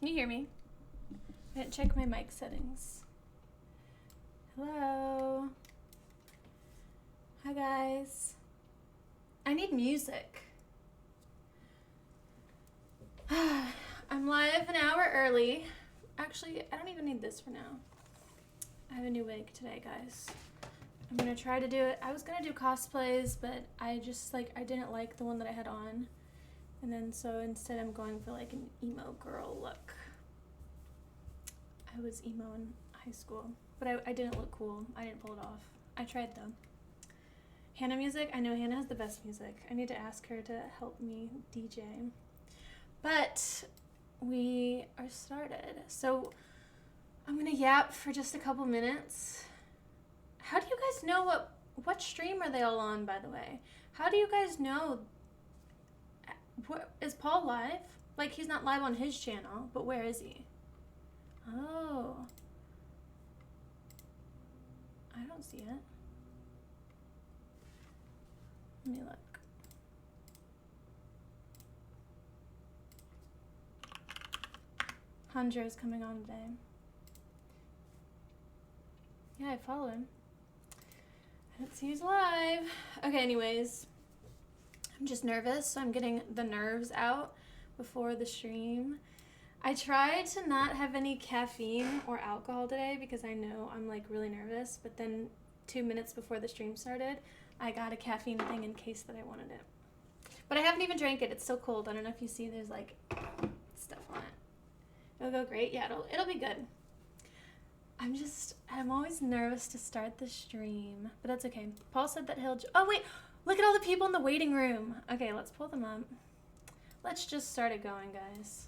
you hear me? I didn't check my mic settings. Hello. Hi guys. I need music. I'm live an hour early. Actually, I don't even need this for now. I have a new wig today, guys. I'm gonna try to do it. I was gonna do cosplays, but I didn't like the one that I had on. And then so instead I'm going for like an emo girl look. I was emo in high school, but I didn't look cool. I didn't pull it off. I tried though. Hannah music? I know Hannah has the best music. I need to ask her to help me DJ. But we are started. So I'm gonna yap for just a couple minutes. How do you guys know what stream are they all on, by the way? How do you guys know? Is Paul live? Like, he's not live on his channel, but where is he? Oh. I don't see it. Let me look. Hanjo is coming on today. Yeah, I follow him. I don't see he's live. Okay, anyways. I'm just nervous, so I'm getting the nerves out before the stream. I tried to not have any caffeine or alcohol today because I know I'm like really nervous, but then 2 minutes before the stream started, I got a caffeine thing in case that I wanted it. But I haven't even drank it. It's still cold. I don't know if you see there's like stuff on it. It'll go great. Yeah, it'll be good. I'm always nervous to start the stream, but that's okay. Paul said that oh wait, look at all the people in the waiting room. Okay, let's pull them up. Let's just start it going, guys.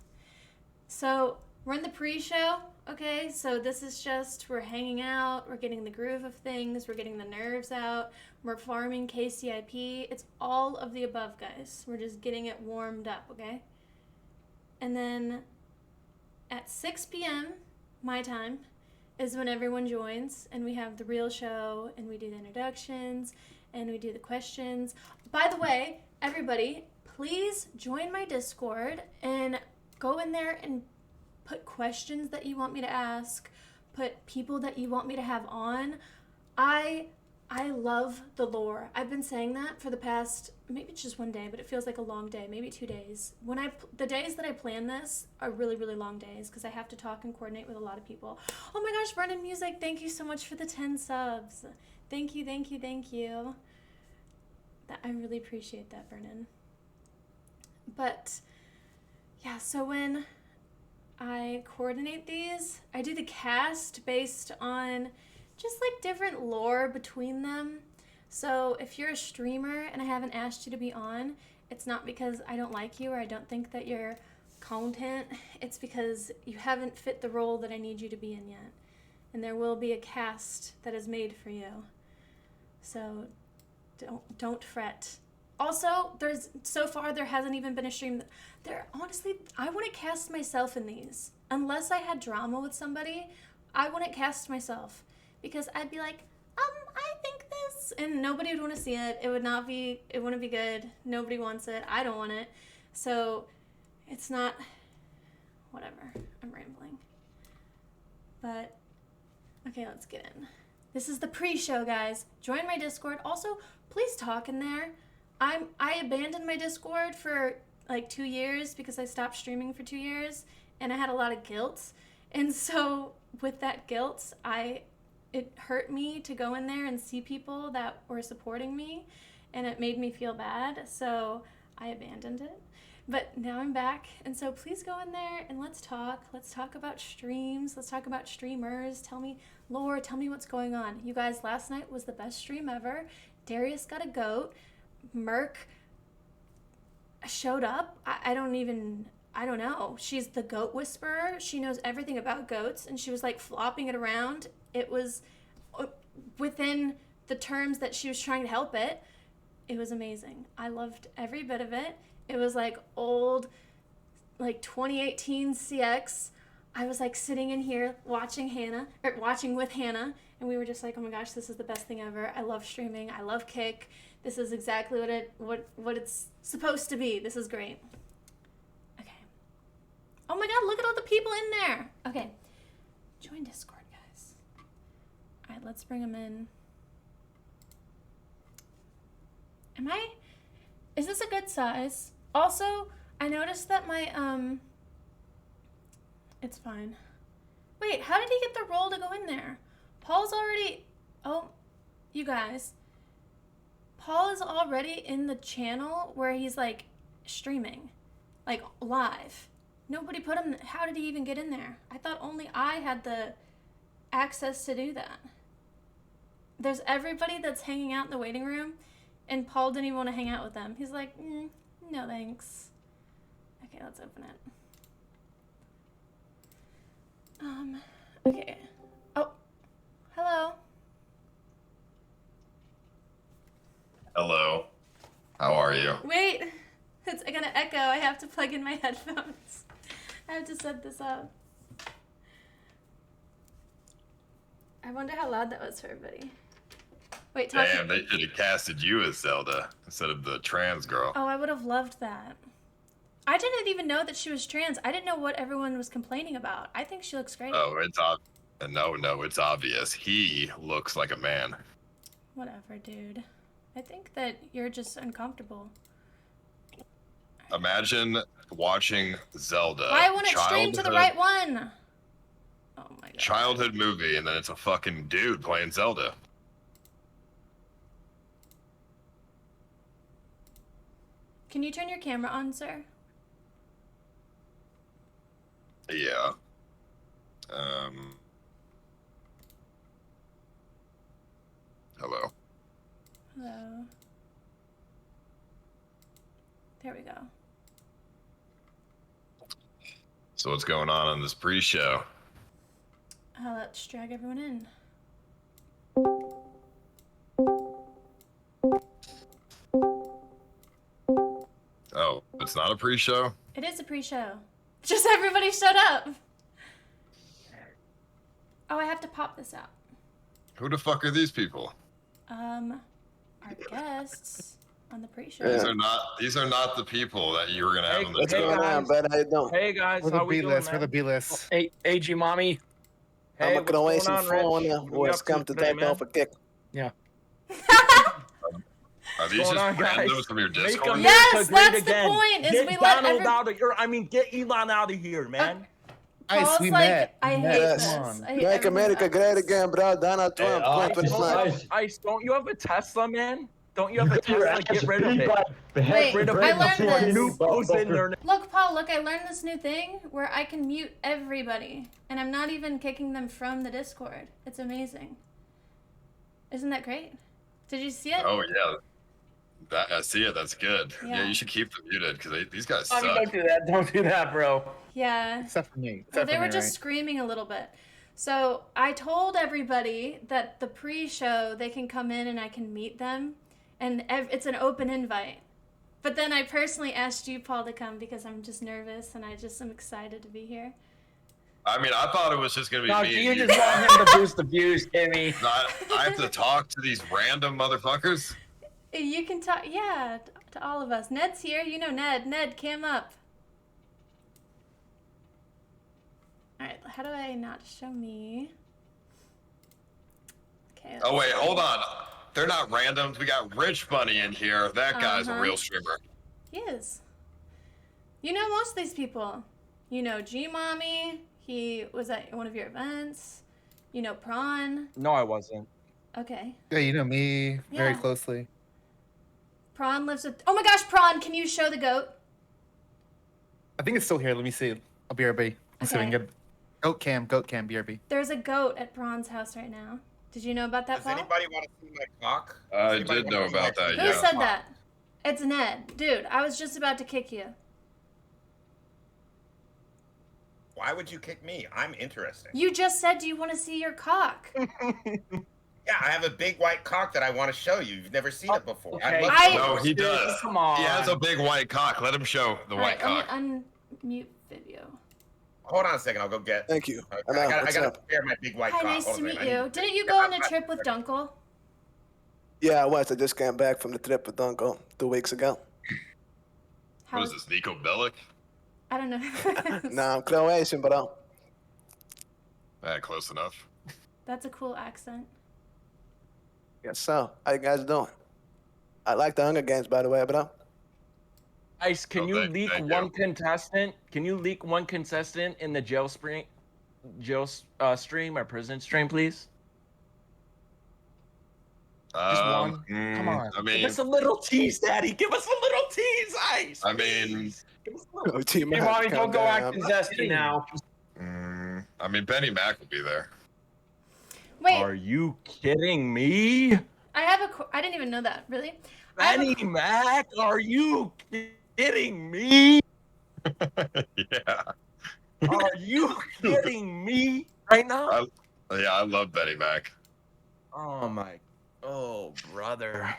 So we're in the pre-show, okay? So this is just, we're hanging out, we're getting the groove of things, we're getting the nerves out, we're farming KCIP. It's all of the above, guys. We're just getting it warmed up, okay? And then at 6 p.m. my time is when everyone joins, and we have the real show, and we do the introductions, and we do the questions. By the way, everybody, please join my Discord and go in there and put questions that you want me to ask, put people that you want me to have on. I love the lore. I've been saying that for the past, maybe just one day, but it feels like a long day, maybe 2 days. The days that I plan this are really, really long days because I have to talk and coordinate with a lot of people. Oh my gosh, Brennan Music, thank you so much for the 10 subs. Thank you, thank you, thank you. I really appreciate that, Brennan. But yeah, so when I coordinate these, I do the cast based on just like different lore between them. So if you're a streamer and I haven't asked you to be on, it's not because I don't like you or I don't think that you're content. It's because you haven't fit the role that I need you to be in yet. And there will be a cast that is made for you. So don't fret. Also, so far there hasn't even been a stream. Honestly, I wouldn't cast myself in these. Unless I had drama with somebody, I wouldn't cast myself. Because I'd be like, I think this, and nobody would want to see it. It wouldn't be good. Nobody wants it. I don't want it. So it's not, whatever. I'm rambling. But, okay, let's get in. This is the pre-show, guys. Join my Discord. Also, please talk in there. I abandoned my Discord for like 2 years because I stopped streaming for 2 years and I had a lot of guilt. And so with that guilt, it hurt me to go in there and see people that were supporting me, and it made me feel bad. So I abandoned it. But now I'm back, and so please go in there and let's talk. Let's talk about streams. Let's talk about streamers. Tell me lore. Tell me what's going on. You guys, last night was the best stream ever. Darius got a goat. Merc showed up. I don't know. She's the goat whisperer. She knows everything about goats, and she was like flopping it around. It was within the terms that she was trying to help it. It was amazing. I loved every bit of it. It was like old, like 2018 CX. I was like sitting in here watching with Hannah, and we were just like, oh my gosh, this is the best thing ever. I love streaming. I love Kick. This is exactly what it's supposed to be. This is great. Okay. Oh my god, look at all the people in there. Okay. Join Discord, guys. Alright, let's bring them in. Is this a good size? Also, I noticed that my, it's fine. Wait, how did he get the role to go in there? Paul's already, oh, you guys. Paul is already in the channel where he's, like, streaming. Like, live. Nobody put him, how did he even get in there? I thought only I had the access to do that. There's everybody that's hanging out in the waiting room, and Paul didn't even want to hang out with them. He's like, no thanks. Okay, let's open it. Okay. Oh, hello. Hello. How are you? Wait, it's gonna echo. I have to plug in my headphones. I have to set this up. I wonder how loud that was for everybody. Wait, talk. Damn, they should have casted you as Zelda instead of the trans girl. Oh, I would have loved that. I didn't even know that she was trans. I didn't know what everyone was complaining about. I think she looks great. Oh, no, it's obvious. He looks like a man. Whatever, dude. I think that you're just uncomfortable. Imagine watching Zelda. Why won't it stream to the right one? Oh my god. Childhood movie, and then it's a fucking dude playing Zelda. Can you turn your camera on, sir? Yeah. Hello. Hello. There we go. So what's going on this pre-show? Let's drag everyone in. Oh, it's not a pre-show? It is a pre-show. Just everybody shut up. Oh, I have to pop this out. Who the fuck are these people? Our guests on the pre-show. These are not the people that you were gonna have on the What's going on, bud? How you doing? Hey guys, We're how the we doing, B-list. man? We're the B-list. Hey, AG mommy. Hey, I'm gonna waste some phone What or come to type off a kick. Yeah. Are these What's just going on, guys? randoms from your Make Discord? America Yes, great that's again. the point, is Get we let Donald out of here. I mean, get Elon out of here, man. Paul's we like, met. I We hate met. this. Come on. I hate Make everything America about great this. again, bro. Donald Trump. Trump for the flag. Ice, don't you have a Tesla, man? Don't you have a Tesla? Get rid of it. Wait, Rid of I it learned before this. Noob goes in there. Look, Paul, look, I learned this new thing where I can mute everybody, and I'm not even kicking them from the Discord. It's amazing. Isn't that great? Did you see it? Oh yeah, I see it. That's good. Yeah. Yeah, you should keep them muted because these guys I suck. mean, don't do that. Don't do that, bro. Yeah. Except for me. Well, Except they for were me, just right? screaming a little bit. So I told everybody that the pre-show, they can come in and I can meet them. And it's an open invite. But then I personally asked you, Paul, to come because I'm just nervous and I just am excited to be here. I mean, I thought it was just gonna be No, me. you and just want him to boost the views, Kimmy. I have to talk to these random motherfuckers. You can talk, yeah, to all of us. Ned's here. You know Ned. Ned, cam up. All right, how do I not show me? Okay. Oh wait, hold on. They're not randoms. We got Rich Bunny in here. That guy's a Uh-huh. real streamer. He is. You know most of these people. You know G-Mommy. He was at one of your events. You know Prawn. No, I wasn't. Okay. Yeah, you know me very Yeah. closely. Prawn lives with... Oh my gosh, Prawn, can you show the goat? I think it's still here. Let me see. I'll be RB. Let's see if we can Okay. get goat cam, BRB. There's a goat at Prawn's house right now. Did you know about that, Does Paul? anybody want to see my cock? I Anybody did wanna know see about my- that, Who yeah. said that? It's Ned. Dude, I was just about to kick you. Why would you kick me? I'm interesting. You just said you want to see your cock. Yeah, I have a big white cock that I want to show you. You've never seen it before. Okay. I'd love I- to No, he does. Come on. He has a big white cock. Let him show the All white right, cock. let me unmute video. Hold on a second. I'll go get. Thank you. I Hello, gotta what's up? prepare my big white Hi, cock. nice Hold to on a meet second. I you. need- Didn't you go on a trip with Dunkel? Yeah, I was. I just came back from the trip with Uncle 2 weeks ago. How What is this, Nico Bellic? I don't know. Nah, I'm Croatian, bro. Close enough. That's a cool accent. Yes, so. How you guys doing? I like the Hunger Games, by the way, bro. Ice, can you thank leak you. one contestant? Can you leak one contestant in the jail stream or prison stream, please? Just one. Come on. I mean, Give us a little tease, Daddy. Give us a little tease, Ice. I mean, please. Give us a little- Oh, Team Hey, Mac, Ronnie, don't go goddamn. acting zesty now. I mean, Benny Mac will be there. Wait, Are you kidding me? I have a. I didn't even know that. Really? I have a Benny Mac, are you kidding me? Yeah. Are you kidding me right now? Yeah, I love Benny Mac. Oh my. Oh, brother.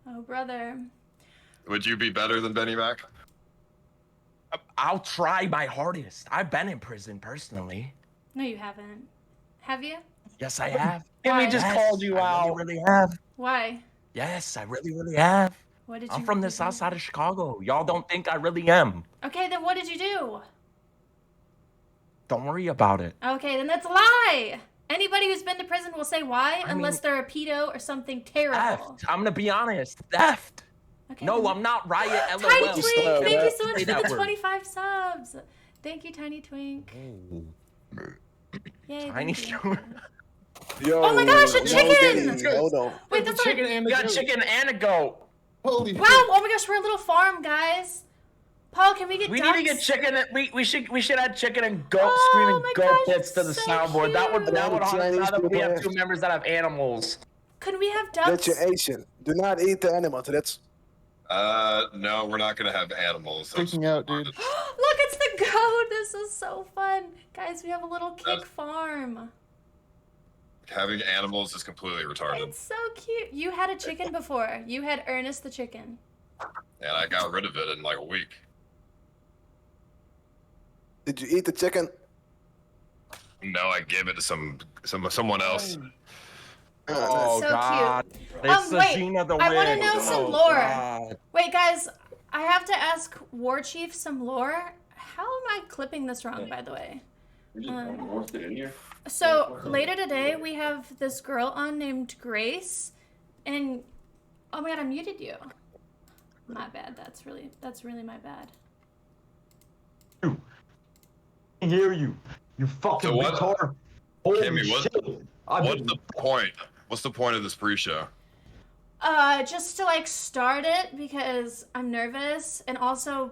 Oh, brother. Would you be better than Benny Mac? I'll try my hardest. I've been in prison personally. No, you haven't. Have you? Yes, I have. Why? Kimmy just Yes, called you I out. really have. Why? Yes, I really have. What did you? I'm from the south side of Chicago. Y'all don't think I really am. Okay, then what did you do? Don't worry about it. Okay, then that's a lie. Anybody who's been to prison will say why, I unless mean- they're a pedo or something terrible. Theft. I'm gonna be honest. Theft. Okay, No, then- I'm not Riot. LOL. Tiny Just Twink, slow, thank yeah. you so much Say for that the word. 25 subs. Thank you, Tiny Twink. Yay, Tiny thank you. Twink. Yo, Oh my gosh, a no chicken! diggity. Hold on. Wait, that's chicken like, and We the got a goat. chicken and a goat. Holy wow, oh my gosh, we're a little farm, guys. Paul, can we get We ducks? need to get chicken. We should add chicken and goat Oh screaming my goat gosh, bits to the so soundboard. That would cute. harness now that we have Chinese two members that have animals. Could we have That's ducks? your Asian. Do not eat the animals. That's No, we're not gonna have animals. freaking out, dude. Look, it's the goat. This is so fun. Guys, we have a little kick That's- farm. Having animals is completely retarded, It's so cute. You had a chicken before. You had Ernest the chicken. and I got rid of it in like a week. Did you eat the chicken? No, I gave it to someone else. Oh So God. It's the wait, Gene of the I wanna Wig. know some Oh, lore. God. Wait, guys, I have to ask War Chief some lore. How am I clipping this wrong, by the way? So later today, we have this girl on named Grace, and oh my God, I muted you. My bad. That's really my bad. I hear you. You fucking So what- retard. Holy Kimmy, shit. What's the point? What's the point of this pre-show? Just to like start it because I'm nervous, and also,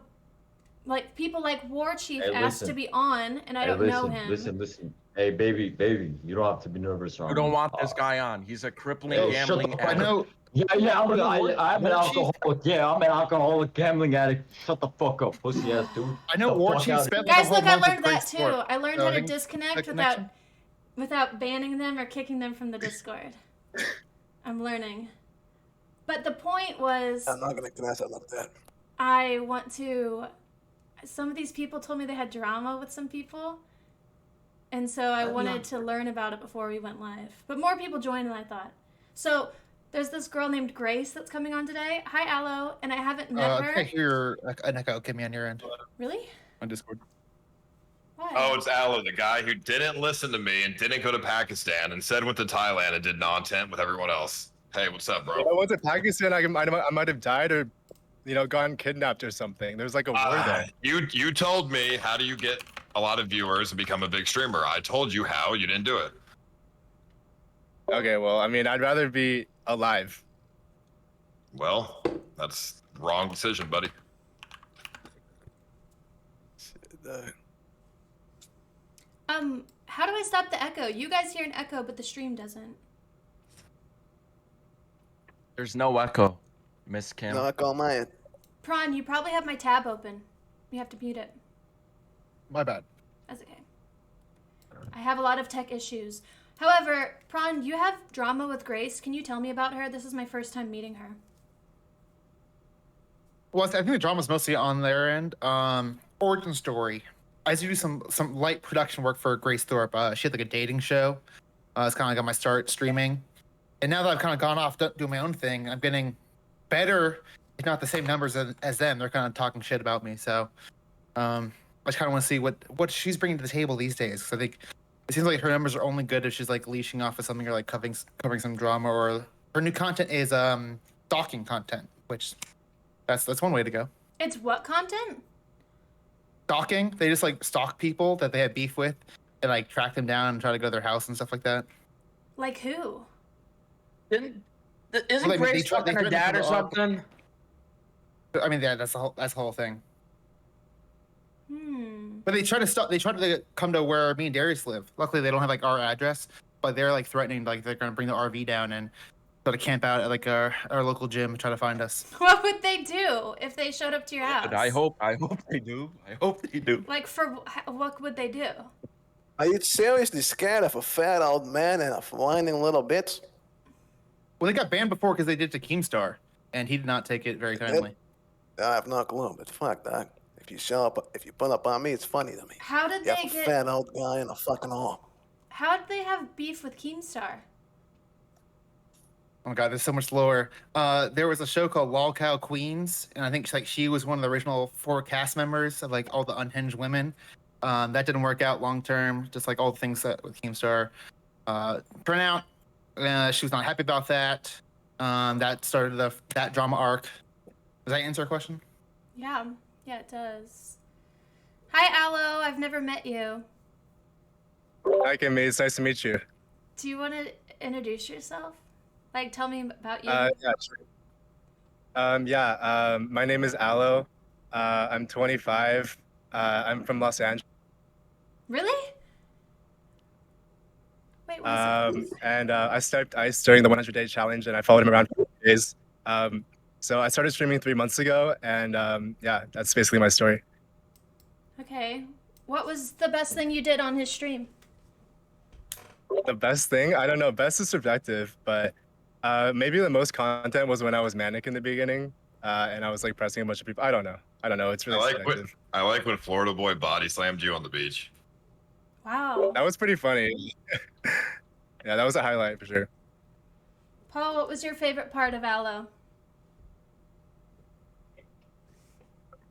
like people like War Chief Hey, asked to listen. be on, and I Hey, don't know listen, him. listen. Hey, baby, you don't have to be nervous. You don't want this guy on. He's a crippling Hey, shut the gambling fuck I addict. know. Yeah, I'm an War Chief- alcoholic. Yeah, I'm an alcoholic gambling addict. Shut the fuck up, pussy ass dude. I know The War fuck Chief outta spent here. like Guys, a whole look, I month with learned that Great too. Sport. I learned So how I to think disconnect that without connection- banning them or kicking them from the Discord. I'm learning. But the point was, I'm not gonna connect like that. I want to. Some of these people told me they had drama with some people, and so I wanted to learn about it before we went live. But more people joined than I thought. So there's this girl named Grace that's coming on today. Hi, Aloe, and I haven't met I her. think I hear an echo. Give me on your end Really? on Discord. Why? Oh, it's Aloe, the guy who didn't listen to me and didn't go to Pakistan and said went to Thailand and did non-tent with everyone else. Hey, what's up, If bro? I went to Pakistan, I might have died or, gotten kidnapped or something. There's like a war there. You told me how do you get a lot of viewers and become a big streamer. I told you how. You didn't do it. Okay, well, I mean, I'd rather be alive. Well, that's the wrong decision, buddy. How do I stop the echo? You guys hear an echo, but the stream doesn't. There's no echo, Miss Kim. No, I call mine. Prawn, you probably have my tab open. You have to mute it. My bad. That's okay. I have a lot of tech issues. However, Prawn, you have drama with Grace. Can you tell me about her? This is my first time meeting her. Well, I think the drama's mostly on their end. Origin story. I used to do some light production work for Grace Thorpe. She had like a dating show. It's kind of got my start streaming. And now that I've kind of gone off doing my own thing, I'm getting better, if not the same numbers as them. They're kind of talking shit about me. So I just kind of want to see what she's bringing to the table these days. Because I think it seems like her numbers are only good if she's like leashing off of something or like covering some drama, or her new content is stalking content, which that's one way to go. It's what content? Stalking. They just like stalk people that they have beef with and like track them down and try to go to their house and stuff like that. Like who? Isn't Well, Grace they fucking her threatened dad to or come to our- something? I mean, yeah, that's the whole thing. Hmm. But they try to come to where me and Darius live. Luckily, they don't have like our address, but they're like threatening, like they're gonna bring the RV down and try to camp out at like our local gym and try to find us. What would they do if they showed up to your house? I hope they do. I hope they do. Like what would they do? Are you seriously scared of a fat old man and a whining little bitch? Well, they got banned before because they did to Keemstar, and he did not take it very kindly. I have no clue, but fuck that. If you put up on me, it's funny to me. How did You they have a get? fat old guy in a fucking hall. How did they have beef with Keemstar? Oh my god, there's so much lore. There was a show called Lol Cow Queens, and I think she was one of the original 4 cast members of like all the unhinged women. That didn't work out long term, just like all the things that with Keemstar turn out. She was not happy about that. That started that drama arc. Does that answer a question? Yeah, it does. Hi, Aloe. I've never met you. Hi, Kimmee. It's nice to meet you. Do you want to introduce yourself? Like, tell me about you. Yeah, sure. My name is Aloe. I'm 25. I'm from Los Angeles. Really? Wait, what is it? And I started Ice during the 100-day challenge, and I followed him around for 4 days. So I started streaming 3 months ago, and yeah, that's basically my story. Okay. What was the best thing you did on his stream? The best thing? I don't know. Best is subjective, but maybe the most content was when I was manic in the beginning, and I was like pressing a bunch of people. I don't know. It's really subjective. I like when Florida Boy body slammed you on the beach. Wow. That was pretty funny. Yeah, that was a highlight for sure. Paul, what was your favorite part of Aloe?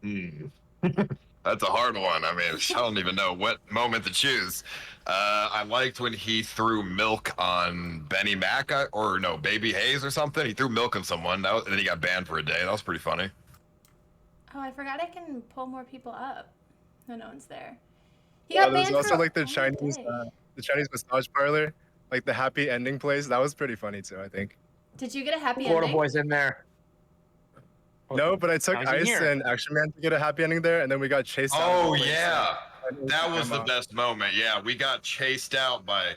That's a hard one. I mean, I don't even know what moment to choose. I liked when he threw milk on Benny Mac, or no, Baby Hayes or something. He threw milk on someone, and then he got banned for a day. That was pretty funny. Oh, I forgot I can pull more people up. No one's there. He Yeah, got there's banned also for like the a Chinese, day. the Chinese massage parlor, like the happy ending place. That was pretty funny too, I think. Did you get a happy Florida ending? boy's in there. No, but I took How's he Ice here? and Action Man to get a happy ending there, and then we got chased out. of Oh the place. yeah, And that was the Emma. best moment. Yeah, we got chased out by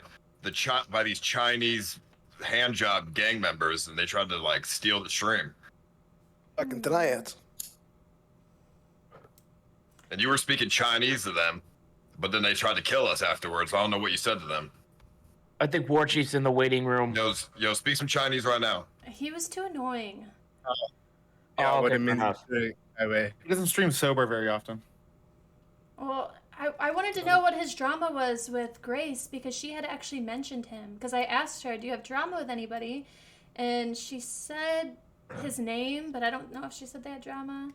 by these Chinese hand job gang members, and they tried to like steal the stream. Fucking try it. And you were speaking Chinese to them, but then they tried to kill us afterwards. I don't know what you said to them. I think War Chief's in the waiting room. Yo, speak some Chinese right now. He was too annoying. Yeah, Oh, what okay, it means enough. that way. He doesn't stream sober very often. Well, I wanted to know what his drama was with Grace because she had actually mentioned him. Because I asked her, do you have drama with anybody? And she said his name, but I don't know if she said they had drama.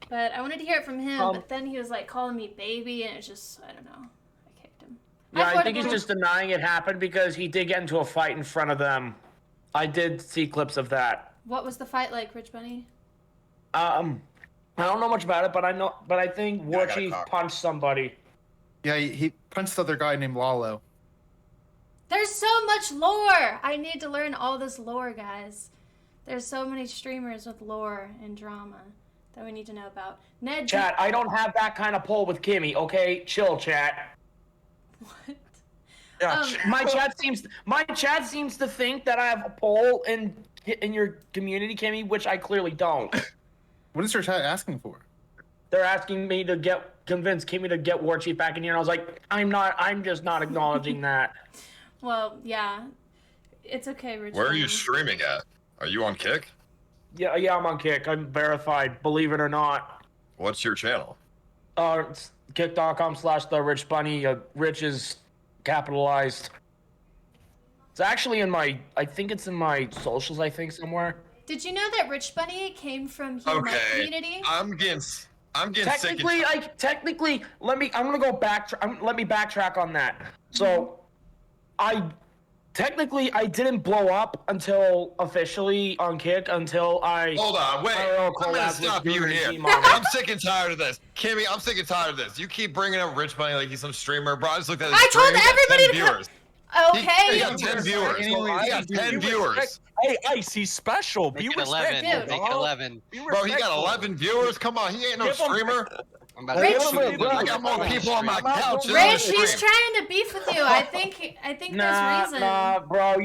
But I wanted to hear it from him, but then he was like calling me baby, and it's just, I don't know. I kicked him. Yeah, Hi, I think he's Florida just denying it happened because he did get into a fight in front of them. I did see clips of that. What was the fight like, Rich Bunny? I don't know much about it, but I think War I got a Chief car. punched somebody. Yeah, he punched the other guy named Lalo. There's so much lore! I need to learn all this lore, guys. There's so many streamers with lore and drama that we need to know about. Ned, Chat, I don't have that kind of pull with Kimmee, okay? Chill, chat. what? Yeah, my chat seems to think that I have a poll in your community, Kimmee, which I clearly don't. What is your chat asking for? They're asking me to convince Kimmee to get War Chief back in here, and I was like, I'm just not acknowledging that. Well, yeah. It's okay, Rich Where are Bunny. you streaming at? Are you on Kick? Yeah, I'm on Kick. I'm verified, believe it or not. What's your channel? It's kick.com/therrichbunny. Rich is capitalized. It's actually I think it's in my socials, I think, somewhere. Did you know that Rich Bunny came from here, my Okay, community? I'm getting I'm getting sick. Technically, I'm gonna go back. Let me backtrack on that. So, I didn't blow up until officially on Kick until I. Hold on, wait. I'm gonna stop you here. I'm sick and tired of this, Kimmy. I'm sick and tired of this. You keep bringing up Rich Money like he's some streamer, bro. I just looked at his stream. I told everybody to viewers. Okay. He got 10 viewers. He got 10 viewers. Hey, Ice, he's special. Be respectful. Make it 11. Bro, he got 11 viewers. Come on, he ain't no streamer. Rich, I got more people on my couch. Rich, he's trying to beef with you. I think there's reason. Nah, bro.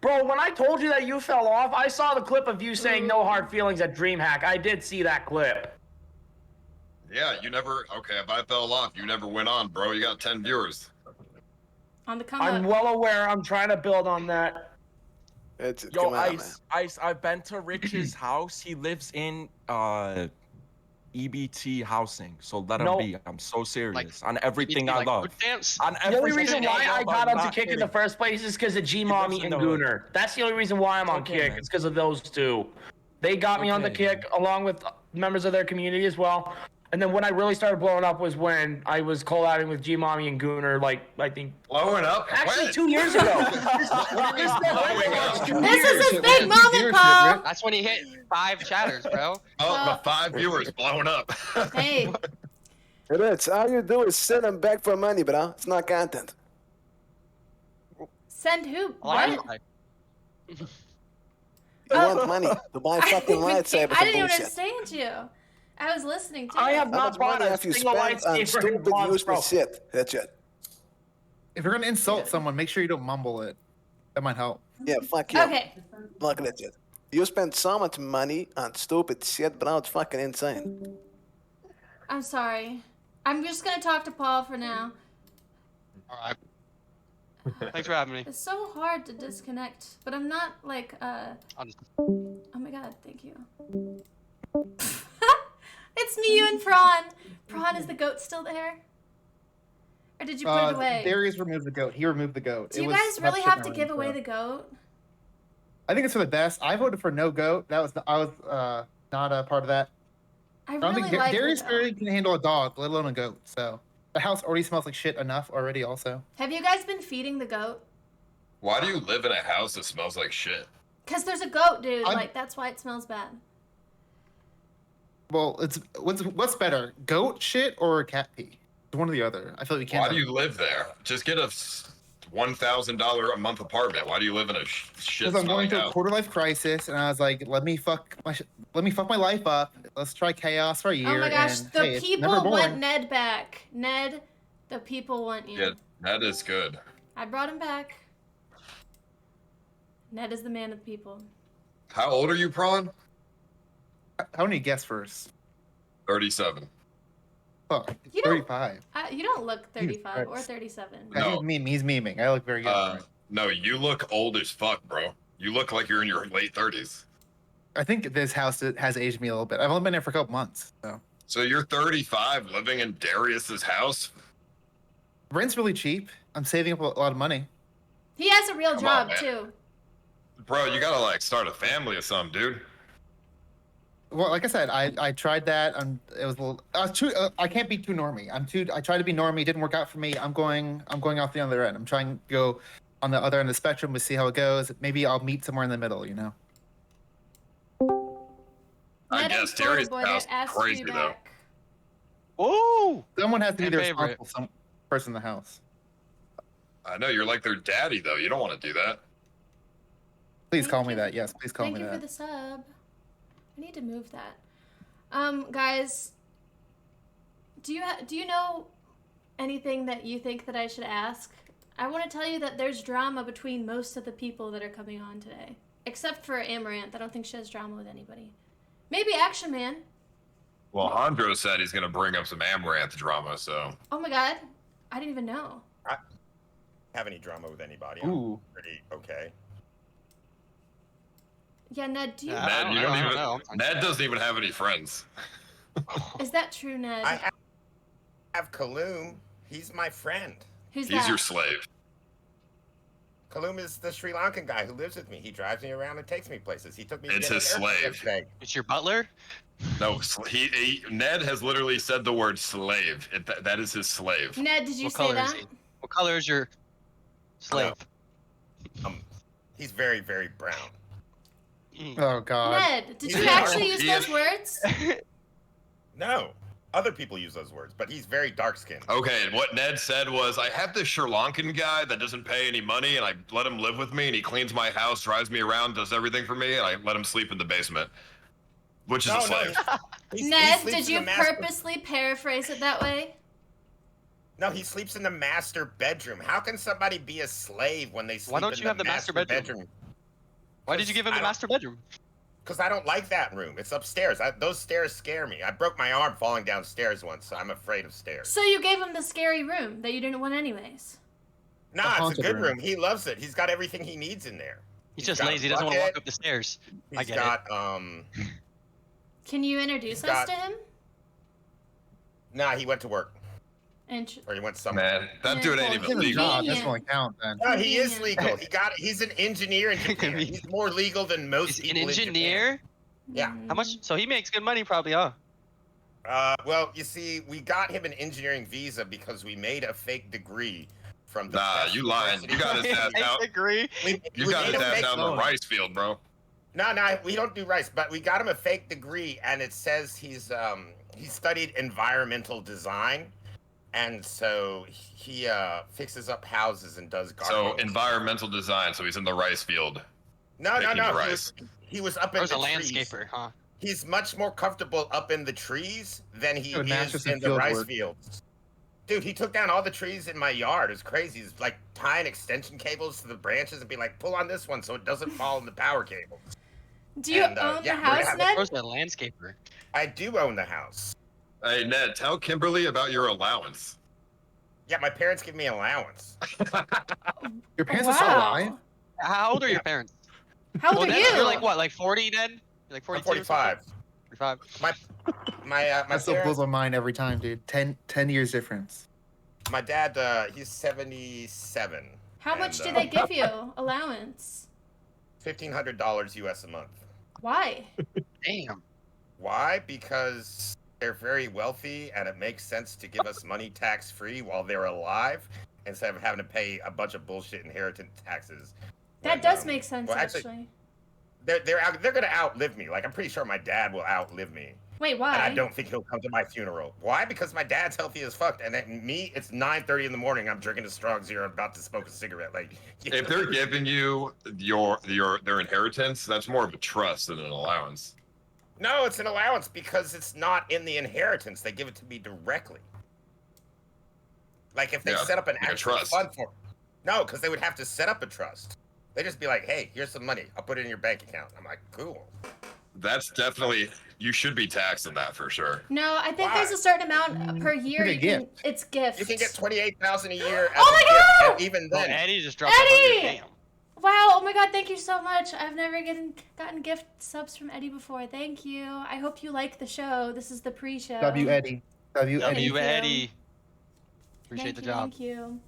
Bro, when I told you that you fell off, I saw the clip of you saying no hard feelings at DreamHack. I did see that clip. Yeah, you never. Okay, if I fell off, you never went on, bro. You got 10 viewers. On the come I'm well aware. I'm trying to build on that. Yo, Ice, I've been to Rich's house. He lives in EBT housing, so let him be. I'm so serious on everything I love. On the only reason why I got onto Kick in the first place is because of G-Mommy and Gooner. That's the only reason why I'm on Kick. It's because of those two. They got me on the Kick along with members of their community as well. And then when I really started blowing up was when I was collabing with G-Mommy and Gooner, like, I think... Blowing up? Actually, when? 2 years ago. This is his big moment, Paul. That's when he hit 5 chatters, bro. Oh, the 5 viewers blowing up. Hey. It is. All you do is send them back for money, bro. It's not content. Send who? What? You want money to buy fucking lightsabers. I didn't even understand you. I was listening to I you. have not bought a single lightsaber stupid useless shit. That's it. If you're gonna insult someone, make sure you don't mumble it. That might help. Yeah, fuck you. Okay. Look at that shit. You spend so much money on stupid shit, bro. It's fucking insane. I'm sorry. I'm just gonna talk to Paul for now. Alright. Thanks for having me. It's so hard to disconnect, but I'm not like Oh my god, thank you. It's me, you, and Prawn. Prawn, is the goat still there? Or did you put it away? Darius removed the goat. He removed the goat. Do you guys really have to give away the goat? I think it's for the best. I voted for no goat. I was not a part of that. I don't really think like Darius it, barely can handle a dog, let alone a goat. So the house already smells like shit enough already. Also. Have you guys been feeding the goat? Why do you live in a house that smells like shit? Cause there's a goat, dude. Like that's why it smells bad. Well, it's what's better, goat shit or cat pee? It's one or the other. I feel like we can't. Why do you live there? Just get a $1,000 a month apartment. Why do you live in a shit? Because I'm going through a quarter life crisis, and I was like, let me fuck my life up. Let's try chaos for a year. Oh my gosh, and, the hey, people want Ned back. Ned, the people want you. Yeah, that is good. I brought him back. Ned is the man of the people. How old are you, Prawn? How many guess first? 37. Oh, You 35. You don't look 35 or 37. No. He's memeing. I look very good. No, you look old as fuck, bro. You look like you're in your late 30s. I think this house has aged me a little bit. I've only been there for a couple months. So you're 35 living in Darius's house? Rent's really cheap. I'm saving up a lot of money. He has a real Come job on, too. Bro, you gotta like start a family or something, dude. Well, like I said, I tried that. It was a little. I can't be too normie. I tried to be normie. It didn't work out for me. I'm going off the other end. I'm trying to go on the other end of the spectrum to see how it goes. Maybe I'll meet somewhere in the middle. You know. I guess Darius' house is crazy though. Ooh! Someone has to be the responsible person in the house. I know you're like their daddy though. You don't want to do that. Please call me that. Yes, please call me that. Thank you for the sub. I need to move that. Guys, do you know anything that you think that I should ask? I want to tell you that there's drama between most of the people that are coming on today, except for Amaranth. I don't think she has drama with anybody. Maybe Action Man. Well, Hondro said he's gonna bring up some Amaranth drama, so. Oh my god, I didn't even know. I don't have any drama with anybody. Ooh. I'm pretty okay. Yeah, Ned, do you? Ned doesn't even have any friends. Is that true, Ned? I have Kaloom. He's my friend. He's your slave. Kaloum is the Sri Lankan guy who lives with me. He drives me around and takes me places. He took me. It's to his the airport slave. yesterday. It's your butler? No, Ned has literally said the word slave. That is his slave. Ned, did you What say color is that? he? What color is your slave? He's very, very brown. Oh God. Ned, did you Yeah. actually use Yeah. those words? No, other people use those words, but he's very dark skinned. Okay, and what Ned said was, I have this Sri Lankan guy that doesn't pay any money, and I let him live with me, and he cleans my house, drives me around, does everything for me, and I let him sleep in the basement. Which is a slave. He Ned, sleeps did in you the master- purposely paraphrase it that way? No, he sleeps in the master bedroom. How can somebody be a slave when they sleep Why don't in you the have the master bedroom? Why did you give him the master bedroom? Because I don't like that room. It's upstairs. Those stairs scare me. I broke my arm falling downstairs once, so I'm afraid of stairs. So you gave him the scary room that you didn't want anyways. Nah, it's a haunted good room. room. He loves it. He's got everything he needs in there. He's just got a lazy. He doesn't want to walk bucket. up the stairs. I He's get got Can you introduce He's us got- to him? Nah, he went to work Int- or he went somewhere. Man, that dude ain't Give even him a legal. job. Convenient. That's going to count then. No, he is Convenient. legal. He's an engineer in Japan. He's more legal than most He's an people in Japan. engineer? Yeah. How much? So he makes good money probably, huh? Well, you see, we got him an engineering visa because we made a fake degree from the. Nah, best you lying. You got his ass I out. agree. You got made his a ass fake- down the rice field, bro. No, we don't do rice, but we got him a fake degree, and it says he studied environmental design, and so he fixes up houses and does So gardening. environmental design. So he's in the rice field. No. picking He rice. was up I in was the a trees. landscaper, huh? He's much more comfortable up in the trees than he Oh, now it's is just in in the field rice work. fields. Dude, he took down all the trees in my yard. It's crazy. He's like tying extension cables to the branches and be like, pull on this one so it doesn't fall in the power cables. Do you And, own yeah, the we're gonna house, have- Ned? I was a landscaper. I do own the house. Hey, Ned, tell Kimberly about your allowance. Yeah, my parents give me allowance. Your parents are still alive? How old are your parents? How old Well, are Ned, you? You're like what, like 40, Ned? You're like I'm 42 or something? 45. 45. My That still blows parents, my mind every time, dude. 10 years difference. my dad, he's 77. How much and, do they give you allowance? $1,500 US a month. Why? Damn. Why? Because they're very wealthy, and it makes sense to give us money tax free while they're alive, instead of having to pay a bunch of bullshit inheritance taxes. That when, does make sense, well, actually. They're gonna outlive me. Like, I'm pretty sure my dad will outlive me, Wait, why? and I don't think he'll come to my funeral. Why? Because my dad's healthy as fuck, and then me, it's 9:30 in the morning. I'm drinking a strong zero, about to smoke a cigarette. Like, If they're giving you their inheritance, that's more of a trust than an allowance. no, it's an allowance because it's not in the inheritance. They give it to me directly. Like if they Yeah, set up an like a actual trust. fund for, no, because they would have to set up a trust. They just be like, "Hey, here's some money. I'll put it in your bank account." I'm like, "Cool." That's definitely, you should be taxed on that for sure. No, I think Why? there's a certain amount per year Like a you can. gift. It's gifts. You can get 28,000 a year as Oh a my gift, God! and even Oh, then, Eddie just dropped Eddie! 100. Damn. Wow! Oh my God! Thank you so much. I've never gotten gift subs from Eddie before. Thank you. I hope you like the show. This is the pre-show. W Eddie. W Thank Eddie. You, you. Eddie. Appreciate Thank the you, job. Thank you.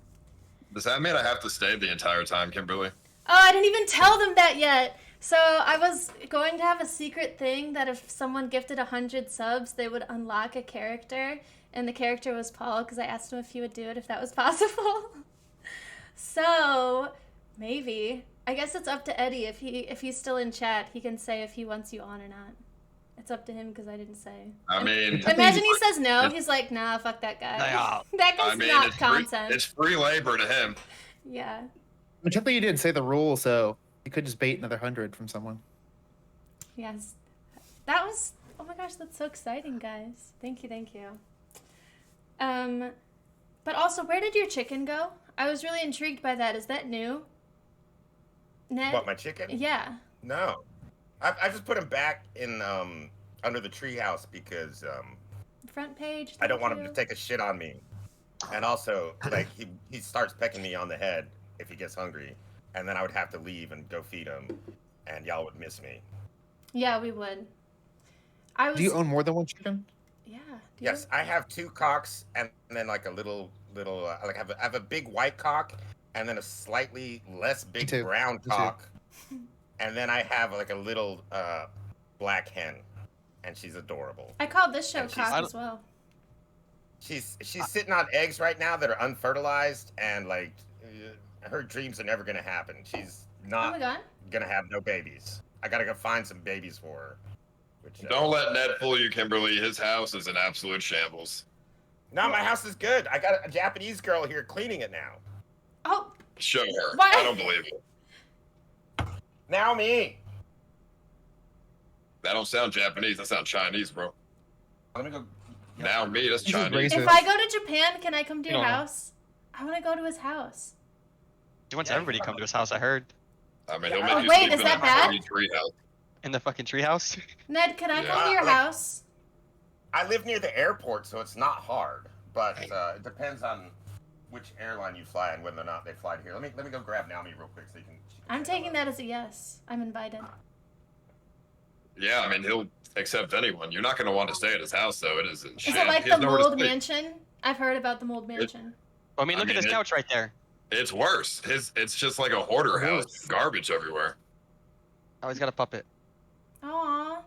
Does that mean I have to stay the entire time, Kimberly? Oh, I didn't even tell them that yet. So I was going to have a secret thing that if someone gifted 100 subs, they would unlock a character, and the character was Paul because I asked him if he would do it if that was possible. So maybe I guess it's up to Eddie if he's still in chat. He can say if he wants you on or not. It's up to him because I didn't say. I mean, Imagine he says no. He's like, nah, fuck that guy. Nah. That guy's I mean, not it's content. it's free labor to him. Yeah. But technically, you didn't say the rule, so you could just bait another 100 from someone. Yes. That was, oh my gosh, that's so exciting, guys. Thank you, thank you. But also, where did your chicken go? I was really intrigued by that. Is that new? Ned? what, my chicken? Yeah. No, I just put him back in under the treehouse because Front page. I don't thank want him you. to take a shit on me, and also like he starts pecking me on the head if he gets hungry, and then I would have to leave and go feed him, and y'all would miss me. Yeah, we would. I was. Do you own more than one chicken? Yeah. Do Yes, I have 2 cocks and then like a little like I have a big white cock and then a slightly less big too. brown Me too. cock, and then I have like a little black hen, and she's adorable. I called this show And she's- cock as well. She's sitting on eggs right now that are unfertilized, and like her dreams are never gonna happen. She's Oh not my god. gonna have no babies. I gotta go find some babies for her. Which, Don't let Ned fool you, Kimberly. His house is an absolute shambles. No, my house is good. I got a Japanese girl here cleaning it now. Oh, Show her. What? I don't believe it. Now me. That don't sound Japanese. That sounds Chinese, bro. Let me go. Now me, that's This is Chinese. racist. if I go to Japan, can I come to your No. house? I want to go to his house. He wants everybody to come to his house, I heard. I mean, he'll Oh, make you wait, sleep is in that a bad? tiny treehouse. In the fucking treehouse. Ned, can I Yeah. come to your Like- house? I live near the airport, so it's not hard. But it depends on which airline you fly and whether or not they fly to here. Let me go grab Naomi real quick so you can. she can I'm say taking hello. that as a yes. I'm invited. Yeah, I mean, he'll accept anyone. You're not going to want to stay at his house, though. It is in Is shit. it like He the has nowhere to mold stay. mansion? I've heard about the mold mansion. I mean, I look mean, at his it- couch right there. It's worse. It's just like a hoarder house. Worse. Garbage everywhere. Oh, he's got a puppet. Aww.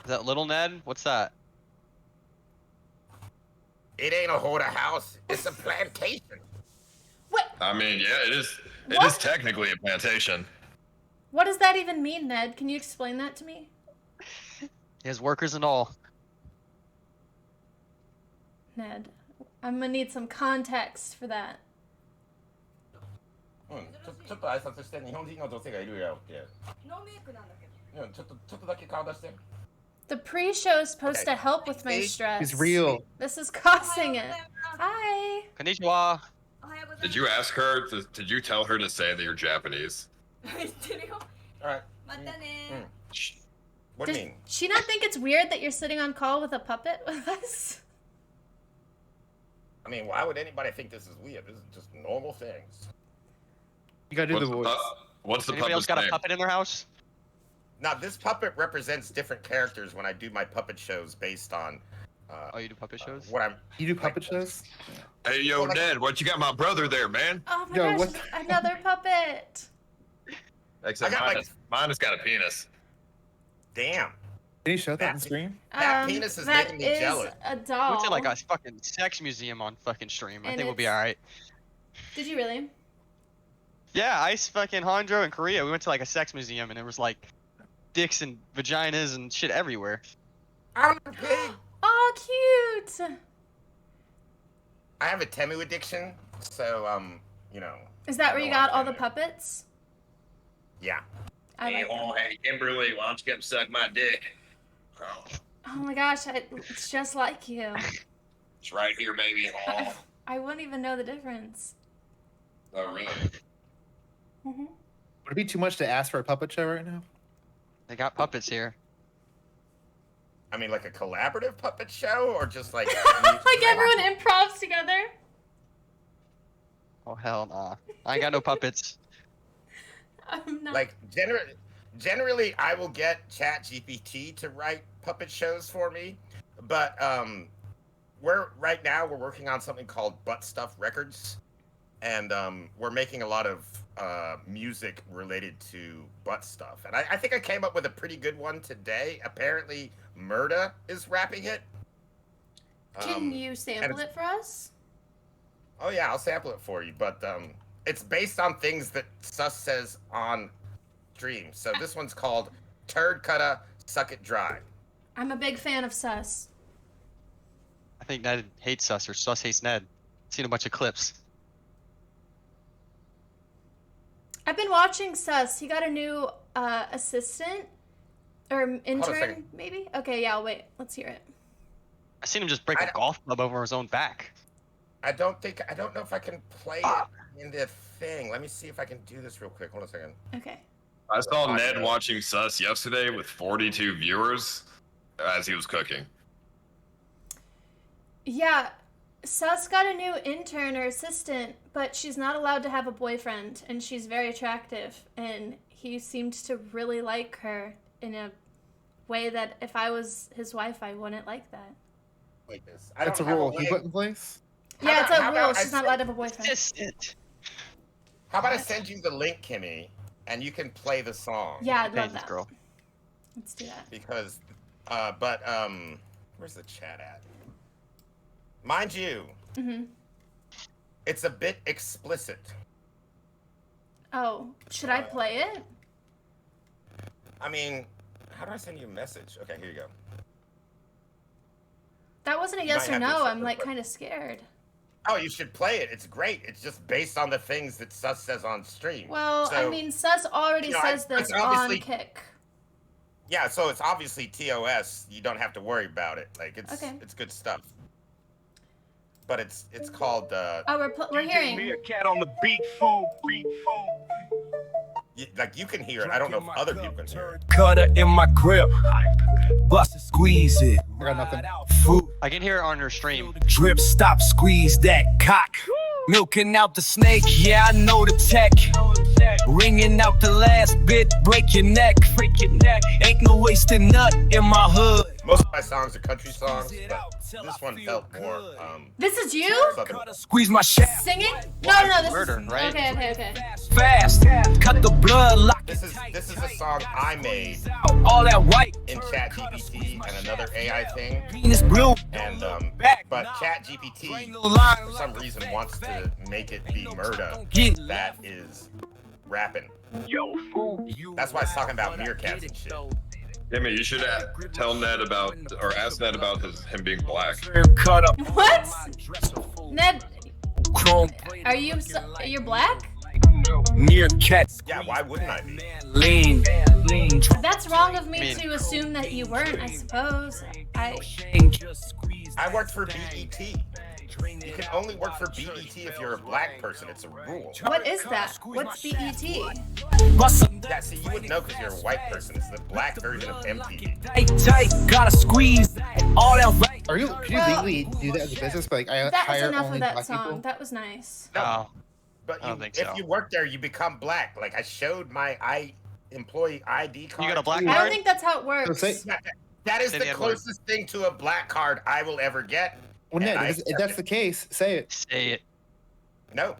Is that little Ned? What's that? It ain't a hoarder house. It's a plantation. What? I mean, yeah, it is. It What? is technically a plantation. What does that even mean, Ned? Can you explain that to me? He has workers and all. Ned, I'm gonna need some context for that. ちょっと挨拶して日本人の女性がいるよって。ノーメイクなんだけど。ちょっとだけ顔出して。 The pre-show is supposed Okay. to help with my See? stress. He's real. This is causing it. Hi. Konnichiwa. Did you ask her? Did you tell her to say that you're Japanese? All right. Shh. What do Does you mean? she not think it's weird that you're sitting on call with a puppet with us? I mean, why would anybody think this is weird? This is just normal things. You gotta do What's the the, voice. what's the Anybody else puppet's got a name? puppet in their house? Now, this puppet represents different characters when I do my puppet shows based on Oh, you do puppet shows? what I'm. You do puppet shows? Hey, yo, Well, like- Ned, what you got my brother there, man? Oh my Yo, gosh, what another puppet. Except I got, mine, like- mine has got a penis. Damn. Can you show that on That- stream? That penis is that making me is jealous. a We doll. went to like a fucking sex museum on fucking stream. I And think we'll be it's- alright. Did you really? Yeah, Ice fucking Hondro in Korea. We went to like a sex museum and it was like dicks and vaginas and shit everywhere. I'm a pig. Oh, cute. I have a Temu addiction, so you know. Is that I where you know got I'm all the Temu. puppets? Yeah. I like that. hey, Kimberly, why don't you come suck my dick? Oh, Oh my gosh, it's just like you. it's right here, baby. Oh, I wouldn't even know the difference. oh really? Hmm. Would it be too much to ask for a puppet show right now? They got puppets here. I mean, like a collaborative puppet show, or just like. Like everyone improvs together. Oh hell nah. I ain't got no puppets. I'm not. Like generally, I will get ChatGPT to write puppet shows for me, but we're working on something called Butt Stuff Records, and we're making a lot of music related to butt stuff. And I think I came up with a pretty good one today. Apparently, Murda is rapping it. Can you sample it for us? Oh yeah, I'll sample it for you. But it's based on things that Sus says on stream. So this one's called Turd Cutta Suck It Dry. I'm a big fan of Sus. I think Ned hates Sus or Sus hates Ned. Seen a bunch of clips. I've been watching Sus. He got a new assistant or intern, second. maybe. Okay, yeah. I'll wait. Let's hear it. I seen him just break a golf club over his own back. I don't know if I can play it in the thing. Let me see if I can do this real quick. Hold on a second. Okay. I saw Ned watching Sus yesterday with 42 viewers as he was cooking. Yeah, Sus got a new intern or assistant, but she's not allowed to have a boyfriend, and she's very attractive, and he seemed to really like her in a way that if I was his wife, I wouldn't like that. Like this. That's a don't have rule he wig. put in place? Yeah, it's a how rule. about She's not allowed to have a boyfriend. How about I send you the link, Kimmy, and you can play the song? Yeah, I'd love Paint this that. girl. Let's do that. Because, where's the chat at? Mind you, it's a bit explicit. Oh, should I play it? I mean, how do I send you a message? Okay, here you go. That wasn't a You yes might or have to no. accept I'm it, like but- kind of scared. Oh, you should play it. It's great. It's just based on the things that Sus says on stream. Well, I So, mean, Sus already you know, says this it's on obviously- Kick. yeah, so it's obviously TOS. You don't have to worry about it. Like Okay. it's good stuff. But it's called Oh, we're hearing. Cat on the beat, fool. like you can hear it. I don't know if other people can hear it. Cutter in my grip. Bust it, squeeze it. I got nothing. Food I can hear it on her stream. drip, stop, squeeze that cock. Milking out the snake, yeah, I know the tech. Ringing out the last bit, break your neck. Ain't no wasted nut in my hood. Most of my songs are country songs, but this one felt more This is you southern. Squeeze my shaft singing? No, this Murder, is right? Okay. fast. Cut the blood, lock This is a song I made all that white. in ChatGPT and another AI thing. Penis blue. And but ChatGPT for some reason wants to make it be murder that is rapping. That's why it's talking about meerkats and shit. Kimmy, you should tell Ned about, or ask Ned about him being black. Cut up. What? Ned, you're black? Meerkats. Yeah, why wouldn't I be? Lean. That's wrong of me to assume that you weren't, I suppose. I worked for BET. You can only work for BET if you're a black person. It's a rule. What is that? What's BET? Yeah, see, you wouldn't know because you're a white person. It's the black version of MTV. Tight, gotta squeeze all that right. Can you legally do that as a business? But like, I That was hire enough only of that black song. people? That was nice. No. But I don't think if so. you work there, you become black. Like I showed my employee ID card. You got a black I don't card? think that's how it works. So say, That is Say the the N-word. closest thing to a black card I will ever get. well, And Ned, I if that's the case, say it. Say it. No.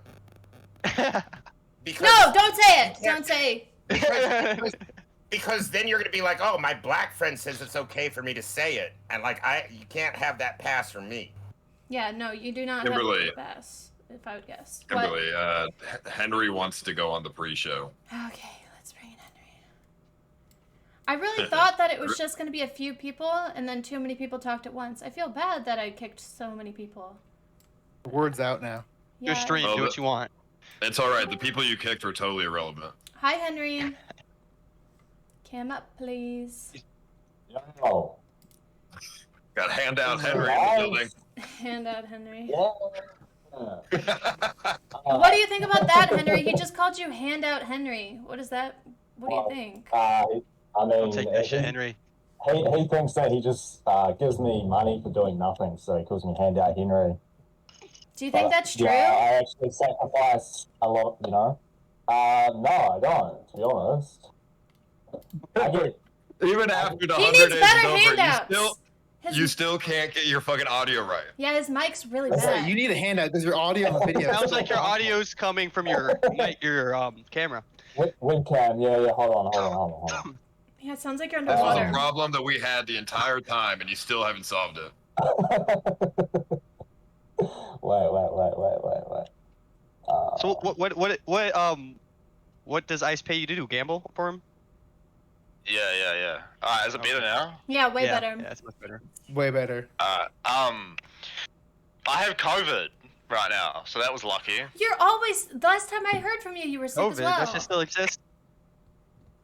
Because No, don't say it. Yeah. Don't say. because then you're gonna be like, oh, my black friend says it's okay for me to say it, and like you can't have that pass from me. Yeah, no, you do not Kimberly. have the pass, if I would guess. What? Kimberly, Henry wants to go on the pre-show. Okay, let's bring in Henry. I really thought that it was just going to be a few people, and then too many people talked at once. I feel bad that I kicked so many people. The word's out now. Your Yeah. stream, Oh, do what you want. It's all right. The people you kicked were totally irrelevant. Hi, Henry. Cam up, please. Yo. Got handout Henry in the building. Hand out, Henry. Yeah. What do you think about that, Henry? He just called you Handout Henry. What is that? What do you think? I mean, Don't take that shit, Henry. he thinks that he just gives me money for doing nothing, so he calls me Handout Henry. Do you think that's true? Yeah, I actually sacrifice a lot, you know? No, I don't, to be honest. I get, Even after the He 100 needs days better is over, handouts. you still can't get your fucking audio right. Yeah, his mic's really That's right, bad. you need a handout because your audio and video. Sounds like your audio's coming from your camera. webcam, yeah, hold on. Yeah, it sounds like you're This was a underwater. problem that we had the entire time, and you still haven't solved it. Wait. So what does Ice pay you to do? Gamble for him? Yeah. Is it better now? Yeah, way Yeah, better. Yeah, it's much better. Way better. I have COVID right now, so that was lucky. You're always. The last time I heard from you, you were sick as COVID, well. that shit still exists.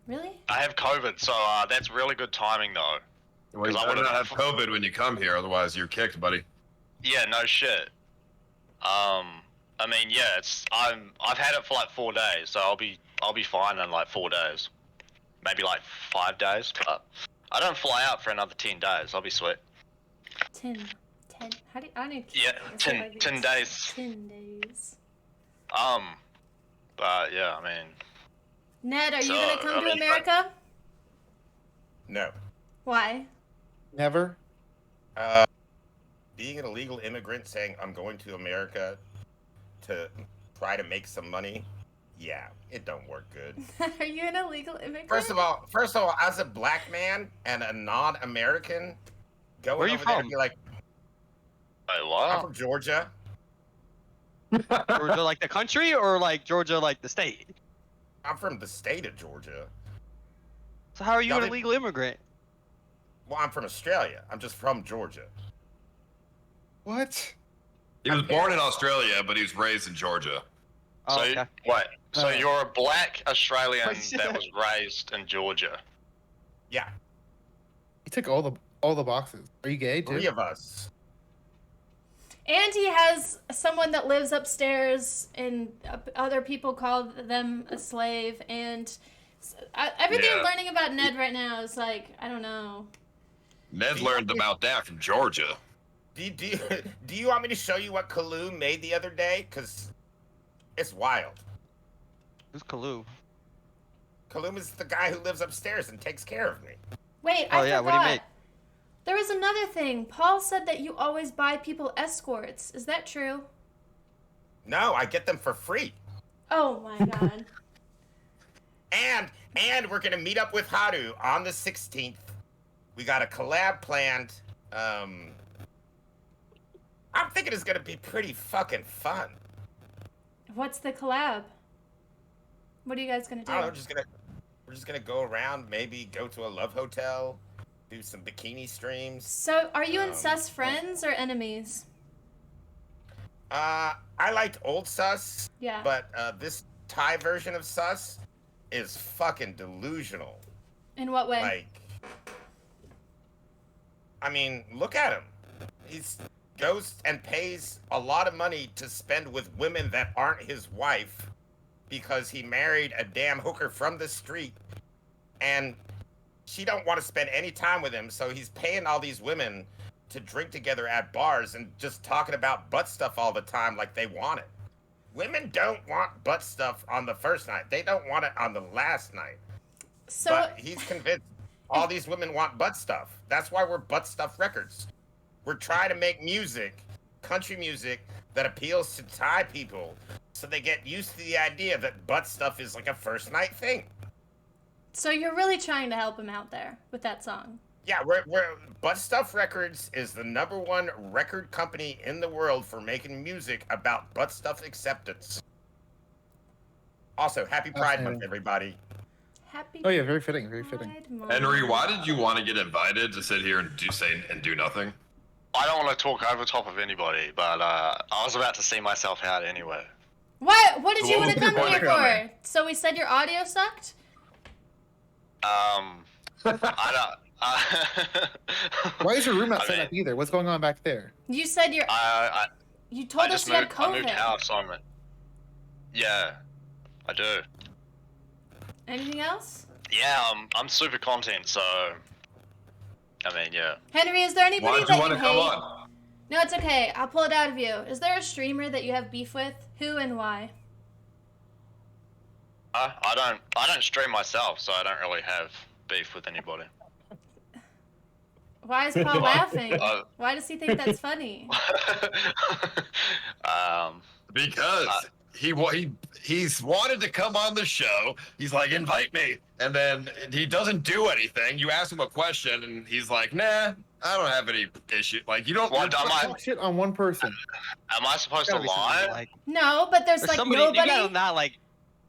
Really? I have COVID, so that's really good timing though. Well, you I better would've- not have COVID when you come here, otherwise you're kicked, buddy. Yeah, no shit. I mean, yeah, I've had it for like 4 days, so I'll be fine in like 4 days, maybe like 5 days. But I don't fly out for another 10 days. I'll be sweet. 10. How do you, I don't know. Yeah, 10 days. 10 days. But yeah, I mean, Ned, are you So, gonna come I to mean, America? No. Why? Never. being an illegal immigrant saying I'm going to America to try to make some money, yeah, it don't work good. Are you an illegal immigrant? First of all, as a black man and a non-American, going Where are you over there from? and be like, Wait, I'm what? from Georgia. Georgia like the country or like Georgia like the state? I'm from the state of Georgia. So how are you Y'all an didn't- illegal immigrant? Well, I'm from Australia. I'm just from Georgia. What? He was born in Australia, but he was raised in Georgia. Oh, So okay. what? So you're a black Australian Oh, shit. that was raised in Georgia. Yeah, You took all the boxes. Are you gay, dude? 3 of us. And he has someone that lives upstairs, and other people call them a slave. And everything I'm learning about Ned right now is like, I don't know. Ned learned about that from Georgia. Do you want me to show you what Kalu made the other day? Because it's wild. Who's Kalu? Kalu is the guy who lives upstairs and takes care of me. Wait, Oh, I yeah, forgot. what'd he make? There was another thing. Paul said that you always buy people escorts. Is that true? No, I get them for free. Oh my god. And we're gonna meet up with Haru on the 16th. We got a collab planned. I'm thinking it's gonna be pretty fucking fun. What's the collab? What are you guys gonna do? I don't know, we're just gonna go around, maybe go to a love hotel, do some bikini streams. So, are you and Sus friends or enemies? I liked old Sus. Yeah. But this Thai version of Sus is fucking delusional. In what way? Like, I mean, look at him. He goes and pays a lot of money to spend with women that aren't his wife because he married a damn hooker from the street, and she don't want to spend any time with him, so he's paying all these women to drink together at bars and just talking about butt stuff all the time like they want it. Women don't want butt stuff on the first night. They don't want it on the last night. So, but he's convinced all these women want butt stuff. That's why we're Butt Stuff Records. We're trying to make music, country music, that appeals to Thai people so they get used to the idea that butt stuff is like a first night thing. so you're really trying to help him out there with that song. Yeah, we're Butt Stuff Records is the #1 record company in the world for making music about butt stuff acceptance. Also, happy Pride Month, everybody. Happy. Oh yeah, very fitting, very fitting. Pride Month. Henry, why did you want to get invited to sit here and do nothing? I don't want to talk over top of anybody, but I was about to see myself out anyway. What? What did you What want to was the come point here of coming? for? So we said your audio sucked? I don't. Why is your room not I set mean, up either? What's going on back there? You said your. You told I us just you had moved. I moved COVID. house on it. Yeah, I do. Anything else? Yeah, I'm super content, so. I mean, yeah. Henry, is there Why anybody did that you want you to come hate? on? No, it's okay. I'll pull it out of you. Is there a streamer that you have beef with? Who and why? I don't stream myself, so I don't really have beef with anybody. Why is Paul laughing? Uh, Why does he think that's funny? Because he's wanted to come on the show. He's like, invite me, and then he doesn't do anything. You ask him a question, and he's like, nah, I don't have any issue. Like, you don't. What, Talk shit on one person. Am I supposed to Gotta be something lie? like, No, but there's or like somebody, nobody. you gotta not like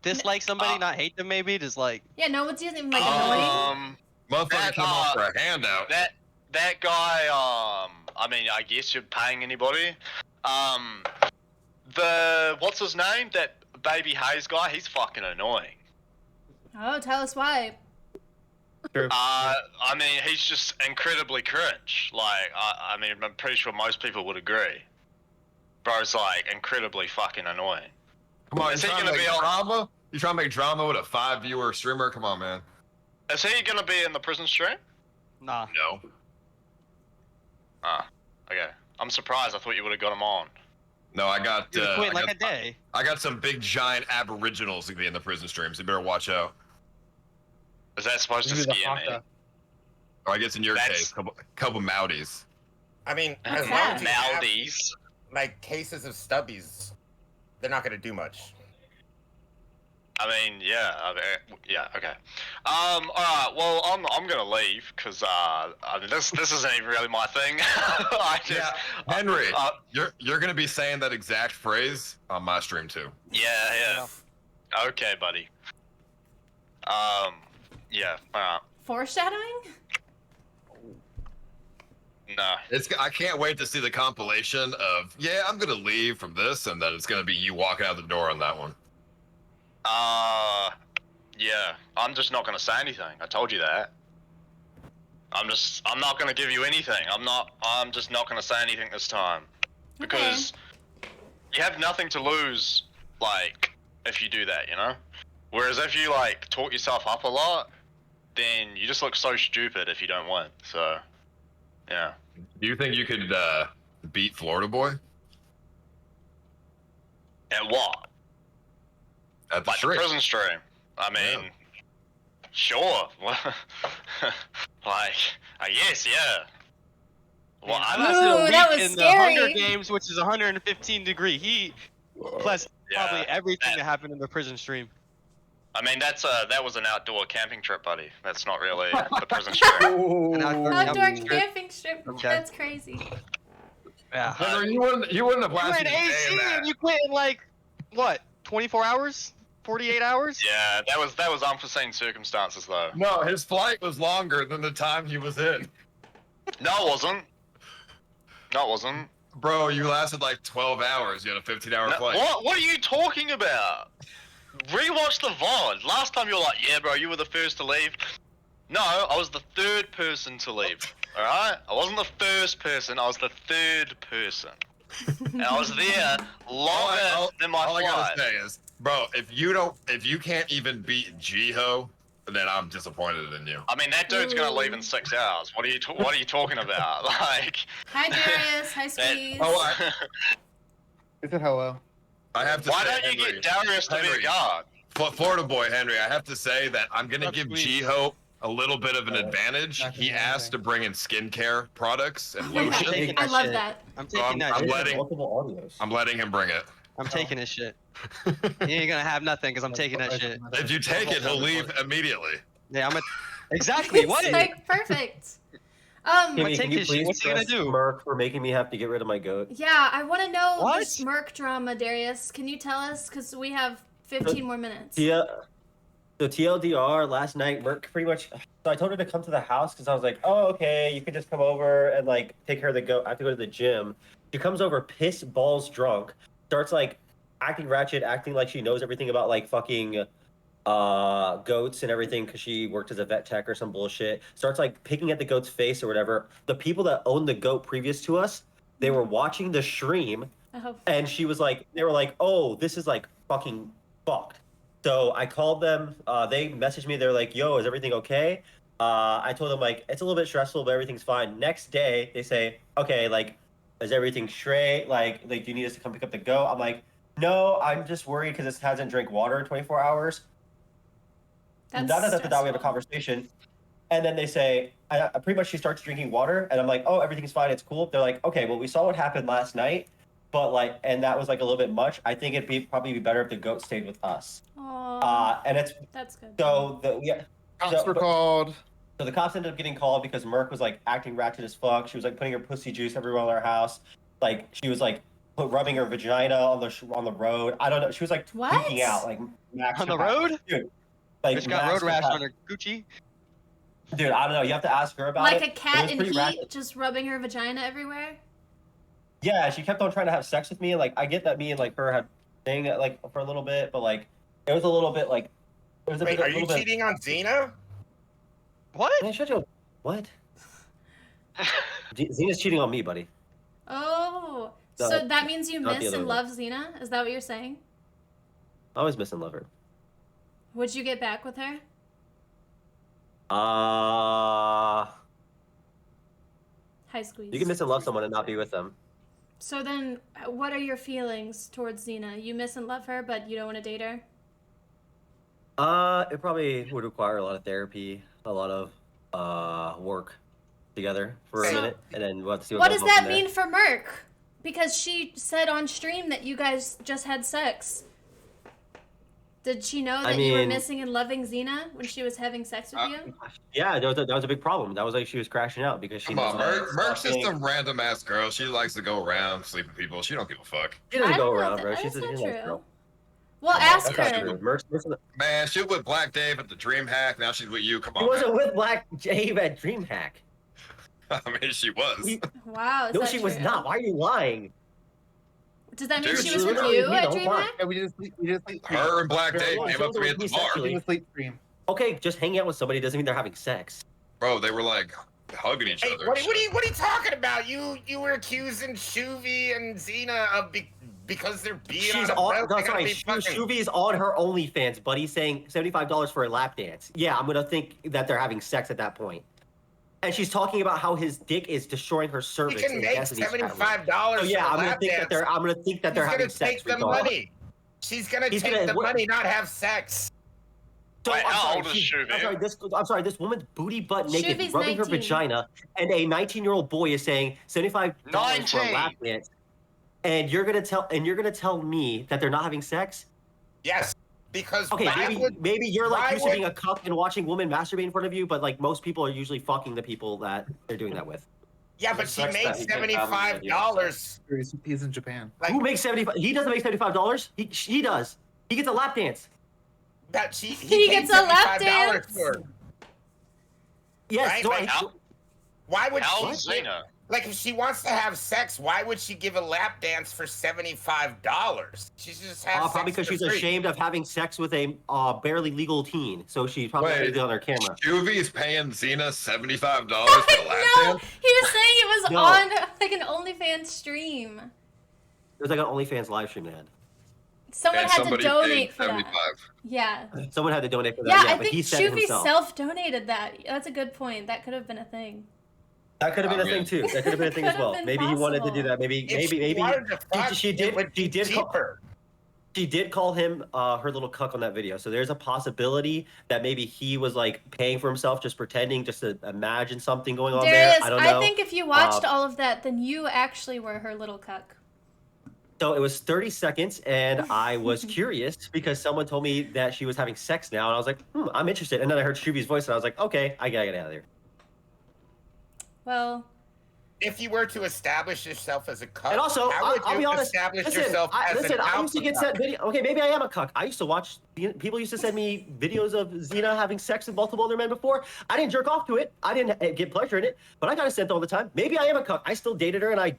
dislike somebody, not hate them. Maybe just like. Yeah, no one's even like annoying. Motherfucker That, came off for a handout. That guy, I mean, I guess you're paying anybody. What's his name? That Baby Hayes guy, he's fucking annoying. Oh, tell us why. True. I mean, he's just incredibly cringe. Like, I mean, I'm pretty sure most people would agree. Bro's like incredibly fucking annoying. Come on, Is you he trying to gonna make be on? drama? You trying to make drama with a 5-viewer streamer? Come on, man. Is he gonna be in the prison stream? Nah. No. Okay. I'm surprised. I thought you would have got him on. No, I got. Dude, wait, I like got, a day. I got some big giant aboriginals to be in the prison stream, so you better watch out. Is that supposed to Maybe the scare me? Haka. Or I guess in your That's- case, couple Mounties. I mean, as long as you have, like, cases of stubbies, they're not going to do much. I mean, yeah, yeah, okay. All right. Well, I'm gonna leave because I mean, this isn't even really my thing. Henry, you're gonna be saying that exact phrase on my stream too. Yeah. Okay, buddy. Yeah. Foreshadowing? No. I can't wait to see the compilation of I'm gonna leave from this, and then it's gonna be you walking out the door on that one. Yeah, I'm just not gonna say anything. I told you that. I'm not gonna give you anything. I'm just not gonna say anything this time. Because you have nothing to lose, like, if you do that, you know? Whereas if you, like, talk yourself up a lot, then you just look so stupid if you don't win, so, yeah. Do you think you could, beat Florida Boy? At what? At the like the prison stream. I mean, sure. Like, I guess, yeah. Well, I that was in scary. the Hunger Games, which is 115 degree heat, plus probably everything that happened in the prison stream. I mean, that was an outdoor camping trip, buddy. That's not really the prison stream. An Outdoor camping strip. Okay. That's crazy. Yeah. You wouldn't have You were lasted in a day in AC that. and you quit in like what? 24 hours? 48 hours? Yeah, that was unforeseen circumstances, though. No, his flight was longer than the time he was in. No, it wasn't. No, it wasn't. Bro, you lasted like 12 hours. You had a 15-hour flight. What are you talking about? Rewatch the VOD. Last time you were like, yeah, bro, you were the first to leave. No, I was the third person to leave. Alright? I wasn't the first person, I was the third person. And I was there longer than my flight. All I gotta say is, bro, if you can't even beat Jiho, then I'm disappointed in you. I mean, that dude's gonna leave in 6 hours. What are you talking about? Like. Hi Darius. Hi Squeeze. He said hello. I have to Why say, don't you Henry, get Darius to be a guard? Florida Boy Henry, I have to say that I'm gonna give Jiho a little bit of an advantage. He asked to bring in skincare products and lotion. I love that. I'm taking that shit. I'm letting him bring it. I'm taking his shit. He ain't gonna have nothing because I'm taking that shit. If you take it, he'll leave immediately. Yeah, exactly. What? It's like perfect. Kimmee, Can you his shit. please What's he gonna press do? Smirk for making me have to get rid of my goat? Yeah, I want to know What? the smirk drama, Darius. Can you tell us? Because we have 15 more minutes. Yeah. So TLDR last night, Merc pretty much. So I told her to come to the house because I was like, oh, okay, you could just come over and like take care of the goat. I have to go to the gym. She comes over, piss balls drunk, starts like acting ratchet, acting like she knows everything about like fucking goats and everything because she worked as a vet tech or some bullshit. Starts like picking at the goat's face or whatever. The people that owned the goat previous to us, they were watching the stream, and she was like, they were like, oh, this is like fucking fucked. So I called them. They messaged me. They're like, yo, is everything okay? I told them like it's a little bit stressful, but everything's fine. Next day, they say, okay, like, is everything straight? Like, do you need us to come pick up the goat? I'm like, no, I'm just worried because it hasn't drank water in 24 hours. That's We have a conversation, and then they say, I pretty much she starts drinking water, and I'm like, oh, everything's fine, it's cool. They're like, okay, well, we saw what happened last night, but like, and that was like a little bit much. I think it'd probably be better if the goat stayed with us. And that's good. So Cops were called. So the cops ended up getting called because Merc was like acting ratchet as fuck. She was like putting her pussy juice everywhere in our house. Like she was like rubbing her vagina on the road. I don't know. She was like freaking out, like on the road, dude. Like bitch got road rash on her Gucci. Dude, I don't know. You have to ask her about it. Like a cat in heat, ratchet. just rubbing her vagina everywhere. Yeah, she kept on trying to have sex with me, and like I get that me and like her had thing like for a little bit, but like it was a little bit like it was a Wait, bit. are you cheating on Xena? What? Man, shut your what? Xena's cheating on me, buddy. Oh, No, so that means you not the miss other and one. love Xena? Is that what you're saying? I always miss and love her. Would you get back with her? Uh Hi, Squeeze. You can miss and love someone and not be with them. So then, what are your feelings towards Xena? You miss and love her, but you don't want to date her? It probably would require a lot of therapy, a lot of work. together for a minute, and then we'll have to see What goes does on that from there. mean for Merc? Because she said on stream that you guys just had sex. Did she know that you were mean- missing and loving Xena when she was having sex with you? Yeah, that was a big problem. That was like she was crashing out because she. Come on, was, Merc's just fucking- some random ass girl. She likes to go around sleeping with people. She don't give a fuck. She doesn't I go don't know around, if bro. that- She's that's a not nice true. girl. Well, Come on, ask that's not her. true. Merc, Man, she was with Black Dave at the DreamHack. Now she's with you. Come She on. wasn't man. with Black Dave at DreamHack. I mean, she was. Wow, is No, that she was true? not. Why are you lying? Does that mean Dude, she was she with literally you me at the whole time. DreamHack? Yeah, we just sleep. Her and Black Dave Yeah, came up to me at the bar. We just sleep stream. Okay, just hanging out with somebody doesn't mean they're having sex. Bro, they were like hugging each Hey, other. what are you talking about? You were accusing Shuvi and Xena of because they're being She's on a on. boat, No, they gotta sorry, be fucking- Shuvi's on her OnlyFans, buddy, saying $75 for a lap dance. Yeah, I'm gonna think that they're having sex at that point. And she's talking about how his dick is destroying her You cervix. can and make Destiny's $75 So yeah, for I'm a gonna lap think that dance. they're. I'm gonna think that they're She's having gonna sex. take the regardless. money. She's gonna He's take gonna- the what- money, not have sex. So, Wait, I'm how sorry, old is she- Shuvi? I'm sorry, this woman's booty butt naked, Shuvi's rubbing her 19. vagina, and a 19-year-old boy is saying $75 for a 19. lap dance. And you're gonna tell me that they're not having sex? Yes, because Okay, why maybe you're why like used would- to being a cuck and watching women masturbate in front of you, but like most people are usually fucking the people that they're doing that with. Yeah, but she Sex made that he can't have in the $75. He's in Japan. Like Who makes 75? He doesn't make $75. He does. He gets a lap dance. that He paid gets a lap $75 dance? for. Yes. Right? so Like, why would How she? old is Xena? Like, if she wants to have sex, why would she give a lap dance for $75? She should just have sex probably because for she's free. ashamed of having sex with a barely legal teen, so she probably Wait. did it on her camera. Juvie is paying Xena $75 for a lap No, dance? he was saying it was No. on like an OnlyFans stream. There's like an OnlyFans live stream they had. Someone And had to somebody donate paid for that. 75. Yeah. Someone had to donate for that. Yeah, Yeah, I but think he said it Shuvi himself. self-donated that. That's a good point. That could have been a thing. That could have been I a thing mean- too. That could have been a thing as Could've well. been Maybe he wanted to do possible. that. Maybe If she wanted to fuck, she it did. would She be did. cheaper. She did call him her little cuck on that video. So there's a possibility that maybe he was like paying for himself, just pretending, just to imagine something going on Darius, there. I don't know. think if you watched Uh, all of that, then you actually were her little cuck. So it was 30 seconds, and I was curious because someone told me that she was having sex now, and I was like, I'm interested. And then I heard Shuvi's voice, and I was like, okay, I gotta get out of there. Well, If you were to establish yourself as a cuck, And also, how would I'll you be honest. establish Listen, yourself as listen, an I used to alpha get cuck? sent video. Okay, maybe I am a cuck. I used to watch. People used to send me videos of Xena having sex with multiple other men before. I didn't jerk off to it. I didn't get pleasure in it, but I got it sent all the time. Maybe I am a cuck. I still dated her, and I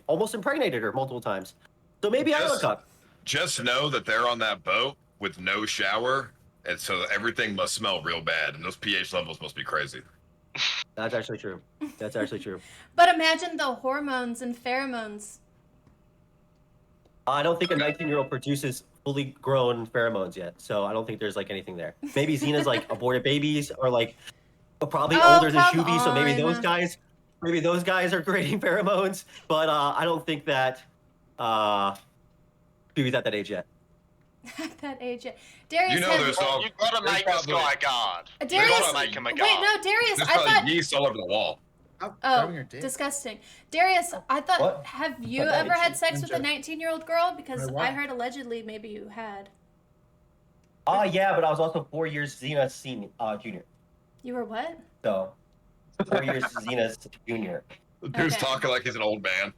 almost impregnated her multiple times. So maybe I am a cuck. Just know that they're on that boat with no shower, and so everything must smell real bad, and those pH levels must be crazy. That's actually true. That's actually true. but imagine the hormones and pheromones. I don't think a 19-year-old produces fully grown pheromones yet, so I don't think there's like anything there. Maybe Xena's like aborted babies, or like probably Oh, older than come Shuvi, so maybe those on. guys are creating pheromones. But I don't think that Shuvi's at that age yet. At that age. Darius, You know have- there's all You gotta there's make this probably- guy a god. You Darius, gotta make him a wait, god. no, Darius, There's I probably thought. yeast all over the wall. Oh, disgusting. Darius, I thought, What? have you What ever age? had sex with a 19-year-old girl? Because Why? I heard allegedly maybe you had. Yeah, but I was also 4 years Xena's junior. You were what? So 4 years Xena's junior. The dude's Okay. talking like he's an old man.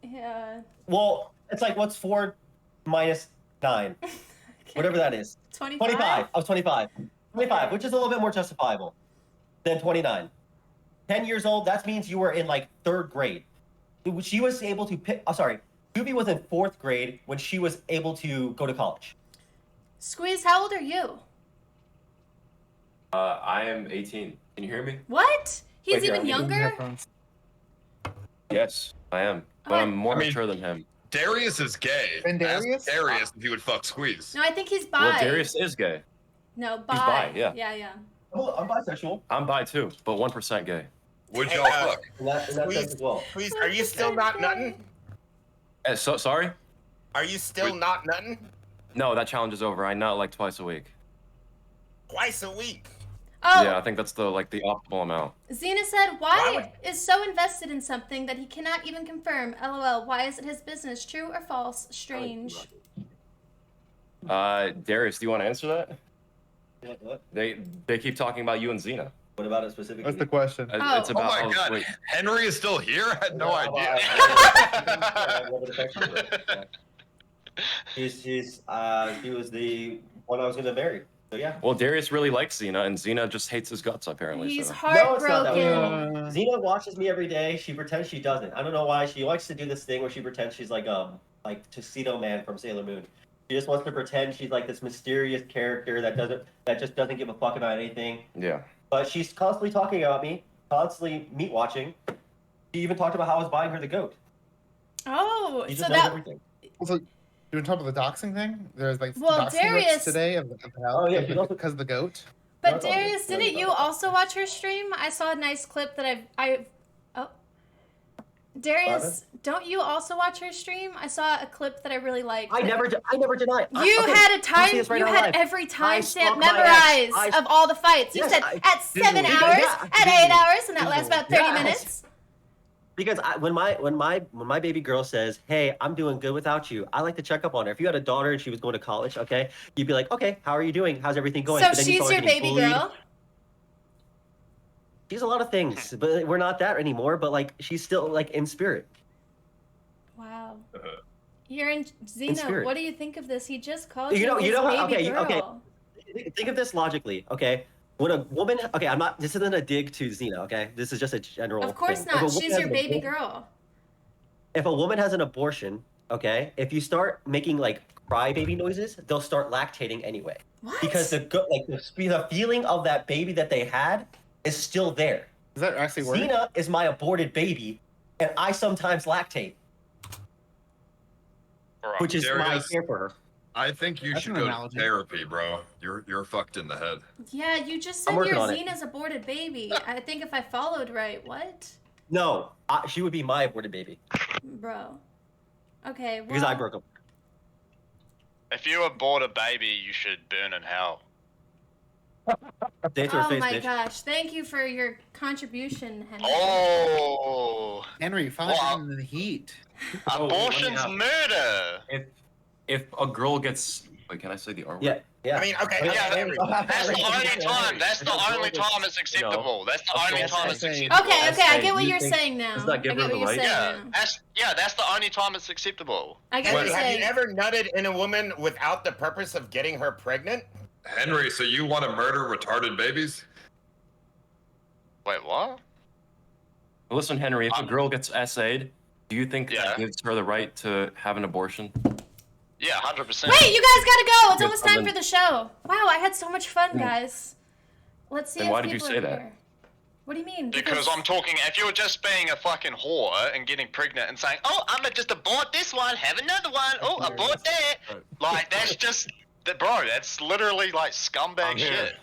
Yeah. Well, it's like what's 4 minus 9? Whatever that is. 25? 25. I was 25. 25, which is a little bit more justifiable than 29. 10 years old, that means you were in like 3rd grade. She was able to pick, Shuvi was in 4th grade when she was able to go to college. Squeeze, how old are you? I am 18. Can you hear me? What? He's Wait, here, even I'm getting younger? Yes, I am. But I'm more mature than him. Darius is gay. And Darius? Ask Darius if he would fuck Squeeze. No, I think he's bi. Well, Darius is gay. No, bi. He's bi, yeah. Yeah, yeah. Oh, I'm bisexual. I'm bi too, but 1% gay. Would Hey, y'all uh, fuck? In that sense as well. Please, are you still not nutting? So sorry? Are you still not nutting? No, that challenge is over. I nut like twice a week. Twice a week. Oh, Yeah, I think that's the optimal amount. Xena said, why is so invested in something that he cannot even confirm? LOL, why is it his business? True or false? Strange. Darius, do you want to answer that? What? They keep talking about you and Xena. What about it specifically? What's the question? It's about. Oh my God, wait. Henry is still here? I had no idea. He was the one I was gonna marry. So yeah. Well, Darius really likes Xena, and Xena just hates his guts apparently. He's so. heartbroken. No, it's not that way. Xena watches me every day. She pretends she doesn't. I don't know why. She likes to do this thing where she pretends she's like Tuxedo Man from Sailor Moon. She just wants to pretend she's like this mysterious character that just doesn't give a fuck about anything. Yeah. But she's constantly talking about me, constantly meat watching. She even talked about how I was buying her the goat. Oh, She so just knows that. everything. Also, you on top of the doxing thing? There's like Well, doxing Darius- lists today of how because of the goat. But Darius, didn't you also watch her stream? I saw a nice clip that oh. Darius, don't you also watch her stream? I saw a clip that I really liked. I never denied. You had a time. You had every timestamp memorized of all the fights. You said at 7 hours, at 8 hours, and that lasts about 30 minutes. Because when my baby girl says, "Hey, I'm doing good without you," I like to check up on her. If you had a daughter and she was going to college, okay, you'd be like, "Okay, how are you doing? How's everything going?" So But then you she's saw her your getting baby bullied. girl. She's a lot of things, but we're not that anymore. But like, she's still like in spirit. Wow. You're in Xena. spirit. What do you think of this? He just called You know his how, baby girl. okay. Think of this logically, okay? When a woman, okay, I'm not. This isn't a dig to Xena, okay? This is just a general. Of course thing. If a not. woman She's has your an baby abortion- girl. If a woman has an abortion, okay, if you start making like crybaby noises, they'll start lactating anyway. What? Because the feeling of that baby that they had is still there. Does that actually work? Xena is my aborted baby, and I sometimes lactate, which is my Darius, care for her. I think you That's should an go analogy. to therapy, bro. You're fucked in the head. Yeah, you just I'm said working you're on it. Xena's aborted baby. I think if I followed right, what? No, she would be my aborted baby Bro. Okay, well. because I broke up. If you abort a baby, you should burn in hell. Say it to her Oh face, my bitch. gosh, thank you for your contribution, Henry. Oh, Henry, finally in the heat. abortion's murder. If a girl gets, wait, can I say the R word? Yeah, yeah. I mean, okay. Yeah, Henry. that's the only time. That's the only time it's acceptable. That's the only time it's acceptable. Okay, okay, I get what you you're think- saying now. does that I give get her what the you're right? saying Yeah, now. that's the only time it's acceptable. I get what Henry, you're have you saying. ever nutted in a woman without the purpose of getting her pregnant? Henry, so you want to murder retarded babies? Wait, what? Listen, Henry, if a girl gets SA'd, do you think Yeah. that gives her the right to have an abortion? Yeah, 100%. Wait, you guys gotta go. It's Good almost time comment. for the show. Wow, I had so much fun, guys. Let's see Then if why did you people say are that? here. What do you mean? Because I'm talking, if you're just being a fucking whore and getting pregnant and saying, oh, I'm gonna just abort this one, have another one, oh, abort that. Like, that's just, bro, that's literally like scumbag shit.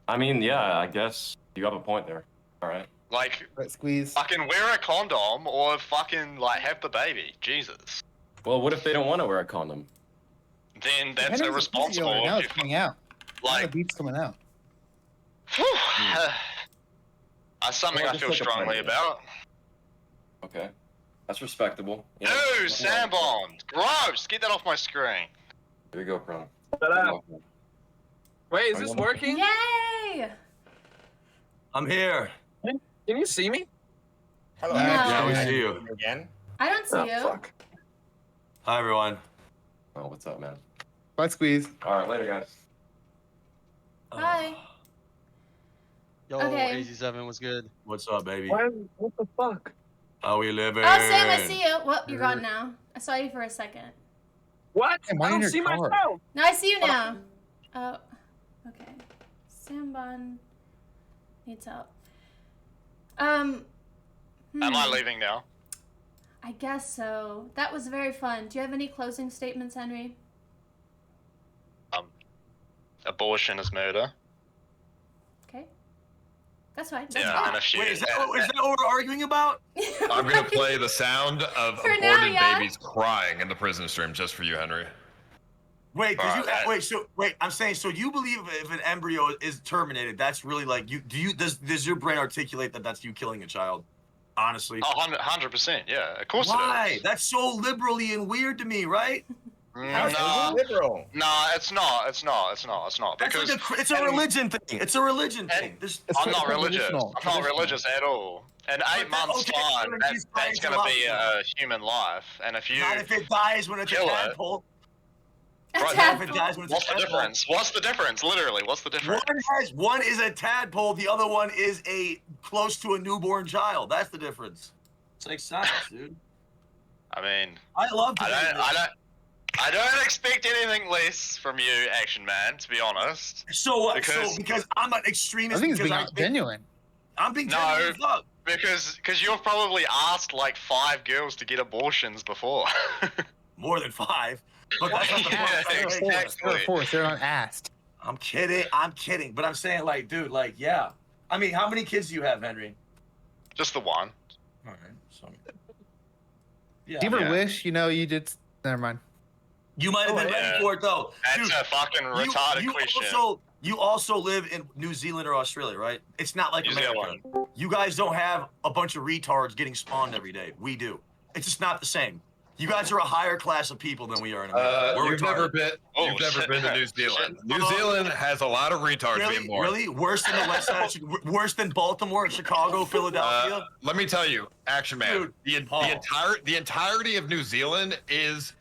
I mean, yeah, I guess you have a point there. All right. Like, Right, squeeze. fucking wear a condom or fucking, like, have the baby. Jesus. Well, what if they don't want to wear a condom? Then that's Henry's irresponsible. right now if it's you- coming out. Like, The beat's coming out. whew, that's something Well, I just feel like a strongly pregnant. about. Okay. That's respectable. Yeah. No, Sandbond. Gross. Get that off my screen. Here you go, Crown. Shut up. Wait, is this working? Yay! I'm here. Can you see me? Hello. No. Yeah, we see you. Again? I don't see Oh, you. fuck. Hi, everyone. Oh, what's up, man? Bye, squeeze. All right, later, guys. Bye. Yo, Okay. AZ7 was good. What's up, baby? What the fuck? How we living? Oh, Sam, I see you. Well, you're gone now. I saw you for a second. What? I don't see myself. No, I see you now. Oh, okay. Sambon needs help. Am I hmm, leaving now? I guess so. That was very fun. Do you have any closing statements, Henry? Abortion is murder. Okay. That's fine. That's Yeah, and if she, Wait, is that what we're arguing about? I'm gonna play the sound of For aborted now, yeah. babies crying in the prison stream just for you, Henry. Wait, I'm saying, so you believe if an embryo is terminated, that's really like does your brain articulate that that's you killing a child? Honestly. Oh, 100%, yeah. Of course Why? it is. That's so liberally and weird to me, right? No, liberal. No, it's not. It's not. Because it's a religion thing. It's a religion thing. I'm not religious. I'm not religious at all. An 8 month spawn, that's going to be a human life. And if you not if it dies when it's a tadpole. Right, what's the difference? What's the difference? Literally, what's the difference? One is a tadpole, the other one is a close to a newborn child. That's the difference. It's like science, dude. I mean, I don't expect anything less from you, Action Man. To be honest. So what? Because I'm an extremist. I think it's being genuine. I'm being genuine. No, because you've probably asked like 5 girls to get abortions before. More than 5. But that's not the point. Exactly. They're not asked. I'm kidding. But I'm saying, like, dude, like, yeah. I mean, how many kids do you have, Henry? Just the one. All right. So. Yeah. Do you ever wish, you did? Never mind. You might have been ready for it, though. That's a fucking retarded question. You also live in New Zealand or Australia, right? It's not like America. You guys don't have a bunch of retards getting spawned every day. We do. It's just not the same. You guys are a higher class of people than we are in America. You've never been to New Zealand. New Zealand has a lot of retards being born. Really? Worse than the West Side? Worse than Baltimore, Chicago, Philadelphia? Let me tell you, Action Man, dude, the entirety of New Zealand is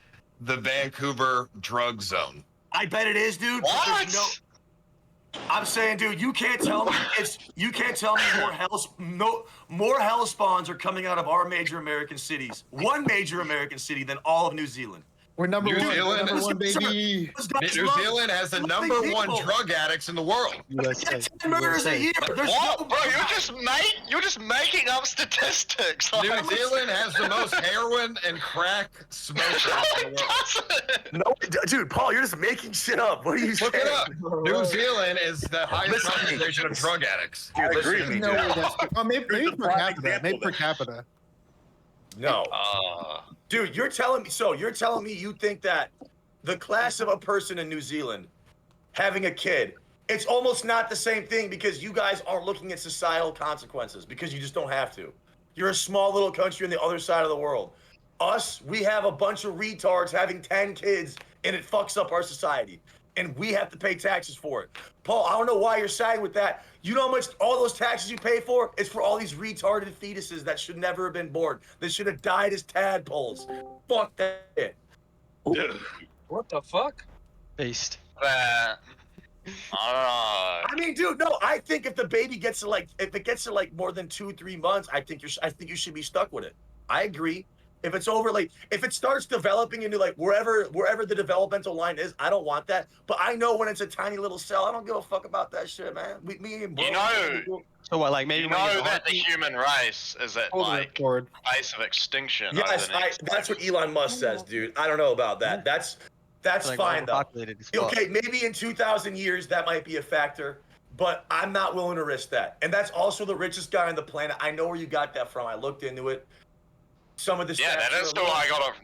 the Vancouver drug zone. I bet it is, dude. What? I'm saying, dude, you can't tell me more hell spawns are coming out of our major American cities. One major American city than all of New Zealand. We're number one, baby. New Zealand has the number 1 drug addicts in the world. 10 murders a year. What? Bro, you're just making up statistics. New Zealand has the most heroin and crack smokers in the world. No, dude, Paul, you're just making shit up. What are you saying? Look it up. New Zealand is the highest concentration of drug addicts. Dude, I agree with me, dude. Maybe per capita. Maybe per capita. No. Dude, you're telling me you think that the class of a person in New Zealand having a kid, it's almost not the same thing because you guys aren't looking at societal consequences because you just don't have to. You're a small little country on the other side of the world. Us, we have a bunch of retards having 10 kids and it fucks up our society. And we have to pay taxes for it. Paul, I don't know why you're siding with that. You know how much all those taxes you pay for? It's for all these retarded fetuses that should never have been born. They should have died as tadpoles. Fuck that shit. What the fuck? Based. I don't know. I mean, dude, no. I think if the baby gets to like more than 2-3 months, I think you should be stuck with it. I agree. If it's over, like, if it starts developing into like wherever the developmental line is, I don't want that. But I know when it's a tiny little cell, I don't give a fuck about that shit, man. Me and bro. So what, like maybe that the human race is at like face of extinction. Yes, that's what Elon Musk says, dude. I don't know about that. That's like fine though. Okay, maybe in 2,000 years that might be a factor, but I'm not willing to risk that. And that's also the richest guy on the planet. I know where you got that from. I looked into it. Some of the that is who I got it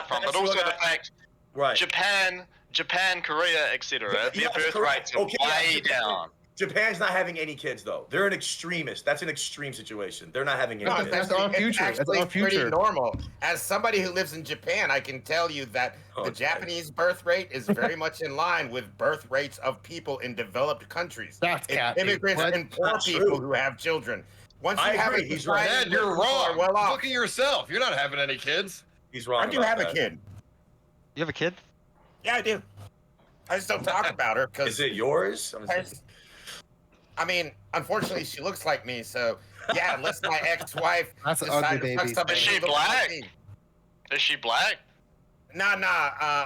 from. But also the fact, Japan, Korea, etc. Their birth rates are way down. Japan's not having any kids though. They're an extremist. That's an extreme situation. They're not having any kids. That's our future. It's That's our future. pretty normal. As somebody who lives in Japan, I can tell you that the Japanese birth rate is very much in line with birth rates of people in developed countries. That's immigrants and poor people who have children. Once you have He's right. Dad, you're wrong. Well off. Look at yourself. You're not having any kids. He's wrong. I do have a kid. You have a kid? Yeah, I do. I just don't talk about her because. Is it yours? I mean, unfortunately, she looks like me, so yeah. Unless my ex-wife That's an decided ugly to fuck baby. somebody Is she who looks black? like me. Is she black? Nah.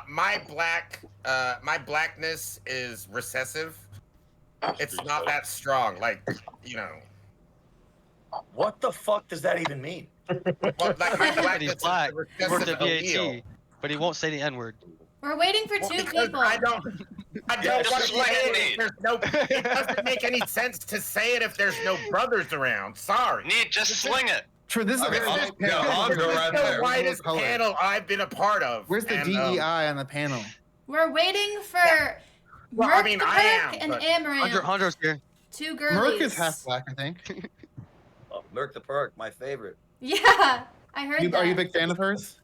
My blackness is recessive. It's not that strong, like, you know. What the fuck does that even mean? Well, like my blackness He's black. is He a worked at recessive allele. VAT, but he won't say the N-word. We're waiting for two people. I don't want to sling say it. it. It doesn't make any sense to say it if there's no brothers around. Sorry. Need just sling it. True, this is Okay, the right there. whitest panel I've been a part of. Where's the and, DEI on the panel? We're waiting for Well, Merc I mean, the I Perk am, and but- Amaranth. Hondro's here. Two girlies. Merc is half black, I think. Oh, Merc the Perk, my favorite. Yeah, I heard that. Are you a big fan of hers?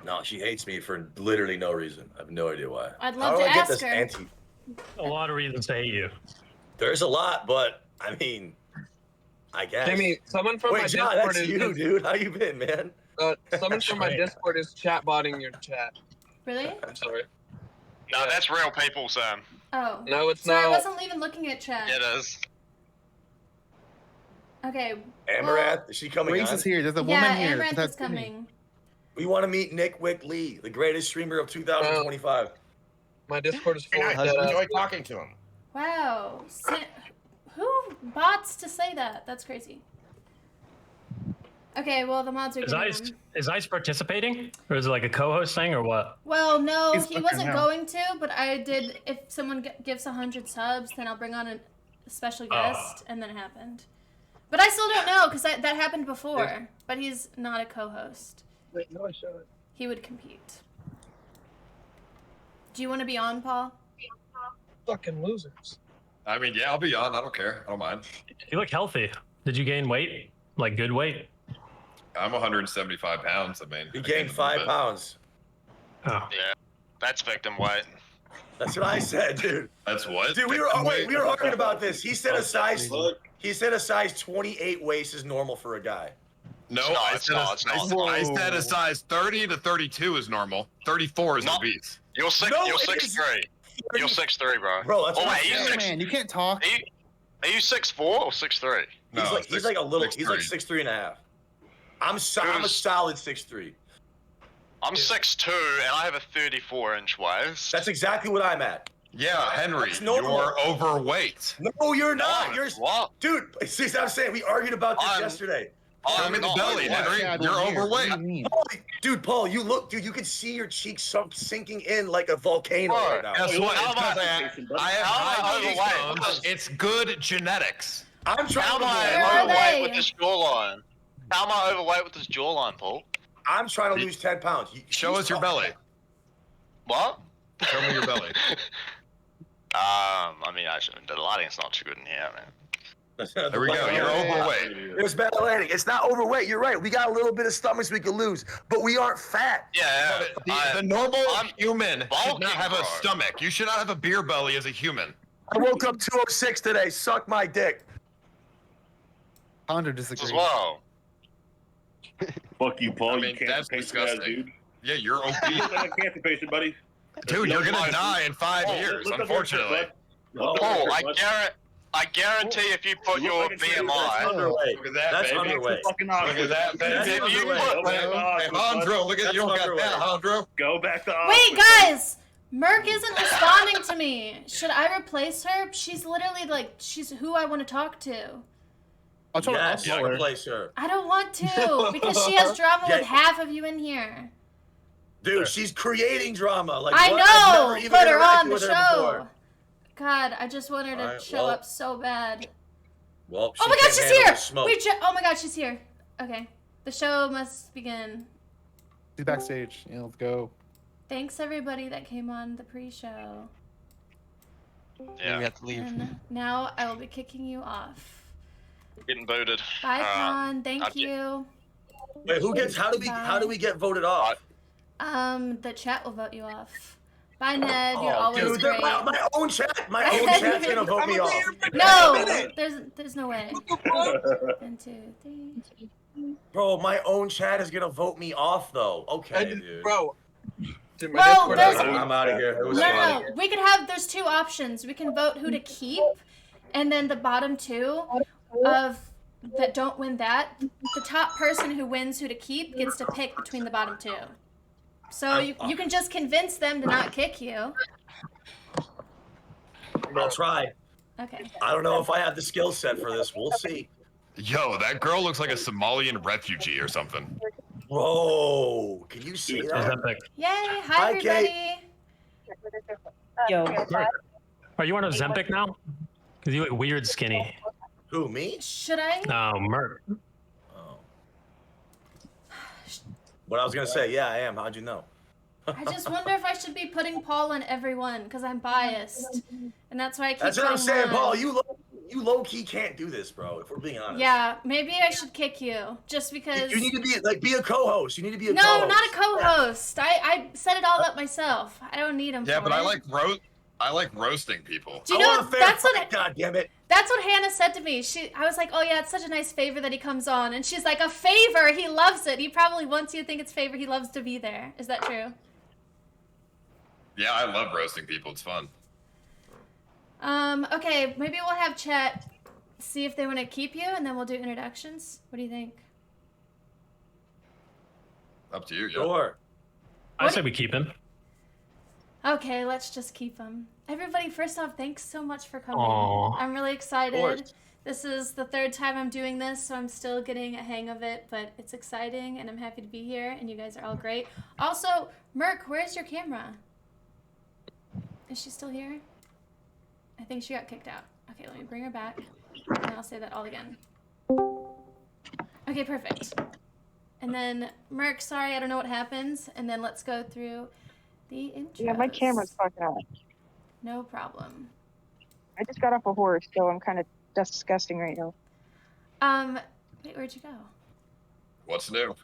No, she hates me for literally no reason. I have no idea why. I'd How love do to I get ask this her. anti? A lot of reasons to hate you. There's a lot, but I mean, I guess. Kimmy, someone from my Wait, John, Discord that's is you, dude. How you been, man? someone from my Discord is chatbotting your chat. Really? I'm sorry. No, that's real people, Sam. Oh. No, it's Sorry, not. I wasn't even looking at chat. It is. Okay. Amaranth, is she coming Grace on? is here. There's a Yeah, woman here. Amaranth That's is coming. We want to meet Nick Wick Lee, the greatest streamer of 2025. My Discord is full Hey, of I dead ass. enjoy talking to him. Wow. Who bots to say that? That's crazy. Okay, well the mods are Is getting Ice them. is Ice participating, or is it like a co-host thing, or what? Well, no, He's he fucking wasn't hell. going to, but I did. If someone gives 100 subs, then I'll bring on a special guest, and then it happened. But I still don't know because that happened before. But he's not a co-host. Wait, no, I showed it. He would compete. Do you want to be on, Paul? Fucking losers. I mean, yeah, I'll be on. I don't care. I don't mind. You look healthy. Did you gain weight? Like good weight? I'm 175 pounds. I mean, He I gained a 5 little bit. pounds. Oh. Yeah, that's victim weight. That's what I said, dude. That's what? Dude, we were arguing about this. He said a size 28 waist is normal for a guy. No, No, I it's said, not, it's not. I said a size 30 to 32 is normal. 34 is No. obese. You're six. No, you're it 6'3". You're 6'3", bro. Bro, that's Oh what wait, I'm he's saying. six. Man, you can't talk. Are you 6'4" or 6'3"? No, He's like a little. 6'3". He's like 6'3" and a half. I'm a solid 6'3". I'm 6'2", and I have a 34-inch waist. That's exactly what I'm at. Yeah, Henry, That's normal. you're overweight. No, you're not. No, You're what? dude. See, I'm saying we argued about this I'm- yesterday. Show me the not belly, overweight. Henry. You're overweight. Holy, dude, Paul, you look, dude. You can see your cheeks sinking in like a volcano Bro, right now. Guess what? How It's 'cause am I have how am I high cheeks overweight? bones. It's good genetics. I'm trying How to am lose. Where are I overweight they? with this jawline? How am I overweight with this jawline, Paul? I'm trying to lose 10 pounds. Show us your belly. What? Show me your belly. I mean, actually, the lighting's not too good in here, man. There we go. You're overweight. There's bad lighting. It's not overweight. You're right. We got a little bit of stomachs we could lose, but we aren't fat. Yeah, The normal I'm human should bulking, not have a bro. stomach. You should not have a beer belly as a human. I woke up 206 today. Suck my dick. Ponder as disagrees. well. Fuck you, Paul. I mean, you that's cancer patient ass disgusting. dude. Yeah, you're You obese. look like a cancer patient, buddy. Dude, you're gonna Look, die in 5 years, look up your shit, unfortunately. bud. Look up Paul, your I shit, bud. guarantee if you put You your look like a cancer BMI, patient. Underweight. Look at that, That's baby. underweight. Fucking Look at that, baby. That's if you underweight. put, Hey, Hondro, look at you. Don't got that, Hondro. Go back to Wait, guys! Merc isn't responding to me. Should I replace her? She's literally like, she's who I want to talk to. I'll try Yes, to you upload her. replace her. I don't want to because she has drama with half of you in here. Dude, she's creating drama. Like I what? I've know. never even Put her interacted on the with her show. before. God, I just want her to Alright, show well. up so bad. Well, Oh she my God, can't she's handle here! the smoke. Oh my God, she's here. Okay, the show must begin. She's backstage. Yeah, let's go. Thanks everybody that came on the pre-show. yeah, We have to leave. And now I will be kicking you off. getting booted. Bye, Con. Thank I'll get- you. Wait, who gets? How do we get voted off? The chat will vote you off. Bye, Ned. You're always dude, great. my own chat. My own chat's gonna vote me off. No, there's no way. 1, 2, 3. Bro, my own chat is gonna vote me off though. Okay, dude. Bro. Well, there's I'm out of here. It was no. fun. We could have. There's 2 options. We can vote who to keep, and then the bottom 2 of that don't win that. The top person who wins who to keep gets to pick between the bottom 2. So you can just convince them to not kick you. I'll try. Okay. I don't know if I have the skill set for this. We'll see. Yo, that girl looks like a Somalian refugee or something. Whoa, can you see that? Yay! Hi, Hi, everybody. Kate. Yo. Are you on Ozempic now? Because you look weird skinny. Who, me? Should I? No, Merc. What I was gonna say, yeah, I am. How'd you know? I just wonder if I should be putting Paul on everyone because I'm biased, and that's why I keep. That's what I'm putting saying, Han. Paul. You low key can't do this, bro. If we're being honest. Yeah, maybe I should kick you just because. You need to be a co-host. You need to be a No, co-host. not a co-host. I set it all up myself. I don't need him. Yeah, for but it. I like roasting people. Do you know that's what? God damn it. That's what Hannah said to me. I was like, oh yeah, it's such a nice favor that he comes on, and she's like, a favor? He loves it. He probably wants you to think it's a favor. He loves to be there. Is that true? Yeah, I love roasting people. It's fun. Okay, maybe we'll have chat see if they want to keep you, and then we'll do introductions. What do you think? Up to you. Yeah. Sure. I say we keep him. Okay, let's just keep them. Everybody, first off, thanks so much for coming. Aw. I'm really excited. course. This is the 3rd time I'm doing this, so I'm still getting a hang of it, but it's exciting, and I'm happy to be here, and you guys are all great. Also, Merc, where's your camera? Is she still here? I think she got kicked out. Okay, let me bring her back, and I'll say that all again. Okay, perfect. And then, Merc, sorry, I don't know what happens, and then let's go through the intros. Yeah, my camera's fucking up. No problem. I just got off a horse, so I'm kind of disgusting right now. Wait, where'd you go? What's new?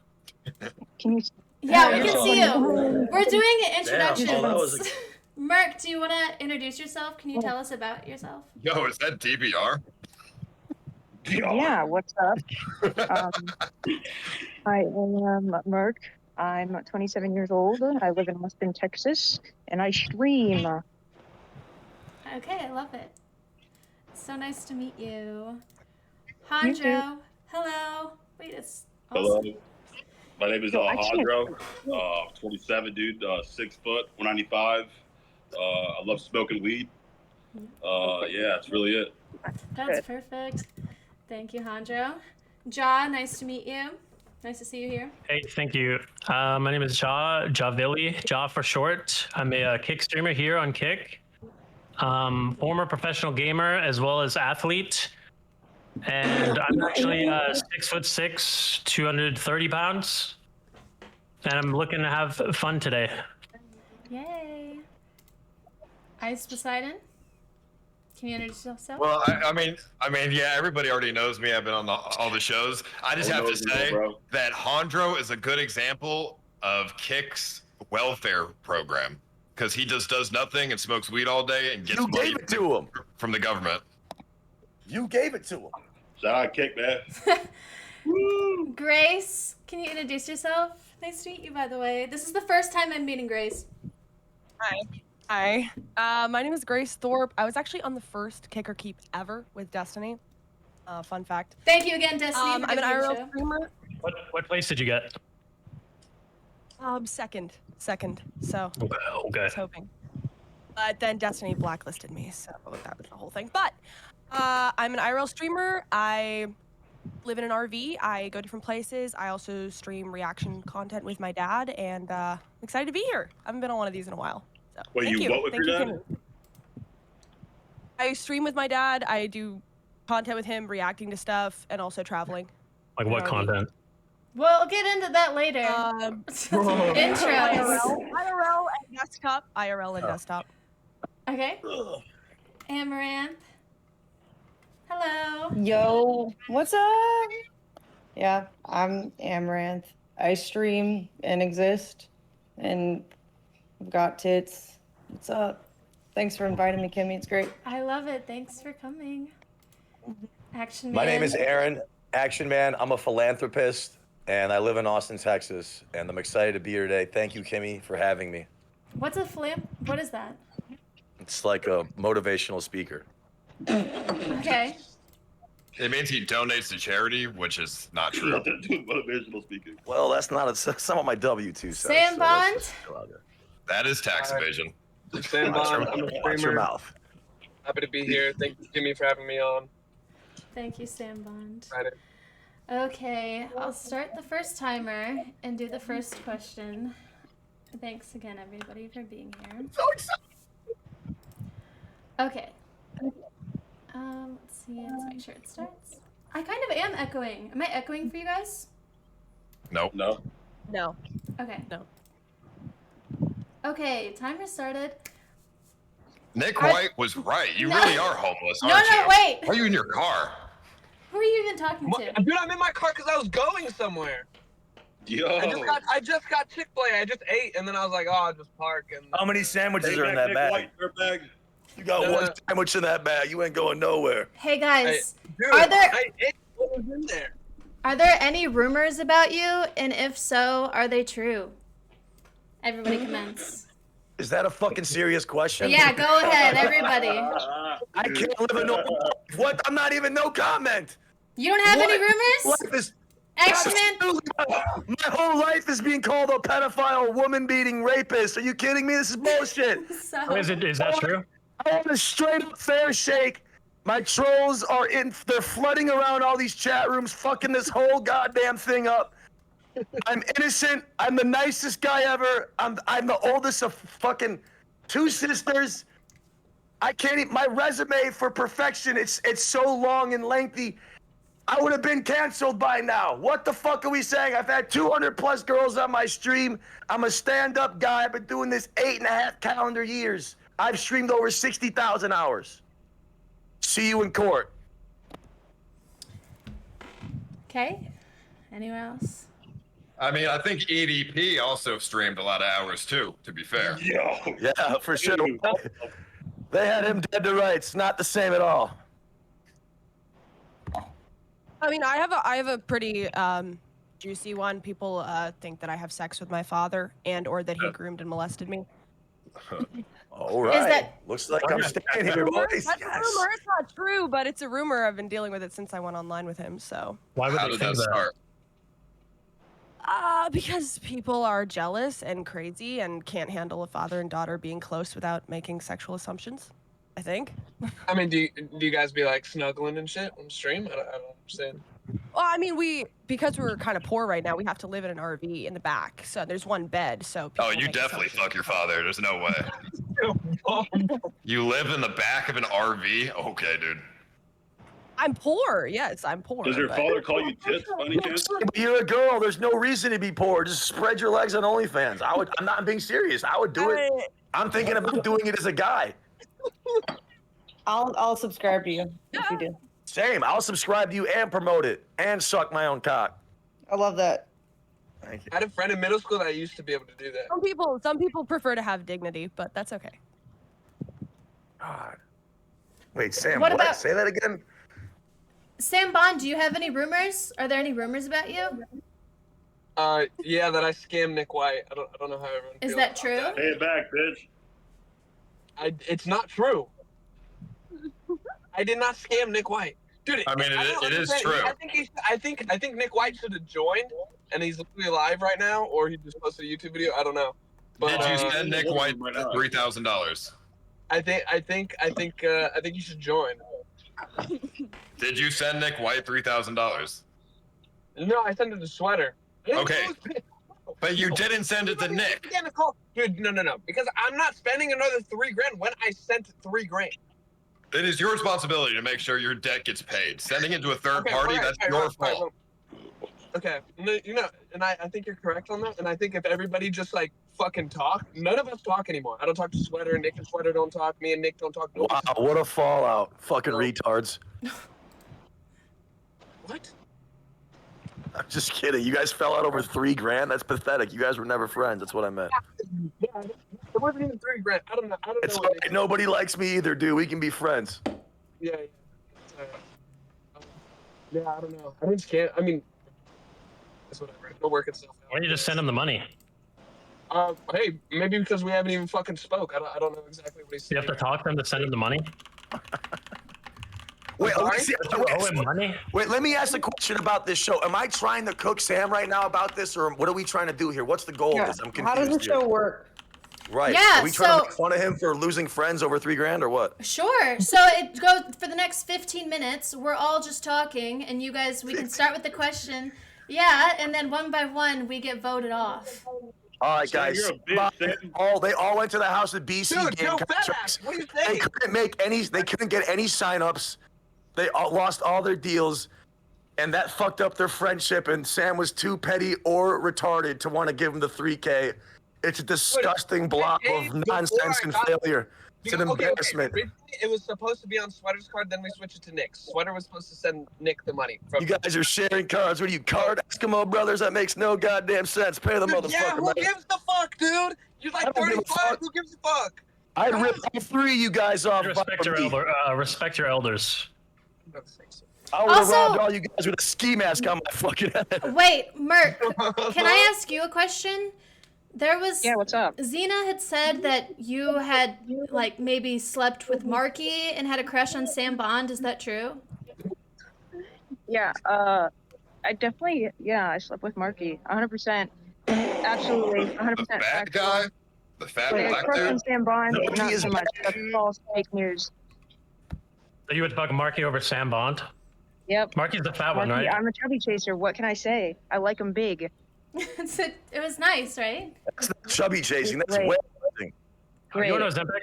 Can you? Yeah, we can see you. We're doing Damn, introductions. oh, that was Merc, do you want to introduce yourself? Can you tell us about yourself? Yo, is that DBR? Yeah, what's up? I am Merc. I'm 27 years old. I live in Austin, Texas, and I stream. Okay, I love it. So nice to meet you. You too. Handro, hello. Wait, it's Hello. awesome. My name is Handro. 27, dude. 6 foot, 195. I love smoking weed. Yeah, that's really it. That's perfect. Thank you, Handro. Ja, nice to meet you. Nice to see you here. Hey, thank you. My name is Javili, Ja for short. I'm a Kick streamer here on Kick. Former professional gamer as well as athlete. And I'm actually 6'6", 230 pounds. And I'm looking to have fun today. Yay. Ice Poseidon, can you introduce yourself? Well, I mean, yeah, everybody already knows me. I've been on all the shows. I just have to say that Handro is a good example of Kick's welfare program because he just does nothing and smokes weed all day and gets You money gave it to him from the government. You gave it to him. Shout out Kick, man. Grace, can you introduce yourself? Nice to meet you, by the way. This is the first time I'm meeting Grace. Hi. My name is Grace Thorpe. I was actually on the first Kick or Keep ever with Destiny. Fun fact. Thank you again, Destiny. I'm an IRL streamer. What place did you get? Second. So Okay. I was hoping. But then Destiny blacklisted me, so that was the whole thing. But I'm an IRL streamer. I live in an RV. I go different places. I also stream reaction content with my dad, and I'm excited to be here. I haven't been on one of these in a while. So Wait, thank you what with Thank your you, dad? Kimmy. I stream with my dad. I do content with him, reacting to stuff, and also traveling. Like what content? We'll get into that later. Intros. IRL and desktop. IRL and desktop. Okay. Amaranth. Hello. Yo, what's up? Yeah, I'm Amaranth. I stream and exist, and I've got tits. What's up? Thanks for inviting me, Kimmy. It's great. I love it. Thanks for coming. Action Man. My name is Aaron, Action Man. I'm a philanthropist, and I live in Austin, Texas, and I'm excited to be here today. Thank you, Kimmy, for having me. What's a flam? What is that? It's like a motivational speaker. Okay. It means he donates to charity, which is not true. Motivational speaking. Well, that's not some of my W-2 says. Sam Bond. That is tax evasion. Sam Bond, I'm a Watch your streamer. mouth. Happy to be here. Thank you, Jimmy, for having me on. Thank you, Sam Bond. Friday. Okay, I'll start the first timer and do the first question. Thanks again, everybody, for being here. So excited. Okay. Let's see. Let's make sure it starts. I kind of am echoing. Am I echoing for you guys? Nope. No. No. Okay. No. Okay, timer started. Nick White was right. You No. really are homeless, No, aren't no, you? wait. Why are you in your car? Who are you even talking to? Dude, I'm in my car because I was going somewhere. Yo. I just got Chick-fil-A. I just ate, and then I was like, oh, I'll just park. And How many sandwiches are in that Nick bag? White, your bag. You got one sandwich in that bag. You ain't going nowhere. Hey guys, Dude, are there I ate what was in there. are there any rumors about you? And if so, are they true? Everybody commence. Is that a fucking serious question? Yeah, go ahead, everybody. I can't live a normal life. What? I'm not even no comment. You don't have any rumors? Life is Action Man. absolutely- My whole life is being called a pedophile, woman-beating rapist. Are you kidding me? This is bullshit. So, Is that true? I want a straight up fair shake. My trolls are they're flooding around all these chat rooms, fucking this whole goddamn thing up. I'm innocent. I'm the nicest guy ever. I'm the oldest of fucking 2 sisters. I can't even, my resume for perfection, it's so long and lengthy. I would have been canceled by now. What the fuck are we saying? I've had 200 plus girls on my stream. I'm a stand-up guy. I've been doing this 8.5 calendar years. I've streamed over 60,000 hours. See you in court. okay. Anyone else? I mean, I think EDP also streamed a lot of hours too, to be fair. Yo. Yeah, for sure. They had him dead to rights. Not the same at all. I mean, I have a pretty juicy one. People think that I have sex with my father or that he groomed and molested me. All right. that- Looks like I'm staying here, boys. That's a rumor. It's not true, but it's a rumor. I've been dealing with it since I went online with him. So. Why would How they did think that that? start? Because people are jealous and crazy and can't handle a father and daughter being close without making sexual assumptions. I think. I mean, do you guys be like snuggling and shit on stream? I don't understand. Well, I mean, because we're kind of poor right now, we have to live in an RV in the back. So there's one bed. So. Oh, you definitely fuck your father. There's no way. You live in the back of an RV? Okay, dude. I'm poor. Yes, I'm poor. Does your but- father call you tits, by any chance? But you're a girl. There's no reason to be poor. Just spread your legs on OnlyFans. I'm not being serious. I would do it. I'm thinking about doing it as a guy. I'll subscribe to you if you do. Same. I'll subscribe to you and promote it and suck my own cock. I love that. Thank you. I had a friend in middle school that used to be able to do that. Some people prefer to have dignity, but that's okay. God. Wait, Sam, What what? about- Say that again? Sam Bond, do you have any rumors? Are there any rumors about you? Yeah, that I scammed Nick White. I don't know how everyone Is feels that about true? that. Pay it back, bitch. It's not true. I did not scam Nick White, dude. I mean, don't it is understand. true. I think Nick White should have joined, and he's literally alive right now, or he just posted a YouTube video. I don't know. But, Did you send Nick White $3,000? I think you should join. Did you send Nick White $3,000? No, I sent him the sweater. Okay. But you didn't send it to Nick. Dude, no, because I'm not spending another $3 grand when I sent $3 grand. It is your responsibility to make sure your debt gets paid. Sending it to a third Okay, party, alright, that's your fault. Okay, and I think you're correct on that. And I think if everybody just like fucking talk, none of us talk anymore. I don't talk to Sweater, Nick and Sweater don't talk. Me and Nick don't talk. Wow, what a fallout. Fucking retards. What? I'm just kidding. You guys fell out over $3 grand? That's pathetic. You guys were never friends. That's what I meant. Yeah, it wasn't even $3 grand. I don't know. It's all right. Nobody likes me either, dude. We can be friends. Yeah. Yeah, I don't know. I just can't. I mean, it's whatever. It'll work itself out. Why don't you just send him the money? Hey, maybe because we haven't even fucking spoke. I don't know exactly what he's You saying. have to talk to him to send him the money? Wait, money? Wait, let me ask a question about this show. Am I trying to cook Sam right now about this, or what are we trying to do here? What's the goal of this? I'm confused. How does the here. show work? Right. Yeah, Are we trying to so- make fun of him for losing friends over $3 grand, or what? Sure. So it goes for the next 15 minutes. We're all just talking, and you guys, we can start with the question. Yeah, and then one by one, we get voted off. All right, Sam, guys. you're a bitch, Sam. They all went to the house with BC Dude, game Joe contracts. Fat, what are you They saying? couldn't make any. They couldn't get any signups. They all lost all their deals, and that fucked up their friendship. And Sam was too petty or retarded to want to give him the $3K. It's a disgusting blob of nonsense and failure. It's an embarrassment. Originally, it was supposed to be on Sweater's card, then we switched it to Nick's. Sweater was supposed to send Nick the money. You guys are sharing cards. What are you, card Eskimo brothers? That makes no goddamn sense. Pay the motherfucker. Yeah, who gives the fuck, dude? You're like 35. Who gives a fuck? I'd rip all three of you guys off. Respect your elders. I would have robbed all you guys with a ski mask on my fucking head. Wait, Merc, can I ask you a question? There was... Yeah, what's up? Xena had said that you had, like, maybe slept with Marky and had a crush on Sam Bond. Is that true? Yeah, I definitely, I slept with Marky. 100%. Absolutely, 100%. The fat guy? The fat Like, black crush on dude? Sam Bond is not so much. That's false, fake news. So you would fuck Marky over Sam Bond? Yep. Marky's the fat one, right? I'm a chubby chaser. What can I say? I like him big. It was nice, right? That's not chubby chasing. That's Great. way. Are you on Ozempic?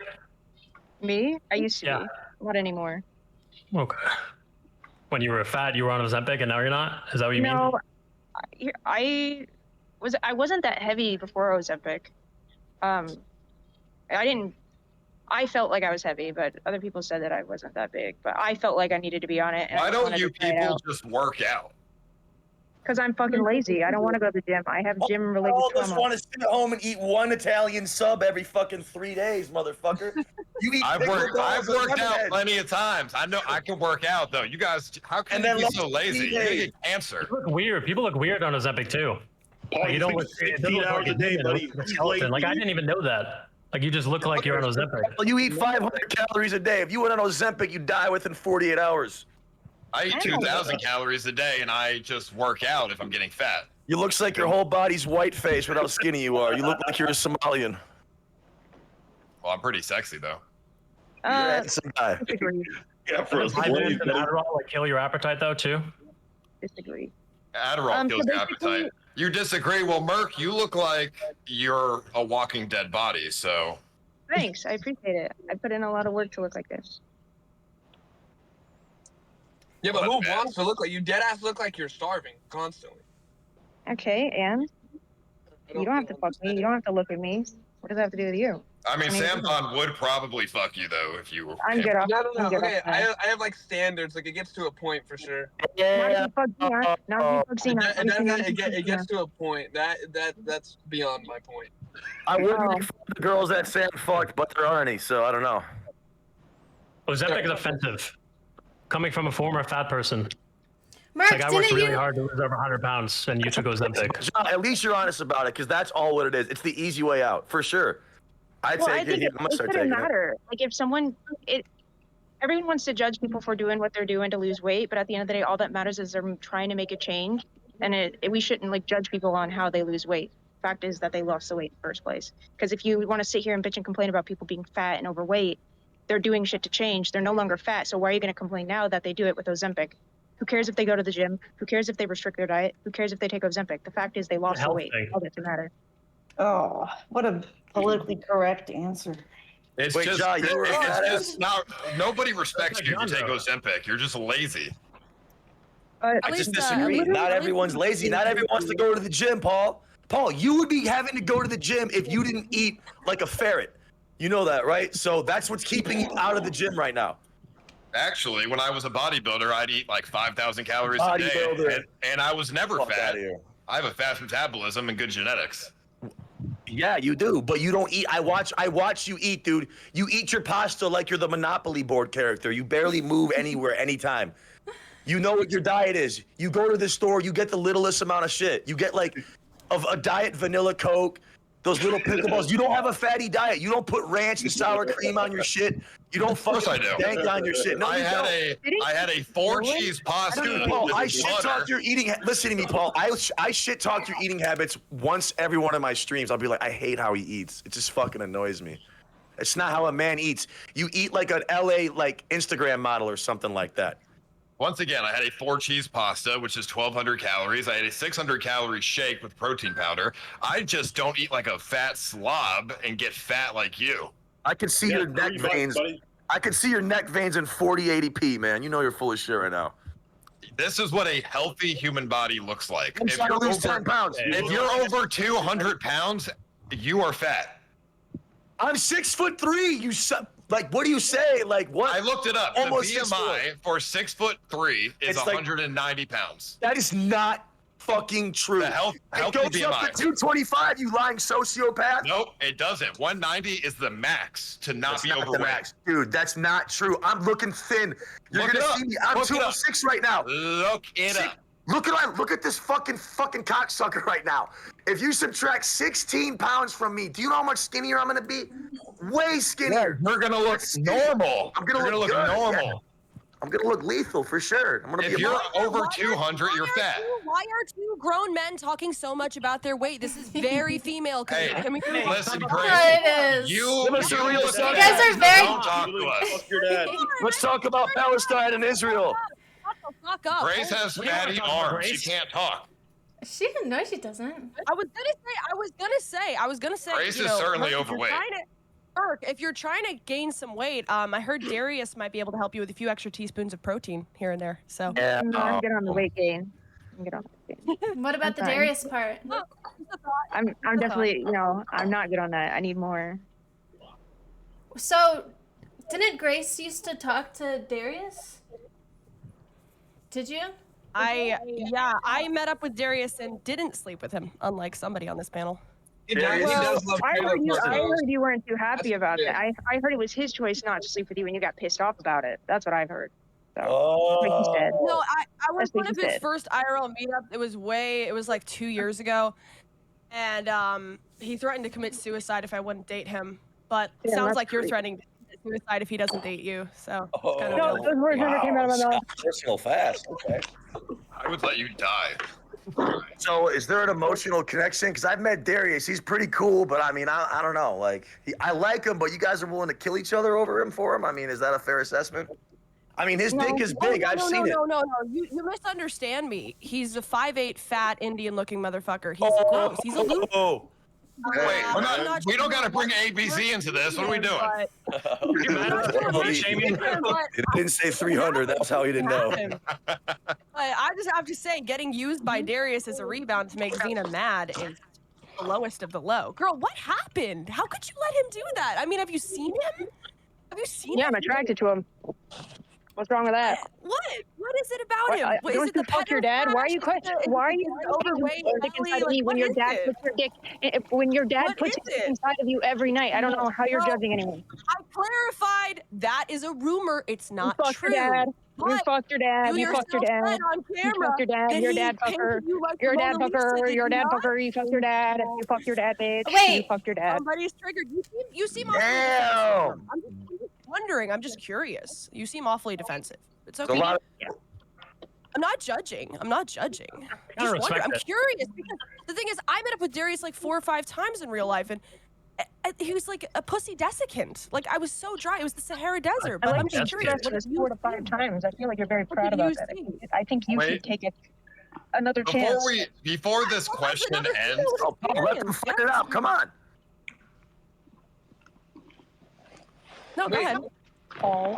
Me? I used to Yeah. be. Not anymore. Okay. When you were fat, you were on Ozempic, and now you're not? Is that what you mean? No, I wasn't that heavy before Ozempic. I felt like I was heavy, but other people said that I wasn't that big. But I felt like I needed to be on it. Why don't you people just work out? Because I'm fucking lazy. I don't want to go to the gym. I have gym-related All of us trauma. want to sit at home and eat one Italian sub every fucking 3 days, motherfucker. You eat I've pickle worked balls and out lemonade. plenty of times. I know I can work out though. You guys, how can you be so lazy? You're gonna get cancer. You look weird. People look weird on Ozempic too. Like, you don't look, it doesn't look like a demon, it looks like a skeleton. Like, I didn't even know that. Like, you just look like you're on Ozempic. Well, you eat 500 calories a day. If you went on Ozempic, you die within 48 hours. I eat 2,000 calories a day, and I just work out if I'm getting fat. You looks like your whole body's white face with how skinny you are. You look like you're a Somalian. Well, I'm pretty sexy though. You're a handsome guy. Yeah, for Does high dose of Adderall like kill your appetite though too? Disagree. Adderall kills so your appetite. You disagree? Well, Merc, you look like you're a walking dead body. So. Thanks. I appreciate it. I put in a lot of work to look like this. Yeah, but who wants to look like you? Dead ass look like you're starving constantly. Okay, and you don't have to fuck me. You don't have to look at me. What does that have to do with you? I mean, Sam Bond would probably fuck you though if you. I'm good off. No. I'm good Okay, off I have like standards. Like it gets to a point for sure. Not if you fuck Xena. Not if you fuck Xena. It gets to a point. That's beyond my point. I wouldn't make fun of the girls that Sam fucked, but there aren't any, so I don't know. Ozempic is offensive. Coming from a former fat person. Mark, Like, I worked didn't really you? hard to lose over 100 pounds, and you took Ozempic. John, at least you're honest about it, because that's all what it is. It's the easy way out, for sure. I'd Well, I take think it. it I'm gonna start shouldn't taking it. matter. Like if someone, everyone wants to judge people for doing what they're doing to lose weight, but at the end of the day, all that matters is they're trying to make a change, and we shouldn't like judge people on how they lose weight. Fact is that they lost the weight in the first place. Because if you want to sit here and bitch and complain about people being fat and overweight, they're doing shit to change. They're no longer fat. So why are you going to complain now that they do it with Ozempic? Who cares if they go to the gym? Who cares if they restrict their diet? Who cares if they take Ozempic? The fact is they lost the weight. All that matter. Oh, what a politically correct answer. It's Wait, just, John, you were it's a just not. Nobody respects you if you take Ozempic. You're just lazy. I just disagree. Not everyone's lazy. Not everyone wants to go to the gym, Paul. Paul, you would be having to go to the gym if you didn't eat like a ferret. You know that, right? So that's what's keeping you out of the gym right now. Actually, when I was a bodybuilder, I'd eat like 5,000 calories a day, Bodybuilder. and I was never Fuck fat. outta here. I have a fast metabolism and good genetics. Yeah, you do, but you don't eat. I watch you eat, dude. You eat your pasta like you're the Monopoly board character. You barely move anywhere, anytime. You know what your diet is. You go to the store, you get the littlest amount of shit. You get like a diet vanilla Coke, those little pickleballs. You don't have a fatty diet. You don't put ranch and sour cream on your shit. You don't fucking dank on your shit. No, I you had a 4-cheese pasta. Paul, with I shit butter. talk your eating. Listen to me, Paul. I shit talk your eating habits once every one of my streams. I'll be like, I hate how he eats. It just fucking annoys me. It's not how a man eats. You eat like an LA like Instagram model or something like that. Once again, I had a 4-cheese pasta, which is 1,200 calories. I had a 600-calorie shake with protein powder. I just don't eat like a fat slob and get fat like you. I can see your neck veins. I can see your neck veins in 4080p, man. You know you're full of shit right now. This is what a healthy human body looks like. I'm trying to lose 10 pounds. If you're over 200 pounds, You are fat. I'm 6'3". You like, what do you say? Like, what? I looked it up. Almost the BMI for 6'3" is It's like- 190 pounds. That is not fucking true. The healthy it goes BMI. up to 225, you lying sociopath. Nope, it doesn't. 190 is the max to not That's be not overweight. the max. Dude, that's not true. I'm looking thin. You're Look it gonna up. see me. I'm Look it up. 206 right now. Look it up. Look at this fucking cocksucker right now. If you subtract 16 pounds from me, do you know how much skinnier I'm gonna be? Way skinnier. You're gonna look normal. I'm gonna look good. normal. Yeah. I'm gonna look lethal for sure. I'm gonna If be you're a over 200, you're fat. Why are two grown men talking so much about their weight? This is very female. Hey, Can we listen, Yeah, Grace. it is. You guys guys are very- Don't talk to us. Let's talk about Palestine and Israel. Shut the fuck up. Grace has fatty arms. She can't talk. She no, she doesn't. I was gonna say. Grace you is know, certainly look, overweight. If you're trying to gain some weight, I heard Darius might be able to help you with a few extra teaspoons of protein here and there. So Yeah. I'm good on the weight gain. What about the fine. Darius part? I'm definitely, I'm not good on that. I need more. So, didn't Grace used to talk to Darius? Did you? I met up with Darius and didn't sleep with him, unlike somebody on this panel. He does love I Caleb heard Martinez. you weren't too happy That's about good. that. I heard it was his choice not to sleep with you, and you got pissed off about it. That's what I've heard. So, like you said. No, I was That's what one of he his said. first IRL meetup. It was like 2 years ago, and he threatened to commit suicide if I wouldn't date him. But it Yeah, sounds that's like you're crazy. threatening to commit suicide if he doesn't date you. So it's kind of No, those words never came out of my mouth. Personal fast. Okay. I would let you die. So, is there an emotional connection? Because I've met Darius. He's pretty cool, but I mean, I don't know. Like, I like him, but you guys are willing to kill each other over him for him? I mean, is that a fair assessment? I mean, his dick is big. I've seen it. No. You misunderstand me. He's a 5'8" fat Indian-looking motherfucker. He's gross. He's a loser. Wait, I'm we don't got to bring ABC into this. What are we doing? It didn't say 300. That's how he didn't know. I just have to say, getting used by Darius as a rebound to make Xena mad is the lowest of the low. Girl, what happened? How could you let him do that? I mean, have you seen him? Have you seen Yeah, him? I'm attracted to him. What's wrong with that? What? What is it about him? What, is Don't it you the fuck your dad? Why are you questioning? Why are you overweight? inside of me when your dad puts your dick? When your dad puts his dick inside of you every night, I don't know how you're judging anyone. I clarified that is a rumor. It's not You fucked true. your dad. You fucked your dad. You fucked your yourself dad. said on You camera fucked your dad. that Your he dad painted fucker. you like Your the dad Mona Lisa, fucker. did Your you dad not? fucker. You fucked your dad. You fucked your dad, bitch. Wait. You fucked your dad. Somebody's triggered. You seem awfully Damn. defensive. I'm just wondering. I'm just curious. You seem awfully defensive. It's It's a okay. lot of- I'm not judging. I'm just wondering. respect I'm it. curious because the thing is, I met up with Darius like 4 or 5 times in real life, and he was like a pussy desiccant. Like I was so dry. It was the Sahara Desert. But I'm just curious. What This did you 4 to 5 times. I feel like you're very What proud did about you that. see? I think you should Wait. take another chance. Before this question ends, Let them fight it out. Come on. No, go ahead. I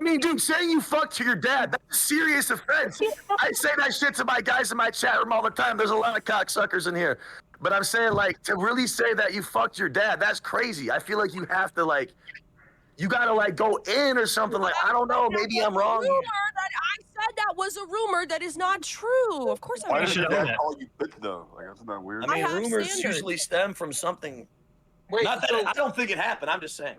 mean, dude, saying you fucked your dad, that's a serious offense. I say that shit to my guys in my chat room all the time. There's a lot of cocksuckers in here. But I'm saying, like, to really say that you fucked your dad, that's crazy. I feel like you have to, like, you gotta, like, go in or something. Like, I don't know, maybe I'm wrong. Rumor that I said that was a rumor that is not true. Of course Why I'm does not. your dad call you bitch though? Like that's not weird. I mean, I have rumors standards. usually stem from something. Wait, Not that so I don't think it happened. I'm just saying.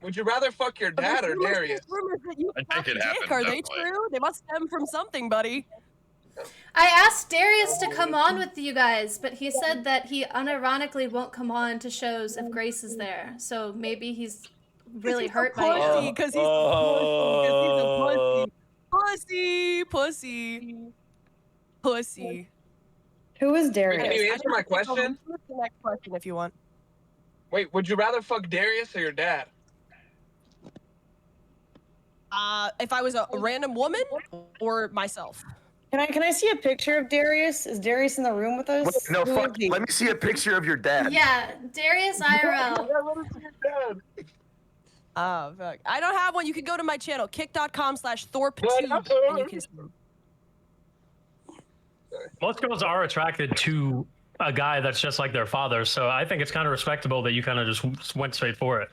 would you rather fuck your dad or Darius? Rumors that you I think fucked it Dick, happened, are they definitely. true? They must stem from something, buddy. I asked Darius to come on with you guys, but he said that he unironically won't come on to shows if Grace is there. So maybe he's really hurt by pussy, you. because he's a pussy. Pussy. Who is Wait, Darius? can you answer my question? What's the next question if you want? Wait, would you rather fuck Darius or your dad? If I was a random woman or myself. Can I see a picture of Darius? Is Darius in the room with us? Wait, no, Who fuck. is he? Let me see a picture of your dad. Yeah, Darius IRL. Oh, fuck. I don't have one. You can go to my channel, kick.com/thorpe2, and you can see them. Most girls are attracted to a guy that's just like their father. So I think it's kind of respectable that you kind of just went straight for it.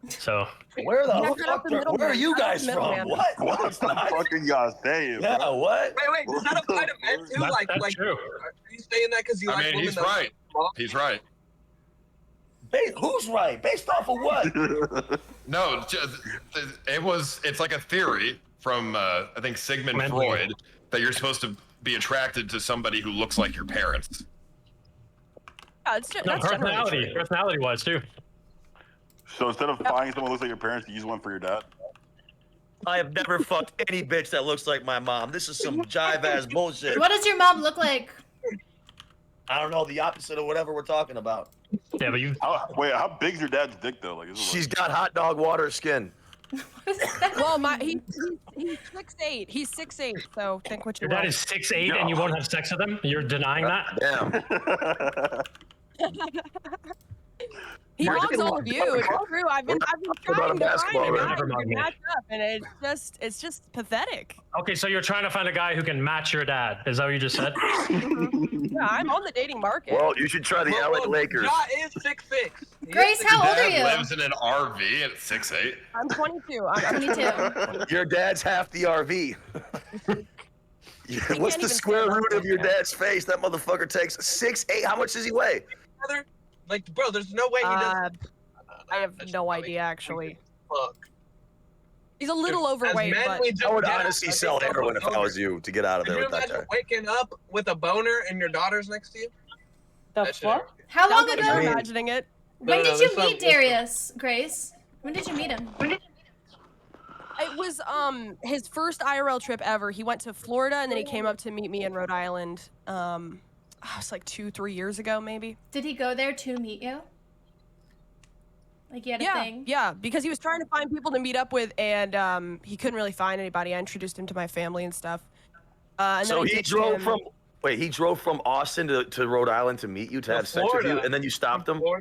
So Where Yeah, the cut out fuck? the middleman. Where are you Cut out guys the from? middleman. What? What the fuck are y'all saying? Yeah, bro? what? Wait, does that apply to men too? That's true. Are you saying that because you I like mean, women? he's that- right. He's right. Who's right? Based off of what? No, it's like a theory from I think Sigmund Mentally. Freud that you're supposed to be attracted to somebody who looks like your parents. Yeah, it's, No, that's generally true. personality-wise too. So instead of finding someone who looks like your parents, you just went for your dad? I have never fucked any bitch that looks like my mom. This is some jive ass bullshit. What does your mom look like? I don't know, the opposite of whatever we're talking about. Yeah, but you. Wait, how big's your dad's dick though? Like, She's got hot dog water skin. Well, he's 6'8". He's 6'8", so think what you Your dad want. is 6'8" and you won't have sex with him? You're denying that? Damn. He loves all of you. It's true. I've been trying to find a guy who can match up, and it's just pathetic. Okay, so you're trying to find a guy who can match your dad. Is that what you just said? Yeah, I'm on the dating market. Well, you should try the LA Lakers. Ja is 6'6". Grace, how old are you? Lives in an RV at 6'8". I'm 22. I'm 22. Your dad's half the RV. What's the even square stand up root of your dad's face? That motherfucker takes 6'8". How much does he weigh? Brother, like, bro, there's no way he does. I have no idea, actually. Fuck. He's a little overweight, men, but we just I would get honestly out, sell like, heroin if I was you to get out of Could there you with that imagine guy. waking up with a boner and your daughter's next to you? The That shit fuck? How long Sounds like ago? you're imagining it. When No, did there's you meet some- Darius, Grace? When did you meet him? It was his first IRL trip ever. He went to Florida and then he came up to meet me in Rhode Island. It was like 2-3 years ago, maybe. Did he go there to meet you? Like he had a thing? Yeah, because he was trying to find people to meet up with, and he couldn't really find anybody. I introduced him to my family and stuff. And So then I he ditched drove him. from he drove from Austin to Rhode Island to meet you to have sex with you, Florida. and then you stopped him. No.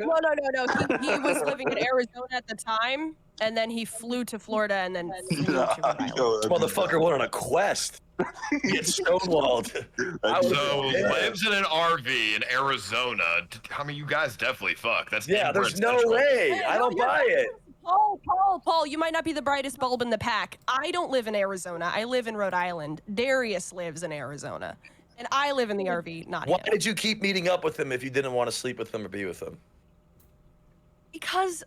He was living in Arizona at the time, and then he flew to Florida and then flew to Rhode Island. This motherfucker went on a quest. Get stonewalled. So lives in an RV in Arizona. I mean, you guys definitely fuck. That's Yeah, there's inverse no sexual. way. I don't buy it. Paul, you might not be the brightest bulb in the pack. I don't live in Arizona. I live in Rhode Island. Darius lives in Arizona. And I live in the RV, not Why him. did you keep meeting up with him if you didn't want to sleep with him or be with him? Because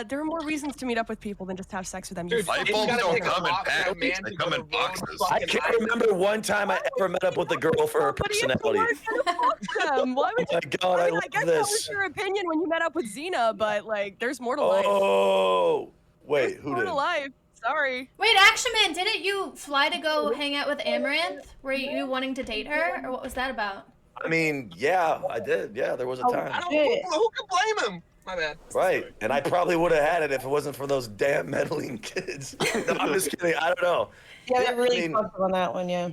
there are more reasons to meet up with people than just have sex with them. Dude, Light it's bulbs gotta don't take a come in lot for a packages. man They to come go in to boxes. I can't remember one time I ever met up with a girl for her But if you personality. weren't gonna fuck them, why would Oh you? my God, I I love guess that was this. your opinion when you met up with Xena, but like, there's more to life. Oh, wait, who More did? to life. Sorry. Wait, Action Man, didn't you fly to go hang out with Amaranth? Were you wanting to date her? Or what was that about? I mean, yeah, I did. Yeah, there was a I time. don't. Who can blame him? My bad. Right, and I probably would have had it if it wasn't for those damn meddling kids. No, I'm just kidding. I don't know. Yeah, they really I mean, fucked on that one, yeah.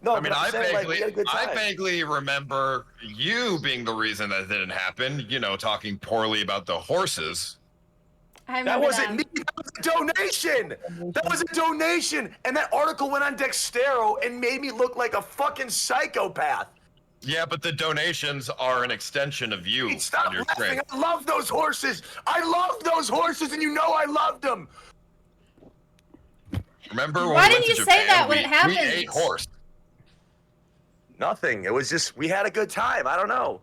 No, I mean, but I'm saying, like, we had a good I time. vaguely remember you being the reason that didn't happen. You know, talking poorly about the horses. I That remember wasn't me. That was a donation. That was a donation. And that article went on Dextero and made me look like a fucking psychopath. Yeah, but the donations are an extension of you Stop on your laughing. stream. I love those horses. I love those horses, and you know I loved them. Remember when Why we went didn't to you say Japan? that when We- it happened? We ate horse. Nothing. It was just we had a good time. I don't know.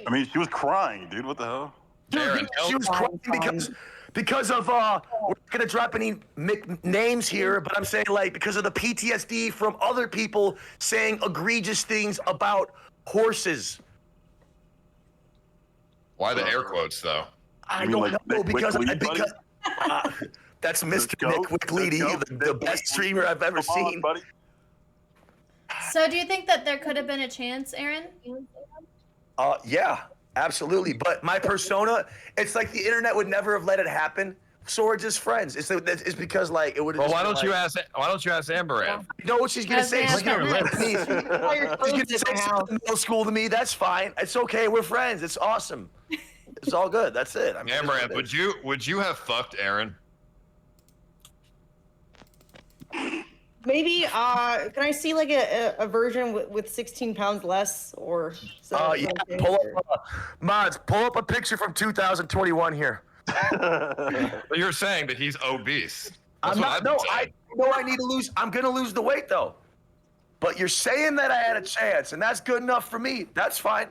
I mean, she was crying, dude. What the hell? Aaron, She was crying because of we're not gonna drop any names here, but I'm saying like because of the PTSD from other people saying egregious things about horses. Why the air quotes though? I don't know because that's Mr. Nick Wickleedy, the best streamer I've ever seen. So do you think that there could have been a chance, Aaron? Yeah, absolutely. But my persona, it's like the internet would never have let it happen. So we're just friends. It's because like it would. Well, why don't you ask Amber Ann? You know what she's gonna say? She's gonna rip me. She's gonna say something in middle school to me. That's fine. It's okay. We're friends. It's awesome. It's all good. That's it. I mean, Amber Ann, would you have fucked Aaron? Maybe, can I see like a version with 16 pounds less or? Yeah, pull up, mods, pull up a picture from 2021 here. But you're saying that he's obese. I'm not. No, I know I need to lose. I'm gonna lose the weight though. But you're saying that I had a chance, and that's good enough for me. That's fine.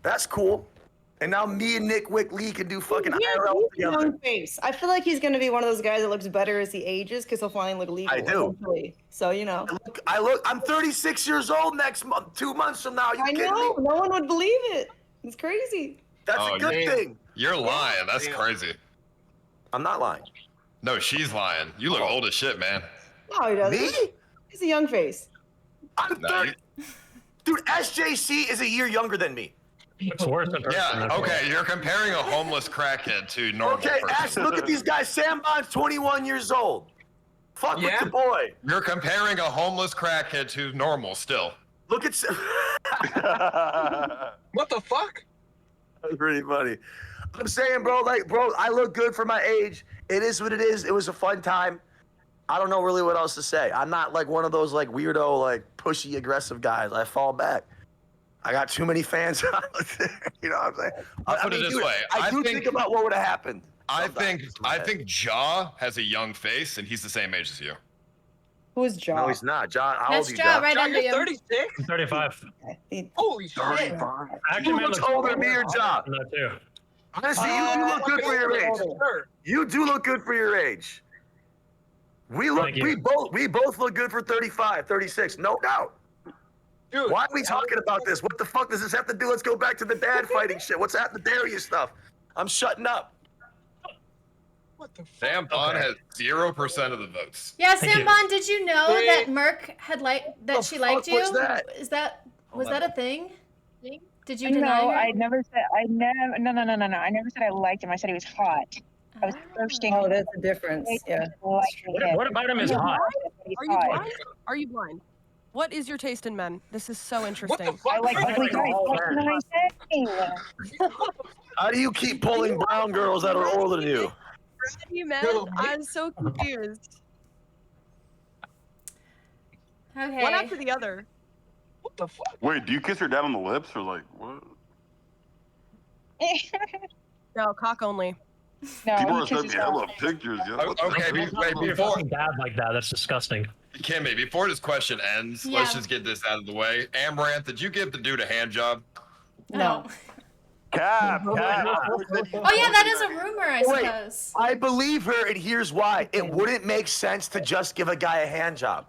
That's cool. And now me and Nick Wick Lee can do fucking IRL together. Young face. I feel like he's gonna be one of those guys that looks better as he ages because he'll finally look legal. I do. Eventually. So you know. I'm 36 years old next month. 2 months from now. I know. No one would believe it. It's crazy. That's a good thing. You're lying. That's crazy. I'm not lying. No, she's lying. You look old as shit, man. No, he doesn't. Me? He's a young face. I'm 30. Dude, SJC is a year younger than me. It's worse than Yeah, okay, you're comparing a homeless crackhead to normal Okay, person. Ash, look at these guys. Sam Bond's 21 years old. Fuck with the boy. You're comparing a homeless crackhead to normal still. Look at... What the fuck? That's pretty funny. I'm saying, bro, I look good for my age. It is what it is. It was a fun time. I don't know really what else to say. I'm not like one of those like weirdo, like pushy, aggressive guys. I fall back. I got too many fans. You know what I'm saying? I'll put it this way. I do think about what would have happened. I think Jaw has a young face, and he's the same age as you. Who's Jaw? No, he's not. John, how old That's are you, Jaw John? right John, under you're you. 36? 35. Holy shit. Actually, You look older than me or Jaw. No, too. Honestly, you do look good for your age. You do look good for your age. We both look good for 35, 36, no doubt. Dude, why are we talking about this? What the fuck does this have to do? Let's go back to the dad fighting shit. What's happening to Darius stuff? I'm shutting up. What the fuck? Sam Bond has 0% of the votes. Yeah, Sam Bond, did you know that Merc had she liked you? was that? Was that a thing? Did you deny No, her? I never said. No. I never said I liked him. I said he was hot. I was thirsting. Oh, that's the difference. Yeah. What about him is hot? Are you blind? Are you blind? What is your taste in men? This is so interesting. I like ugly guys. What am I saying? How do you keep pulling brown girls that are older than you? You men? I'm so confused. Okay. One after the other. What the fuck? Wait, do you kiss her dad on the lips or like what? No, cock only. No, People he are sending kisses me hella off. pictures. Yo. What the Okay, fuck? before Dad like that, that's disgusting. Kimmy, before this question ends, let's Yeah. just get this out of the way. Amaranth, did you give the dude a hand job? No. Cap. Oh yeah, that is a rumor, I suppose. I believe her, and here's why. It wouldn't make sense to just give a guy a hand job.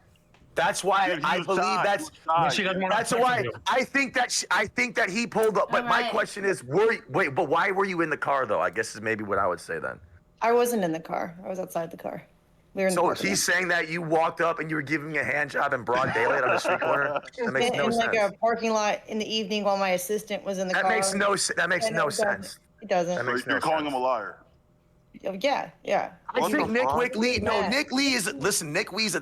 That's why Dude, he I was believe shy. that's. She doesn't want That's to why you. I think that he pulled up. But my Alright. question is, but why were you in the car though? I guess is maybe what I would say then. I wasn't in the car. I was outside the car. We were in the So parking he's saying that you walked up and you were giving a hand job in broad daylight on a street corner. That makes lot. no in sense. like a parking lot in the evening while my assistant was in the That car. makes no And no it doesn't. sense. It doesn't. That So makes you're no calling sense. him a liar. Yeah. I What think the Nick fuck? Wick Lee. No, Yeah. Nick Lee is. Listen, Nick Lee is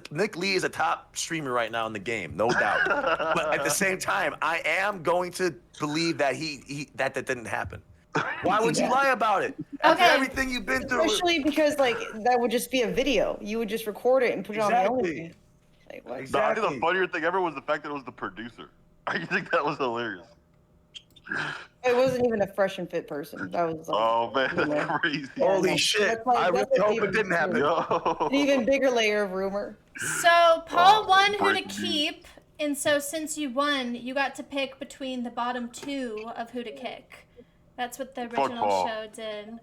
a top streamer right now in the game, no doubt. But at the same time, I am going to believe that that didn't happen. Why would you lie about it? After Okay. everything you've been through. Especially because like that would just be a video. You would just record it and put it on the Exactly. OnlyFans. Like what? No, I Exactly. think the funnier thing ever was the fact that it was the producer. I think that was hilarious. It wasn't even a fresh and fit person. That was like, Oh man, you know. that's crazy. Holy shit! That's like- I really that's hope even it didn't happen. Yo. an even bigger layer of rumor. So Paul won who to breaking news. keep, and so since you won, you got to pick between the bottom two of who to kick. That's what the original Paul. show did.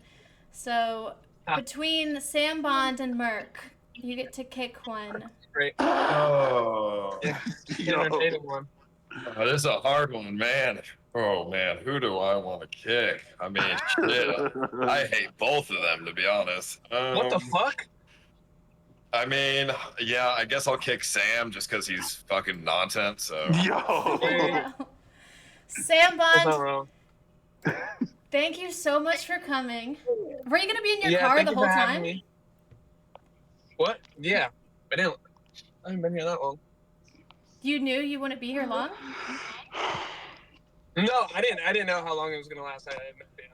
So between Sam Bond and Merc, you get to kick one. Great. Oh, Entertaining one. this is a hard one, man. Oh man, who do I want to kick? I mean, shit, I hate both of them to be honest. What the fuck? I mean, yeah, I guess I'll kick Sam just because he's fucking nonsense. So Yo. Sam That's not Bond, wrong. thank you so much for coming. Were you gonna be in your Yeah, car thank the you whole for having time? me. What? Yeah. I haven't been here that long. You knew you wouldn't be here long? No, I didn't know how long it was gonna last. I had no idea.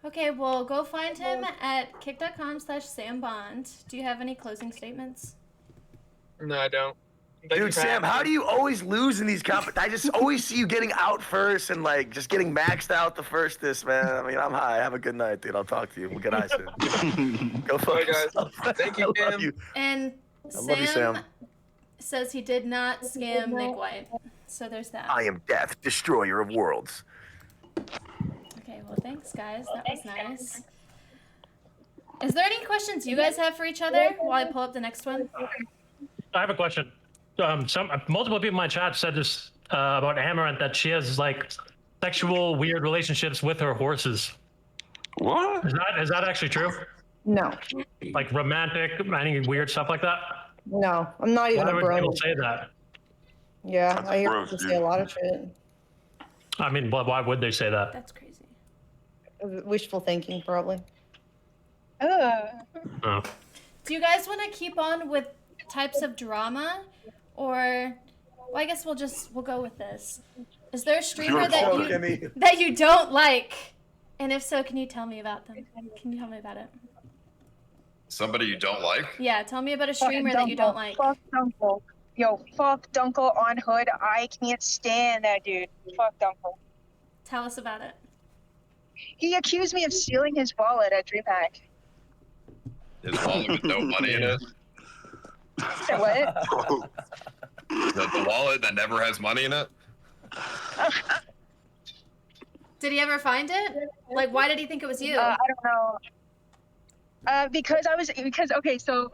Okay, well, go find him at kick.com/SamBond. Do you have any closing statements? No, I don't. Thank you Dude, for Sam, asking. how do you always lose in these I just always see you getting out first and like just getting maxed out the firstest, man. I mean, I'm high. Have a good night, dude. I'll talk to you. We'll get high soon. Go fuck Bye, guys. yourself. Thank you, I love Sam. you. And I love you, Sam. says he did not scam Nick White. So there's that. I am death, destroyer of worlds. Okay, well, thanks, guys. That was nice. Is there any questions you guys have for each other while I pull up the next one? I have a question. Multiple people in my chat said this about Amaranth, that she has like sexual weird relationships with her horses. What? Is that actually true? No. Like romantic, any weird stuff like that? No, I'm not even Why a would bro. people say that? Yeah, That's I hear gross, people dude. say a lot of shit. I mean, why would they say that? That's crazy. Wishful thinking, probably. Oh. Do you guys want to keep on with types of drama, or well, I guess we'll go with this. Is there a streamer that you don't like? And if so, can you tell me about them? Can you tell me about it? Somebody you don't like? Yeah, tell me about a streamer that you don't like. Fuck Dunkel. Yo, fuck Dunkel on Hood. I can't stand that dude. Fuck Dunkel. Tell us about it. He accused me of stealing his wallet at DreamHack. His wallet with no money in it? What? The wallet that never has money in it? Did he ever find it? Like, why did he think it was you? I don't know. Because okay, so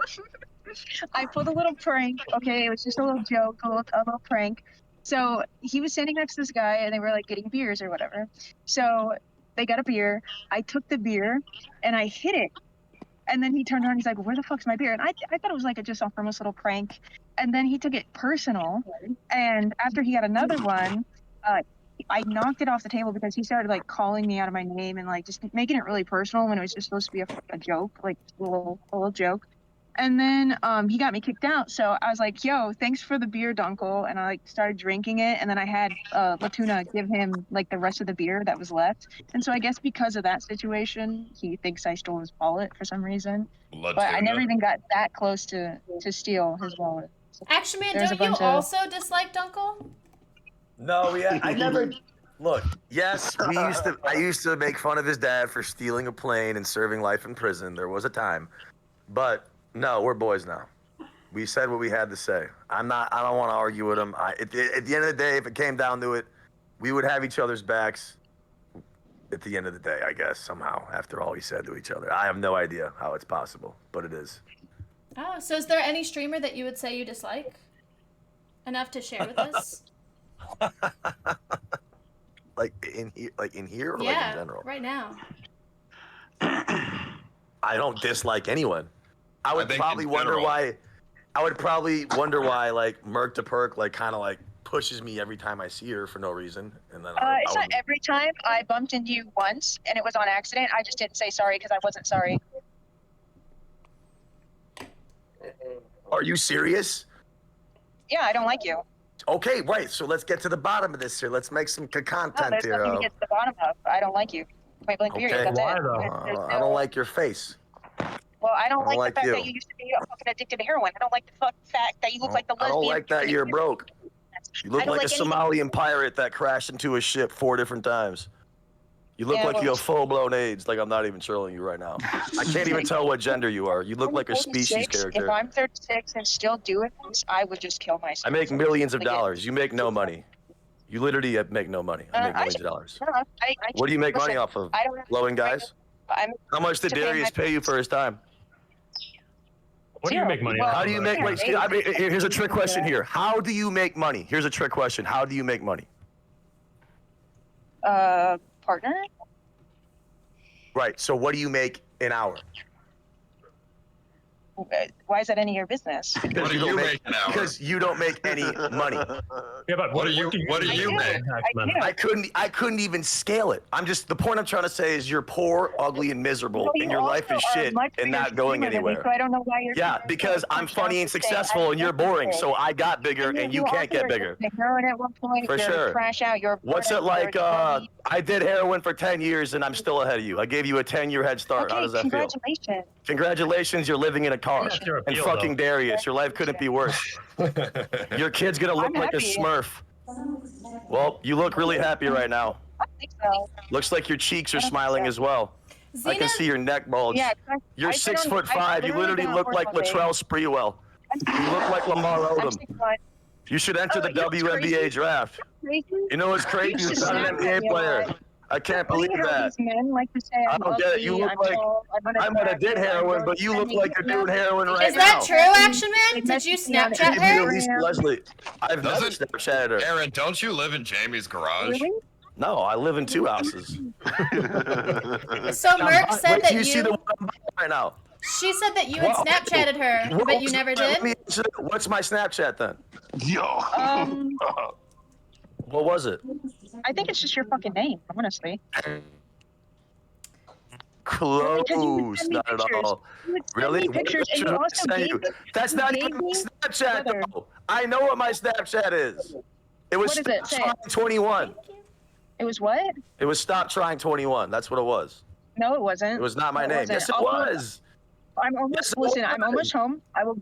I pulled a little prank. Okay, it was just a little joke, a little prank. So he was standing next to this guy, and they were like getting beers or whatever. So they got a beer. I took the beer, and I hid it. And then he turned around, and he's like, "Where the fuck's my beer?" And I thought it was like just a harmless little prank. And then he took it personal. And after he got another one, I knocked it off the table because he started like calling me out of my name and like just making it really personal when it was just supposed to be a joke, like a little joke. And then he got me kicked out. So I was like, "Yo, thanks for the beer, Dunkel." And I like started drinking it. And then I had Latuna give him like the rest of the beer that was left. And so I guess because of that situation, he thinks I stole his wallet for some reason. But I never even got that close to steal his wallet. So Actually, man, there's a don't you bunch of- also dislike Dunkel? No, I never. Look, yes, I used to make fun of his dad for stealing a plane and serving life in prison. There was a time, but no, we're boys now. We said what we had to say. I don't want to argue with him. At the end of the day, if it came down to it, we would have each other's backs. At the end of the day, I guess somehow after all we said to each other, I have no idea how it's possible, but it is. Oh, so is there any streamer that you would say you dislike enough to share with us? Like in here, or like Yeah, in general? right now. I don't dislike anyone. I would think probably in wonder general. why. I would probably wonder why like Merc to Perk like kind of like pushes me every time I see her for no reason, and then It's not every time. I bumped into you once, and it was on accident. I just didn't say sorry because I wasn't sorry. Are you serious? Yeah, I don't like you. Okay, right. So let's get to the bottom of this here. Let's make some No, content there's here. nothing to get to the bottom of. I don't like you. Point blank period. Okay. That's Why it. though? There's I don't like your face. Well, I don't I don't like like the fact you. that you used to be fucking addicted to heroin. I don't like the fact that you look like the I lesbian. don't like that you're broke. You look I don't like a like anything. Somalian pirate that crashed into a ship 4 different times. You look Yeah, like well- you have full-blown AIDS. Like I'm not even trolling you right now. I can't even tell what gender you are. You look like a species 36. character. If I'm 36 and still doing this, I would just kill myself. I make millions of Like, dollars. You make no money. You literally make no money. I make millions of dollars. No, What do you make money listen, off of? I don't have Blowing guys? I'm How much did to pay Darius my- pay you for his time? What do you make money? How do you make? Wait, I mean, here's a trick question here. How do you make money? Here's a trick question. How do you make money? Partner? Right. So what do you make an hour? Why is that any of your business? Because you don't make an hour. Because you don't make any money. Yeah, but what do you make? I couldn't even scale it. The point I'm trying to say is you're poor, ugly, and miserable, No, and you your life is also are shit much and bigger not going streamer than me, anywhere. So I don't know why you're. Yeah, because I'm funny and successful and you're boring, so I got bigger and you can't get bigger. Heroin at one point. For you're sure. Crash out. You're. What's it like? I did heroin for 10 years and I'm still ahead of you. I gave you a 10-year head start. How Okay, does that feel? congratulations. Congratulations, you're living in a car. That's your And appeal, fucking though. Darius, your life couldn't be worse. Your kid's gonna look I'm like a happy. Smurf. Well, you look really happy right now. I think so. Looks like your cheeks are smiling as well. I can see your neck bulge. Yeah, You're I 6'5". You literally look like Latrell Sprewell. You look like Lamar Odom. You should enter the WNBA draft. You know what's crazy? You're not an NBA player. I can't believe that. Men like to say I I'm don't get it. You ugly, look I'm like tall, I might have did heroin, but you look like you're doing heroin right now. Is that true, Action Man? Did you Snapchat her? Leslie, I've never Snapchatted her. Aaron, don't you live in Jamie's garage? No, I live in 2 houses. So Merc said Wait that till you see the one I'm buying right now. She said that you had Snapchatted her, What but you was- never let did. me answer that. What's my Snapchat then? Yo. What was it? I think it's just your fucking name, honestly. Close, send me not at pictures. all. You would send Really? me What pictures, and you would I also send you? gave- That's you not gave even my me- Snapchat, Brother. though. I know what my Snapchat is. It was What is it? Say Stop it. Trying 21. It was what? It was Stop Trying 21. That's what it was. No, it wasn't. It was not my No, name. wasn't. Yes, it Also, was. I'm almost Yes, it listen. I'm was. almost home. I will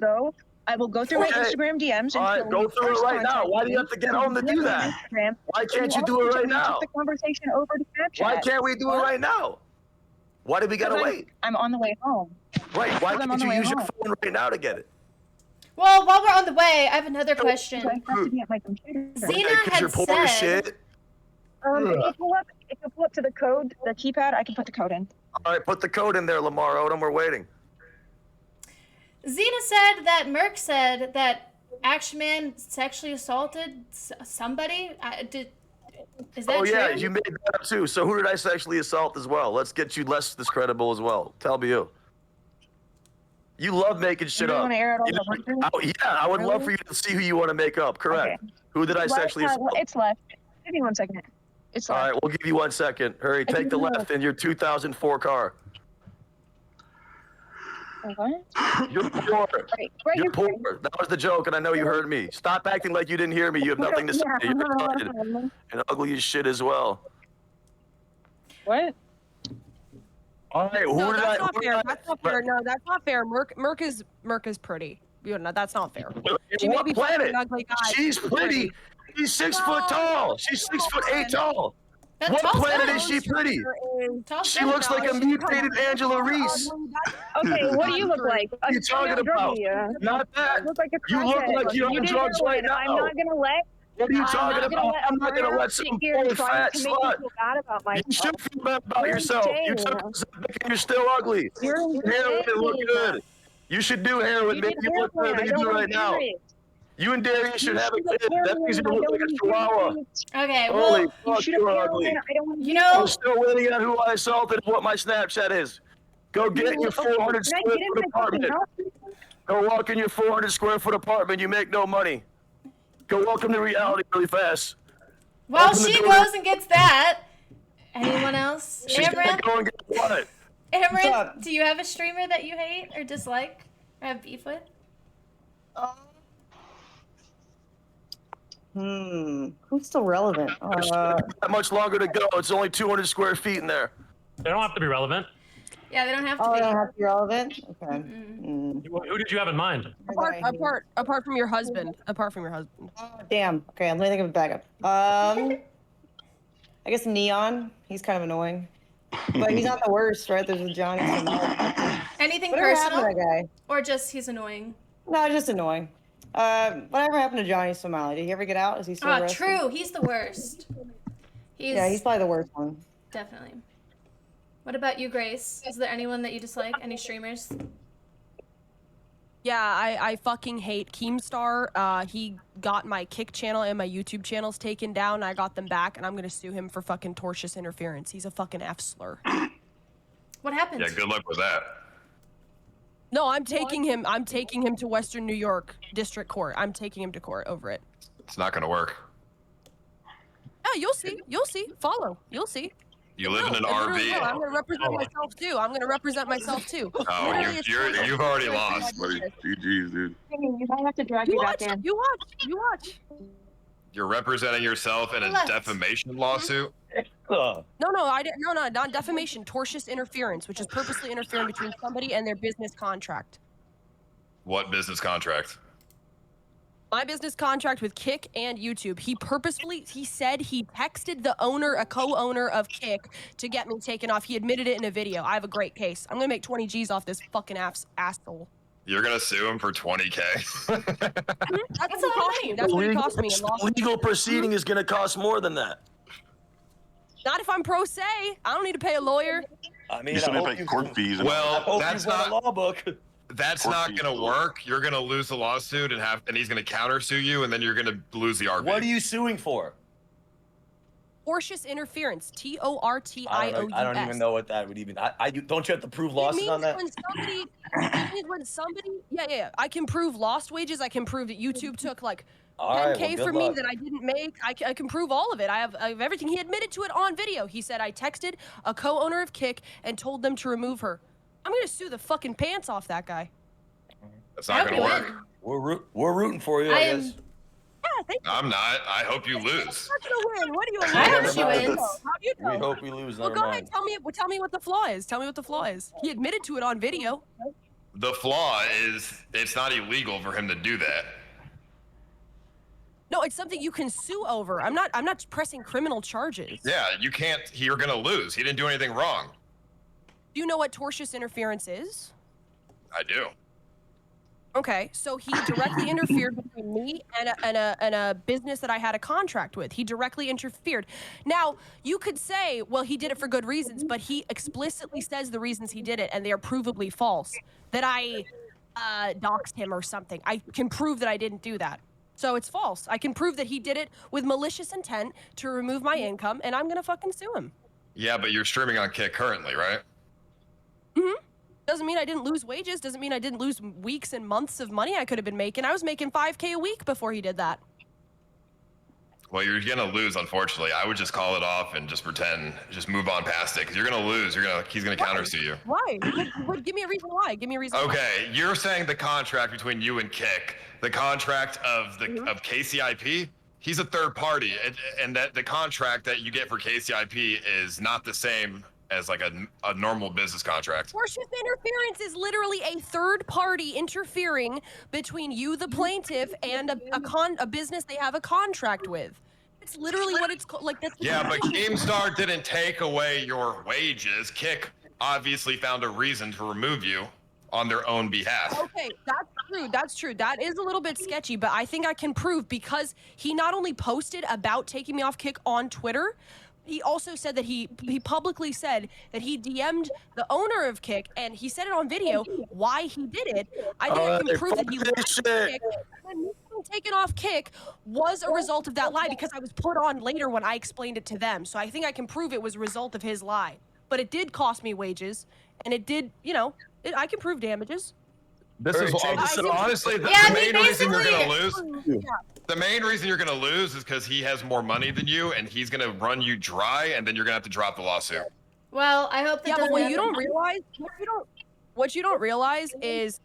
go through my Okay. Instagram DMs. All right, until go you through it first right now. contact Why do you me. have to get home to do that? Instagram. Why can't you And do it also right we now? took the conversation over to Snapchat. Why can't we do it right now? Why did we gotta Because wait? I'm on the way home. Right, why because I'm on can't the you way use your home. phone right now to get it? Well, while we're on the way, I have another question. I have to be at my computer. Zena Because you're had poor as said. shit. If you pull up to the code, the keypad, I can put the code in. All right, put the code in there, Lamar Odom. We're waiting. Zena said that Merc said that Action Man sexually assaulted somebody. Is that Oh yeah, true? you made that up too. So who did I sexually assault as well? Let's get you less discreditable as well. Tell me who. You love making shit You up. want to air it all You know- over again? yeah, I would love Really? for you to see who you want to make up. Correct. Okay. Who did I Left sexually side, assault? It's left. Give me 1 second. It's All left. right, we'll give you 1 second. Hurry, I take the can do left in your 2004 car. What? You're poor. Right You're here. poor. That was the joke, and I know you heard me. Stop acting like you didn't hear me. You have nothing to say. You're retarded and ugly as shit as well. What? All right, No, who did that's I? not who did fair. I- That's not fair. No, that's not fair. Merc is pretty. You know, that's not fair. She may What be planet? fucking ugly guy. She's pretty. She's 6 foot tall. She's 6'8" tall. That What tall planet stuff. is she pretty? Tall She stuff. looks like a mutated Angela Reese. Okay, what do you look like? What are you talking about? Not that. Look like a You look crackhead. like you're on You did drugs right heroin. now. I'm not gonna let. What are you I'm talking not gonna about? let I'm not gonna Amara let sit some here and poor try fat to make me slut. feel bad about You myself. should feel bad about You're yourself. You insane. took Ozempic and you're still ugly. You're Heroin and look insane. good. You should do heroin. You Maybe did you look heroin. better than I you don't do wanna right now. hear it. You and Darius should You have a should kid. have That means you heroin. look like a I don't chihuahua. wanna hear it. Okay, Holy well, fuck, should have you're heroin. ugly. I don't want to you hear know, I'm still waiting on who I assaulted and what my Snapchat is. Go get your 400 Can I square get in foot my fucking apartment. house? Go walk in your 400 square foot apartment. You make no money. Go welcome to reality really fast. while Open the she door. goes and gets that, anyone else? She's gonna Amaranth? go and get what? Amaranth, do you have a streamer that you hate or dislike or have beef with? Who's still relevant? Not much longer to go. It's only 200 square feet in there. They don't have to be relevant. Yeah, they don't have to Oh, be. they don't have to be relevant? Okay. Who did you have in mind? Apart from your husband. Apart from your husband. Damn. Okay, I'm thinking of a backup. I guess Neon. He's kind of annoying. But he's not the worst, right? There's a Johnny. Anything Whatever personal? happened to that guy? Or just he's annoying? No, just annoying. Whatever happened to Johnny Somali? Did he ever get out? Is he still Oh, arrested? true. He's the worst. Yeah, he's probably the worst one. Definitely. What about you, Grace? Is there anyone that you dislike? Any streamers? Yeah, I fucking hate Keemstar. He got my Kick channel and my YouTube channels taken down. I got them back, and I'm gonna sue him for fucking tortious interference. He's a fucking F slur. What happened? Yeah, good luck with that. No, I'm taking him. I'm taking him to Western New York District Court. I'm taking him to court over it. It's not gonna work. Yeah, you'll see. You'll see. Follow. You'll see. You live in an It literally RV. will. I'm gonna represent myself too. I'm gonna represent myself too. Oh, Literally, it's you've already lost. GG's, dude. You might have to drag You me back watch. in. You watch. You watch. You're representing yourself in a Left. defamation lawsuit. No, I didn't. No, not defamation. Tortious interference, which is purposely interfering between somebody and their business contract. What business contract? My business contract with Kick and YouTube. He said he texted the owner, a co-owner of Kick, to get me taken off. He admitted it in a video. I have a great case. I'm gonna make 20 G's off this fucking asshole. You're gonna sue him for 20K. That's what it cost me. That's what it cost me. Legal proceeding is gonna cost more than that. Not if I'm pro se. I don't need to pay a lawyer. I mean, You still need to pay court fees. Well, that's not law book. That's not gonna work. You're gonna lose the lawsuit and he's gonna countersue you, and then you're gonna lose the RV. What are you suing for? Tortious interference. Tortious. I don't even know what that would even. Don't you have to prove losses on that? It means when somebody. Yeah. I can prove lost wages. I can prove that YouTube took like All right, 10K well, for good me luck. that I didn't make. I can prove all of it. I have everything. He admitted to it on video. He said I texted a co-owner of Kick and told them to remove her. I'm gonna sue the fucking pants off that guy. That's not gonna work. We're rooting for you, I guess. Yeah, thank you. I'm not. I hope you lose. I'm not gonna win. What do you? I hope she wins. How do you know? We hope we lose. Well, Never go mind. ahead. Tell me what the flaw is. Tell me what the flaw is. He admitted to it on video. The flaw is it's not illegal for him to do that. No, it's something you can sue over. I'm not pressing criminal charges. Yeah, you can't. You're gonna lose. He didn't do anything wrong. Do you know what tortious interference is? I do. Okay, so he directly interfered between me and a business that I had a contract with. He directly interfered. Now, you could say, well, he did it for good reasons, but he explicitly says the reasons he did it, and they are provably false. That I doxed him or something. I can prove that I didn't do that. So it's false. I can prove that he did it with malicious intent to remove my income, and I'm gonna fucking sue him. Yeah, but you're streaming on Kick currently, right? Mm-hmm. Doesn't mean I didn't lose wages. Doesn't mean I didn't lose weeks and months of money I could have been making. I was making 5K a week before he did that. Well, you're gonna lose, unfortunately. I would just call it off and just pretend, just move on past it, because you're gonna lose. He's gonna countersue you. Why? Give me a reason why. Give me a reason. Okay, you're saying the contract between you and Kick, the contract of of KCIP. He's a third party, and that the contract that you get for KCIP is not the same as like a normal business contract. Tortious interference is literally a third party interfering between you, the plaintiff, and a business they have a contract with. It's literally what it's called. Like that's. Yeah, but Keemstar didn't take away your wages. Kick obviously found a reason to remove you on their own behalf. Okay, that's true. That's true. That is a little bit sketchy, but I think I can prove because he not only posted about taking me off Kick on Twitter, he also said that he publicly said that he DM'd the owner of Kick, and he said it on video why he did it. I think I can prove that he left Kick, and me being taken off Kick was a result of that lie because I was put on later when I explained it to them. So I think I can prove it was a result of his lie. But it did cost me wages, and it did, I can prove damages. This is honestly the main reason you're gonna lose. The main reason you're gonna lose is because he has more money than you, and he's gonna run you dry, and then you're gonna have to drop the lawsuit. Well, I hope that. Yeah, but what you don't realize is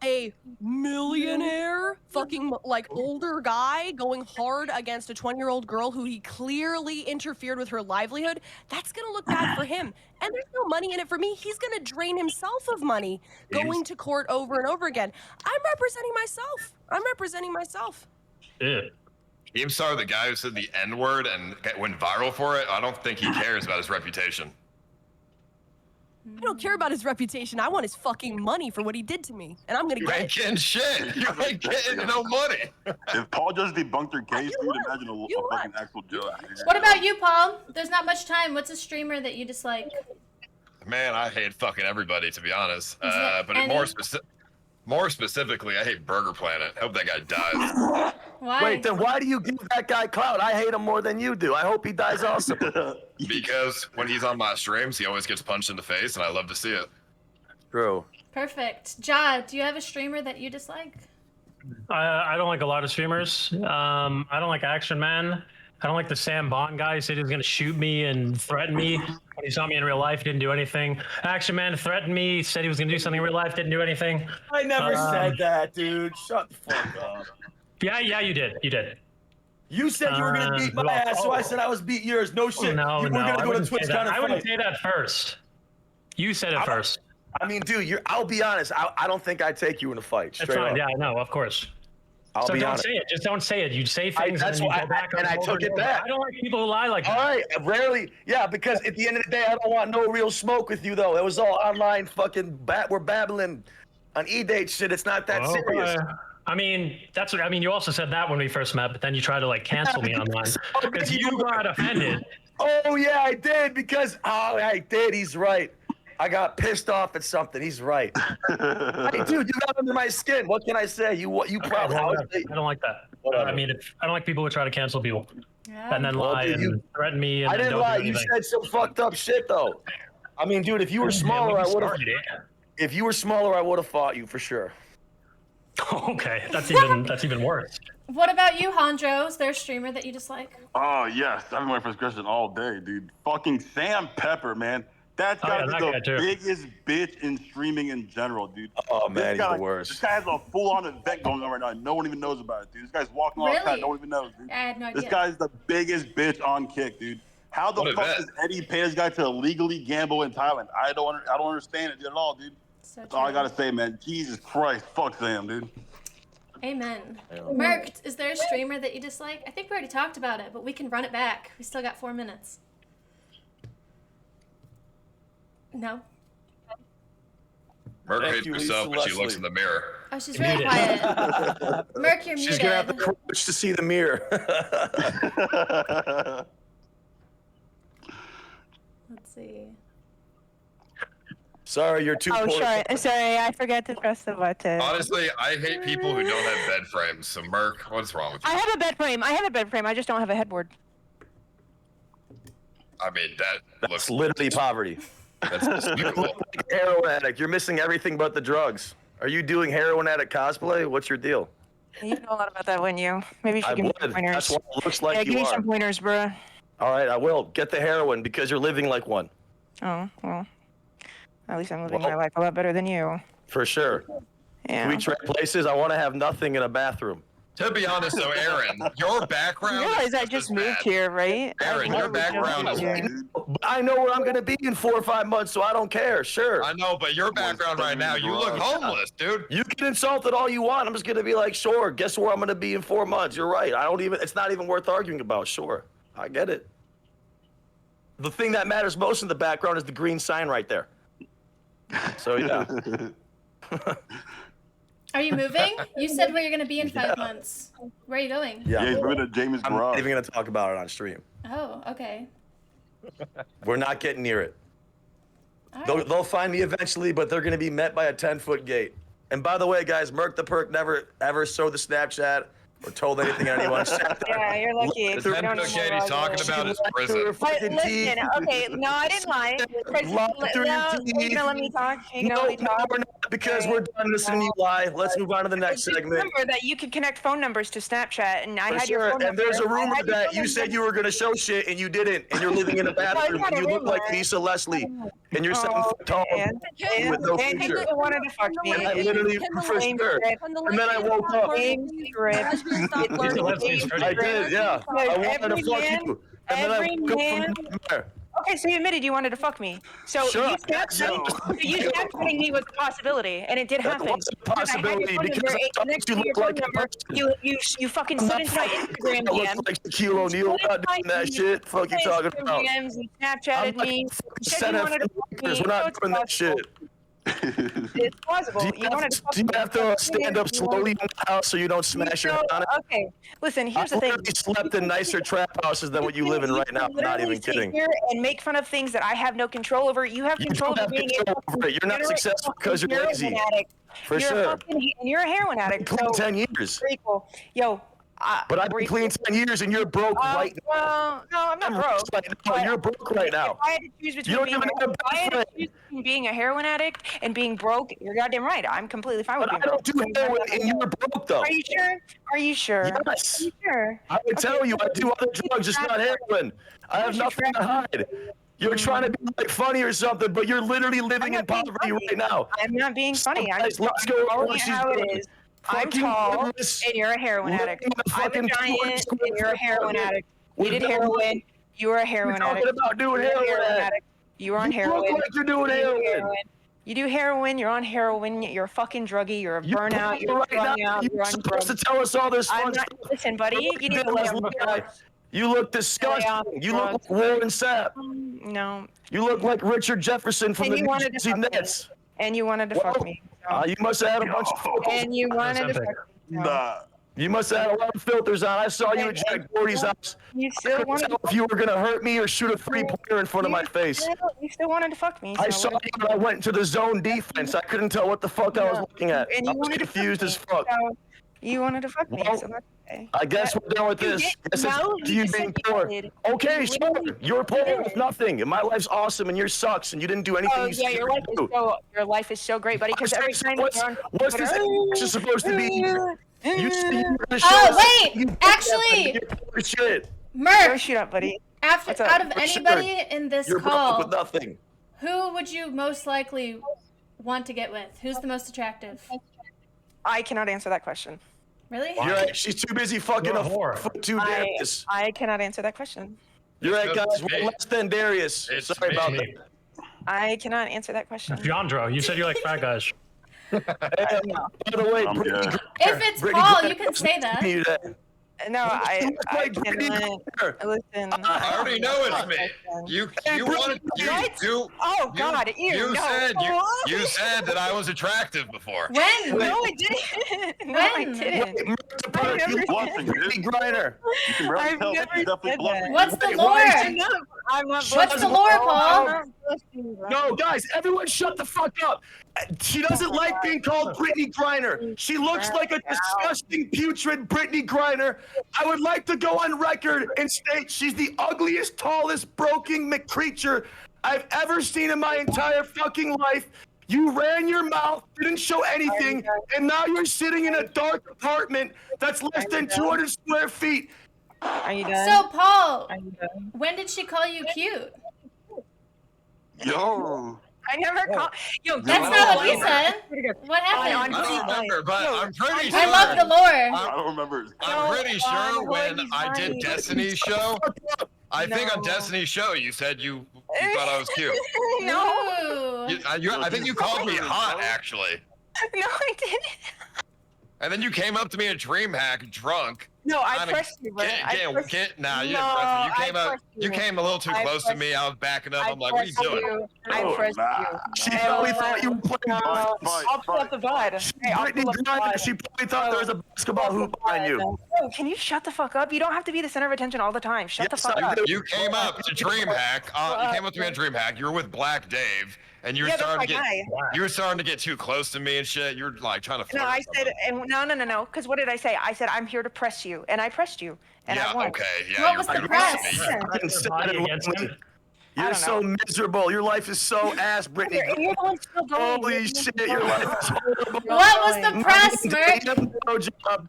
a millionaire fucking like older guy going hard against a 20-year-old girl who he clearly interfered with her livelihood. That's gonna look bad for him. And there's no money in it for me. He's gonna drain himself of money going to court over and over again. I'm representing myself. Yeah. Keemstar, the guy who said the N-word and went viral for it, I don't think he cares about his reputation. I don't care about his reputation. I want his fucking money for what he did to me, and I'm gonna You get ain't it. getting shit. You ain't getting no money. If Paul just debunked your case, you'd imagine a fucking actual joke. What about you, Paul? There's not much time. What's a streamer that you dislike? Man, I hate fucking everybody, to be honest. there But any? more specifically, I hate Burger Planet. Hope that guy dies. Why? Wait, then why do you give that guy clout? I hate him more than you do. I hope he dies also. Because when he's on my streams, he always gets punched in the face, and I love to see it. True. Perfect. Ja, do you have a streamer that you dislike? I don't like a lot of streamers. I don't like Action Man. I don't like the Sam Bond guy who said he was going to shoot me and threaten me. When he saw me in real life, didn't do anything. Action Man threatened me, said he was going to do something in real life, didn't do anything. I never said that, dude. Shut the fuck up. Yeah, you did. You did. You said you were gonna beat my ass, so I said I was beat yours. No shit. No, we're gonna go to Twitch kind of I wouldn't say that first. You said it first. I mean, dude, I'll be honest. I don't think I'd take you in a fight. That's fine. Yeah, I know, of course. I'll be don't honest. say it. Just don't say it. You say things that's and then why you go back and I took it back. I don't like people who lie like that. All right, rarely. Yeah, because at the end of the day, I don't want no real smoke with you, though. It was all online fucking we're babbling on E-date shit. It's not that serious. I mean, that's what I mean. You also said that when we first met, but then you tried to like cancel me online because you got offended. Oh yeah, I did because I did. He's right. I got pissed off at something. He's right. Hey, dude, you got under my skin. What can I say? You probably. I don't like that. I mean, I don't like people who try to cancel people and then lie and threaten me. And I didn't lie. You said some fucked up shit though. I mean, dude, if you were smaller, I would have. If you were smaller, I would have fought you for sure. Okay, that's even worse. What about you, Hondro? Is there a streamer that you dislike? Oh yes, I've been waiting for this question all day, dude. Fucking Sam Pepper, man. That's gotta be the biggest bitch in streaming in general, dude. Oh man, he's the worst. This guy has a full-on event going on right now. No one even knows about it, dude. This guy's walking all the time. No one even knows, dude. I had no idea. This guy's the biggest bitch on Kick, dude. How the fuck does Eddie pay this guy to illegally gamble in Thailand? I don't understand it at all, dude. That's all I gotta say, man. Jesus Christ, fuck Sam, dude. Amen. Merc, is there a streamer that you dislike? I think we already talked about it, but we can run it back. We still got 4 minutes. No. Merc hates herself when she looks in the mirror. Oh, she's really quiet. Merc, you're muted. She's gonna have the courage to see the mirror. Let's see. Sorry, you're too. Oh, sorry, I forgot to press the button. Honestly, I hate people who don't have bed frames. So Merc, what's wrong with you? I have a bed frame. I just don't have a headboard. I mean, that's literally poverty. That's despicable. Heroin addict. You're missing everything but the drugs. Are you doing heroin addict cosplay? What's your deal? You know a lot about that, wouldn't you? Maybe you should give me some pointers. That's what it looks like give me some pointers, bro. All right, I will. Get the heroin because you're living like one. Oh, well. At least I'm living my life a lot better than you. For sure. Yeah. Can we trade places? I want to have nothing in a bathroom. To be honest, though, Aaron, your background. You realize I just moved here, right? Aaron, your background is. I know where I'm going to be in 4 or 5 months, so I don't care. Sure. I know, but your background right now, you look homeless, dude. You can insult it all you want. I'm just going to be like, sure. Guess where I'm going to be in 4 months? You're right. It's not even worth arguing about. Sure. I get it. The thing that matters most in the background is the green sign right there. So, yeah. Are you moving? You said where you're going to be in 5 months. Where are you going? Yeah, he's moving to James' I'm garage. not even going to talk about it on stream. Oh, okay. We're not getting near it. They'll find me eventually, but they're going to be met by a 10-foot gate. And by the way, guys, Merc the Perk never ever showed the Snapchat or told anything to anyone. Yeah, you're lucky. The 10-foot gate he's talking about is prison. But listen, okay, no, I didn't lie. You're gonna let me talk? No, we're not, because we're done listening to you lie. Let's move on to the next segment. Remember that you can connect phone numbers to Snapchat, and I For had sure. your phone number. And there's a rumor that you said you were going to show shit and you didn't, and you're living in a bathroom and you look like Lisa Leslie, and you're 7 foot tall with no future. You wanted to fuck me. I literally, for sure. And then I woke up. I did, yeah. I wanted to fuck you. And then I woke up from there. Okay, so you admitted you wanted to fuck me. So Sure. you Snapchatting me was a possibility, and it did happen. That was a possibility because I thought you looked like a person. You fucking slid into my Instagram I DM. look like Shaquille O'Neal. Not doing that shit. Fuck you talking about? DMs and Snapchatted me. We're not doing that shit. It's plausible. Do you have to stand up slowly in the house so you don't smash your head on it? Okay, listen, here's the thing. I've slept in nicer trap houses than what you live in right now. I'm not even kidding. Here and make fun of things that I have no control over. You have control over being able to. You're not successful because you're lazy. For sure. You're a heroin addict. Clean 10 years. Very cool. Yo. But I've been clean 10 years and you're broke right now. Well, no, I'm not broke. No, you're broke right now. If I had to choose between being a heroin addict and being broke, you're goddamn right. I'm completely fine with being broke. I don't do heroin and you're broke though. Are you sure? Are you sure? Yes. Are you sure? I would tell you, I do other drugs, just not heroin. I have nothing to hide. You're trying to be like funny or something, but you're literally living in poverty right now. I'm not being funny. Let's go. How it is. I'm fucking tall, homeless, and you're a heroin living addict. in a I'm a fucking giant, 200 and square you're a foot heroin apartment addict. with You did no heroin. money. You were a You're heroin talking addict. about doing You're a heroin. addict. You were on You heroin. look like you're doing You do heroin. You do heroin. You're on heroin. You're a fucking druggie. You're a burnout. You're right now, strung out. you're You're on supposed drugs. to tell us all this I'm fun not. stuff. Listen, buddy. You need to lay off drugs. You look Lay disgusting. off You look drugs. like Warren Sapp. No. You look like Richard Jefferson from And the you New wanted to Jersey fuck me. Nets. And you wanted to fuck me. So. You must have had a bunch of filters. And you wanted to fuck me. So. Nah. You must have had a lot of filters on. I saw you at Jack Gordy's house. You I still couldn't wanted tell if you were gonna hurt me or shoot a three-pointer in front of my face. You still wanted to fuck me. So I saw you when I went into the zone defense. I couldn't tell what the fuck I was looking at. And I you was wanted to confused as fuck. So you wanted to fuck me. Well, So that's okay. I guess we're done with this. Guess it's you being poor. Okay, sure. You're poor with nothing. And my life's awesome and yours sucks and you didn't do anything Oh you yeah, said your life is so great, buddy. Because every time you're on What's this extra supposed to be? You said you were gonna show Oh us wait, you actually, you're poor as shit. Merc. Shoot up, buddy. After out of anybody in this You're broke call, with nothing. who would you most likely want to get with? Who's the most attractive? I cannot answer that question. Really? You're right. She's too busy fucking You're a a whore. 4'2" Darius. I cannot answer that question. You're right, It's guys. me. We're less than Darius. It's Sorry about me. that. I cannot answer that question. Jandro, you said you like fat guys. By the way, I'm Brittany good. Griner- If it's Brittany Paul, Griner you can say that. you that. No, You look I like Brittany cannot. Griner. Listen. I already know it's me. You wanted you Oh God, you said that I was attractive before. When? No, I didn't. No, I When? didn't. You're never bluffing, dude. Brittany Griner. You can barely I've tell, but never you're definitely said bluffing. that. What's the Wait, lore? why is I'm not. What's the lore, Paul? I'm not bluffing, bro. No, guys, everyone shut the fuck up. She doesn't like being called Brittany Griner. She looks like a disgusting, putrid Brittany Griner. I would like to go on record and state she's the ugliest, tallest, broken McCreature I've ever seen in my entire fucking life. You ran your mouth, didn't show anything, and now you're sitting in a dark apartment that's less than 200 square feet. Are you done? So Paul, Are you done? when did she call you cute? Yo. I never called. Yo, That's No, not what you no. said. What I happened? don't remember, but I'm pretty sure. I love the lore. I don't remember. I'm pretty sure when he's I did lying. Destiny's show, I think on No. Destiny's show you said you thought I was cute. No. Ooh. I think you called me hot actually, No, I didn't. and then you came up to me at DreamHack drunk. No, I kinda pressed you, bro. Nah, you No, didn't press me. You I came up. pressed You you. came a little too I close to pressed me. I was backing up. I I'm like, what are you pressed doing? I Oh, pressed nah. you. She probably thought you were playing No, Fight, I'll pull up the VOD. Hey, I'll Brittany pull up the Griner. VOD. She probably thought there was a basketball hoop behind you. No, can you shut the fuck up? You don't have to be the center of attention all the time. Shut the Yes, fuck I up. do. You came up to DreamHack. You came up to me on DreamHack. You were with Black Dave, and you were Yeah, that's starting to my get. guy. You were starting to get too close to me and shit. You were like trying to flirt. No, I with said, somebody. no. Because what did I say? I said, I'm here to press you. And I pressed you. And Yeah. I won. Okay. Yeah. What you're was the gonna press? me. Fucking sad and against lonely. him. I You're don't so miserable. Your life is so ass, Brittany. And you're the one still going. Holy shit, your life is horrible. What was the press, Merc? No job.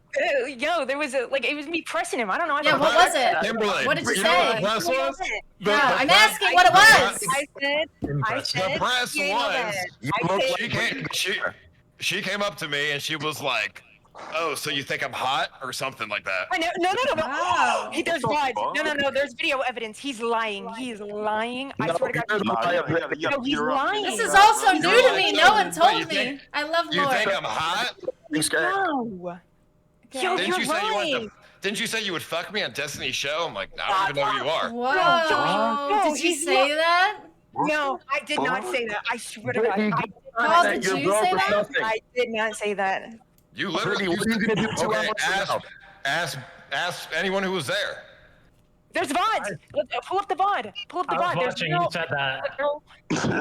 Yo, there was it was me pressing him. I don't know. I Yeah, don't what know. was it? Kimberly, What did you you know what say? the press was? No, I'm asking what it was. I said, The press you know was. that. You I look said- She came up to me and she was like, "Oh, so you think I'm hot or something like that?" I know, no. Wow. There's vibes. No. There's video evidence. He's lying. I swear to God. No, he's lying. This is also new to me. No one told me. I love You lore. think I'm hot? No. Yo, Didn't you're you say you wanted lying. to? Didn't you say you would fuck me on Destiny's show? I'm like, I don't even know who you are. Whoa. No, Did you he's say not- that? No, I did not say that. I swear to God. Brittany, I did Paul, not did say you say that? I did not say that. You literally. Brittany, what are you gonna do 2 Okay, hours from now? ask anyone who was there. There's VOD. Pull up the VOD. Pull up the I was VOD. There's watching. no. You said that.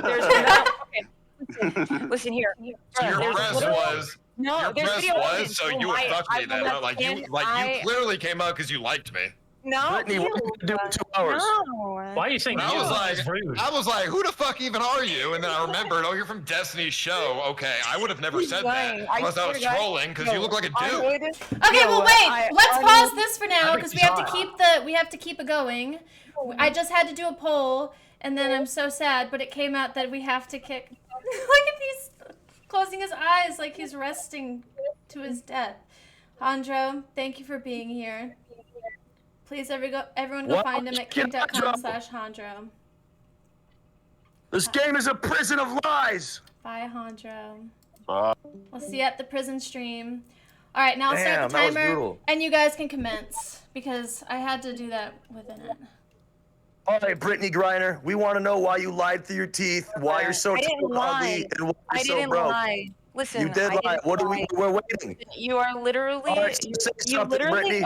There's no. Okay. Listen here. So your There's press literal- was. No, Your there's press video was evidence. so you would I- fuck me I then. will Huh? Like you I- clearly came out because you liked me. No, Brittany, what are you gonna do in 2 hours? No. Why are you saying I you? was That's rude. like, who the fuck even are you? And then I remembered, oh, you're from Destiny's show. Okay, I would have never He's said lying. that unless I was swear to God. trolling because you look like a dude. Okay, well wait. Let's pause this for now I because think we have to keep it going. I just had to do a poll, and then I'm so sad, but it came out that we have to kick. Look at he's closing his eyes like he's resting. to his death. Hondro, thank you for being here. Please, everyone go find him at kick.com/Hondro. This game is a prison of lies. Bye, Hondro. We'll see you at the prison stream. All right, now I'll start the Damn, that was timer, brutal. and you guys can commence, because I had to do that within it. All right, Brittany Griner, we want to know why you lied through your teeth, why you're so I didn't ugly, lie. and why I you're so didn't broke. lie. Listen, You did I lie. didn't What are lie. we're waiting. You are literally. All right, say you something, literally. Brittany.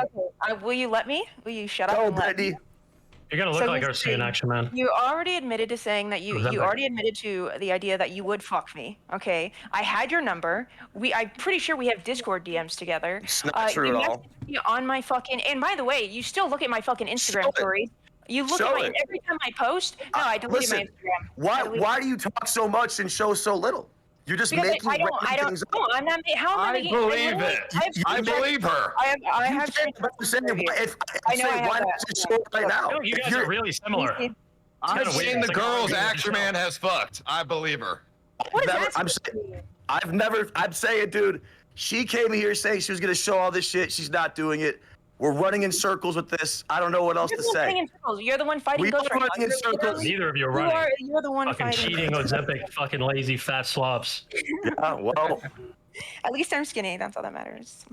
Okay, will you let me? Will you shut up? Go, and let Brittany. me? You're gonna look So like here's Arcee in the action, man. You already admitted to saying that you Ozempic. already admitted to the idea that you would fuck me. Okay, I had your number. I'm pretty sure we have Discord DMs together. It's not true you at all. messaged me on my fucking. And by the way, you still look at my fucking Instagram stories. You look Show at my it. every time I post. No, I deleted my Listen, Instagram. why do you talk so much and show so little? You're just Because making I random don't. things No, up. I'm not. How am I making? believe it. I believe her. I You have. can, but I'm saying, I know I have why not that. just show it right now? No, you If guys you're- are really similar. I've seen the girls Action Action Man has fucked. I believe her. What is Never- that? I'm saying, I'm saying, dude, she came here saying she was gonna show all this shit. She's not doing it. We're running in circles with this. I don't know what else You're to the one running say. in circles. You're the one fighting We Ghost are right running in now. circles. Neither of you are running. You're the one Fucking fighting. cheating Ozempic, fucking lazy fat slobs. Yeah, well, At least I'm skinny. That's all that matters.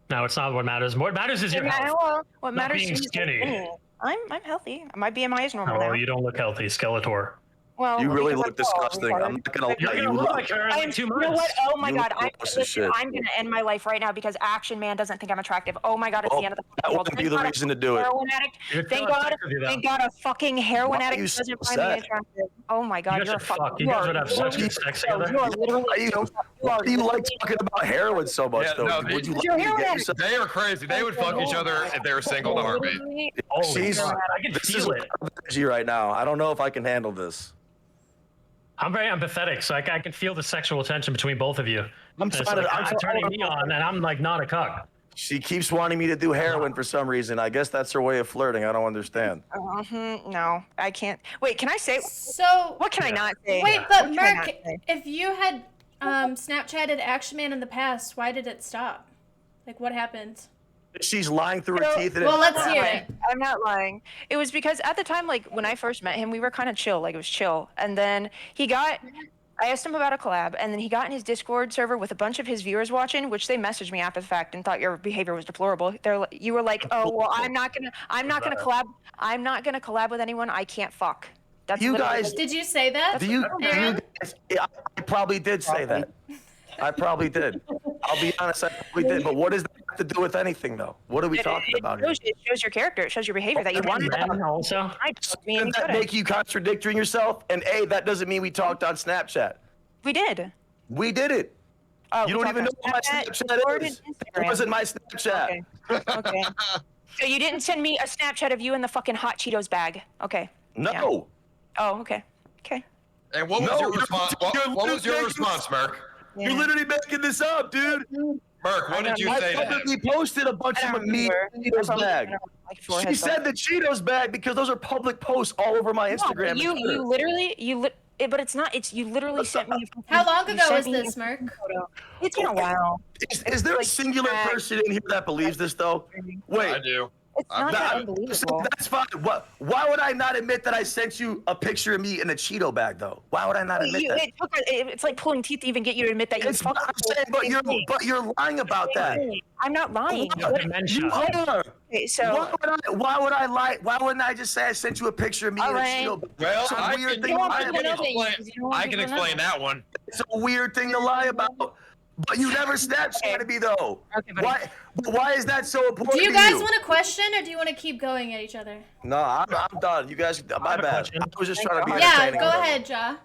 No, it's not what matters. What matters is your health. What Not matters being is I'm skinny. I'm healthy. My BMI is normal Oh, now. you don't look healthy, Skeletor. Well, you really because look I'm tall, disgusting. I'm not gonna You're lie. gonna You look look. like her in like 2 You know months. what? Oh my You god! look gross as shit. I'm gonna end my life right now because Action Man doesn't think I'm attractive. Oh my god! It's the end of the That world. wouldn't be the Thank God reason to do a it. heroin addict. You're Thank so God! sick of you, though. Thank God! A fucking heroin Why are addict you so doesn't find me sad? attractive. Oh my god! You You're a guys are fucking. fucked. You guys would have such good sex together. You are literally. Why do you like talking about heroin so much, Yeah, though? no, Would you you're like me to heroin get addict. yourself? They are crazy. They would fuck each other if they were single in a heartbeat. Oh, She's. God, I can This is feel it. energy right now. I don't know if I can handle this. I'm very empathetic, so I can feel the sexual tension between both of you. I'm And it's trying to- like, I'm I'm trying turning to- me on, and I'm like not a cuck. She keeps wanting me to do heroin for some reason. I guess that's her way of flirting. I don't understand. No, I can't. Wait, can I say? So What can I not say? wait, What but can I not Merc, say? if you had Snapchatted Action Man in the past, why did it stop? Like, what happened? She's lying through her So- teeth. And Well, it's- let's hear it. I'm not lying. It was because at the time, like when I first met him, we were kind of chill. Like it was chill, and then I asked him about a collab, and then he got in his Discord server with a bunch of his viewers watching, which they messaged me after the fact and thought your behavior was deplorable. You were like, "Oh, well, I'm not gonna collab. I'm not gonna collab with anyone I can't fuck." That's You literally guys- what- Did you say that? Do you Aaron? guys, yeah, I probably did say that. I probably did. I'll be honest, I probably did. But what does that have to do with anything, though? What are we talking about here? It shows your character. It shows your behavior that you want. Men also. Doesn't that make you contradicting yourself? And A, that doesn't mean we talked on Snapchat. We did. We did it. Oh, You we don't even know talked what my on Snapchat or is. did It Instagram? wasn't my Snapchat. Okay. So you didn't send me a Snapchat of you in the fucking hot Cheetos bag. Okay. No. Yeah. Oh, okay. Okay. And what was No, your you're- response? you're What was your literally- response, Merc? You're literally making this up, dude. Merc, what did you say to I him? publicly posted a bunch of me Cheetos bag. She said the Cheetos bag because those are public posts all over my Instagram. and You Twitter. literally but it's not. It's you literally sent me. How long you ago sent was me this, a Merc? photo. It's been a while. Is there a singular person in here that believes this, though? Wait. I do. It's not that That- unbelievable. That's fine. Why would I not admit that I sent you a picture of me in a Cheeto bag, though? Why would I not admit that? It's like pulling teeth to even get you to admit that you It's fucked. I'm saying, but you're lying about that. I'm not lying. You are. Okay, so Why would I lie? Why wouldn't I just say I sent you a picture of me in a Alright. Cheeto bag? Well, It's a I weird can, thing to lie I can about. explain that one. It's a weird thing to lie about. But you never Snapchatted me though. Why is that so important? Do you to guys want a question, or do you want to keep going at each other? No, I'm done. You guys, my bad. I was just trying to be Yeah, entertaining. go ahead, Ja.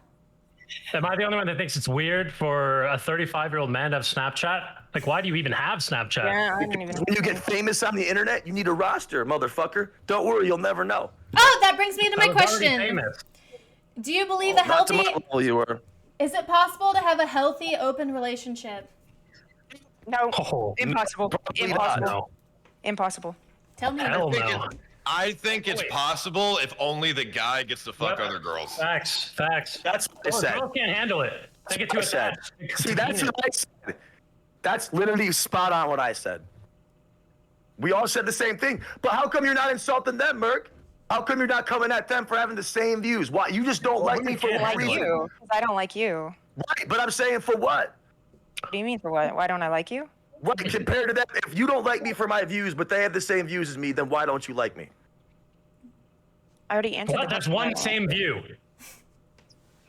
Am I the only one that thinks it's weird for a 35-year-old man to have Snapchat? Like, why do you even have Snapchat? When you get famous on the internet, you need a roster, motherfucker. Don't worry, you'll never know. Oh, that brings me to my I was already question. famous. Do you believe a Not to healthy? my level you were. Is it possible to have a healthy, open relationship? No. Oh, Impossible. Probably Impossible. no. Impossible. Tell me. Hell no. I think it's possible if only the guy gets to fuck Yep. other girls. Facts. That's what I said. Girls can't handle it. They get too I said. attached. See, that's what I said. That's literally spot on what I said. We all said the same thing. But how come you're not insulting them, Merc? How come you're not coming at them for having the same views? Why? You just don't like me for I what like reason? you because I don't like you. Right, but I'm saying for what? What do you mean for what? Why don't I like you? Right, compared to that, if you don't like me for my views, but they have the same views as me, then why don't you like me? I already answered. What? That's one same view.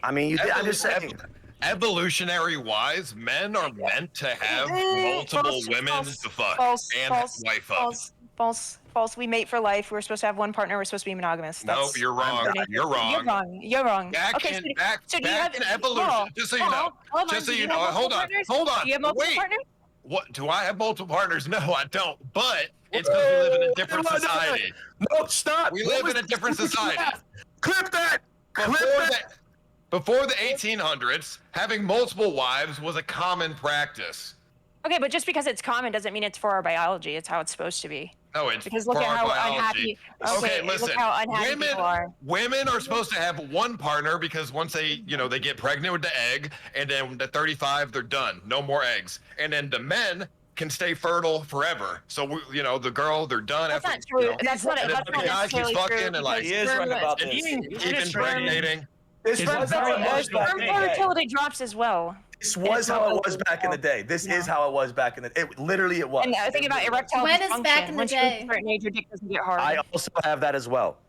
I mean, I'm just saying. Evolutionary wise, men are meant to have multiple women to fuck and wife up. False. We mate for life. We're supposed to have one partner. We're supposed to be monogamous. Nope, you're wrong. You're wrong. You're wrong. Back in evolution, just so you know. Just so you know. Hold on. Do you have multiple partners? What? Do I have multiple partners? No, I don't. But it's because we live in a different society. No, stop. We live in a different society. Clip that. Before the 1800s, having multiple wives was a common practice. Okay, but just because it's common doesn't mean it's for our biology. It's how it's supposed to be. No, it's because look for at our how biology. unhappy. Okay, listen. Look how unhappy people are. Women are supposed to have one partner because once they get pregnant with the egg, and then at 35 they're done, no more eggs, and then the men can stay fertile forever. So the girl, they're done. That's after, not true. That's not the guy keeps fucking and like he is right about this. Keep impregnating. Fertility drops as well. This was how it was back in the day. This is how it was back in the day. Literally, it was. And think about erectile When is dysfunction. back in the Once you reach day? a certain age, your dick doesn't get hard. I also have that as well.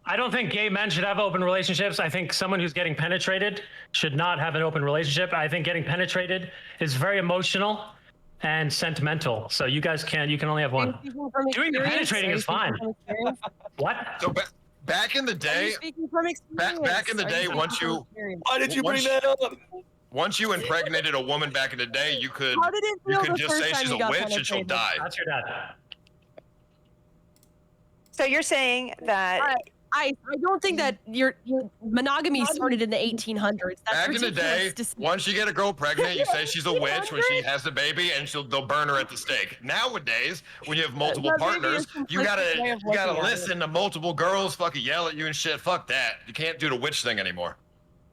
I don't think gay men should have open relationships. I think someone who's getting penetrated should not have an open relationship. I think getting penetrated is very emotional and sentimental. So you guys you can only have one. Doing the penetrating is fine. What? So back in the day, back in the day, once you why did you bring that up? Once you impregnated a woman back in the day, you could just say she's a witch and she'll die. That's your dad. So you're saying that I don't think that your monogamy started in the 1800s. That's back in the day, ridiculous to say. once you get a girl pregnant, you say she's a witch when she has the baby, and they'll burn her at the stake. Nowadays, when you have multiple partners, you gotta listen to multiple girls fucking yell at you and shit. Fuck that. You can't do the witch thing anymore.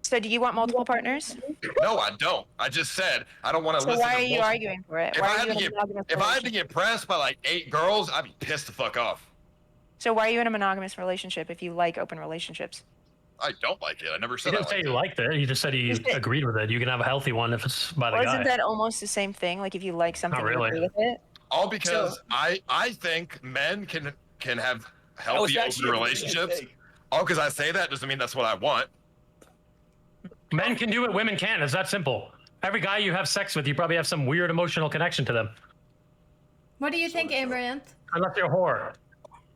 So do you want multiple partners? No, I don't. I just said I don't want to listen. So why are to you arguing for it? If I had to get pressed by like 8 girls, I'd be pissed the fuck off. So why are you in a monogamous relationship if you like open relationships? I don't like it. I never said He didn't say you liked it. He just said he agreed with it. You can have a healthy one if it's by the guy. Wasn't that almost the same thing? Like if you like something, Not really. you agree with it? All because I think men can have healthy open relationships. All because I say that doesn't mean that's what I want. Men can do it, women can't. It's that simple. Every guy you have sex with, you probably have some weird emotional connection to them. What do you think, Amaranth? Unless you're a whore.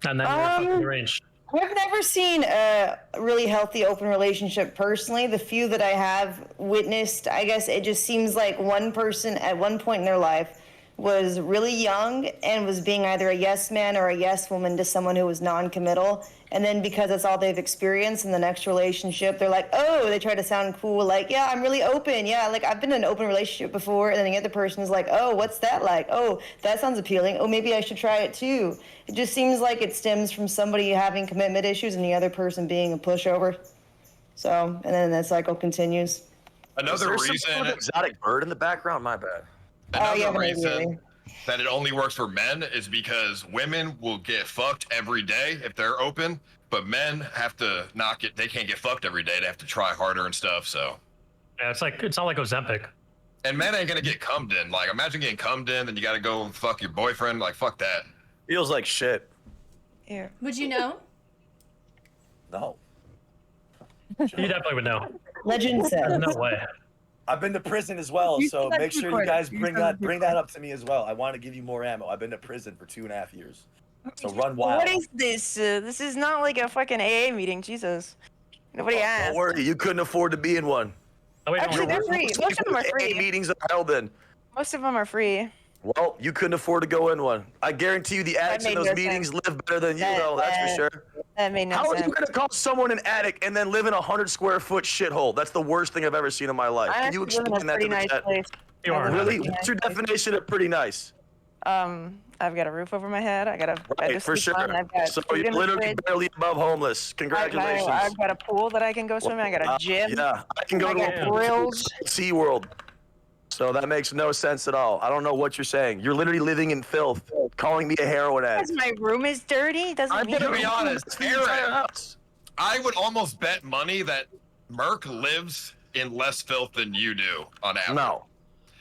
And then you're fucking deranged. I've never seen a really healthy open relationship personally. The few that I have witnessed, I guess it just seems like one person at one point in their life was really young and was being either a yes man or a yes woman to someone who was non-committal. And then because that's all they've experienced in the next relationship, they're like, oh, they try to sound cool. Like, yeah, I'm really open. Yeah, like I've been in an open relationship before. And then the other person is like, oh, what's that like? Oh, that sounds appealing. Oh, maybe I should try it too. It just seems like it stems from somebody having commitment issues and the other person being a pushover. So, and then that cycle continues. Another reason. An exotic bird in the background. My bad. Another reason that it only works for men is because women will get fucked every day if they're open, but men have to not get. They can't get fucked every day. They have to try harder and stuff. So. Yeah, it's not like Ozempic. And men ain't gonna get cummed in. Like, imagine getting cummed in, then you gotta go fuck your boyfriend. Like, fuck that. Feels like shit. Yeah. Would you know? No. You definitely would know. Legend says. No way. I've been to prison as well, so make sure you guys bring that up to me as well. I want to give you more ammo. I've been to prison for 2.5 years. So run wild. What is this? This is not like a fucking AA meeting. Jesus. Nobody asked. Don't worry, you couldn't afford to be in one. Actually, they're free. Most of them are free. AA meetings are held in. Most of them are free. Well, you couldn't afford to go in one. I guarantee you the addicts in those meetings live better than you, though, that's for sure. That made no How sense. are you going to call someone an addict and then live in a 100-square-foot shithole? That's the worst thing I've ever seen in my life. Can you explain that to the chat? Really? What's your definition of pretty nice? I've got a roof over my head. I got a bed to Right, for sleep sure. on, I've got So food you're in the literally fridge. barely above homeless. Congratulations. I've got a pool that I can go swimming. I got a gym. Yeah, I can go I to got a grills. SeaWorld. So that makes no sense at all. I don't know what you're saying. You're literally living in filth, calling me a heroin addict. Because my room is dirty doesn't I'm mean. gonna be honest, Aaron. I would almost bet money that Merc lives in less filth than you do on average.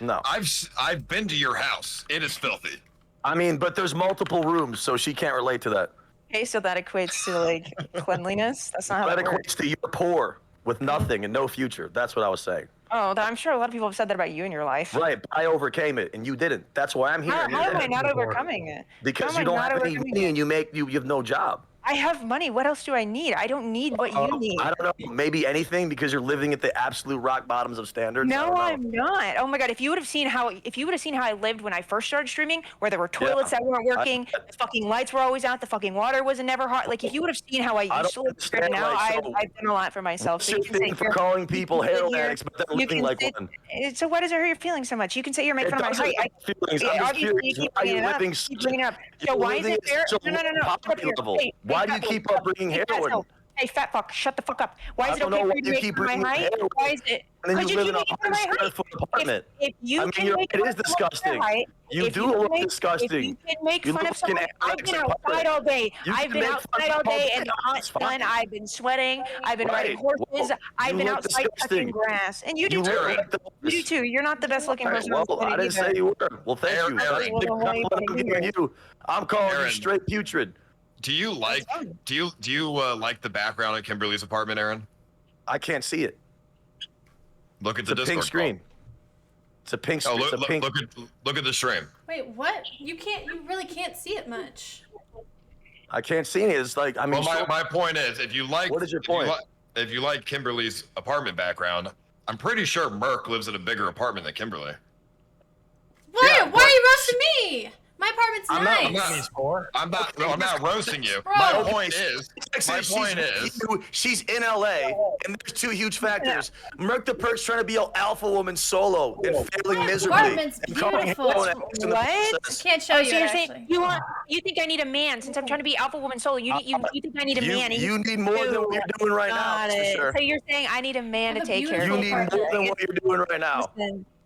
No. I've been to your house. It is filthy. I mean, but there's multiple rooms, so she can't relate to that. Okay, so that equates to like cleanliness. That's not how That it works. equates to you're poor with nothing and no future. That's what I was saying. Oh, I'm sure a lot of people have said that about you in your life. Right, but I overcame it, and you didn't. That's why I'm here. How am I not overcoming it? Because How am you I don't not have any overcoming money, and you have no job. I have money. What else do I need? I don't need what you need. I don't know. Maybe anything because you're living at the absolute rock bottoms of standards. No, I'm not. Oh my god! If you would have seen how I lived when I first started streaming, where there were toilets that weren't working, the fucking lights were always out, the fucking water was never hot. Like if you would have seen how I used to live right now, I've done a lot for myself. What's your thing for calling people heroin addicts, but then living like one? So why does it hurt your feelings so much? You can say you're making fun of my height. Feelings. I'm just curious. Why are you living? So why is it fair? No. Why do you keep up bringing heroin? Hey, fat fuck, shut the fuck up. Why is it okay for you to make fun of my height? Why is it? And then you live in a making fun of my 100-square-foot apartment. If you can make it is disgusting. You do look disgusting. If you can make fun of someone, I've been outside all day. I've been outside all day in the hot sun. I've been sweating. I've been riding horses. I've been outside touching grass. And you do too. You do too. You're not the best looking person on the planet I didn't say you were. Well, thank you. I'm calling you straight putrid. Do you like the background at Kimberly's apartment, Aaron? I can't see it. Look at the Discord pink screen. It's a pink screen. Look at the stream. Wait, what? You really can't see it much. I can't see it. It's like, I mean. Well, my point is, if you like. What is your point? If you like Kimberly's apartment background, I'm pretty sure Merc lives in a bigger apartment than Kimberly. Why are you roasting me? My apartment's nice. I'm not roasting you. Bro. My point is, she's in LA, and there's two huge factors. Merc the Perk's trying to be an alpha woman solo and failing miserably. Apartment's beautiful. What? Can't show you. So you're actually. saying you think I need a man since I'm trying to be alpha woman solo? You think I need a man? You need more than what you're doing right now. For sure. So you're saying I need a man to take care of me? You need more than what you're doing right now.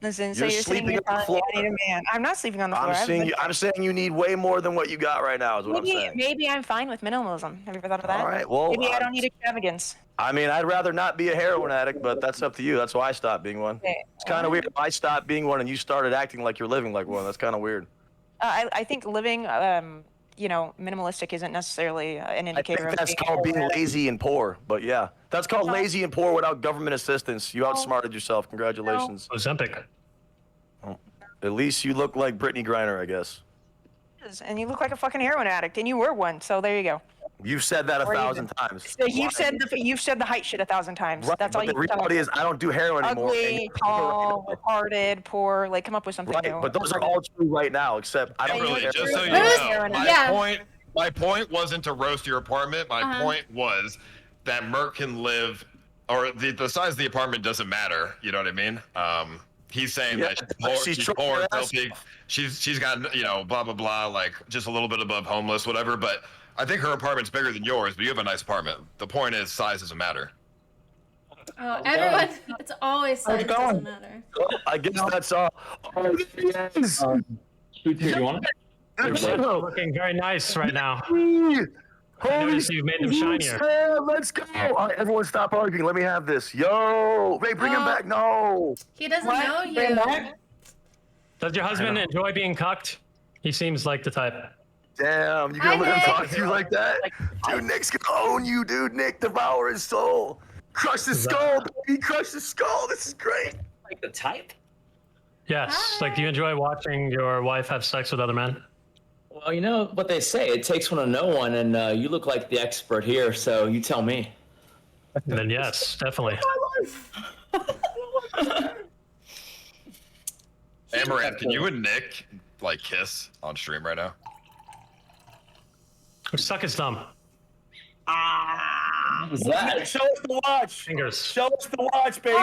Listen, so you're sleeping on the floor. I need a man. I'm not sleeping on the floor. I'm saying you need way more than what you got right now. Is what I'm saying. Maybe I'm fine with minimalism. Have you ever thought of that? All right. Well, maybe I don't need extravagance. I mean, I'd rather not be a heroin addict, but that's up to you. That's why I stopped being one. Okay. It's kind of weird. I stopped being one, and you started acting like you're living like one. That's kind of weird. I think living, minimalistic isn't necessarily an indicator. I think that's called being lazy and poor. But yeah, that's called lazy and poor without government assistance. You outsmarted yourself. Congratulations. Ozempic. At least you look like Brittany Griner, I guess. And you look like a fucking heroin addict, and you were one. So there you go. You've said that 1,000 times. So you've said the height shit 1,000 times. Right, that's all but you. the reality is, I don't do heroin anymore. Ugly, tall, retarded, poor. Like, come up with something new. But those are all true right now, except I don't really. Just so you know, my point wasn't to roast your apartment. My point was that Merc can live, or the size of the apartment doesn't matter. You know what I mean? He's saying that she's poor, filthy. She's got blah blah blah, like just a little bit above homeless, whatever. But I think her apartment's bigger than yours. But you have a nice apartment. The point is, size doesn't matter. Oh, everyone! It's always size doesn't matter. Well, I guess that's all. Do you want it? Looking very nice right now. I noticed you've made them shinier. Let's go! All right, everyone, stop arguing. Let me have this. Yo, Ray, bring him back. No. He doesn't know you. Does your husband enjoy being cucked? He seems like the type. Damn, you gonna let him talk to you like that? Dude, Nick's gonna own you, dude. Nick, devour his soul. Crush the skull, baby. Crush the skull. This is great. Like the type? Yes. Like, do you enjoy watching your wife have sex with other men? Well, you know what they say. It takes one to know one, and you look like the expert here, so you tell me. Then yes, definitely. Amaranth, can you and Nick kiss on stream right now? Suck his thumb. What's that? Show us the watch. Fingers. Show us the watch, baby.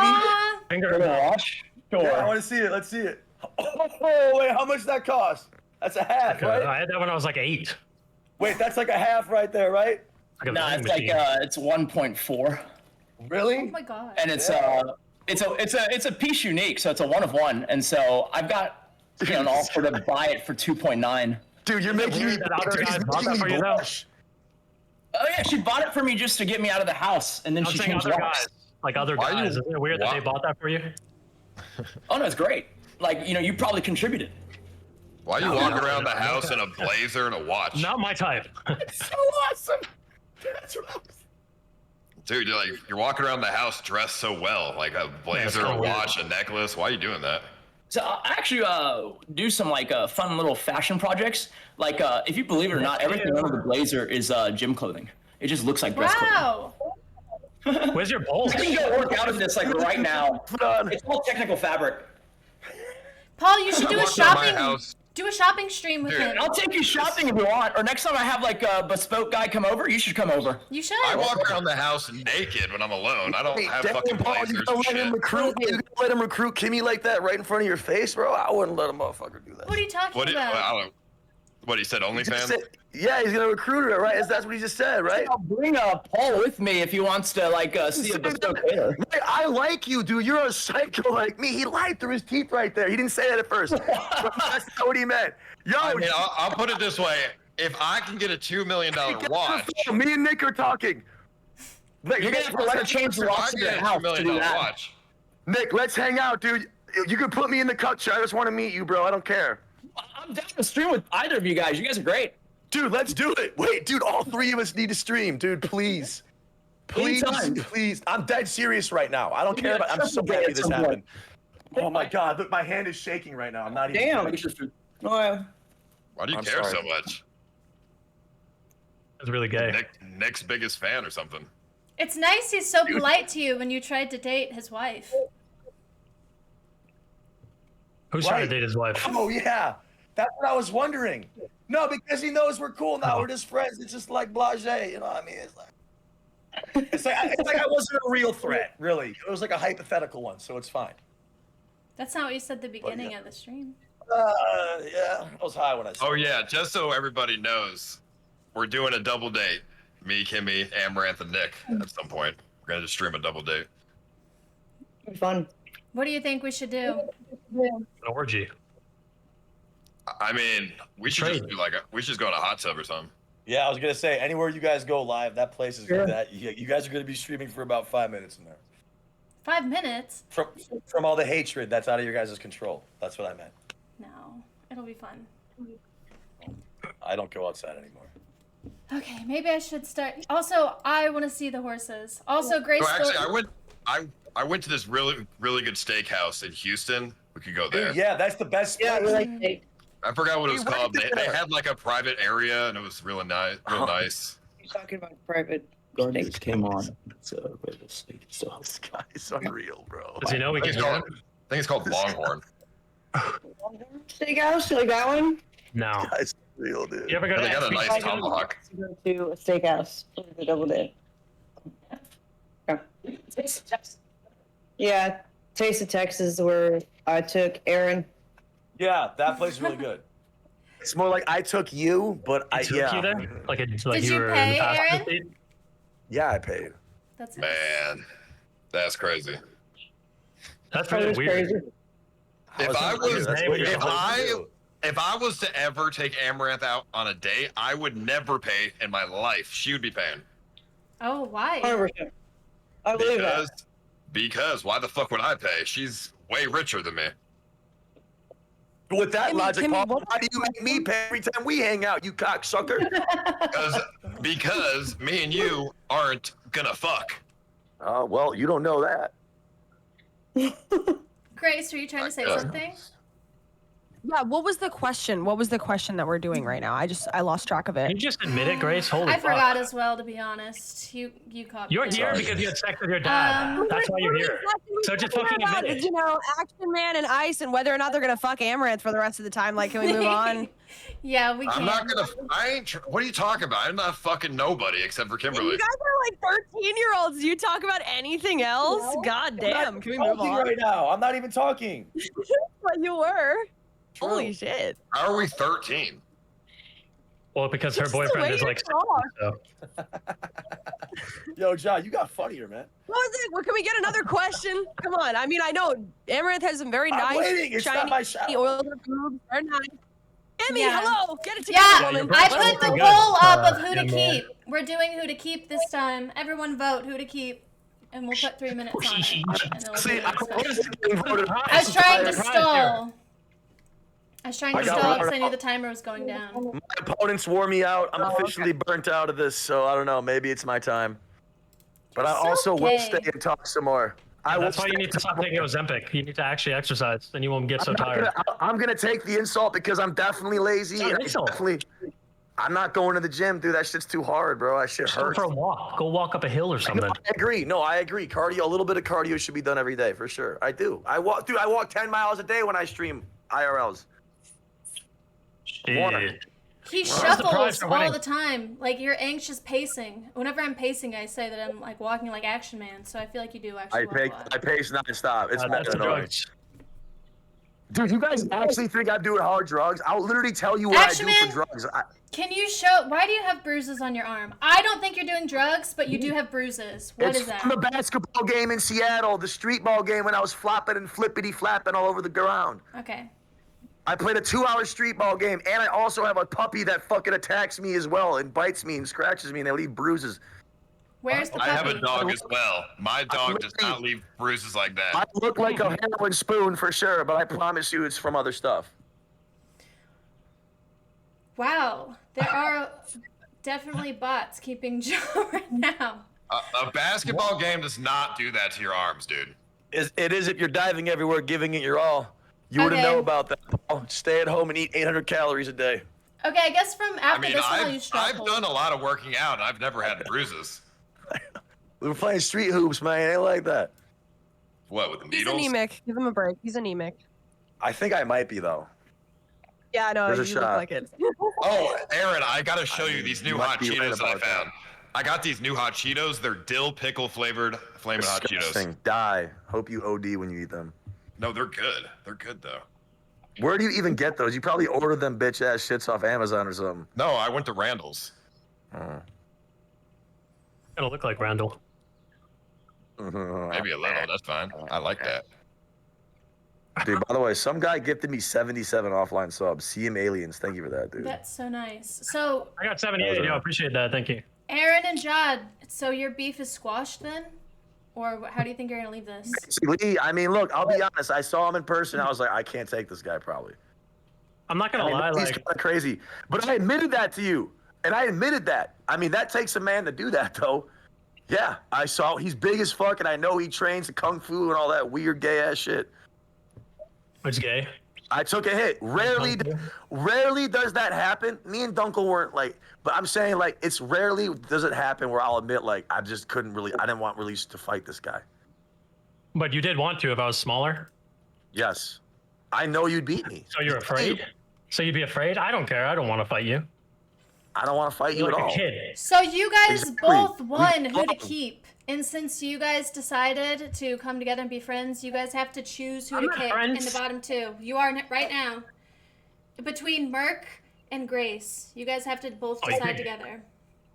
Finger watch. Sure. Yeah, I want to see it. Let's see it. Oh, wait, how much does that cost? That's a half, right? I had that when I was like 8. Wait, that's like a half right there, right? No, it's like it's 1.4. Really? Oh my god. And it's It's a piece unique, so it's a 1 of 1, and so I've got an offer to buy it for 2.9. Dude, you're making me blush. Oh yeah, she bought it for me just to get me out of the house, and then she changed other locks. guys. Like other guys. Isn't it weird that they bought that for you? Oh no, it's great. Like, you probably contributed. Why are you walking around the house in a blazer and a watch? Not my type. It's so awesome. That's what I was... Dude, you're walking around the house dressed so well, like a blazer, a watch, a necklace. Why are you doing that? So I actually do some fun little fashion projects. Like if you believe it or not, everything under the blazer is gym clothing. It just looks like dress Wow. clothing. Where's your bulge? I can go work out in this right now. It's all technical fabric. Paul, you should do a shopping stream with him. I'll take you shopping if you want. Or next time I have a bespoke guy come over, you should come over. You should. I walk around the house naked when I'm alone. I don't have fucking Paul, blazers you gonna and let him shit. recruit? You gonna let him recruit Kimmee like that right in front of your face, bro? I wouldn't let a motherfucker do that. What are you talking about? What he said, OnlyFans? Yeah, he's gonna recruit her, right? That's what he just said, right? I'll bring Paul with me if he wants to see a bespoke tailor. I like you, dude. You're a psycho like me. He lied through his teeth right there. He didn't say that at first. That's not what he meant. Yo, I mean, I'll put it this way: if I can get a $2 million watch, me and Nick are talking. You're gonna have to change the locks of your house to do that. Watch. Nick, let's hang out, dude. You can put me in the culture. I just want to meet you, bro. I don't care. I'm down to stream with either of you guys. You guys are great. Dude, let's do it. Wait, dude, all 3 of us need to stream, dude. Please. Please, please. I'm dead serious right now. I don't care about I'm so happy this happened. Oh my god, look, my hand is shaking right now. I'm not even Damn. Why do you care so much? That's really gay. Nick's biggest fan or something. It's nice he's so polite to you when you tried to date his wife. Who's trying to date his wife? Oh yeah, that's what I was wondering. No, because he knows we're cool now. We're just friends. It's just like blasé, you know what I mean? It's like I wasn't a real threat, really. It was like a hypothetical one, so it's fine. That's not what you said at the beginning of the stream. Yeah, I was high when I said Oh yeah, just so everybody knows, we're doing a double date. Me, Kimmee, Amaranth, and Nick at some point. We're gonna just stream a double date. Fun. What do you think we should do? An orgy. I mean, we should just do we should just go in a hot tub or something. Yeah, I was gonna say anywhere you guys go live, that place is that you guys are gonna be streaming for about 5 minutes in there. 5 minutes? From all the hatred that's out of your guys' control. That's what I meant. No, it'll be fun. I don't go outside anymore. Okay, maybe I should start. Also, I want to see the horses. Also, Grace. No, actually, I went to this really good steakhouse in Houston. We could go there. Dude, yeah, that's the best place. Yeah, we like steak. I forgot what it was We called. went They there. had like a private area, and it was real nice. You're talking about private. Guardians came on. So This guy's unreal, bro. Does he know we can I think it's called Longhorn. Steakhouse? You like that one? No. Guy's real, dude. You ever go to They got a XP? nice tomahawk. Go to a steakhouse for the double date. Yeah, Taste of Texas is where I took Aaron. Yeah, that place is really good. It's more like I took you, but Took you there? Like Did you you were pay, in the passenger Aaron? seat? Yeah, I paid. That's Man, that's crazy. That's That really was weird. crazy. If I was to ever take Amaranth out on a date, I would never pay in my life. She would be paying. Oh, why? 100%. I believe that. Because why the fuck would I pay? She's way richer than me. With that logic, Kimmee, Paul, why do you make me pay every time we hang out, you cocksucker? Because me and you aren't gonna fuck. Oh, well, you don't know that. Grace, were you trying to say something? Yeah, what was the question? What was the question that we're doing right now? I lost track of it. Can you just admit it, Grace? Holy I fuck. forgot as well, to be honest. You caught You're me. here because you had sex with your dad. That's why you're here. So just fucking admit it. You know, Action Man and Ice, and whether or not they're gonna fuck Amaranth for the rest of the time. Like, can we move on? Yeah, we can. I'm not gonna. What are you talking about? I'm not fucking nobody except for Kimberly. You guys are like 13-year-olds. Do you talk about anything else? God damn. Can we move on? Right now, I'm not even talking. But you were. Holy shit. How are we 13? Well, because her boyfriend is like. So. Yo, John, you got funnier, man. What was it? Well, can we get another question? Come on. I mean, I know Amaranth has some very nice, waiting. It's not my shiny, shout. oiled boobs. They're nice. Kimmy, Yeah. hello. Get it together, Yeah, woman. I put the poll up of who to Emma. keep. We're doing who to keep this time. Everyone vote who to keep. And we'll put 3 minutes on it. And it'll See, be I discussion. I was trying to stall. I was trying to stall because I knew the timer was going down. My opponents wore me out. I'm officially burnt out of this, so I don't know. Maybe it's my time. But I also will stay and talk some more. That's why you need to stop taking Ozempic. You need to actually exercise, then you won't get so tired. I'm gonna take the insult because I'm definitely lazy. I'm not going to the gym, dude. That shit's too hard, bro. That shit Just go hurts. for a walk. Go walk up a hill or something. No, I agree. No, I agree. Cardio, a little bit of cardio should be done every day for sure. I do. I walk 10 miles a day when I stream IRLs. Shit. He shuffles all the time. Like, you're anxious pacing. Whenever I'm pacing, I say that I'm like walking like Action Man. So I feel like you do actually walk a lot. I pace non-stop. It's That's mega annoying. drugs. Dude, you guys actually think I'm doing hard drugs? I'll literally tell you what Action I do Man, for drugs. Can you show, why do you have bruises on your arm? I don't think you're doing drugs, but you do have bruises. What is that? From the basketball game in Seattle, the street ball game when I was flopping and flippity-flapping all over the ground. Okay. I played a 2-hour street ball game, and I also have a puppy that fucking attacks me as well and bites me and scratches me, and they leave bruises. Where's the puppy? I have a dog as well. My dog does not leave bruises like that. I look like a heroin spoon for sure, but I promise you it's from other stuff. Wow. There are definitely bots keeping Joe right now. A basketball game does not do that to your arms, dude. It is if you're diving everywhere, giving it your all. You wouldn't know about that, Paul. Stay at home and eat 800 calories a day. Okay, I guess from after this one, I'll use straw I've poll. done a lot of working out, and I've never had bruises. We were playing street hoops, man. Ain't like that. What, with the He's needles? anemic. Give him a break. He's anemic. I think I might be, though. Yeah, no, There's a you look shot. like it. Oh, Aaron, I gotta show you these new hot might be right Cheetos that I about found. I got these new hot Cheetos. They're dill pickle flavored flaming hot Cheetos. Disgusting. Die. Hope you OD when you eat them. No, they're good. They're good though. Where do you even get those? You probably order them bitch ass shits off Amazon or something. No, I went to Randall's. It'll look like Randall. Maybe a little. That's fine. I like that. Dude, by the way, some guy gifted me 77 offline subs. CM Aliens. Thank you for that, dude. That's so nice. So, I got 78. Yo, appreciate that. Thank you. Aaron and Jod, so your beef is squashed then? Or how do you think you're going to leave this? Basically, I mean, look, I'll be honest. I saw him in person. I was like, I can't take this guy probably. I'm not gonna lie, he's like kind of crazy. But I admitted that to you, and I admitted that. I mean, that takes a man to do that, though. Yeah, I saw he's big as fuck, and I know he trains kung fu and all that weird gay ass shit. It's gay. I took a hit. Rarely does that happen. Me and Dunkel weren't like, but I'm saying like it's rarely does it happen where I'll admit like I just couldn't really. I didn't want Release to fight this guy. But you did want to if I was smaller. Yes, I know you'd beat me. So you're afraid? So you'd be afraid? I don't care. I don't want to fight you. I don't want to fight you You're at like all. a kid. So you guys Exactly. both won We who to won. keep. And since you guys decided to come together and be friends, you guys have to choose who I'm to not kick friends. in the bottom two. You are right now. Between Merc and Grace. You guys have to both Oh, you decide pick- together.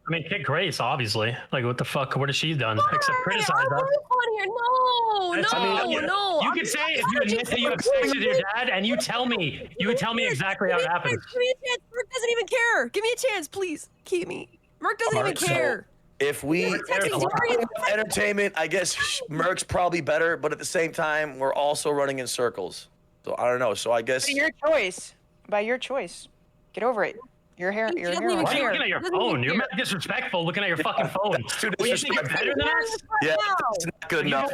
I mean, kick Grace, obviously. Like, what the fuck? What has she done? Except criticize I'm us. really fun here. No, That's- no. You could say if you admit that you have sex with your dad, and you would tell me exactly how it happens. Give me a chance. Merc doesn't even care. Give me a chance, please. Keep me. Merc doesn't even care. If we entertainment, I guess Merc's probably better, but at the same time, we're also running in circles. So I don't know. So I guess By your choice. By your choice. Get over it. You're here. You're doesn't here. even Why are you care. looking at your Doesn't phone? even You're care. mad disrespectful looking at your fucking phone. That's too What, you think you're better than us? yeah, it's not good enough.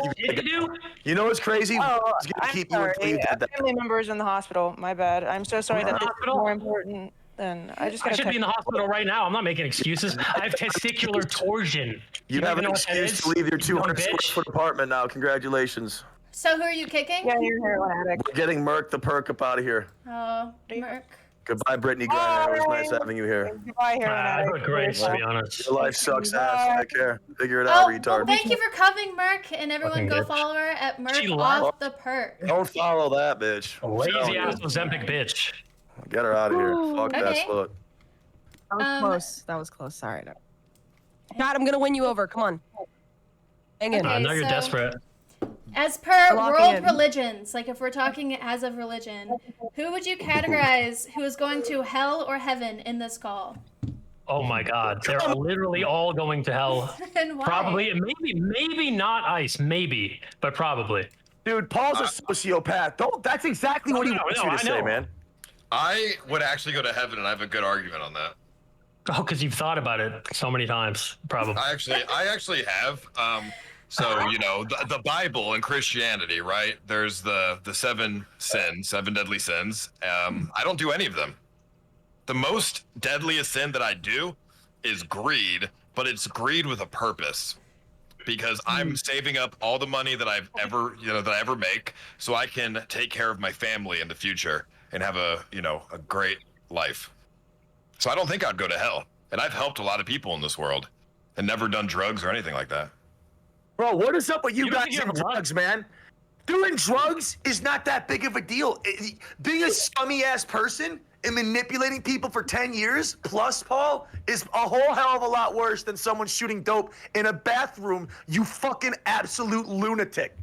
You know what's crazy? Oh, It's gonna I'm keep you sorry. until you did that. Family members in the hospital. My bad. I'm so sorry You're in that the this is hospital? more important than I just I gotta should be in the hospital right now. I'm not making excuses. I have testicular torsion. You don't have even an know what that excuse is? to leave your You dumb 200 square bitch. foot apartment now. Congratulations. So who are you kicking? Yeah, you're a heroin addict. We're getting Merc the perk up out of here. Oh, Merc. Goodbye, Brittany Griner. It was nice having you here. Goodbye, heroin I addict. put Grace, to be honest. Your life sucks ass. Take care. Figure it out, Oh, well, retard. thank you for coming, Merc, and everyone Fucking go bitch. follow her at Merc She off lied. the perk. Don't follow that bitch. Lazy ass Ozempic bitch. Get her out of here. Fuck that Okay. slut. That was close. That was close. Sorry. No. God, I'm gonna win you over. Come on. Hang in. Okay, I know you're so- desperate. As per Locking world in. religions, like if we're talking as of religion, who would you categorize who is going to hell or heaven in this call? Oh my God, they're literally all going to hell. And why? Probably, maybe not Ice, maybe, but probably. Dude, Paul's a sociopath. That's exactly what he wants you to say, man. I would actually go to heaven, and I have a good argument on that. Oh, because you've thought about it so many times, probably. I actually have. So you know the Bible and Christianity, right? There's the 7 sins, 7 deadly sins. I don't do any of them. The most deadliest sin that I do is greed, but it's greed with a purpose, because I'm saving up all the money that I've ever, that I ever make, so I can take care of my family in the future and have a great life. So I don't think I'd go to hell, and I've helped a lot of people in this world, and never done drugs or anything like that. Bro, what is up with you guys and drugs, man? Doing drugs is not that big of a deal. Being a scummy ass person and manipulating people for 10 years plus, Paul, is a whole hell of a lot worse than someone shooting dope in a bathroom, you fucking absolute lunatic.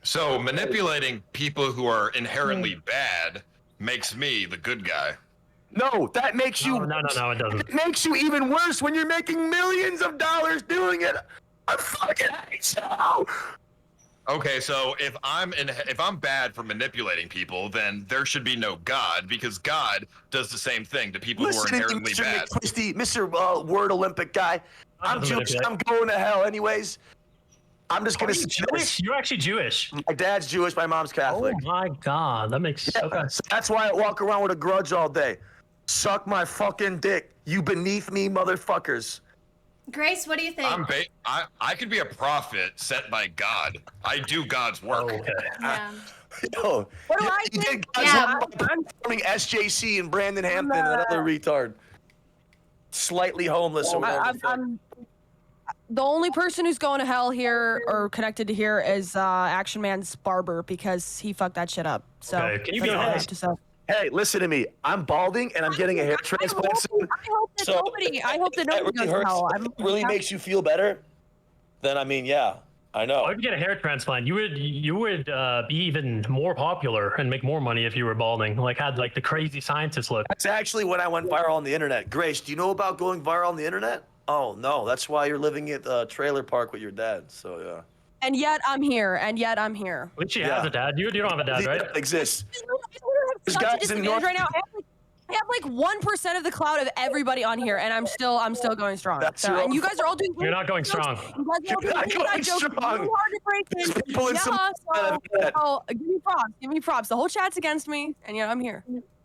So manipulating people who are inherently bad makes me the good guy. No, that makes you. No, it doesn't. It makes you even worse when you're making millions of dollars doing it. I fucking hate you. Okay, so if I'm bad for manipulating people, then there should be no God, because God does the same thing to people who are inherently Mr. bad. McTwisty, Mr. Word Olympic guy. I'm Jewish. I'm going to hell anyways. I'm just gonna. Jewish? You're actually Jewish. My dad's Jewish. My mom's Catholic. Oh my God, that makes okay. So that's why I walk around with a grudge all day. Suck my fucking dick, you beneath me motherfuckers. Grace, what do you think? I could be a prophet sent by God. I do God's work. Okay. Yeah. Yo, What do I he think? did God's work by performing SJC and Brandon Hampton and another retard. Slightly homeless. or whatever the fuck. The only person who's going to hell here or connected to here is Action Man's barber, because he fucked that shit up. So Okay, can you be that's all I have honest? to say. Hey, listen to me. I'm balding and I'm getting a hair transplant soon. I hope that nobody goes to hell. I'm really makes you feel better, then I mean, yeah, I know. If you get a hair transplant, you would be even more popular and make more money if you were balding. Had the crazy scientist look. That's actually when I went viral on the internet. Grace, do you know about going viral on the internet? Oh no, that's why you're living at a trailer park with your dad. So yeah. And yet I'm here. At least she has a dad. You don't have a dad, right? Exists. There's guys in North right now. I have like 1% of the clout of everybody on here, and I'm still going strong. That's So, your and you own guys are all doing. You're not going strong. You guys are all doing inside jokes. There's people in some- So give me props. The whole chat's against me, and yet I'm here.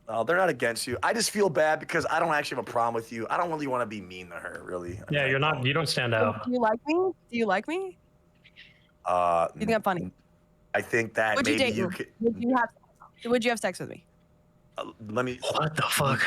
No, they're not against you. I just feel bad because I don't actually have a problem with you. I don't really want to be mean to her, really. Yeah, you're not. You don't stand out. Do you like me? Do you like me? You think I'm funny? I think that Would you maybe date you me? could. Would you have sex with me? Let me. What the fuck?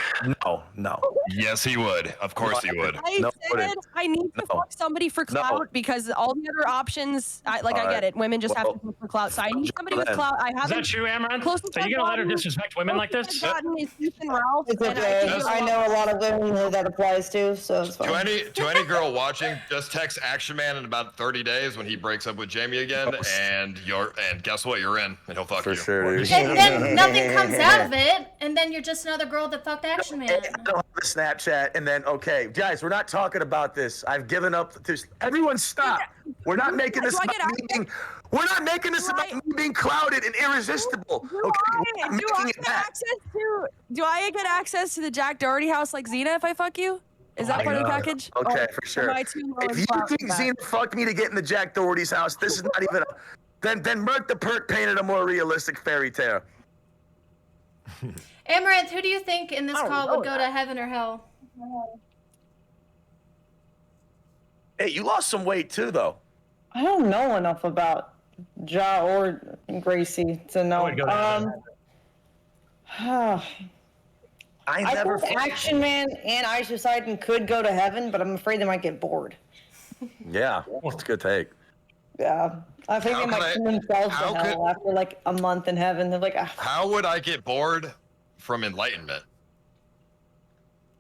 No. Yes, he would. Of course he would. I said I need to fuck somebody for clout because all the other options, I get it. Women just have to fuck for clout. So I need somebody with clout. I haven't. Is that true, Amaranth? Closest Are you I've gonna let her gotten- disrespect women like this? closest I've gotten is Ethan Ralph, It's and okay. think I know a lot of women who that applies to, so it's fine. To any girl watching, just text Action Man in about 30 days when he breaks up with Jamie again, and guess what? You're in, and he'll fuck you. For sure, dude. And then nothing comes out of it, and then you're just another girl that fucked Action Man. I don't have a Snapchat, and then okay, guys, we're not talking about this. I've given up. Everyone, stop. We're not making this about me being. We're not making this about me being clouded and irresistible. Okay, we're not making it that. Do I get access to the Jack Doherty house like Xena if I fuck you? Is that part of the package? Okay, Or for sure. am I too low in If you clout think for that? Xena fucked me to get in the Jack Doherty's house, this is not even. Then Merc the Perk painted a more realistic fairy tale. Amaranth, who do you think in this call would go to heaven or hell? Hey, you lost some weight too, though. I don't know enough about Ja or Gracie to know. I think Action Man and Ice Poseidon could go to heaven, but I'm afraid they might get bored. Yeah, that's a good take. Yeah, I think they might turn themselves to hell after like a month in heaven. They're like, How would I get bored from enlightenment?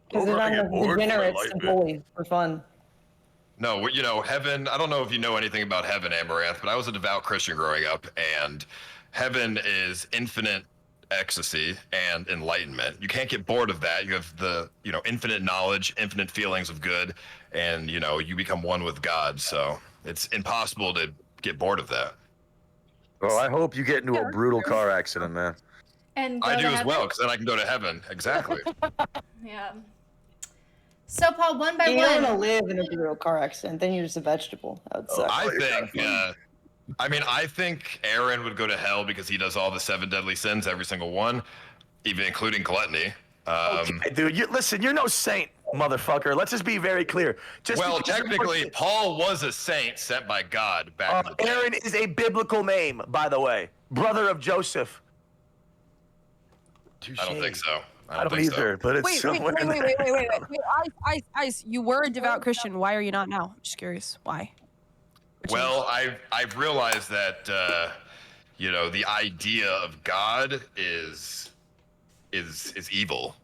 Because they're not enough degenerates to bully for fun. No, you know, heaven, I don't know if you know anything about heaven, Amaranth, but I was a devout Christian growing up, and heaven is infinite ecstasy and enlightenment. You can't get bored of that. You have the, you know, infinite knowledge, infinite feelings of good, and, you know, you become one with God. So it's impossible to get bored of that. Well, I hope you get into a brutal car accident, man. And I go do to as well, heaven? because then I can go to heaven. Exactly. Yeah. So, Paul, one by You don't want to one. live in a brutal car accident, then you're just a vegetable. That would suck. I think Aaron would go to hell because he does all the 7 deadly sins, every single one, even including gluttony. Okay, dude, listen, you're no saint, motherfucker. Let's just be very clear. Well, technically, Paul was a saint sent by God back in the day. Aaron is a biblical name, by the way. Brother of Joseph. I don't think so. I don't either, but it's Wait, somewhere in there. wait. Ice, you were a devout Christian. Why are you not now? I'm just curious. Why? Well, I've realized that you know, the idea of God is evil.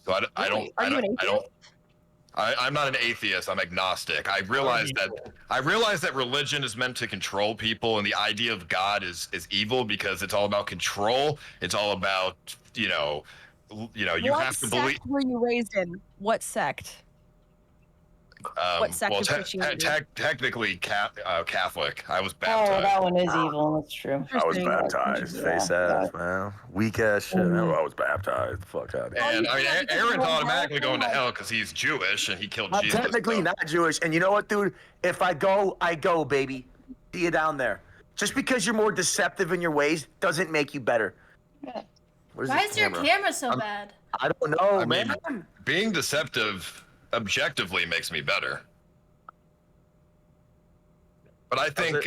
So I'm not an atheist. I'm agnostic. I realize that religion is meant to control people, and the idea of God is evil because it's all about control. It's all about, you know, you What have to sect believe. were you raised in? What sect? What sect well, of Christianity? technically Catholic. I was Oh, baptized. that one is evil. That's true. I was baptized. Face ass, man. Weak ass shit. I was baptized. Fuck out of here. And I mean, Aaron's automatically going to hell because he's Jewish and he killed I'm Jesus. technically not Jewish, and you know what, dude? If I go, I go, baby. See you down there. Just because you're more deceptive in your ways doesn't make you better. Where's Why this is your camera so bad? I don't know, I man. mean, being deceptive objectively makes me better. But I think,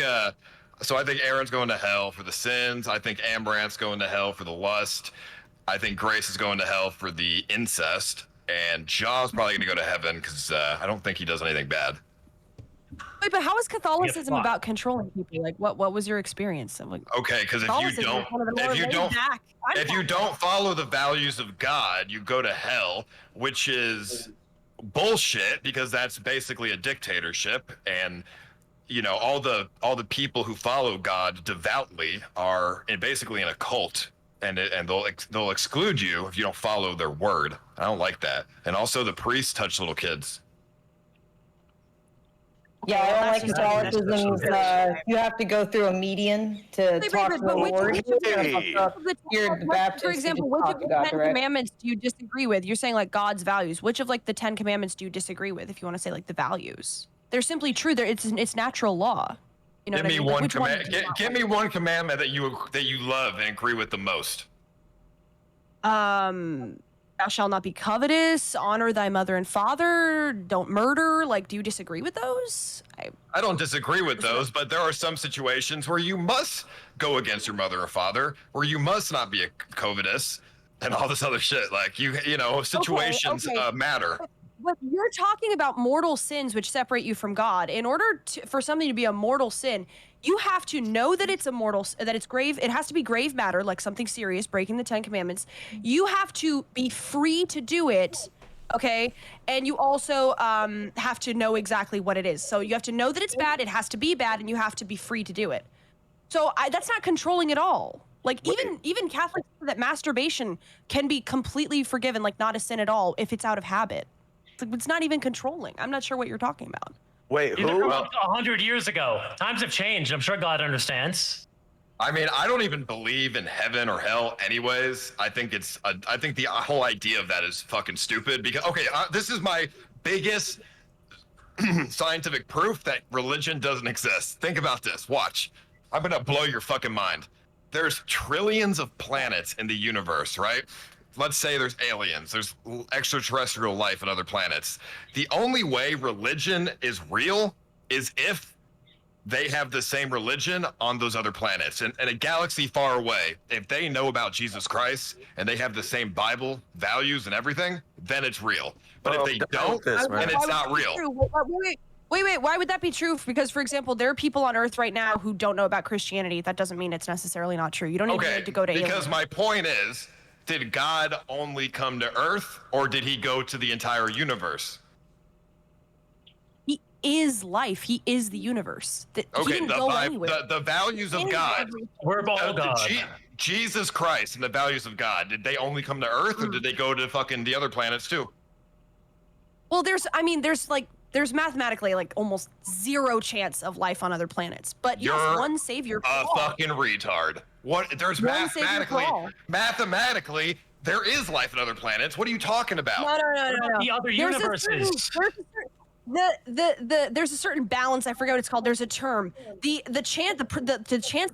so I think Aaron's going to hell for the sins. I think Amaranth's going to hell for the lust. I think Grace is going to hell for the incest. And Jaw's probably going to go to heaven because I don't think he does anything bad. Wait, but how is Catholicism about controlling people? Like, what was your experience? I'm like, Okay, because if Catholicism is one of the more laid back. if you don't follow the values of God, you go to hell, which is bullshit because that's basically a dictatorship. And you know, all the people who follow God devoutly are basically in a cult, and they'll exclude you if you don't follow their word. I don't like that. And also, the priests touch little kids. Yeah, I don't like Catholicism's, you have to go through a median to talk to the Lord. You're the Baptist. For example, which of the 10 commandments do you disagree with? You're saying like God's values. Which of like the 10 commandments do you disagree with? If you want to say like the values, they're simply true. It's natural law. You know Give what me I mean? one Which one command. do you Give me one commandment that you love and agree with the most. Thou shalt not be covetous, honor thy mother and father, don't murder. Like, do you disagree with those? I don't disagree with those, but there are some situations where you must go against your mother or father, where you must not be a covetous and all this other shit. Like you know, situations matter. But you're talking about mortal sins which separate you from God. In order for something to be a mortal sin, you have to know that it's that it's grave. It has to be grave matter, like something serious, breaking the 10 commandments. You have to be free to do it, okay? And you also have to know exactly what it is. So you have to know that it's bad, it has to be bad, and you have to be free to do it. So that's not controlling at all. Like even Catholics say that masturbation can be completely forgiven, like not a sin at all, if it's out of habit. It's not even controlling. I'm not sure what you're talking about. Wait, These are about 100 years ago. Times have changed. I'm sure God understands. I mean, I don't even believe in heaven or hell anyways. I think the whole idea of that is fucking stupid because, okay, this is my biggest scientific proof that religion doesn't exist. Think about this. Watch. I'm going to blow your fucking mind. There's trillions of planets in the universe, right? Let's say there's aliens, there's extraterrestrial life on other planets. The only way religion is real is if they have the same religion on those other planets. In a galaxy far away, if they know about Jesus Christ and they have the same Bible values and everything, then it's real. But if they don't, then it's not real. Wait, why would that be true? Because, for example, there are people on Earth right now who don't know about Christianity. That doesn't mean it's necessarily not true. You don't even need to go to aliens. Because my point is, did God only come to Earth, or did he go to the entire universe? He is life. He is the universe. He didn't go anywhere. The values of God. We're all God. Jesus Christ and the values of God, did they only come to Earth, or did they go to fucking the other planets too? Well, there's mathematically like almost zero chance of life on other planets. But You're yes, one savior for all. fucking retard. What? There's One savior for all. mathematically, there is life on other planets. What are you talking about? No. The other universes. There's a certain balance. I forget what it's called. There's a term. The chance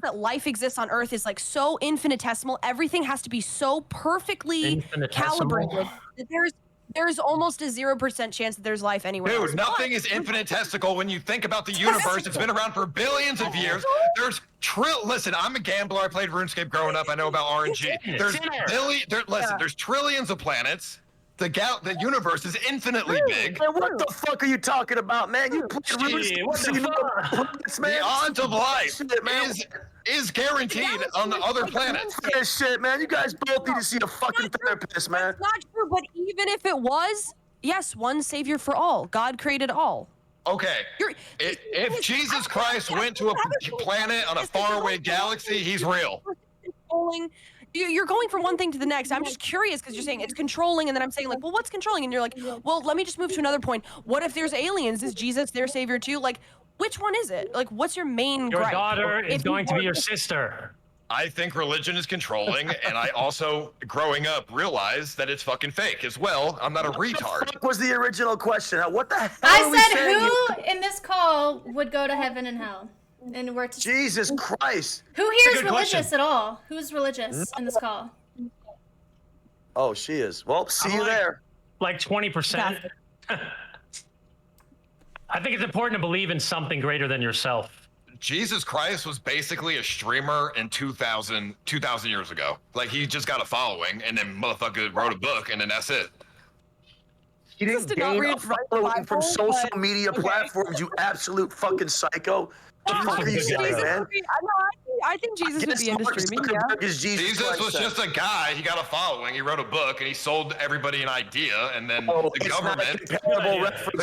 that life exists on Earth is like so infinitesimal. Everything has to be so perfectly calibrated that there's almost a 0% chance that there's life anywhere else. Dude, nothing is infinitesimal when you think about the universe. It's been around for billions of years. There's listen, I'm a gambler. I played RuneScape growing up. I know about RNG. There's trillions of planets. The universe is infinitely big. Man, what the fuck are you talking about, man? You played RuneScape, the odds of life is guaranteed on the other planets. This shit, man. You guys both need to see a fucking therapist, man. That's not true, but even if it was, yes, one savior for all. God created all. Okay. If Jesus Christ went to a planet on a faraway galaxy, he's real. You're going from one thing to the next. I'm just curious because you're saying it's controlling, and then I'm saying like, well, what's controlling? And you're like, well, let me just move to another point. What if there's aliens? Is Jesus their savior too? Like, which one is it? Like, what's your main Your gripe? daughter is going to be your sister. I think religion is controlling, and I also, growing up, realized that it's fucking fake as well. I'm not a retard. What was the original question? What the hell I said who in this call would go to heaven and hell? And we're to Jesus Christ. Who here is religious at all? Who's religious in this call? Oh, she is. Well, see you there. Like 20%. I think it's important to believe in something greater than yourself. Jesus Christ was basically a streamer in 2000 years ago. Like, he just got a following, and then motherfucker wrote a book, and then that's it. He didn't gain a following from social media platforms, you absolute fucking psycho. What the fuck are you saying, man? I think Jesus would be into streaming, yeah. Jesus was just a guy. He got a following. He wrote a book, and he sold everything an idea, and then the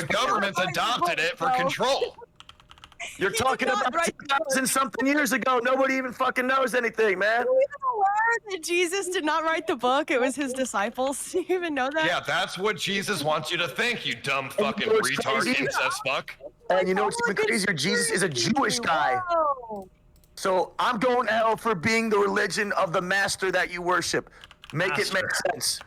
government's adopted it for control. You're talking about 2,000-something years ago. Nobody even fucking knows anything, man. Do you even aware that Jesus did not write the book? It was his disciples. Do you even know that? Yeah, that's what Jesus wants you to think, you dumb fucking retard incest fuck. And you know what's even crazier? Jesus is a Jewish guy. So I'm going to hell for being the religion of the master that you worship. Make it make sense.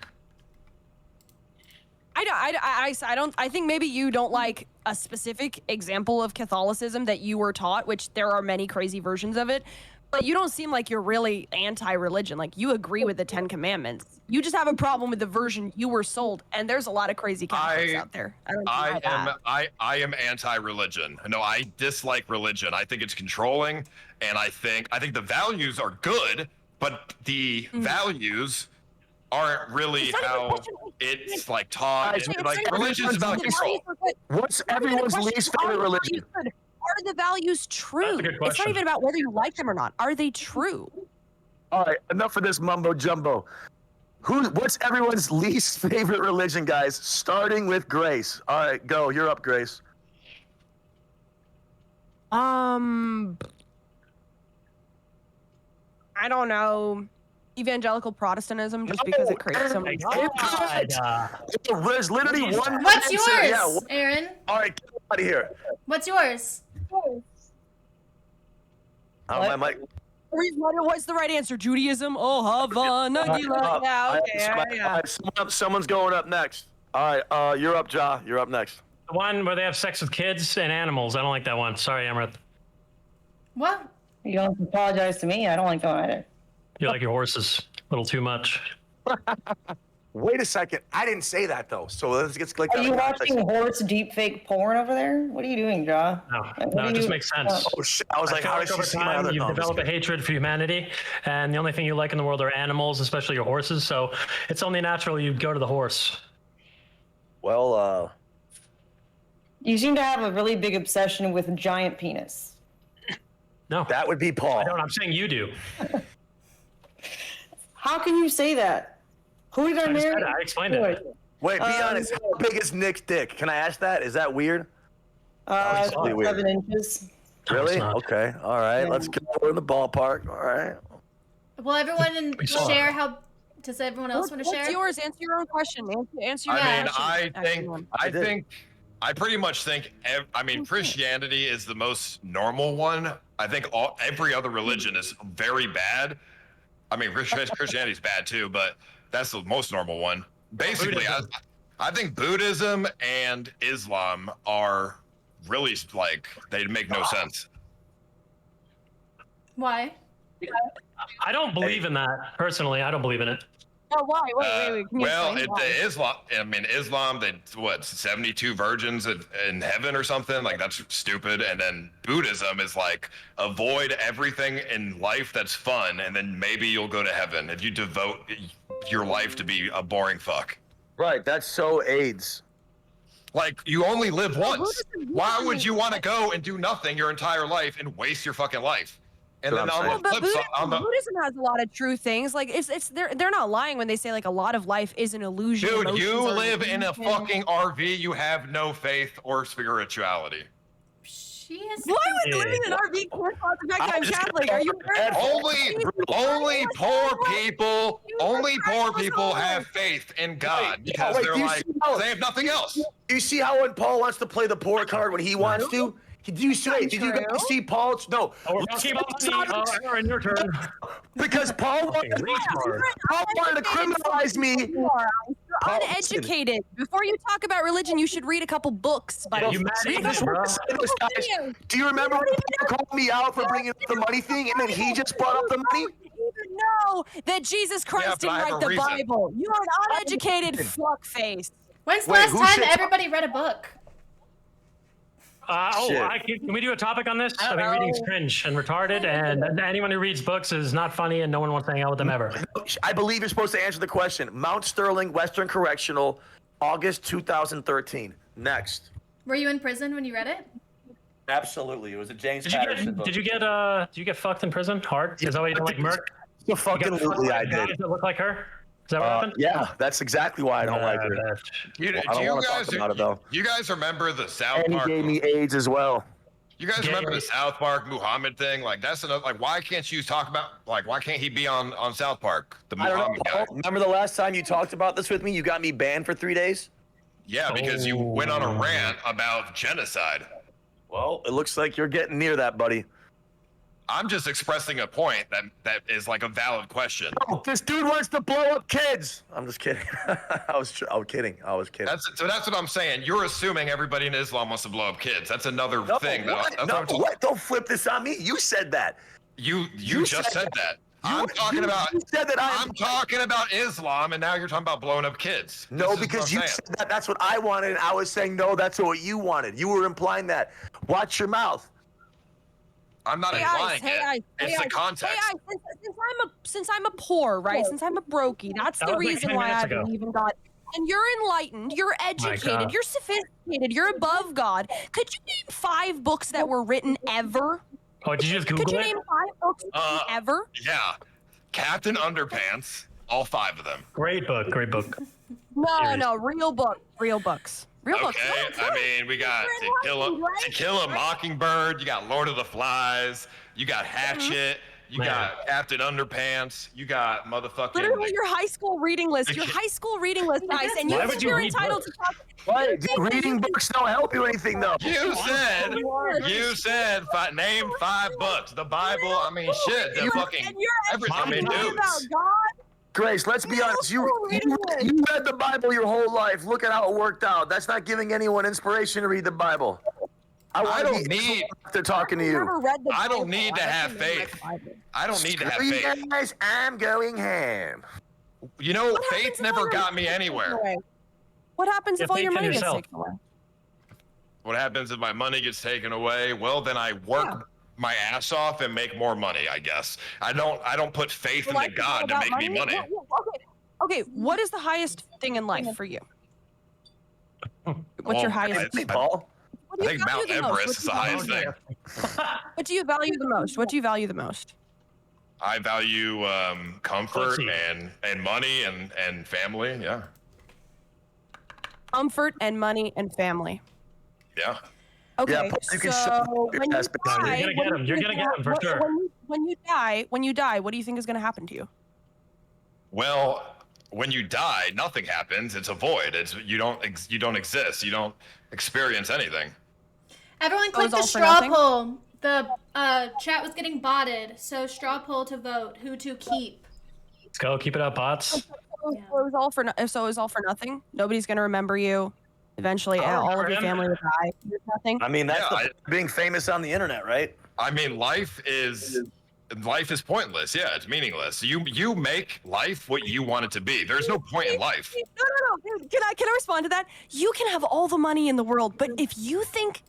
I think maybe you don't like a specific example of Catholicism that you were taught, which there are many crazy versions of it, but you don't seem like you're really anti-religion. Like, you agree with the 10 Commandments. You just have a problem with the version you were sold, and there's a lot of crazy Catholics out there. I am anti-religion. No, I dislike religion. I think it's controlling, and I think the values are good, but the values aren't really how it's like taught. Like, religion's about control. What's everyone's least favorite religion? Are the values true? It's not even about whether you like them or not. Are they true? All right, enough of this mumbo jumbo. What's everyone's least favorite religion, guys? Starting with Grace. All right, go. You're up, Grace. I don't know. Evangelical Protestantism, just because it creates so many. There's literally one. What's yours, Aaron? All right, get out of here. What's yours? My mic. What's the right answer? Judaism? Oh, Hava, Nagila. Yeah, okay. Someone's going up next. All right, you're up, Ja. You're up next. The one where they have sex with kids and animals. I don't like that one. Sorry, Amaranth. What? You don't have to apologize to me. I don't like that either. You like your horses a little too much. Wait a second. I didn't say that, though. So let's get like. Are you watching horse deepfake porn over there? What are you doing, Ja? No, it just makes sense. Oh shit! I was like, how does she see my other? You've developed a hatred for humanity, and the only thing you like in the world are animals, especially your horses. So it's only natural you'd go to the horse. Well, You seem to have a really big obsession with giant penis. No. That would be Paul. I don't. I'm saying you do. How can you say that? Who did I marry? I explained it. Wait, be honest. How big is Nick's dick? Can I ask that? Is that weird? That was really weird. 7 inches. Really? Okay. All right. Yeah. Let's get in the ballpark. All right. Will everyone share how? Does everyone else want to share? What's yours? Answer your own question. Answer your I own mean, question. I pretty much think. I mean, Christianity is the most normal one. I think every other religion is very bad. I mean, Christianity's bad too, but that's the most normal one. Basically, I think Buddhism and Islam are really like they make no sense. Why? I don't believe in that personally. I don't believe in it. Oh, why? Wait. Can you Well, explain why? Islam, they 72 virgins in heaven or something? Like that's stupid. And then Buddhism is like avoid everything in life that's fun, and then maybe you'll go to heaven if you devote your life to be a boring fuck. Right. That's so AIDS. Like you only live once. Why would you want to go and do nothing your entire life and waste your fucking life? And then on the flip side, Buddhism has a lot of true things. Like they're not lying when they say like a lot of life is an illusion. dude, emotions you are live in a illusion. fucking RV. You have no faith or spirituality. She is. Why would living in an RV can't cause the fact that I'm Catholic? Are you Only poor people have faith in God because they're like they have nothing else. Do you see how when Paul wants to play the poor card when he wants to? Did you guys see Paul? No. In your turn. Because Paul wanted to criminalize me. You're uneducated. Before you talk about religion, you should read a couple books. Do you remember when Peter called me out for bringing up the money thing, and then he just brought up the money? even know that Jesus Christ didn't write the Bible. You are an uneducated fuckface. When's the last time everybody read a book? Can we do a topic on this? I think reading's cringe and retarded, and anyone who reads books is not funny, and no one wants to hang out with them ever. I believe you're supposed to answer the question. Mount Sterling, Western Correctional, August 2013. Next. Were you in prison when you read it? Absolutely. It was a James Patterson book. Did you get fucked in prison hard? Is that why you don't like Merc? Absolutely, I did. Guys that look like her? Is that what happened? Yeah, that's exactly why I don't like her. You guys remember the South and Park? He gave me AIDS as well. You guys remember the South Park Muhammad thing? Like that's another. Like why can't you talk about? Like why can't he be on South Park? The Muhammad guy. Remember the last time you talked about this with me? You got me banned for 3 days. Yeah, because you went on a rant about genocide. Well, it looks like you're getting near that, buddy. I'm just expressing a point that is like a valid question. No, this dude wants to blow up kids. I'm just kidding. I was kidding. That's what I'm saying. You're assuming everybody in Islam wants to blow up kids. That's another thing. What? Don't flip this on me. You said that. You just said that. I'm talking about. You said that I'm talking about Islam, and now you're talking about blowing up kids. No, because you said that. That's what I wanted, and I was saying no. That's what you wanted. You were implying that. Watch your mouth. I'm not implying it. It's the context. Since I'm a poor, right? Since I'm a brokey, that's the reason why I believe in God. And you're enlightened, you're educated, you're sophisticated, you're above God. Could you name 5 books that were written ever? Oh, did you just Google it? Could you name 5 books ever? Yeah. Captain Underpants, all 5 of them. Great book. No, real books. Real books. Okay, I mean, we got To Kill a Mockingbird, you got Lord of the Flies, you got Hatchet, you got Captain Underpants, you got motherfucking... Literally your high school reading list, guys, and you think you're entitled to talk... What? Reading books don't help you anything, though. You said, name 5 books. The Bible, I mean, shit, the fucking... Everybody knows. Grace, let's be honest. You read the Bible your whole life. Look at how it worked out. That's not giving anyone inspiration to read the Bible. I don't need. They're talking to you. I don't need to have faith. I don't need to have faith. Guys, I'm going ham. You know, faith never got me anywhere. What happens if all your money gets taken away? What happens if my money gets taken away? Well, then I work my ass off and make more money, I guess. I don't put faith into God to make me money. Okay, what is the highest thing in life for you? What's your highest thing? Paul? I think Mount Everest is the highest thing. What do you value the most? I value comfort and money and family. Yeah. Comfort and money and family. Yeah. Okay, Yeah, you can so your when you ass back. die, You're gonna get him for sure. When you die, what do you think is gonna happen to you? Well, when you die, nothing happens. It's a void. You don't exist. You don't experience anything. Everyone click it's the all for straw nothing? poll. The chat was getting botted, so straw poll to vote who to keep. Let's go. Keep it up, bots. So it was all for nothing. Nobody's gonna remember you. Eventually, all of your family will die. There's nothing. I mean, that's being famous on the internet, right? I mean, life is pointless. Yeah, it's meaningless. You make life what you want it to be. There's no point in life. No. Dude, can I respond to that? You can have all the money in the world, but if you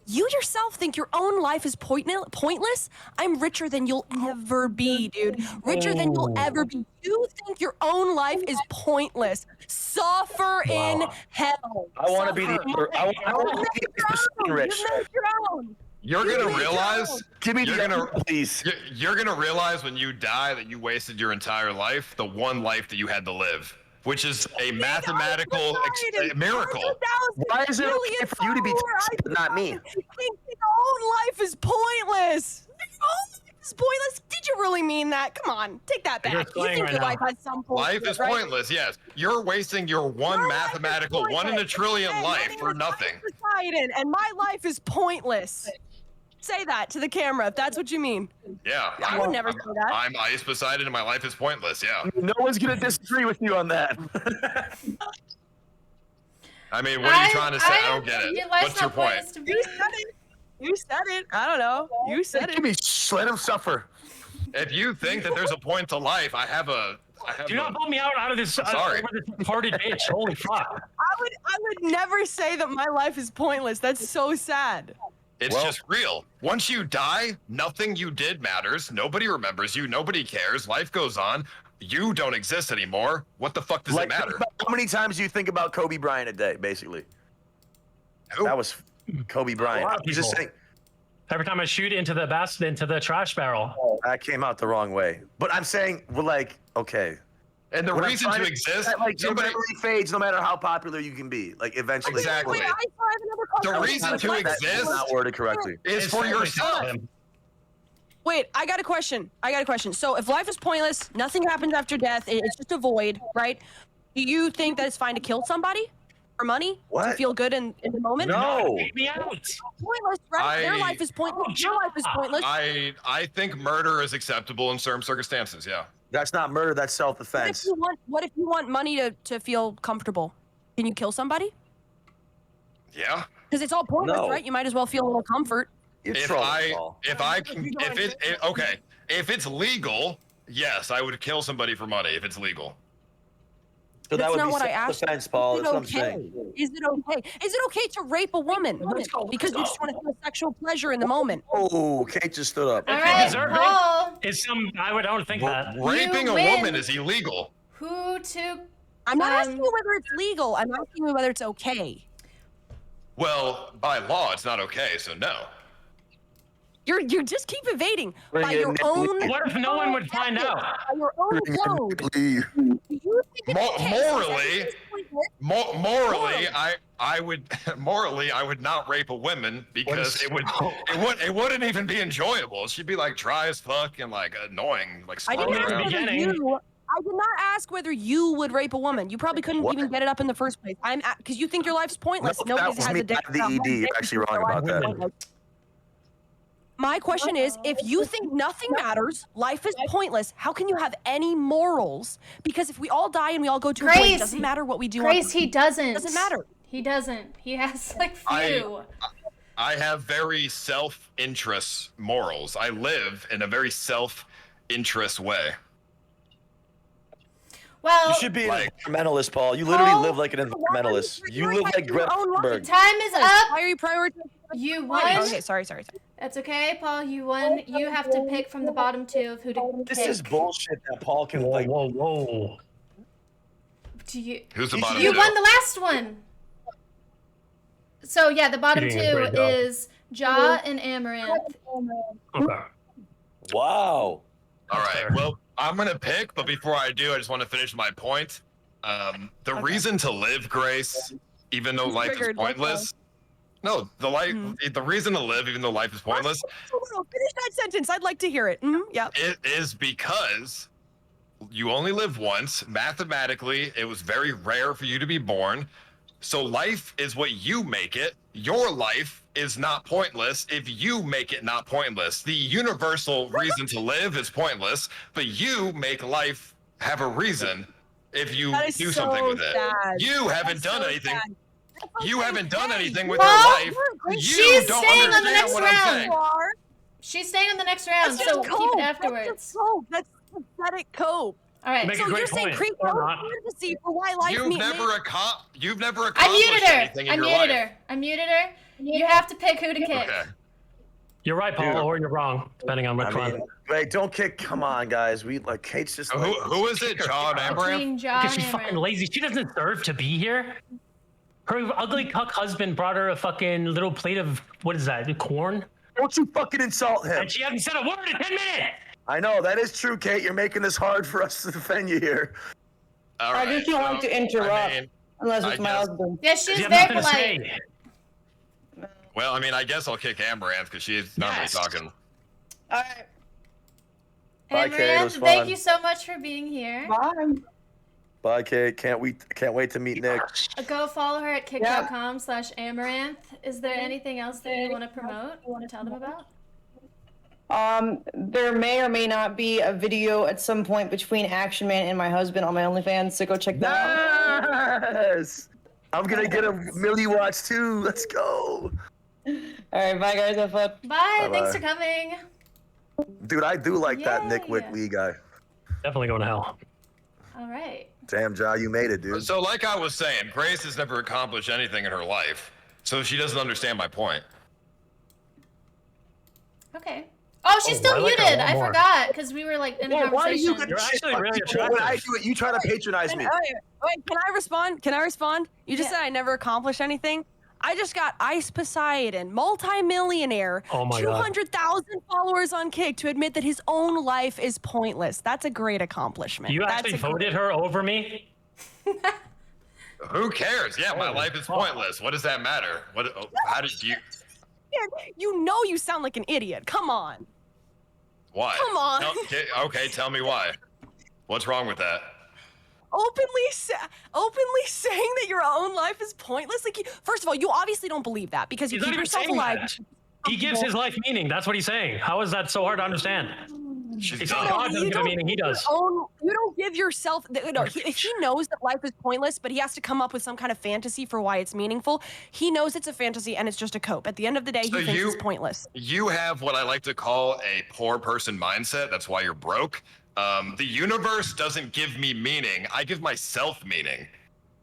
yourself think your own life is pointless, I'm richer than you'll ever be, dude. Richer than you'll ever be. You think your own life is pointless. Suffer in hell. I want to be the. I want to be rich. You make your own. You're gonna realize. Give me please. You're gonna realize when you die that you wasted your entire life, the one life that you had to live, which is a mathematical miracle. Why is it okay for you to be but not me? You think your own life is pointless. Your own life is pointless. Did you really mean that? Come on, take that back. You think your life has some point? Life is pointless. Yes, you're wasting your one mathematical, 1 in a trillion life for nothing. Poseidon, and my life is pointless. Say that to the camera if that's what you mean. Yeah, I would never say that. I'm Ice Poseidon and my life is pointless. Yeah. No one's gonna disagree with you on that. I mean, what are you trying to say? I don't get it. What's your point? You said it. I don't know. You said it. Let him suffer. If you think that there's a point to life, Do not vote me out of this. Sorry. Party bitch. Holy fuck. I would never say that my life is pointless. That's so sad. It's just real. Once you die, nothing you did matters. Nobody remembers you. Nobody cares. Life goes on. You don't exist anymore. What the fuck does it matter? How many times do you think about Kobe Bryant a day, basically? Who? That was Kobe Bryant. A lot of I'm just people. saying. Every time I shoot into the trash barrel. That came out the wrong way. But I'm saying, we're like, okay. And the When I'm reason trying to exist, like, your somebody- memory fades no matter how popular you can be. Like, eventually. Exactly. The reason to That's exist not worded correctly. is for yourself. Wait, I got a question. So if life is pointless, nothing happens after death, it's just a void, right? Do you think that it's fine to kill somebody for money? To feel good in the moment? No. Take me out. Pointless, right? Their life is pointless. Your life is pointless. I think murder is acceptable in certain circumstances. Yeah. That's not murder. That's self-defense. What if you want money to feel comfortable? Can you kill somebody? Yeah. Because it's all pointless, No. right? You might as well feel a little comfort. If it's legal, yes, I would kill somebody for money if it's legal. So That's that would not be what I asked. self-defense, Paul. Is it That's what I'm okay? saying. Is it okay? Is it okay to rape a woman because you just want to feel sexual pleasure in the moment? Oh, Kate just stood up. All right, Paul. I don't think that. Raping a woman is illegal. Who to? I'm not asking you whether it's legal. I'm asking you whether it's okay. Well, by law, it's not okay, so no. You just keep evading Bring by it, your Nick. own. What if no one would find out? By your own code. Morally, I would not rape a woman because it wouldn't even be enjoyable. She'd be like dry as fuck and like annoying, like I didn't slow ask down. whether you. I did not ask whether you would rape a woman. You probably couldn't even get it up in the first place. Because you think your life's pointless. No, that Nobody was has me a dick. at the ED. You're actually wrong about that. My question is, if you think nothing matters, life is pointless, how can you have any morals? Because if we all die and we all go to a void, it doesn't matter what we do. Grace, he doesn't. It doesn't matter. He doesn't. He has like few. I have very self-interest morals. I live in a very self-interest way. Well, You should be an environmentalist, Paul. You literally live like an environmentalist. You live like Greta Thunberg. Time is up. Why are you prioritizing? You won. Okay, sorry. That's okay, Paul. You won. You have to pick from the bottom two of who to pick. This is bullshit that Paul can like. Whoa. Do you? Who's the bottom You two? won the last one. So yeah, the bottom You're doing a two great job. is Ja and Amaranth. Okay. Wow. All right. Well, I'm gonna pick, but before I do, I just want to finish my point. The reason to live, Grace, even though life is pointless. No, the reason to live, even though life is pointless. Finish that sentence. I'd like to hear it. Yeah. It is because you only live once. Mathematically, it was very rare for you to be born. So life is what you make it. Your life is not pointless if you make it not pointless. The universal reason to live is pointless, but you make life have a reason if you do something with it. You haven't done anything. You haven't done anything with your life. She's don't staying on the understand next what I'm round. saying. She's staying on the next round, That's so just keep it cope. afterwards. That's pathetic cope. All right. Make a So great you're saying point, creep or cope not. fantasy for why life You've means never I accomplished muted her. anything I in your muted life. her. I muted her. You have to pick who to kick. Okay. You're right, Paul, Dude. or you're wrong, depending on which one. Wait, don't kick. Come on, guys. We like Kate's just. Like, Who is it? John Amaranth? Between John Because she's and fucking Amaranth. lazy. She doesn't deserve to be here. Her ugly cuck husband brought her a fucking little plate of, what is that, corn? Don't you fucking insult him. And she hasn't said a word in 10 minutes! I know, that is true, Kate. You're making this hard for us to defend you here. All I right. just don't want to interrupt unless it's my husband. Yeah, she's You have very nothing to polite. say. Well, I mean, I guess I'll kick Amaranth because she's not really talking. All right. Bye, Kate. It was Amaranth, thank fun. you so much for being here. Bye. Bye, Kate. Can't wait to meet Nick. Go follow her at kick.com/amaranth. Is there anything else that you want to promote? You want to tell them about? There may or may not be a video at some point between Action Man and my husband on my OnlyFans, so go check that out. Yes! I'm gonna get a milli-watch too. Let's go. All right, bye guys, have fun. Bye. Thanks Bye-bye. for coming. Dude, I do like that Nick Yay. Wick-Lee guy. Definitely going to hell. All right. Damn, Ja, you made it, dude. So, like I was saying, Grace has never accomplished anything in her life, so she doesn't understand my point. Okay. Oh, she's still I like her muted. a lot I more. forgot because we were like in a Yeah, why do conversation. you get shit on people when I do it? You try to patronize me. Wait, can I respond? Can I respond? You just said I never accomplished anything. I just got Ice Poseidon, multi-millionaire, Oh my God. 200,000 followers on Kick to admit that his own life is pointless. That's a great accomplishment. You That's actually a voted her over me? Who cares? Yeah, my life is pointless. What does that matter? What? How did you? You know you sound like an idiot. Come on. Why? Come on. No, okay, tell me why. What's wrong with that? Openly saying that your own life is pointless. Like, first of all, you obviously don't believe that because you He's not keep even yourself saying alive. that. He gives his life meaning. That's what he's saying. How is that so hard to understand? He's saying God doesn't give a meaning. He does. You don't give yourself. If he knows that life is pointless, but he has to come up with some kind of fantasy for why it's meaningful, he knows it's a fantasy and it's just a cope. At the end of the day, he thinks it's pointless. You have what I like to call a poor person mindset. That's why you're broke. The universe doesn't give me meaning. I give myself meaning.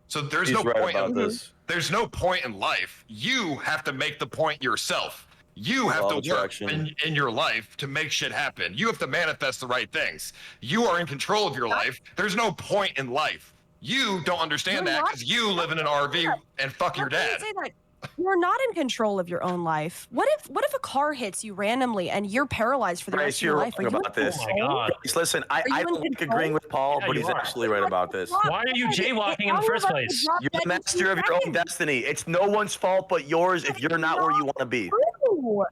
So there's He's no right point. about this. There's no point in life. You have to make the point yourself. You have Law to of work attraction. in your life to make shit happen. You have to manifest the right things. You are in control of your life. There's no point in life. You don't understand that because you live in an RV and fuck your How can you dad. say that? You're not in control of your own life. What if a car hits you randomly and you're paralyzed for the rest Grace, of your you're life? wrong about this. Grace, listen, I you don't in like control? agreeing with Paul, Yeah, but you he's are. absolutely right about this. Why are you jaywalking in the first place? You're the master of your own destiny. It's no one's fault but yours if you're not where you want to be. True.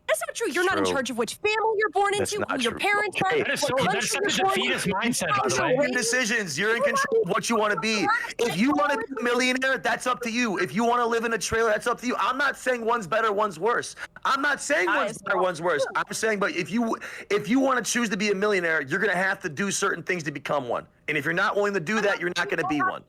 That's not true. You're not in True. charge of which family you're born That's into, not who your true. parents are. Okay. That is what so- country that's such a you're born defeatist in. mindset, by the You're way. making decisions. You're in control of what you want to be. If you want to be a millionaire, that's up to you. If you want to live in a trailer, that's up to you. I'm not saying one's better, one's worse. I'm not saying one's better, one's worse. I'm saying, but if you want to choose to be a millionaire, you're gonna have to do certain things to become one. And if you're not willing to do that, you're not gonna be one.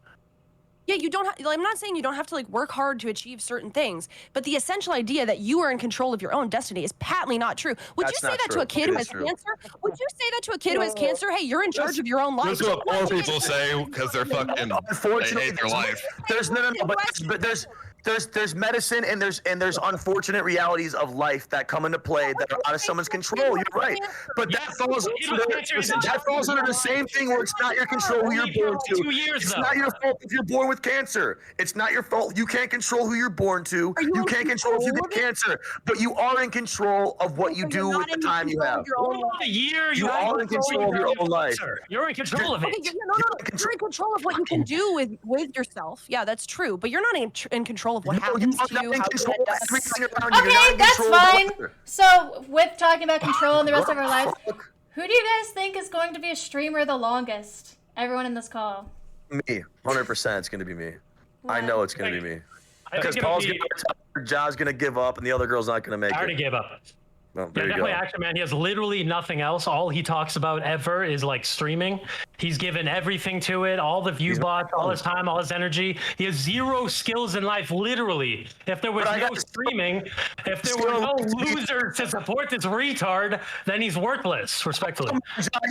Yeah, you don't. I'm not saying you don't have to like work hard to achieve certain things, but the essential idea that you are in control of your own destiny is patently not true. Would That's you say not that true. to a kid It who is has true. cancer? Would you say that to a kid who has cancer? Hey, you're in charge of your own life. That's what poor people say because they're fucking. They Unfortunately, hate their life. there's no, but there's there's medicine and there's unfortunate realities of life that come into play that are out of someone's control. You're right, but that falls under the same thing where it's not your control who you're born to. 2 years, It's though. not your fault if you're born with cancer. It's not your fault. You can't control who you're born to. You can't control if you get cancer, but you are in control of what you do with the time you have. What about the year You are in control of your own life. You're in control of it. Okay, you're in control of what you can do with yourself. Yeah, that's true. But you're not in control of what happens to you. Okay, that's fine. So, with talking about control and the rest of our lives, who do you guys think is going to be a streamer the longest? Everyone in this call. Me, 100%. It's gonna be me. I know it's gonna be me. I think Because it'll Paul's be- gonna retire, Ja's gonna give up, and the other girl's not gonna make I already it. gave up. Well, Yeah, there you definitely go. Action Man. He has literally nothing else. All he talks about ever is like streaming. He's given everything to it, all the view bots, all his time, all his energy. He has zero skills in life, literally. If there was no streaming, if there were no losers to support this retard, then he's worthless, respectfully.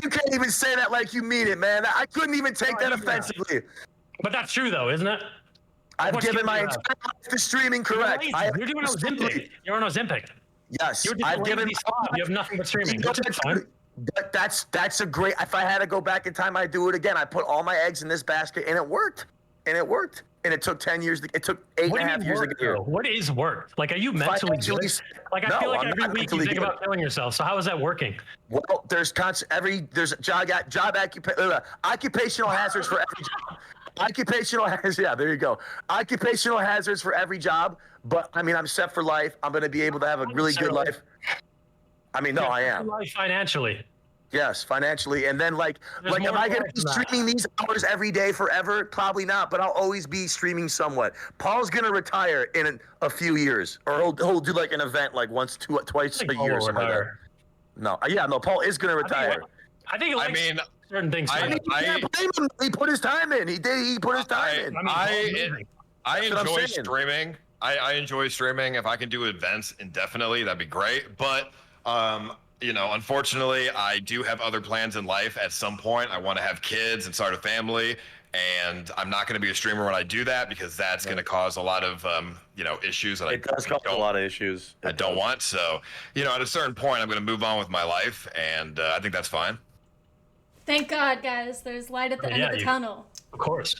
You can't even say that like you mean it, man. I couldn't even take that offensively. But that's true, though, isn't it? I've What given skill my do you have? entire life to streaming, correct? You're doing Ozempic. You're on Ozempic. Yes, You're just I've a given. lazy slob. You have nothing but streaming. Which is fine. But that's a great. If I had to go back in time, I'd do it again. I put all my eggs in this basket, and it worked. And it worked. And it took 10 years. It took 8.5 years to get here. What is work? Like, are you mentally good? Like, I feel like every week you think about killing yourself. So how is that working? Well, there's occupational hazards for every job. Occupational hazards, yeah, there you go. Occupational hazards for every job, but I mean, I'm set for life. I'm going to be able to have a really good life. I mean, no, I am. Life financially. Yes, financially, and then like There's am more I going to to be that. streaming these hours every day forever? Probably not, but I'll always be streaming somewhat. Paul's going to retire in a few years, or he'll do like an event like twice a year or something like that. No, Paul is going to retire. I think he likes certain things. He put his time in. He put his time in. I That's what I'm enjoy saying. streaming. I enjoy streaming. If I can do events indefinitely, that'd be great. But unfortunately, I do have other plans in life. At some point, I want to have kids and start a family, and I'm not going to be a streamer when I do that because that's going to cause a lot of issues that It does cause a lot of issues. I don't want. So, at a certain point, I'm going to move on with my life, and I think that's fine. Thank God, guys. There's light at the end of the tunnel. Of course.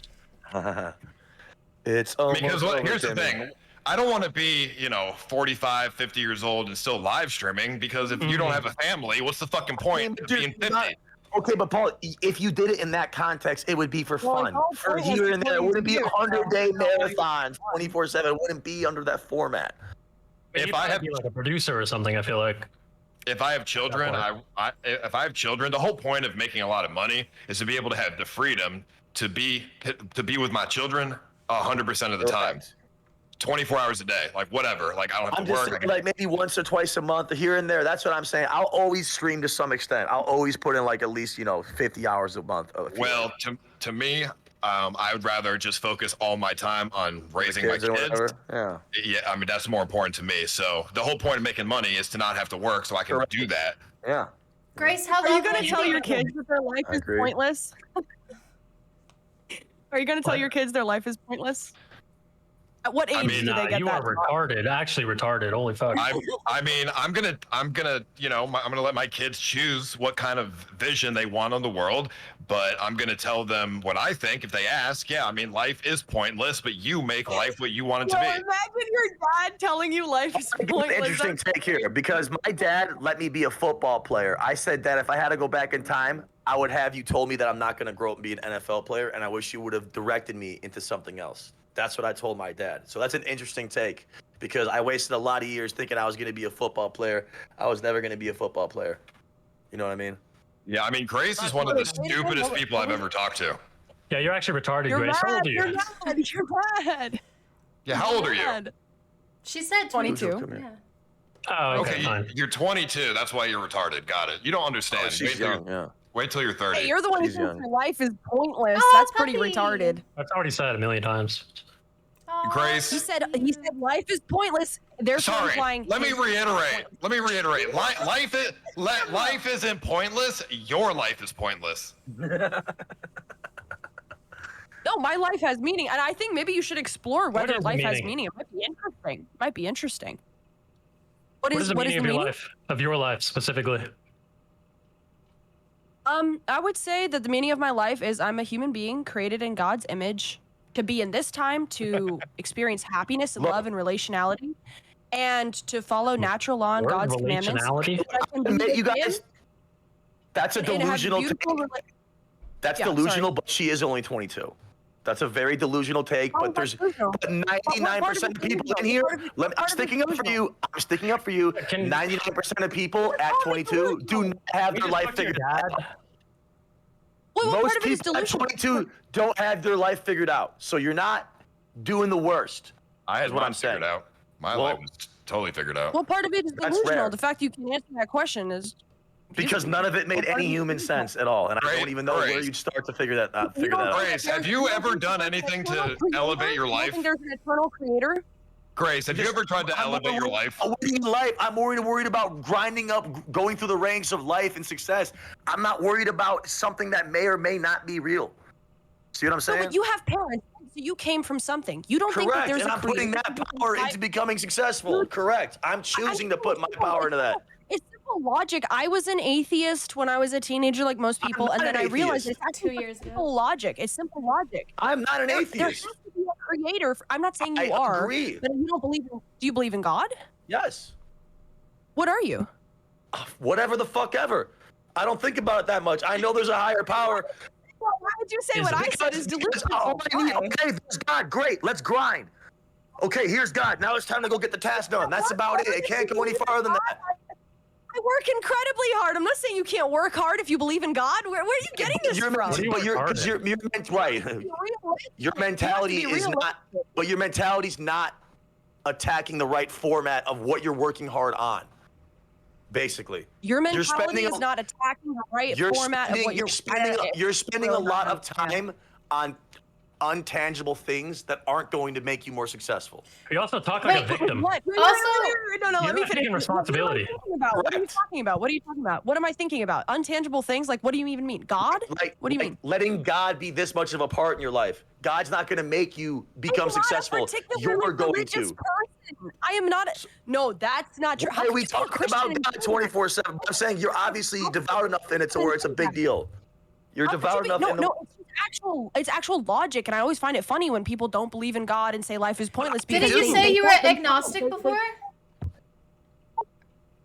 It's almost Because here's the over, thing. Timmy. I don't want to be, 45, 50 years old and still live streaming because if you don't have a family, what's the fucking point of being 50? Okay, but Paul, if you did it in that context, it would be for Well, fun. it's all For pointless here and there, it because wouldn't be you're 100-day marathons, 24/7. It wouldn't be under that format. If I have like a producer or something, I feel like. If I have children, if I have children, the whole point of making a lot of money is to be able to have the freedom to be with my children 100% of the time. 24 hours a day, like whatever. Like I don't have I'm to just work. saying, like maybe once or twice a month, here and there. That's what I'm saying. I'll always stream to some extent. I'll always put in like at least 50 hours a month. Well, to me, I would rather just focus all my time on raising my kids or kids. whatever, yeah. Yeah, I mean that's more important to me. So the whole point of making money is to not have to work, so I can do that. Yeah. Grace, how Are you long gonna will tell be your with kids them? that their life is agree. pointless? Are you gonna tell your kids their life is pointless? At what age I mean, do they get you that? are retarded. Actually retarded. Holy fuck. I'm gonna I'm gonna let my kids choose what kind of vision they want on the world, but I'm gonna tell them what I think if they ask. Yeah, I mean, life is pointless, but you make life what you want it to Yo, be. imagine your dad telling you life is pointless. Interesting take here, because my dad let me be a football player. I said that if I had to go back in time, I would have you told me that I'm not going to grow up and be an NFL player, and I wish you would have directed me into something else. That's what I told my dad. So that's an interesting take, because I wasted a lot of years thinking I was going to be a football player. I was never going to be a football player. You know what I mean? Yeah, I mean, Grace is one of the stupidest people I've ever talked to. Yeah, you're actually retarded, You're Grace. How bad. old are you? You're bad. You're bad. Yeah, how old are you? Bad. She said 22. Yeah. Oh, Okay, you're 22. That's why you're retarded. Got it. You don't understand. she's young, yeah. Wait till you're 30. Hey, you're the one who She's thinks young. your life is pointless. Oh, That's pretty puppy. retarded. That's already said a million times. Grace. He said life is pointless. Therefore Sorry. implying Let me reiterate. Life isn't pointless. Your life is pointless. No, my life has meaning, and I think maybe you should explore whether is the life has meaning? meaning. It might be interesting. Might be interesting. What is the meaning of your life? Of your life specifically? I would say that the meaning of my life is I'm a human being created in God's image to be in this time to experience happiness and love and relationality, and to follow natural law and God's commandments. You guys, that's a delusional take. That's delusional, but she is only 22. That's a very delusional take, but there's 99% of people in here. I'm sticking up for you. I'm sticking up for you. 99% of people at 22 do not have their life figured out. Most people at 22 don't have their life figured out. So you're not doing the worst. I had what mine I'm saying. figured out. My life was totally figured out. Well, part of it is That's delusional. rare. The fact you can answer that question is Because none of it made any human sense at all, and I don't even know where you'd start to figure that out. Grace, have you ever done anything to elevate your life? There's an eternal creator. Grace, have you ever tried to elevate your life? I'm worried about grinding up, going through the ranks of life and success. I'm not worried about something that may or may not be real. See what I'm No, saying? but you have parents, so you came from something. You don't think that Correct, there's and a I'm putting creator that power into becoming successful. Correct. I'm choosing to put my power into that. It's simple logic. I was an atheist when I was a teenager, like most people, and then I realized it's actually simple logic. It's simple logic. I'm not an There atheist. has to be a creator. I'm not saying you are. agree. But you don't believe in. Do you believe in God? Yes. What are you? Whatever the fuck ever. I don't think about it that much. I know there's a higher power. Well, why would you say what I said is delusional? Okay, there's God. Great. Let's grind. Okay, here's God. Now it's time to go get the task done. That's about it. It can't go any farther than that. I work incredibly hard. I'm not saying you can't work hard if you believe in God. Where are you getting this from? Your mentality is not. But your mentality's not attacking the right format of what you're working hard on. Basically, Your mentality is not attacking the right format of what you're spending a lot of time on untangible things that aren't going to make you more successful. You also talk like a victim. What? Also, no, let You're me not finish. taking responsibility. What are you talking about? What are you talking about? What am I thinking about? Untangible things? Like, what do you even mean? God? What do you mean? Letting God be this much of a part in your life. God's not going to make you become successful. You're going to. Person. I am not. No, that's not true. Why are we talking about God 24/7? I'm saying you're obviously devout enough in it to where it's a big deal. You're devout enough in the. It's actual logic, and I always find it funny when people don't believe in God and say life is pointless. Didn't you say you were agnostic before?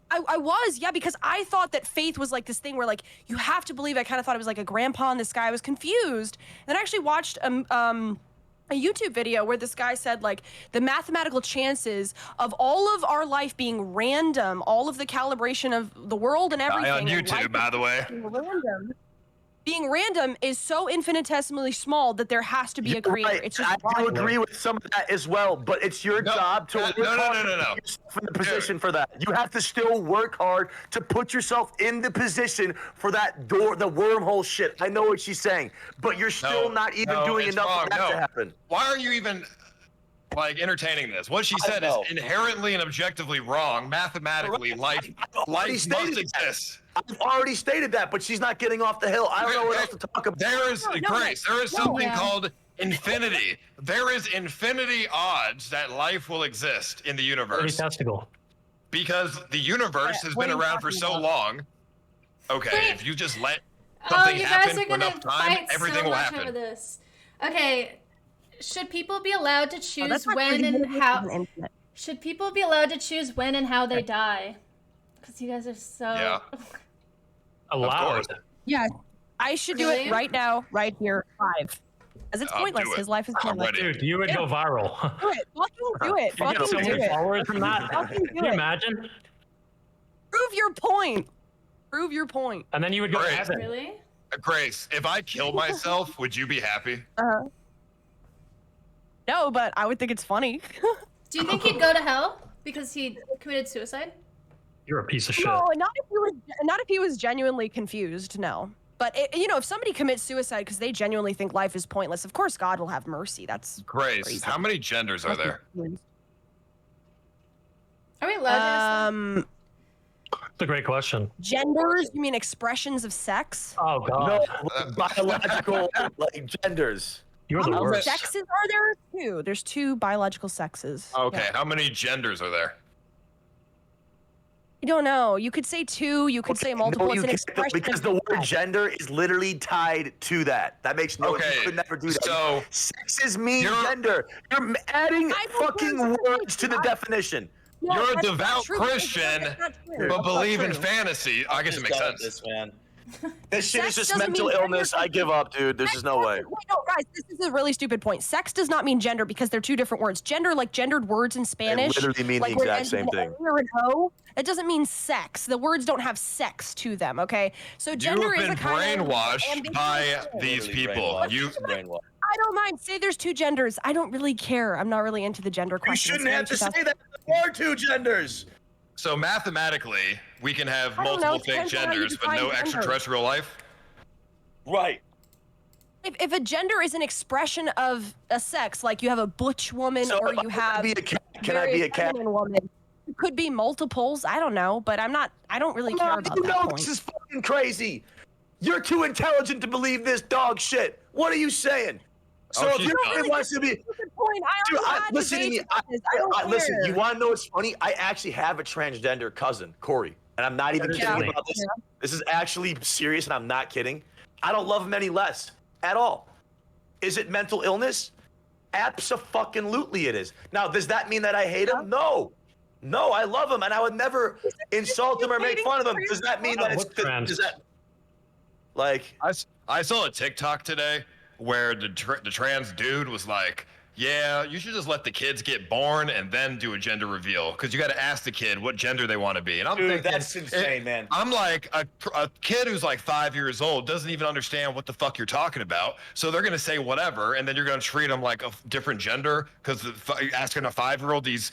I was, yeah, because I thought that faith was like this thing where like you have to believe. I kind of thought it was like a grandpa in the sky. I was confused. And then I actually watched a YouTube video where this guy said like the mathematical chances of all of our life being random, all of the calibration of the world and everything. On YouTube, by the way. Being random is so infinitesimally small that there has to be a creator. Right. It's just I do agree with some of that as well, but it's your job to work hard to put yourself in the position for that. You have to still work hard to put yourself in the position for that door, the wormhole shit. I know what she's saying, but you're still not even doing enough for that to happen. Why are you even like entertaining this? What she said is inherently and objectively wrong. Mathematically, life must exist. I've already stated that, but she's not getting off the hill. I don't know what else to talk about. There is Grace. There is something called infinity. There is infinity odds that life will exist in the universe. Testicle. Because the universe has been around for so long. Okay, if you just let something you guys happen are for gonna enough time, fight everything so will much happen. over this. Okay, should people be allowed to choose that's not when true. and how? Should people be allowed to choose when and how they die? Because you guys are so. Allowed. Yeah, I should do Really? it right now, right here, live. Because it's I'll pointless. do it. His life is I'm pointless. ready. Dude, you would go viral. Do it. Fucking do it. You get Fucking so do many it. followers from that. Fucking Can do you it. imagine? Prove your point. Prove your point. And then you would go Grace. heaven. Really? Grace, if I kill myself, would you be happy? No, but I would think it's funny. Do you think he'd go to hell because he committed suicide? You're a piece of shit. No, not if he was genuinely confused. No, but if somebody commits suicide because they genuinely think life is pointless, of course God will have mercy. That's Grace, crazy. how many genders are there? Are we allowed to ask them? It's a great question. Genders? You mean expressions of sex? Oh God. No, biological like genders. You're the How many worst. sexes are there? Two. There's two biological sexes. Okay, Yeah. how many genders are there? I don't know. You could say two. You could say multiple. No, It's you an can't, expression. because the word gender is literally tied to that. That makes no. Okay, You could never do that. so sexes mean gender. You're adding fucking words to the definition. No, You're a that's not devout true. Christian, That's not true. but That's not believe in true. fantasy. I guess it makes sense. This man. This shit Sex is just doesn't mental mean gender. illness. I give up, dude. There's just no way. Wait, no, guys, this is a really stupid point. Sex does not mean gender because they're two different words. Gender, like gendered words in Spanish, literally mean the like where it exact ends same with thing. an or an O. It doesn't mean sex. The words don't have sex to them. Okay, so gender You've is been a kind of brainwashed ambiguous by thing. these people. You I don't mind. Say there's two genders. I don't really care. I'm not really into the gender You question. shouldn't have to say that. There are two genders. So mathematically, we can have I don't know, multiple it fake depends on how you genders, but no define gender. extraterrestrial life. Right. If a gender is an expression of a sex, like you have a butch woman So or if I you wanna have be a cat, a can I very be a cat? feminine woman, it could be multiples. I don't know, but I don't really care about you that know point. this is fucking crazy. You're too intelligent to believe this dog shit. What are you saying? So Oh, if she's your dumb. kid wants to be, Good point. I dude, already had listen to me. debates about this. I don't Listen, care. you want to know what's funny? I actually have a transgender cousin, Corey, and I'm not even Yeah. kidding about this. This is actually serious, and I'm not kidding. I don't love him any less at all. Is it mental illness? Abso-fucking-lutely it is. Now, does that mean that I hate him? No. No, I love him, and I would never insult him or make fun of him. Does that mean that it's... Does that... Like... I saw a TikTok today where the trans dude was like, yeah, you should just let the kids get born and then do a gender reveal because you got to ask the kid what gender they want to be. And I'm Dude, thinking, that's insane, man. I'm like, a kid who's like 5 years old doesn't even understand what the fuck you're talking about. So they're going to say whatever, and then you're going to treat them like a different gender because asking a 5-year-old these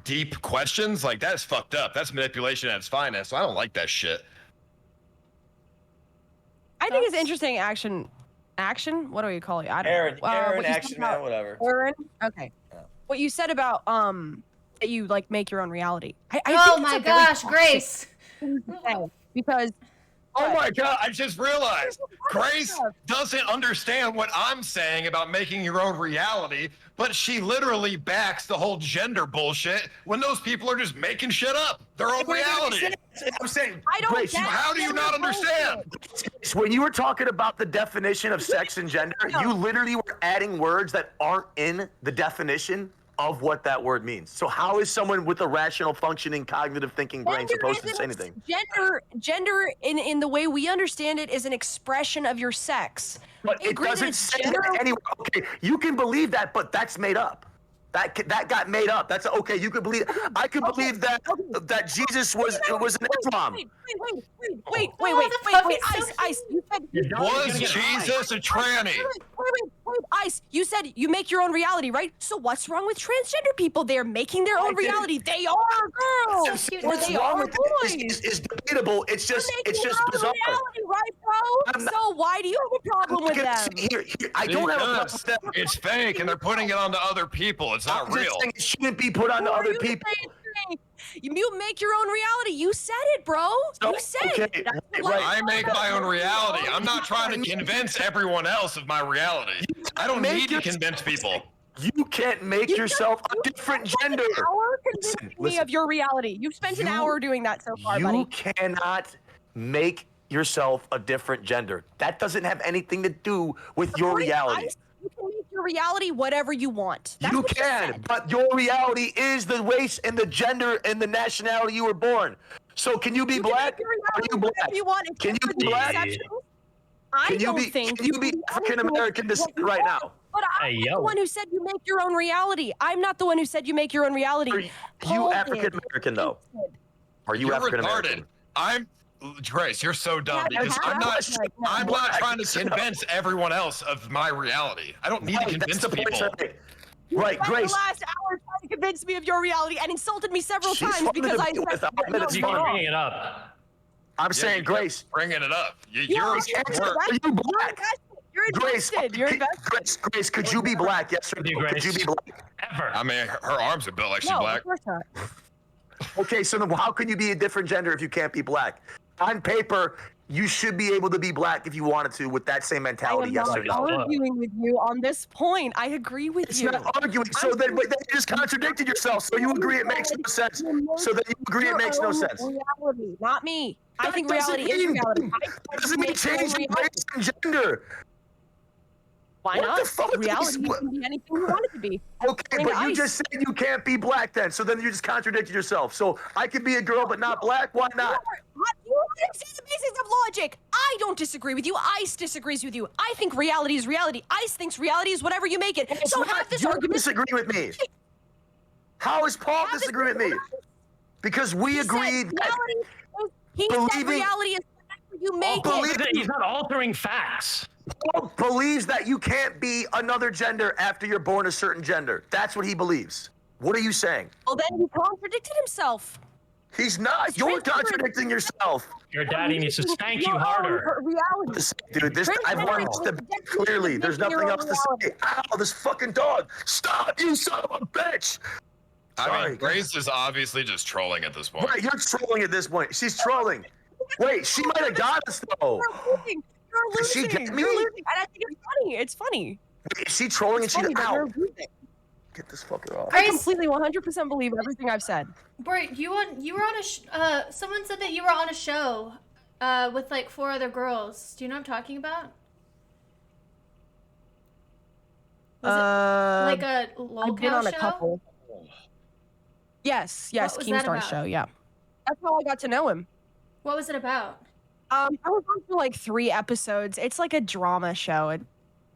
deep questions, like that is fucked up. That's manipulation at its finest. So I don't like that shit. I think it's interesting action. What do we call it? I don't Aaron, know. Aaron, what you said action about- man, whatever. Aaron? Okay. What you said about that you like make your own reality. I Oh think it's my a very gosh, Grace. thing to say, because Oh my God, I just realized Grace doesn't understand what I'm saying about making your own reality, but she literally backs the whole gender bullshit when those people are just making shit up. Their own reality. I'm saying, I don't Grace, get How do you not understand? when you were talking about the definition of sex and gender, you literally were adding words that aren't in the definition of what that word means. So how is someone with a rational functioning cognitive thinking brain supposed to say anything? Gender in the way we understand it is an expression of your sex. But it Granted, doesn't it's say gender- that anywhere. Okay, you can believe that, but that's made up. That got made up. That's okay. You could believe. I could believe that Jesus was an Islam. Wait, Ice. You said Was Jesus a tranny? Wait, Ice. You said you make your own reality, right? So what's wrong with transgender people? They're making their own reality. They are girls. Or What's they wrong are with boys. it is debatable. It's just They're making their bizarre. own reality, right, bro? So why do you have a problem with them? Here, I don't have a problem with that. It's fake, and they're putting it onto other people. It's not I'm just real. saying it shouldn't be put onto other people. You make your own reality. You said it, bro. You said it. That's what- I make my own reality. I'm not trying to convince everyone else of my reality. I don't need to convince people. You can't make yourself a different gender. Convincing me of your reality. You've spent an hour doing that so far, You buddy. cannot make yourself a different gender. That doesn't have anything to do with your reality. You can make your reality whatever you want. That's You what can, said. but your reality is the race and the gender and the nationality you were born. So can you be black? Are you black? You want. Can you be black? I Can you don't be think can you be African American descent right now? But I'm not the one who said you make your own reality. I'm not the one who said you make your own reality. Are you Paul did. African American though? Are you You're African retarded. American? I'm Grace, you're so dumb because I'm not trying to convince everyone else of my reality. I don't need to convince people. You Right, spent Grace. the last hour trying to convince me of your reality and insulted me several She's times fun because to I be with. said I'm gonna no, start no. Bringing it up. I'm saying, Grace. Bringing it up. Yeah, You're I'm Are you black? You're Grace, invested. You're invested. Grace, could you be black? Yes or no? Could you be black? Ever. I mean, her arms are built like she's No, black. of course not. Okay, so then how can you be a different gender if you can't be black? On paper, You should be able to be black if you wanted to with that same I mentality. am Yes not or no? arguing with you on this point. I agree with It's you. not arguing. So then, but then you just contradicted yourself. So you agree it makes no sense. So then you agree it makes no sense. Reality, not me. I That think doesn't reality is mean- reality. That doesn't mean changing race and gender. Why What not? the fuck? Reality can be anything you want it to be. Okay, but you just said you can't be black then. So then you just contradicted yourself. So I could be a girl but not black. Why not? You understand the basics of logic. I don't disagree with you. Ice disagrees with you. I think reality is reality. Ice thinks reality is whatever you make it. So have this You argument. disagree with me. How is Paul disagree with me? Because we agreed that He said reality is whatever you make it. He's not altering facts. Paul believes that you can't be another gender after you're born a certain gender. That's what he believes. What are you saying? Well, then he contradicted himself. He's not. You're contradicting yourself. Your daddy needs to spank you harder. Reality. Dude, I've watched the clearly. There's nothing else to say. Ow, this fucking dog. Stop, you son of a bitch. I mean, Grace is obviously just trolling at this point. Right, you're trolling at this point. She's trolling. Wait, she might have got us though. You're Did she losing. get me? You're losing. And I think it's funny. It's funny. Is she trolling and she's Funny, but out? you're losing. Get this fucker off. I completely 100% believe everything I've said. Bert, you were on a someone said that you were on a show with like 4 other girls. Do you know what I'm talking about? Was it like a lolcow I've been on a show? couple. Yes, What was that Keemstar's about? show, yeah. That's how I got to know him. What was it about? I was on for like 3 episodes. It's like a drama show.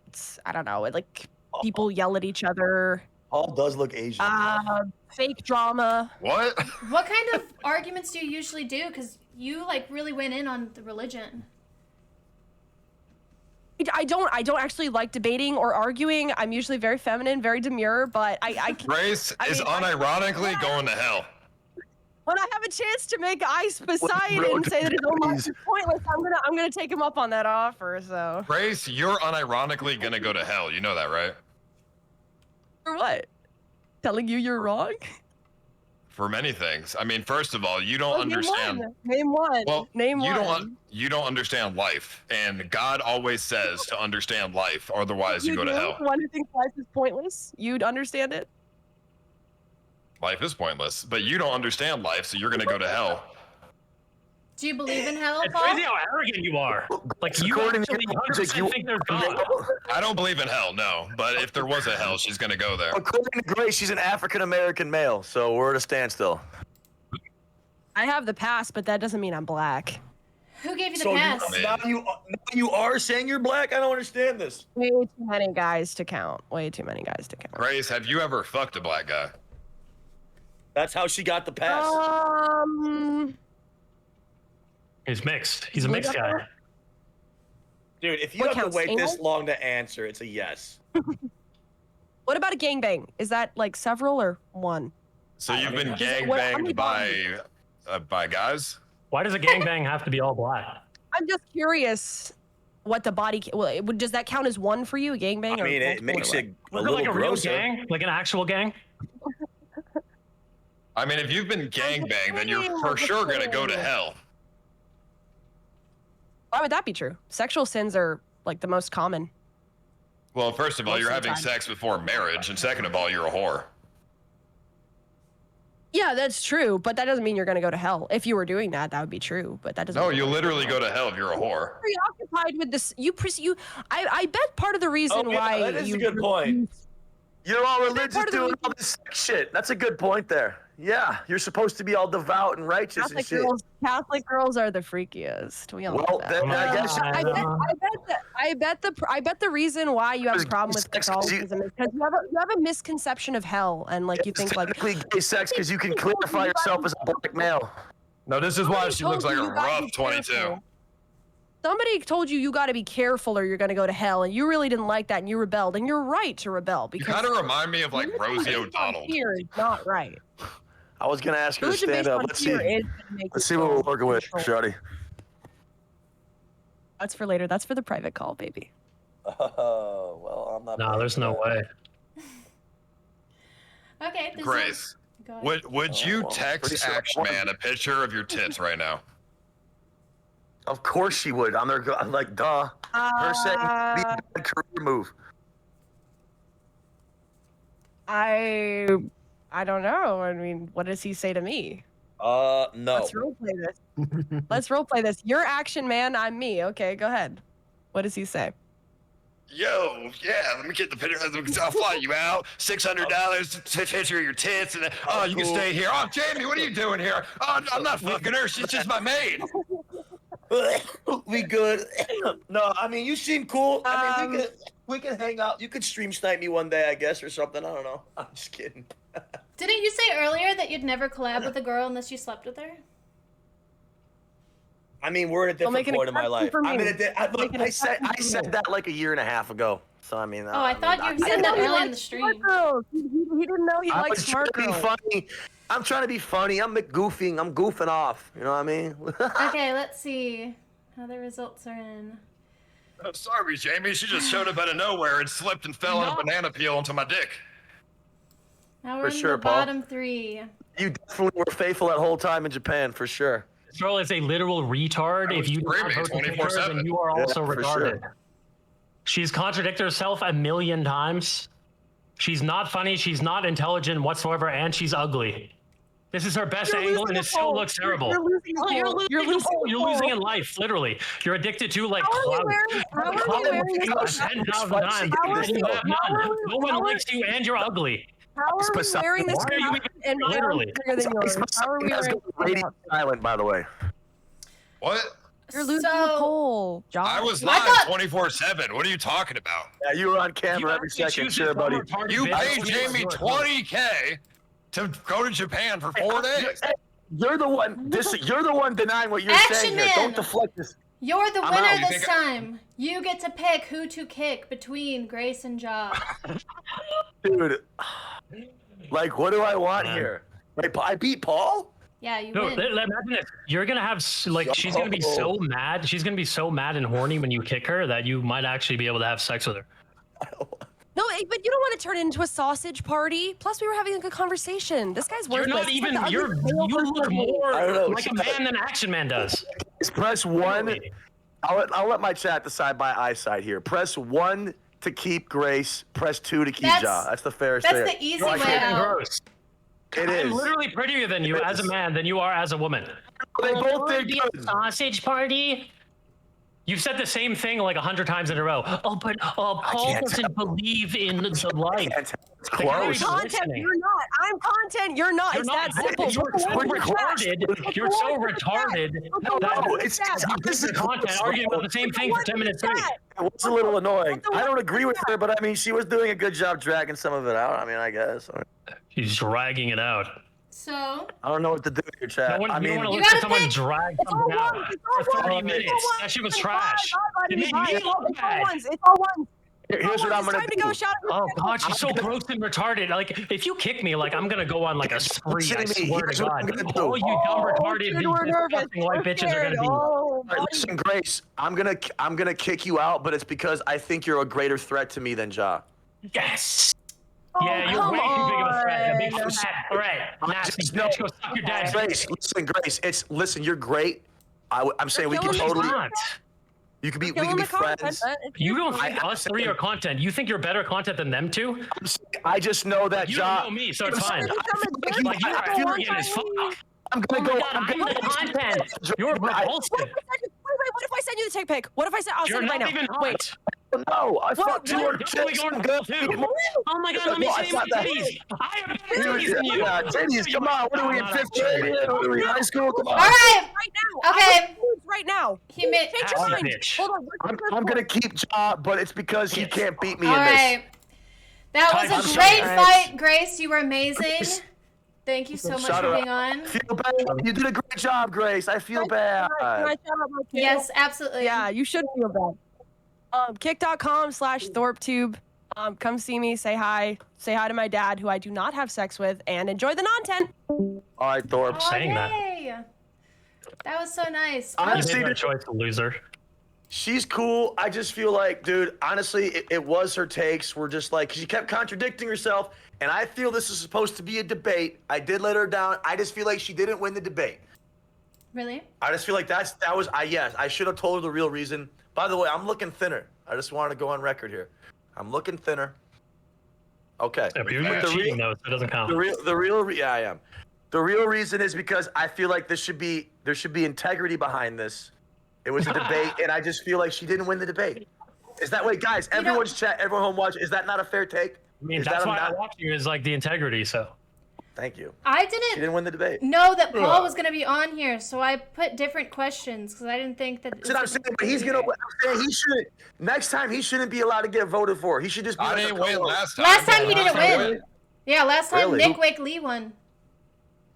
It's I don't know. Like people yell at each other. Paul does look Asian. Fake drama. What? What kind of arguments do you usually do? Because you like really went in on the religion. I don't actually like debating or arguing. I'm usually very feminine, very demure, but I Grace is unironically going to hell. when I have a chance to make Ice Poseidon say that his own life is pointless, I'm gonna take him up on that offer. So Grace, you're unironically gonna go to hell. You know that, right? for what? Telling you you're wrong? For many things. I mean, first of all, you don't understand. Name one. Well, Name you one. you don't understand life, and God always says to understand life, otherwise you go to hell. One who thinks life is pointless, you'd understand it. Life is pointless, but you don't understand life, so you're gonna go to hell. Do you believe in hell, It's Paul? crazy how arrogant you are. Like you According to actually your logic, 100% think there's God. I don't believe in hell, no. But if there was a hell, she's gonna go there. According to Grace, she's an African American male, so we're at a standstill. I have the pass, but that doesn't mean I'm black. Who gave you the So pass? now you are saying you're black? I don't understand this. Way too many guys to count. Way too many guys to count. Grace, have you ever fucked a black guy? That's how she got the pass. He's mixed. He's a mixed guy. Dude, if you What have to counts, wait this anal? long to answer, it's a yes. What about a gangbang? Is that like several or one? So you've been How many gangbanged by guys? Why does a gangbang have to be all black? I'm just curious what the body. Does that count as one for you, a gangbang? I mean, it makes it a Was it little like a real grosser. gang? Like an actual gang? I mean, if you've been gangbanged, then you're for sure gonna go to hell. Why would that be true? Sexual sins are like the most common. Well, first of all, Most you're of the having time. sex before marriage, and second of all, you're a whore. Yeah, that's true, but that doesn't mean you're gonna go to hell. If you were doing that, that would be true, but that doesn't. No, mean you you're literally go to hell if you're a whore. preoccupied with this. I bet part of the reason why that is you a good point. You're all religious part of the doing all this sex shit. That's a good point there. Yeah, you're supposed to be all devout and righteous and shit. Catholic girls are the freakiest. We all know Well, that. then I guess I bet the reason why you have a problem with Catholicism is because you have a misconception of hell, and like you think like technically gay sex because you can clarify yourself as a black male. No, this is why she looks like a you gotta rough be 22. careful. Somebody told you got to be careful or you're going to go to hell, and you really didn't like that, and you rebelled, and you're right to rebel You because kind of remind me of like Rosie O'Donnell. fear is not right. I was gonna ask her to Religion stand based up. on Let's see. fear is gonna make Let's you see what we're feel working with, controlled. Shawty. That's for later. That's for the private call, baby. Oh, well, I'm not. No, there's no way. Okay. There's Grace, Go ahead. would you well, text pretty sure I Action wanted- Man a picture of your tits right now? Of course she would. I'm like, duh. Her saying be a bad career move. I don't know. I mean, what does he say to me? No. Let's roleplay this. Let's roleplay this. You're action man. I'm me. Okay, go ahead. What does he say? Yo, yeah, let me get the picture. I'll fly you out. $600 to picture of your tits, and you can stay here. Oh, Jamie, what are you doing here? Oh, I'm not fucking her. She's just my maid. We good. No, I mean, you seem cool. I mean, we can hang out. You could stream snipe me one day, I guess, or something. I don't know. I'm just kidding. Didn't you say earlier that you'd never collab with a girl unless you slept with her? I mean, we're at a different point in my life. I said that like a year and a half ago. So I mean, I thought you said that early in the stream. He didn't know he liked smart girls. Funny. I'm trying to be funny. I'm goofing. I'm goofing off. You know what I mean? Okay, let's see how the results are in. I'm sorry, Jamie. She just showed up out of nowhere and slipped and fell on a banana peel into my dick. Now we're in the bottom 3. You definitely were faithful that whole time in Japan, for sure. This girl is a literal retard. If you don't her picture, then you are also retarded. Sure. She's contradicted herself a million times. She's not funny. She's not intelligent whatsoever, and she's ugly. This is her best angle, and it still looks terrible. You're losing in life, literally. You're addicted to like clout. 10,000 times. No one likes you, and you're ugly. How are we wearing this cap and literally bigger than yours? How are we wearing silent, by the way. What? You're losing the poll, John. I was live 24/7. What are you talking about? Yeah, you were on camera every second, sure, buddy. You paid Jamie $20K to go to Japan for 4 days. You're the one. You're the one denying what you're saying here. Don't deflect this. You're the winner this time. You get to pick who to kick between Grace and Ja. Dude, like, what do I want here? Wait, I beat Paul? Yeah, you no, win. Imagine this. You're gonna have like she's gonna be so mad. She's gonna be so mad and horny when you kick her that you might actually be able to have sex with her. No, but you don't want to turn it into a sausage party. Plus, we were having a good conversation. This guy's worthless. You're not even. You look more like a man than Action Man does. Press 1. I'll let my chat decide my eyesight here. Press 1 to keep Grace. Press 2 to keep Ja. That's the fairest thing. That's the easy way out. It is. I'm literally prettier than you as a man than you are as a woman. They both did good. Sausage party. You've said the same thing like 100 times in a row. Oh, but Paul doesn't believe in the life. It's close. I'm content. You're not. I'm content. You're not. It's that simple. You're so retarded. You're so retarded. This is content arguing about the same thing for 10 minutes straight. It was a little annoying. I don't agree with her, but I mean, she was doing a good job dragging some of it out. I mean, I guess. She's dragging it out. So I don't know what to do with your chat. No one, I mean, you want to look at someone drag something out for 30 minutes. That shit was trash. It made me look bad. It's all ones. Here's what I'm gonna do. Oh God, she's so gross and retarded. Like, if you kick me, like, I'm gonna go on like a spree. I swear to God. All you dumb retarded disgusting white bitches are gonna be. All right, listen, Grace, I'm gonna kick you out, but it's because I think you're a greater threat to me than Ja. Yes. Yeah, you're way too big of a threat. Big fat. All right, nasty bitch. Go suck your dad's dick. Grace. Listen, you're great. I'm saying we can totally. We can be friends. You don't think us three are content. You think you're better content than them two? I just know that you Ja. don't know me, so it's fine. Like, you're arrogant as fuck. I'm gonna go. I'm the content. You're repulsive. Wait, what if I send you the TikTok pic? What if I send? I'll send it right now. You're not even Wait. No, I fucked two You're or totally going to too. Oh my God, let me see my titties. I have better titties than you. Yeah, titties, come on. What are we in 5th grade? What are we in high school? Come on. All right. Right now. Okay. Right now. He made. Change your mind. Hold on. I'm gonna keep Ja, but it's because he can't beat me All in this. right. That was a great fight, Grace. You were amazing. Thank you so much for being on. I feel bad. You did a great job, Grace. I feel bad. Can I shout out my channel? Yes, absolutely. Yeah, you should feel bad. Kick.com/ThorpeTube. Come see me, say hi to my dad, who I do not have sex with, and enjoy the content. All right, Thorpe. Saying that. That was so nice. Honestly, you made that choice, loser. She's cool. I just feel like, dude, honestly, it was her takes were just like, she kept contradicting herself, and I feel this is supposed to be a debate. I did let her down. I just feel like she didn't win the debate. Really? I just feel like I should have told her the real reason. By the way, I'm looking thinner. I just wanted to go on record here. I'm looking thinner. Okay. Yeah, but you're cheating though, so it doesn't count. Yeah, I am. The real reason is because I feel like there should be integrity behind this. It was a debate, and I just feel like she didn't win the debate. Is that way, guys? Everyone's chat, everyone home watch. Is that not a fair take? I mean, that's why I watch you is like the integrity. So. Thank you. I She didn't win the debate. know that Paul was going to be on here, so I put different questions because I didn't think that. That's what I'm saying, but he's gonna. I'm saying he shouldn't. Next time, he shouldn't be allowed to get voted for. He should just be. I didn't win last time. Last time he didn't win. Yeah, last time Really? Nick Wake Lee won.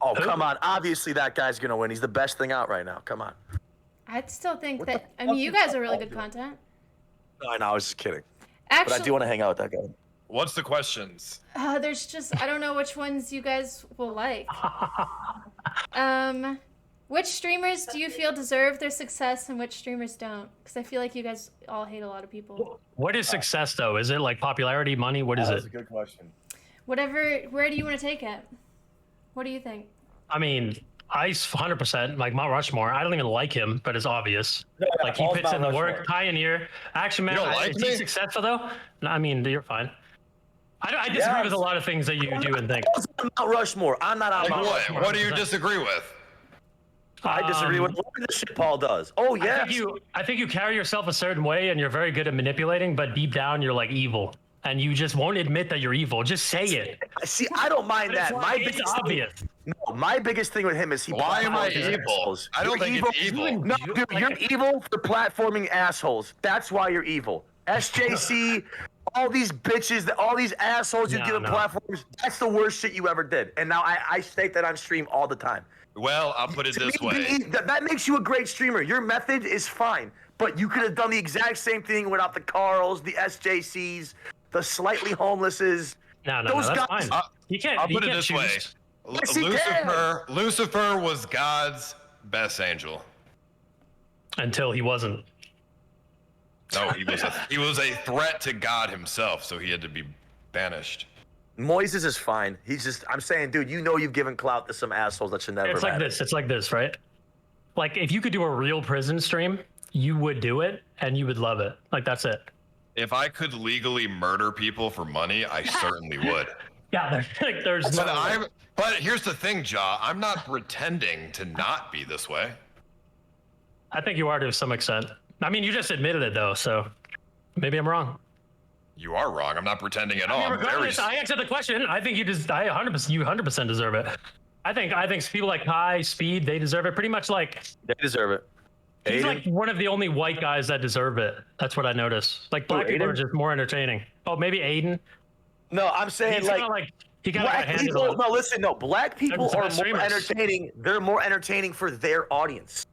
Oh, come on. Obviously, that guy's gonna win. He's the best thing out right now. Come on. I'd still think that. I mean, you guys are really good content. No, I was just kidding. Actually, but I do want to hang out with that guy. What's the questions? There's just I don't know which ones you guys will like. Which streamers do you feel deserve their success and which streamers don't? Because I feel like you guys all hate a lot of people. What is success though? Is it like popularity, money? What is it? That's a good question. Whatever. Where do you want to take it? What do you think? I mean, Ice 100%, like Mount Rushmore. I don't even like him, but it's obvious. Like he puts in the work, pioneer. Action Man, is he successful though? No, I mean, you're fine. I disagree with a lot of things that you do and think. Mount Rushmore. I'm not on Mount Rushmore. What do you disagree with? I disagree with the shit Paul does. Oh yeah. I think you carry yourself a certain way and you're very good at manipulating, but deep down you're like evil. And you just won't admit that you're evil. Just say it. See, I don't mind that. It's obvious. My biggest thing with him is Why am I evil? I don't think it's evil. No, dude, you're evil for platforming assholes. That's why you're evil. SJC, all these bitches, all these assholes you give them platforms. That's the worst shit you ever did. And now I state that on stream all the time. Well, I'll put it this way. That makes you a great streamer. Your method is fine, but you could have done the exact same thing without the Carls, the SJCs, the slightly homelesses. No, that's fine. You can't. I'll put it this way. Lucifer was God's best angel. Until he wasn't. No, he was a threat to God himself, so he had to be banished. Moises is fine. I'm saying, dude, you know you've given clout to some assholes that should never. It's like this. It's like this, right? Like if you could do a real prison stream, you would do it and you would love it. Like that's it. If I could legally murder people for money, I certainly would. Yeah, there's no. But here's the thing, Ja. I'm not pretending to not be this way. I think you are to some extent. I mean, you just admitted it though, so maybe I'm wrong. You are wrong. I'm not pretending at all. Regardless, I answered the question. I think you 100% deserve it. I think people like Kai, Speed, they deserve it. Pretty much like they deserve it. He's like one of the only white guys that deserve it. That's what I noticed. Like black people are just more entertaining. Oh, maybe Aiden. No, I'm saying he got black people. No, listen, no. Black people are more entertaining. They're more entertaining for their audience.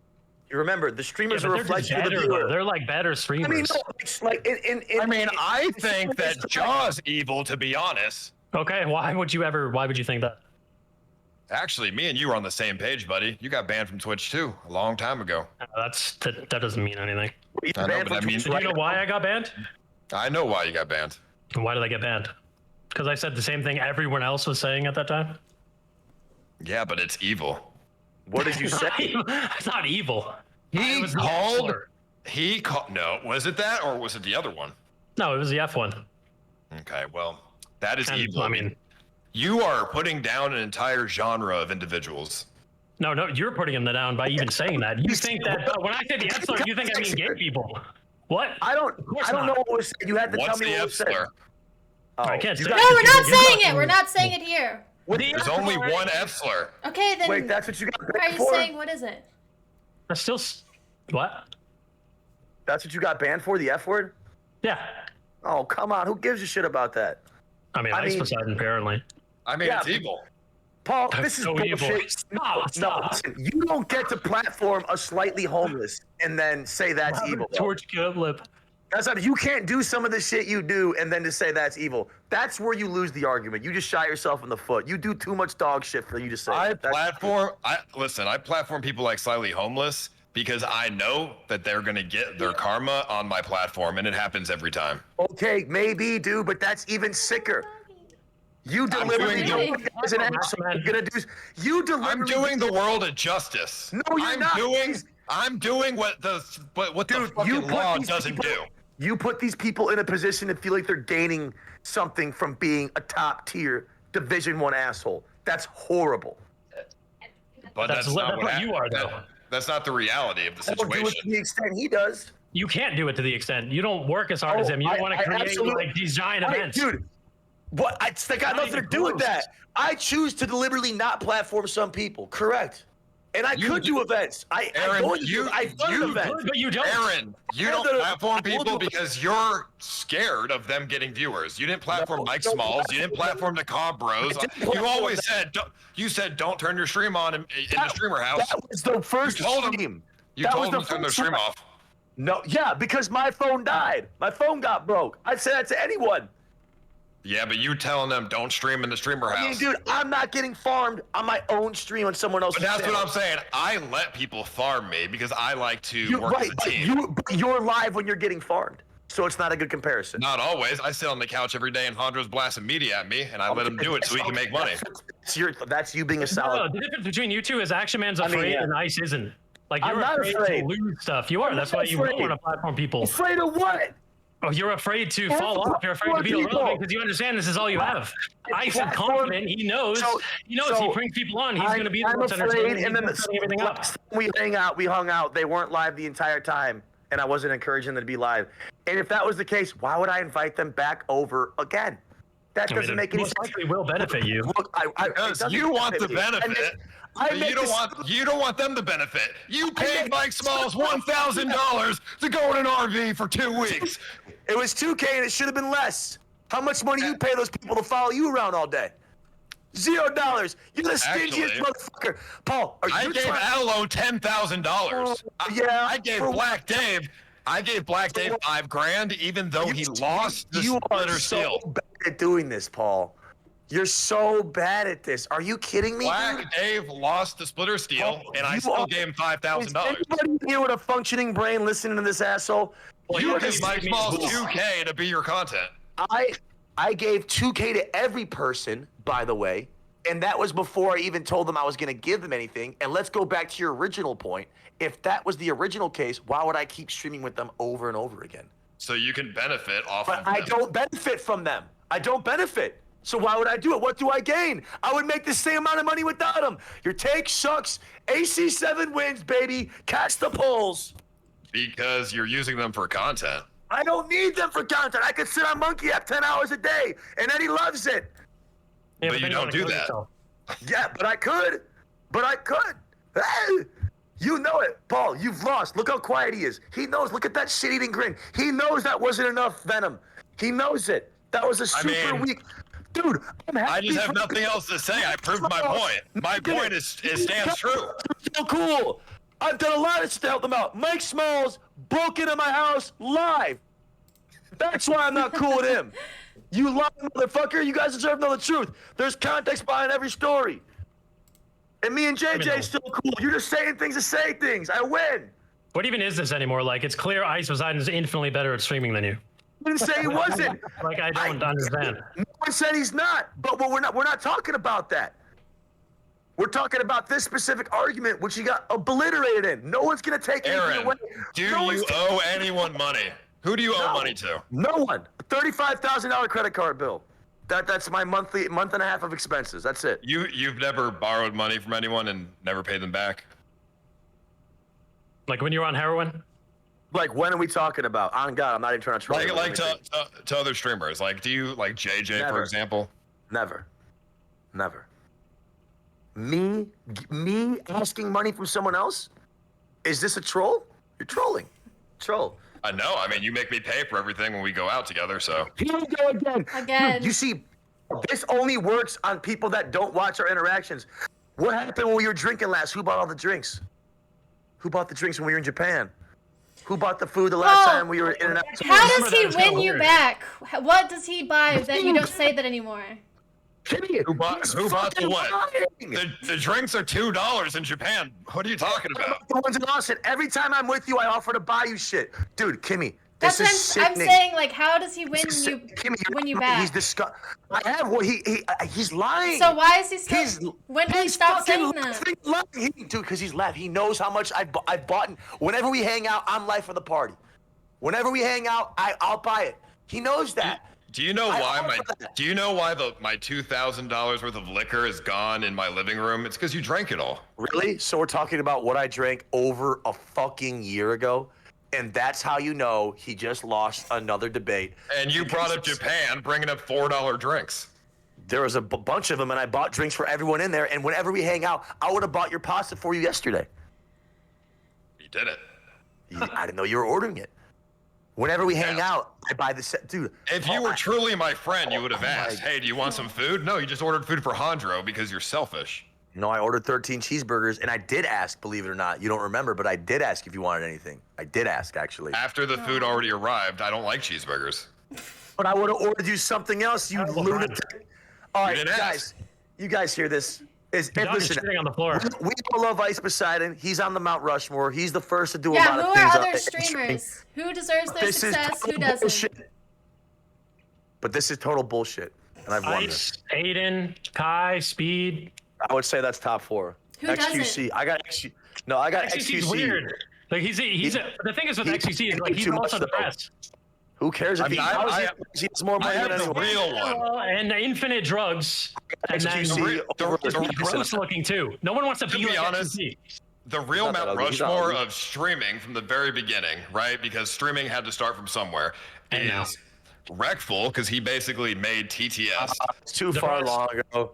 You remember, the streamers are a reflection of the viewer. They're like better streamers. I mean, no, I think that Jaw's evil, to be honest. Okay, why would you think that? Actually, me and you were on the same page, buddy. You got banned from Twitch too, a long time ago. That doesn't mean anything. I know, but that means. Do you know why I got banned? I know why you got banned. Why did I get banned? Because I said the same thing everyone else was saying at that time? Yeah, but it's evil. What did you say? It's not evil. No, was it that or was it the other one? No, it was the F one. Okay, well, that is evil. I mean, you are putting down an entire genre of individuals. No, you're putting them down by even saying that. You think that when I say the F slur, you think I mean gay people? What? I don't know what was said. You had to tell me what was said. Oh, I can't say. No, we're not saying it. We're not saying it here. There's only one F slur. Okay, then. Wait, that's what you got banned for? Why are you saying what is it? That's still what? That's what you got banned for? The F word? Yeah. Oh, come on. Who gives a shit about that? I mean, Ice Poseidon, apparently. I mean, it's evil. Paul, That's this is so bullshit. evil. Stop. No, listen, you don't get to platform a slightly homeless and then say that's evil. Torch lip. That's not, you can't do some of the shit you do and then to say that's evil. That's where you lose the argument. You just shot yourself in the foot. You do too much dog shit for you to say. I platform people like slightly homeless because I know that they're gonna get their karma on my platform, and it happens every time. Okay, maybe, dude, but that's even sicker. You deliberately as an asshole. I'm doing the world a justice. No, you're not. I'm doing what the fucking law doesn't do. You put these people in a position to feel like they're gaining something from being a top tier Division 1 asshole. That's horrible. But that's not what you are, though. That's not the reality of the situation. I don't do it to the extent he does. You can't do it to the extent. You don't work as hard as him. You don't want to create like these giant events. Dude, what? It's got nothing to do with that. I choose to deliberately not platform some people. Correct. And I could do events. I've done events. But you don't. Aaron, you don't platform people because you're scared of them getting viewers. You didn't platform Mike Smalls. You didn't platform the Cobb Bros. You always said, don't turn your stream on in the streamer house. That was the first stream. You told them to turn their stream off. No, yeah, because my phone died. My phone got broke. I'd say that to anyone. Yeah, but you telling them don't stream in the streamer house. I mean, dude, I'm not getting farmed on my own stream on someone else's. But that's channel. what I'm saying. I let people farm me because I like to work as a team. You're live when you're getting farmed, so it's not a good comparison. Not always. I sit on the couch every day and Hondro's blasting media at me, and I let him do it so he can make money. That's you being a solid. No, the difference between you two is Action Man's afraid and Ice isn't. Like you're I'm not afraid to lose stuff. You are. That's why you don't want to platform people. Afraid of what? Oh, you're afraid to fall off. You're afraid to be irrelevant because you understand this is all you have. Ice is confident. He knows. He brings people on. He's going to be the one to entertain. And then everything up. We hung out. They weren't live the entire time, and I wasn't encouraging them to be live. And if that was the case, why would I invite them back over again? That doesn't make any sense. Most likely will benefit you. Look, because you want the benefit. You don't want them to benefit. You paid Mike Smalls $1,000 to go in an RV for 2 weeks. It was $2K and it should have been less. How much money you pay those people to follow you around all day? $0. You're the stingiest motherfucker. Paul, I gave Allo $10,000. Yeah, I gave Black Dave $5,000, even though he lost the splitter steel. So bad at doing this, Paul. You're so bad at this. Are you kidding me? Black Dave lost the splitter steel, and I still gave him $5,000. Is anybody here with a functioning brain listening to this asshole? Well, you gave Mike Smalls $2K to be your content. I gave $2K to every person, by the way, and that was before I even told them I was going to give them anything. And let's go back to your original point. If that was the original case, why would I keep streaming with them over and over again? So you can benefit off of them. But I don't benefit from them. I don't benefit. So why would I do it? What do I gain? I would make the same amount of money without them. Your take sucks. AC7 wins, baby. Catch the polls. Because you're using them for content. I don't need them for content. I could sit on Monkey App 10 hours a day, and Eddie loves it. Yeah, but you don't do that. Yeah, but I could. Hey, you know it. Paul, you've lost. Look how quiet he is. He knows. Look at that shit-eating grin. He knows that wasn't enough venom. He knows it. That was a super weak... Dude, I'm happy. I just have nothing else to say. I proved my point. My point stands true. So cool. I've done a lot of stuff to help them out. Mike Smalls broke into my house live. That's why I'm not cool with him. You lying motherfucker. You guys deserve to know the truth. There's context behind every story. And me and JJ still cool. You're just saying things to say things. I win. What even is this anymore? Like, it's clear Ice Poseidon is infinitely better at streaming than you. I didn't say he wasn't. Like, I don't understand. No one said he's not, but we're not talking about that. We're talking about this specific argument, which he got obliterated in. No one's gonna take anything away. Do you owe anyone money? Who do you owe money to? No one. $35,000 credit card bill. That's my month and a half of expenses. That's it. You've never borrowed money from anyone and never paid them back? Like when you were on heroin? Like, when are we talking about? On God, I'm not even trying to troll. Like to other streamers. Like, do you like JJ, for example? Never. Me asking money from someone else? Is this a troll? You're trolling. Troll. I know. I mean, you make me pay for everything when we go out together, so. Here we go again. Dude, you see, this only works on people that don't watch our interactions. What happened when we were drinking last? Who bought all the drinks? Who bought the drinks when we were in Japan? Who bought the food the last time we were in and out? How does he win you back? What does he buy that you don't say that anymore? Who bought the what? The drinks are $2 in Japan. What are you talking about? The ones in Austin. Every time I'm with you, I offer to buy you shit. Dude, Kimmy, That's This what is I'm sickening. saying. Like, how does he win This is when you back? He's I have what he's lying. So why is he still? When did he stop saying that? Dude, because he's left. He knows how much I've bought. Whenever we hang out, I'm life of the party. Whenever we hang out, I'll buy it. He knows that. Do you know why my $2,000 worth of liquor is gone in my living room? It's because you drank it all. Really? So we're talking about what I drank over a fucking year ago, and that's how you know he just lost another debate. And you brought up Japan, bringing up $4 drinks. There was a bunch of them, and I bought drinks for everyone in there. And whenever we hang out, I would have bought your pasta for you yesterday. You did it. I didn't know you were ordering it. Whenever we hang out, I buy the set. Dude, if you were truly my friend, you would have asked, hey, do you want some food? No, you just ordered food for Hondro because you're selfish. No, I ordered 13 cheeseburgers, and I did ask, believe it or not. You don't remember, but I did ask if you wanted anything. I did ask, actually. After the food already arrived, I don't like cheeseburgers. But I would have ordered you something else, you lunatic. All right, guys, you guys hear this? Listen, on the floor. We all love Ice Poseidon. He's on the Mount Rushmore. He's the first to do a Yeah, lot of who things. are other streamers? Who deserves their success? Who doesn't? Bullshit. But this is total bullshit, and I've won this. Aiden, Kai, Speed. I would say that's top 4. Who XQC. doesn't? I got XQC. Weird. Like he's the thing is with XQC is like he's also the best. Who cares if he has more money than anyone? Real one. And Infinite Drugs. And then gross looking too. No one wants to be like honest. XQC. The real Mount Rushmore of streaming from the very beginning, right? Because streaming had to start from somewhere. Is Wreckful, because he basically made TTS. It's too far long ago.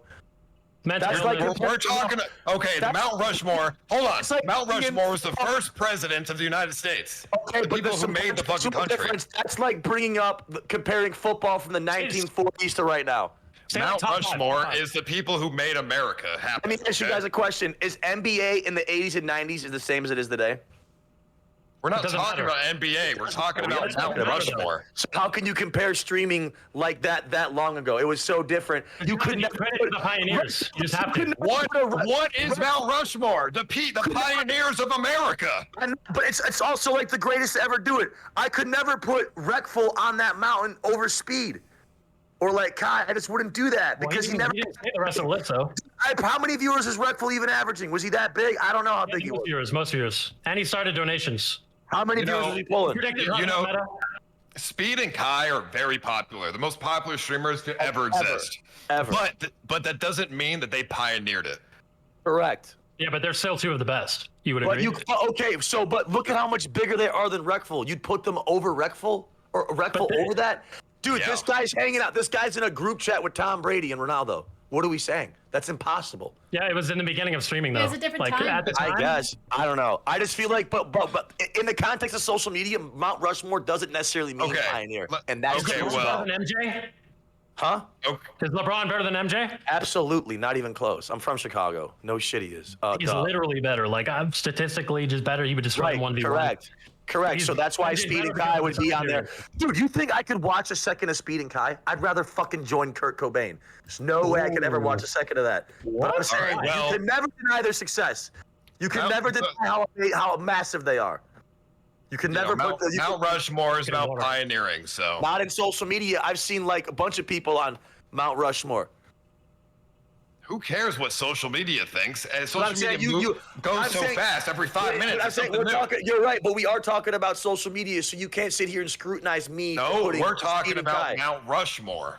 That's like we're talking. Okay, the Mount Rushmore. Hold on. Like Mount Rushmore was the first president of the United States. Okay, but people who made the fucking country. That's like comparing football from the 1940s to right now. Mount Rushmore is the people who made America happen. Let me ask you guys a question: is NBA in the 80s and 90s is the same as it is today? We're not talking about NBA. We're talking about Mount Rushmore. So how can you compare streaming like that long ago? It was so different. You couldn't credit the pioneers. You just have to. What is Mount Rushmore? The pioneers of America. But it's also like the greatest to ever do it. I could never put Wreckful on that mountain over Speed. Or like Kai, I just wouldn't do that because he never. He didn't say the rest of the list though. How many viewers is Wreckful even averaging? Was he that big? I don't know how big he was. Most viewers, and he started donations. How many viewers was he pulling? You know, Speed and Kai are very popular. The most popular streamers to ever exist. Ever. But that doesn't mean that they pioneered it. Correct. Yeah, but they're still 2 of the best. You would agree? But look at how much bigger they are than Wreckful. You'd put them over Wreckful or Wreckful over that? Dude, this guy's hanging out. This guy's in a group chat with Tom Brady and Ronaldo. What are we saying? That's impossible. Yeah, it was in the beginning of streaming, though. It was a different time. At the time. I guess. I don't know. I just feel like, but in the context of social media, Mount Rushmore doesn't necessarily mean pioneer. And that's better than MJ? Huh? Is LeBron better than MJ? Absolutely, not even close. I'm from Chicago. No shit, he is. He's literally better. Like, I'm statistically just better. He would just run 1v1. Correct. So that's why Speed and Kai would be on there. Dude, you think I could watch a second of Speed and Kai? I'd rather fucking join Kurt Cobain. There's no way I could ever watch a second of that. But I'm saying, you can never deny their success. You can never deny how massive they are. You can never Mount Rushmore is about pioneering, so. Not in social media. I've seen like a bunch of people on Mount Rushmore. Who cares what social media thinks? And social media goes so fast every 5 minutes. I'm saying you're right, but we are talking about social media, so you can't sit here and scrutinize me. No, we're talking about Mount Rushmore.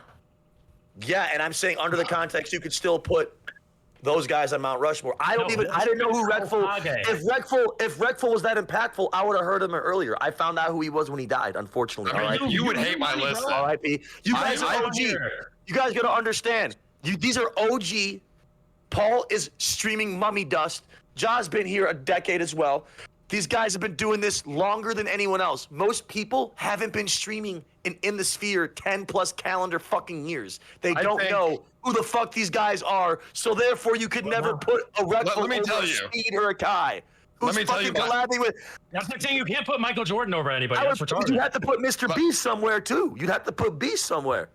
Yeah, and I'm saying under the context, you could still put those guys on Mount Rushmore. I didn't know who Wreckful. If Wreckful was that impactful, I would have heard him earlier. I found out who he was when he died, unfortunately. You would hate my list. R.I.P. You guys are OG. You guys gotta understand. These are OG. Paul is streaming Mummy Dust. Ja's been here a decade as well. These guys have been doing this longer than anyone else. Most people haven't been streaming in the sphere 10 plus calendar fucking years. They don't know who the fuck these guys are, so therefore you could never put a Wreckful over Speed or a Kai. Who's fucking collabing with? That's like saying you can't put Michael Jordan over anybody. That's retarded. You have to put Mr. Beast somewhere too. You'd have to put Beast somewhere.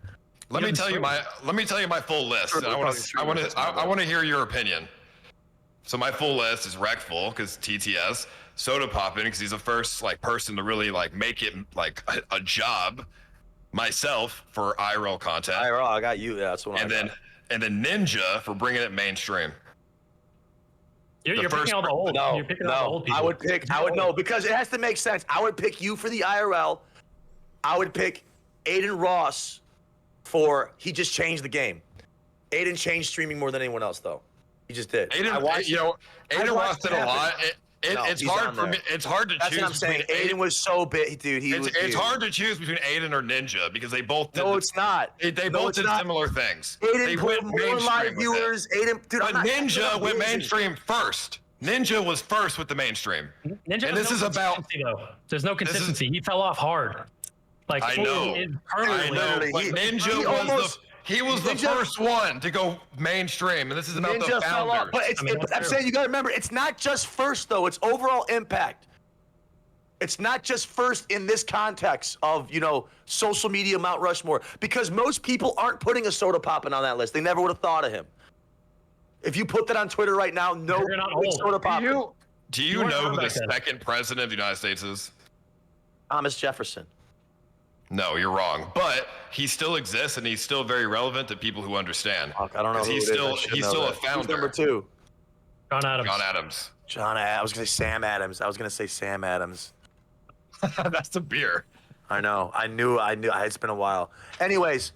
Let me tell you my full list. Sure, I want to hear your opinion. So my full list is Wreckful because TTS, soda popping because he's the first like person to really like make it like a job. Myself for IRL content. IRL, I got you. Yeah, that's what. And then Ninja for bringing it mainstream. You're picking all the old. No, you're picking all the old people. I would know because it has to make sense. I would pick you for the IRL. I would pick Aiden Ross for he just changed the game. Aiden changed streaming more than anyone else though. He just did. Aiden Ross did a lot. It's hard for me. It's hard to choose. That's what I'm saying. Aiden was so big, dude. It's hard to choose between Aiden or Ninja because they both did. No, it's not. They both did similar things. Aiden they put went more live viewers. Aiden, dude, but Ninja went mainstream first. Ninja was first with the mainstream. Ninja, and this is about. Though. There's no consistency. He fell off hard. Like I know. But Ninja he was the first one to go mainstream, and this is about the founders. But I'm saying you got to remember, it's not just first though; it's overall impact. It's not just first in this context of social media Mount Rushmore, because most people aren't putting a soda poppin' on that list. They never would have thought of him. If you put that on Twitter right now, no soda poppin'. Do you know who the second president of the United States is? Thomas Jefferson. No, you're wrong. But he still exists, and he's still very relevant to people who understand. I don't know. He's still a founder. Who's number 2? John Adams. I was gonna say Sam Adams. That's a beer. I know. I knew. It's been a while. Anyways,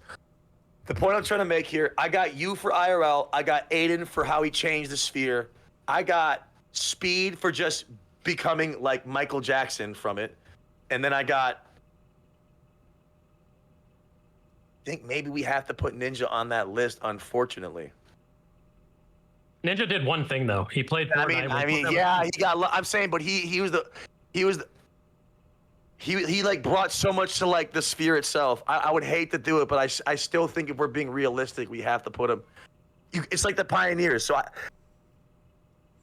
the point I'm trying to make here, I got you for IRL. I got Aiden for how he changed the sphere. I got Speed for just becoming like Michael Jackson from it. And then I think maybe we have to put Ninja on that list, unfortunately. Ninja did one thing though. He played Fortnite. Yeah, he got. I'm saying, but he like brought so much to like the sphere itself. I would hate to do it, but I still think if we're being realistic, we have to put him. It's like the pioneers. So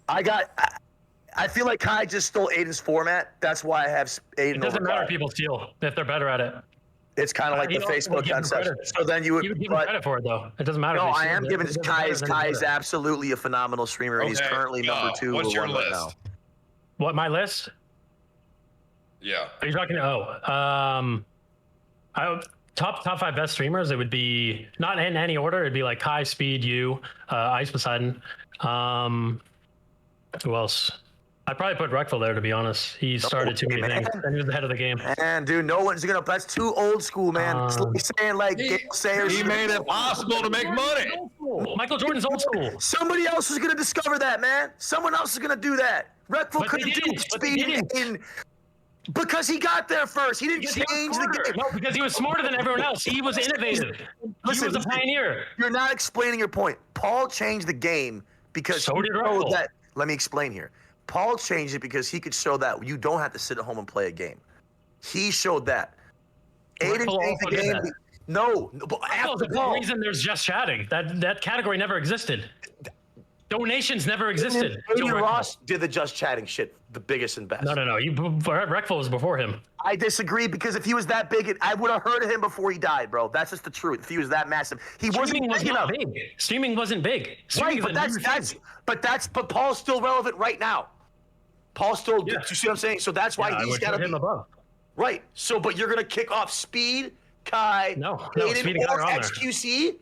I feel like Kai just stole Aiden's format. That's why I have Aiden. It doesn't matter if people steal if they're better at it. It's kind of like the Facebook concept. So then you would give him credit for it though. It doesn't matter. No, I am giving Kai is absolutely a phenomenal streamer, and he's currently number 2. What's your list? Right now. What, my list? Yeah. Are you talking? Top 5 best streamers. It would be not in any order. It'd be like Kai, Speed, you, Ice Poseidon. Who else? I'd probably put Reckful there, to be honest. He started too many things, and he was the head of the game. Man, dude, no one's gonna. That's too old school, man. It's like saying like he made it possible to make money. Michael Jordan's old school. Somebody else is gonna discover that, man. Someone else is gonna do that. Reckful couldn't do Speed because he got there first. He didn't change the game. No, because he was smarter than everyone else. He was innovative. Listen, he was a pioneer. You're not explaining your point. Paul changed the game because so did Reckful. Let me explain here. Paul changed it because he could show that you don't have to sit at home and play a game. He showed that. Aiden changed the game. No, but after the reason there's just chatting. That category never existed. Donations never existed. Aiden Ross did the just chatting shit, the biggest and best. No. Reckful was before him. I disagree because if he was that big, I would have heard of him before he died, bro. That's just the truth. If he was that massive, Streaming wasn't big. Right, but Paul's still relevant right now. Paul's still. Do you see what I'm saying? So that's why he's got to be above. Right. So, but you're gonna kick off Speed, Kai, Aiden, or XQC.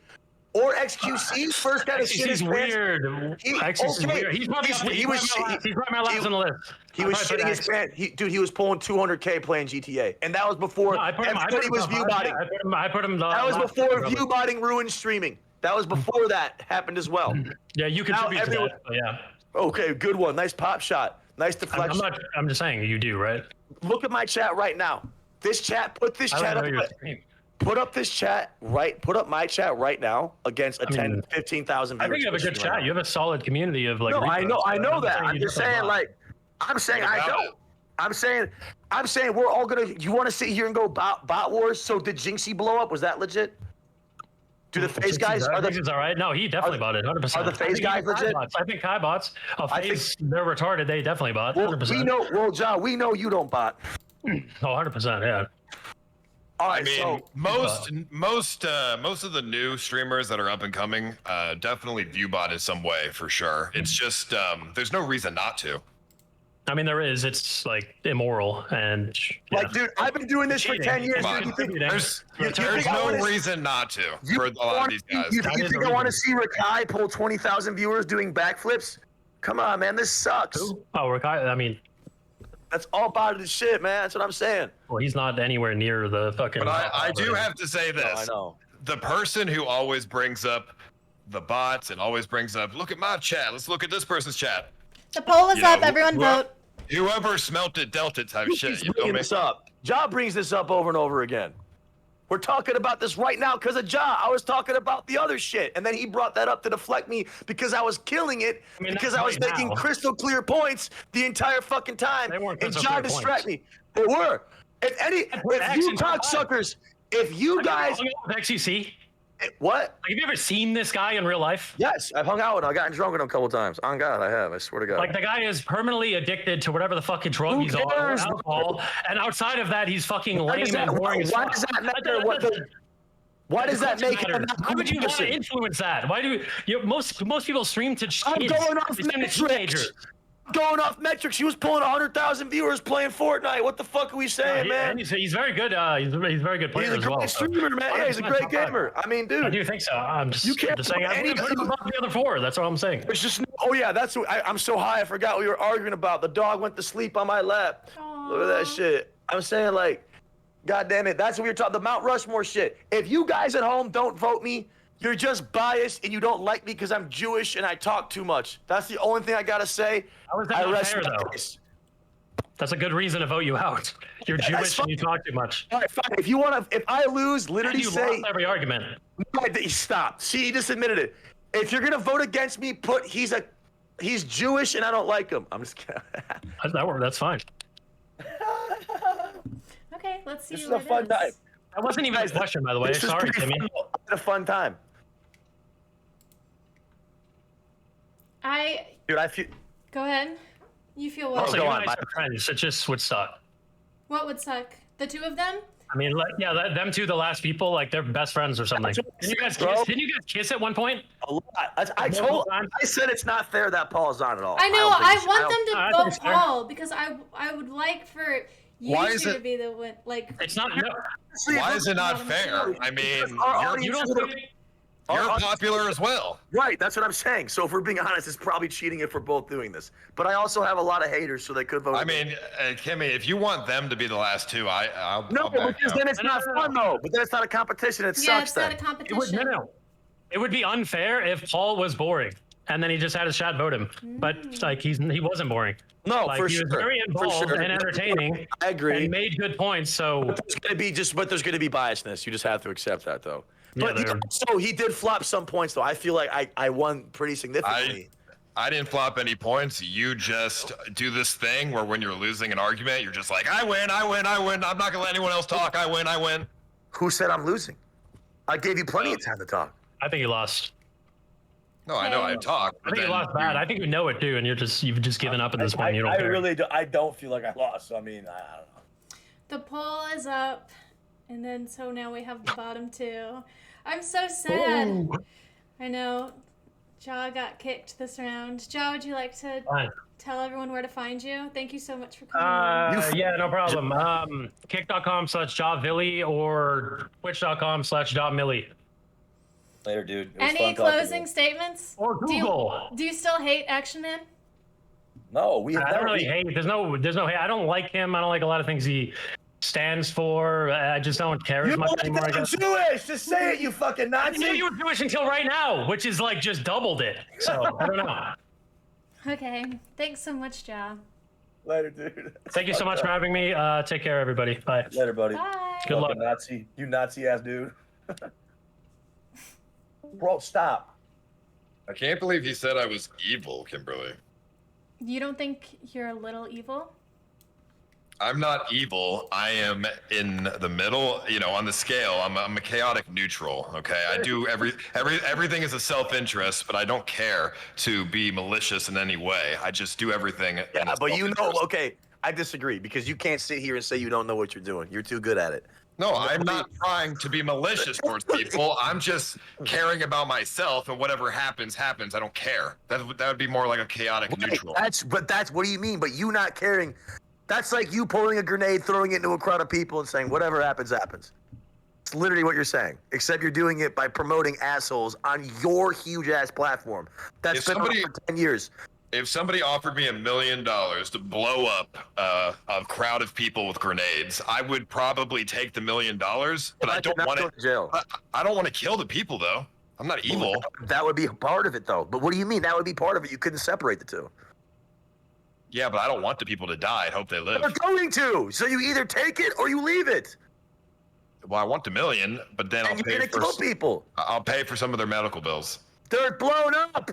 Or XQC first got to shit his pants. Weird. XQC's weird. He's probably my last on the list. He was shitting his pants. He was pulling 200K playing GTA, and that was before everybody was view-botting. I put him. That was before view-botting ruined streaming. That was before that happened as well. Yeah, you contribute to that. Yeah. Okay, good one. Nice pop shot. Nice deflection. I'm just saying you do, right? Look at my chat right now. This chat. Put this chat up. Put up this chat Put up my chat right now against 15,000 viewers. I think you have a good chat. You have a solid community of like. No, I know that. I'm just saying I'm saying we're all gonna. You want to sit here and go bot wars? So did Jinxie blow up? Was that legit? Do the FaZe guys? All right. No, he definitely bought it. 100%. Are the FaZe guys legit? I think Kai bots. FaZe, they're retarded. They definitely bought. 100%. We know. Well, John, we know you don't bot. Oh, 100%. Yeah. All right, most of the new streamers that are up and coming definitely view bot in some way for sure. It's just there's no reason not to. I mean, there is. It's like immoral and like, dude, I've been doing this cheating. for 10 years. Come on. You think, There's think no I reason not to you for a lot of these guys. You think I want to see Rakai pull 20,000 viewers doing backflips? Come on, man, this sucks. Oh, Rakai. I mean, that's all part of the shit, man. That's what I'm saying. well, he's not anywhere near the fucking. But I do have to say this. I know. The person who always brings up the bots and always brings up, look at my chat. Let's look at this person's chat. The poll is up. Everyone vote. Whoever smelt it dealt it type shit. You feel Bringing me? this up. Ja brings this up over and over again. We're talking about this right now because of Ja. I was talking about the other shit, and then he brought that up to deflect me because I was killing it, because I was making crystal clear points the entire fucking time, and Ja distracted me. They were. If you cocksuckers, if you guys, XCC. What? Have you ever seen this guy in real life? Yes, I've hung out with him. I've gotten drunk with him a couple times. On God, I have. I swear to God. Like, the guy is permanently addicted to whatever the fucking drug he's on, or alcohol, and outside of that, he's fucking lame and boring as fuck. Why does that matter? Why does that make him? Why would you want to influence that? Why do most people stream to kids? I'm going off metrics. Going off metrics. He was pulling 100,000 viewers playing Fortnite. What the fuck are we saying, man? He's very good. He's a very good player as well. He's a great streamer, man. Yeah, he's a great gamer. I mean, dude. I do think so. I'm just saying. I'm the other four. That's what I'm saying. There's just oh yeah, that's what I'm so high. I forgot what we were arguing about. The dog went to sleep on my lap. Look at that shit. I'm saying, like, God damn it. That's what we were talking. The Mount Rushmore shit. If you guys at home don't vote me, you're just biased and you don't like me because I'm Jewish and I talk too much. That's the only thing I gotta say. How is that not fair, though? That's a good reason to vote you out. You're Jewish and you talk too much. All right, fine. If you want to, if I lose, literally you say lost every argument. Stop. See, he just admitted it. If you're gonna vote against me, put he's Jewish and I don't like him. I'm just kidding. That's fine. Okay, let's see. This is a fun time. That wasn't even a question, by the way. Sorry, Kimmy. I had a fun time. Dude, I feel. Go ahead. You feel what? Also, you guys are friends. It just would suck. What would suck? The two of them? I mean, yeah, them two, the last people, like they're best friends or something. Didn't you guys kiss? Didn't you guys kiss at one point? A lot. I said it's not fair that Paul's on at all. I know. I want them to vote Paul because I would like for you two to be the one. Like, it's not. No. Why is it not fair? I mean, you're popular as well. Right, that's what I'm saying. So if we're being honest, it's probably cheating if we're both doing this. But I also have a lot of haters, so they could vote. I mean, Kimmy, if you want them to be the last two, I'll because then it's not fun though. But then it's not a competition. It sucks. It's not a competition. It would be unfair if Paul was boring and then he just had his chat vote him. But like he wasn't boring. No, like, for he sure. was very involved and entertaining. I agree. And he made good points. So but there's gonna be biasness. You just have to accept that though. Yeah, but so he did flop some points though. I feel like I won pretty significantly. I didn't flop any points. You just do this thing where when you're losing an argument, you're just like, I win. I'm not gonna let anyone else talk. I win. Who said I'm losing? I gave you plenty of time to talk. I think you lost. No, I know I talked. I think you lost bad. I think you know it too, and you've just given up at this point. You don't care. Really do. I don't feel like I lost. I mean, I don't know. The poll is up, and then so now we have the bottom two. I'm so sad. Ooh. I know. Ja got kicked this round. Ja, would you like to tell everyone where to find you? Thank you so much for coming. Yeah, no problem. Kick.com/JaVilly or Twitch.com/JaMilly. Later, dude. Any closing statements? Or Google. Do you still hate Action Man? No, I don't really hate. There's no hate. I don't like him. I don't like a lot of things he stands for. I just don't care as much anymore. I guess. Jewish. Just say it, you fucking Nazi. I knew you were Jewish until right now, which is like just doubled it. So I don't know. Okay. Thanks so much, Ja. Later, dude. Thank you so much for having me. Take care, everybody. Bye. Later, buddy. Bye. Good luck. Nazi. You Nazi ass dude. Bro, stop. I can't believe he said I was evil, Kimberly. You don't think you're a little evil? I'm not evil. I am in the middle, on the scale. I'm a chaotic neutral, okay? I do everything is a self-interest, but I don't care to be malicious in any way. I just do everything. Yeah, but okay, I disagree because you can't sit here and say you don't know what you're doing. You're too good at it. No, I'm not trying to be malicious towards people. I'm just caring about myself, and whatever happens, happens. I don't care. That would be more like a chaotic neutral. That's what do you mean? But you not caring, that's like you pulling a grenade, throwing it into a crowd of people and saying, whatever happens, happens. It's literally what you're saying, except you're doing it by promoting assholes on your huge-ass platform. That's been around for 10 years. If somebody offered me $1 million to blow up a crowd of people with grenades, I would probably take the $1 million. But I don't want to jail. I don't want to kill the people, though. I'm not evil. That would be part of it, though. But what do you mean? That would be part of it. You couldn't separate the two. Yeah, but I don't want the people to die. I hope they live. They're going to. So you either take it or you leave it. Well, I want the $1 million, but then And you're gonna kill people. I'll pay for some of their medical bills. They're blown up.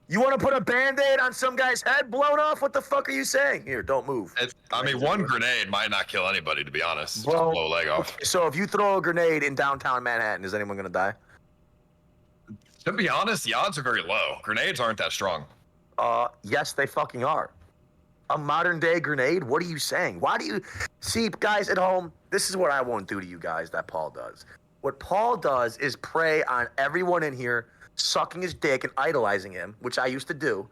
You want to put a Band-Aid on some guy's head blown off? What the fuck are you saying? Here, don't move. I mean, one grenade might not kill anybody, to be honest. Just blow a leg off. So if you throw a grenade in downtown Manhattan, is anyone going to die? To be honest, the odds are very low. Grenades aren't that strong. Yes, they fucking are. A modern day grenade? What are you saying? Why do you... See, guys at home, this is what I won't do to you guys that Paul does. What Paul does is prey on everyone in here sucking his dick and idolizing him, which I used to do.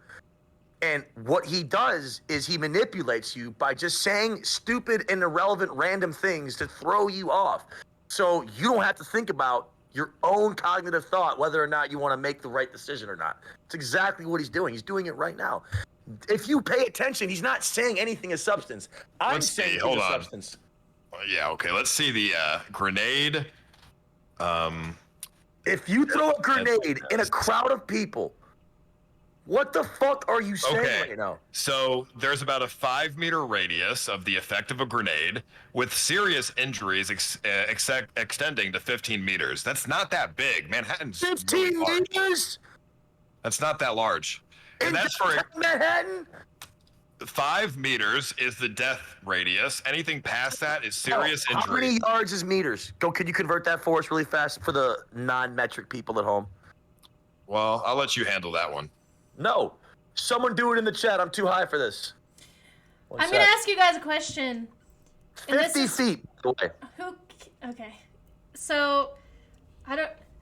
And what he does is he manipulates you by just saying stupid and irrelevant random things to throw you off. So you don't have to think about your own cognitive thought whether or not you want to make the right decision or not. It's exactly what he's doing. He's doing it right now. If you pay attention, he's not saying anything of substance. I'm saying hold on. substance. Yeah, okay. Let's see the grenade. If you throw a grenade in a crowd of people, what the fuck are you saying right now? So there's about a 5-meter radius of the effect of a grenade with serious injuries extending to 15 meters. That's not that big. Manhattan's 15 meters? That's not that large. And that's for Manhattan? 5 meters is the death radius. Anything past that is serious injury. How many yards is meters? Could you convert that for us really fast for the non-metric people at home? Well, I'll let you handle that one. No. Someone do it in the chat. I'm too high for this. I'm going to ask you guys a question. 50 feet away. Okay. So, I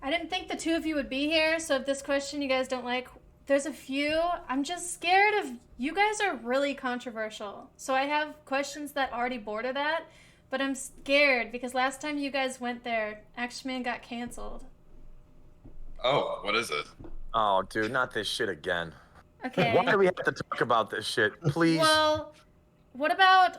didn't think the two of you would be here, so if this question you guys don't like, there's a few. I'm just scared of... You guys are really controversial. So I have questions that already border that, but I'm scared because last time you guys went there, Action Man got canceled. Oh, what is it? Oh, dude, not this shit again. Okay. Why do we have to talk about this shit? Please. Well, what about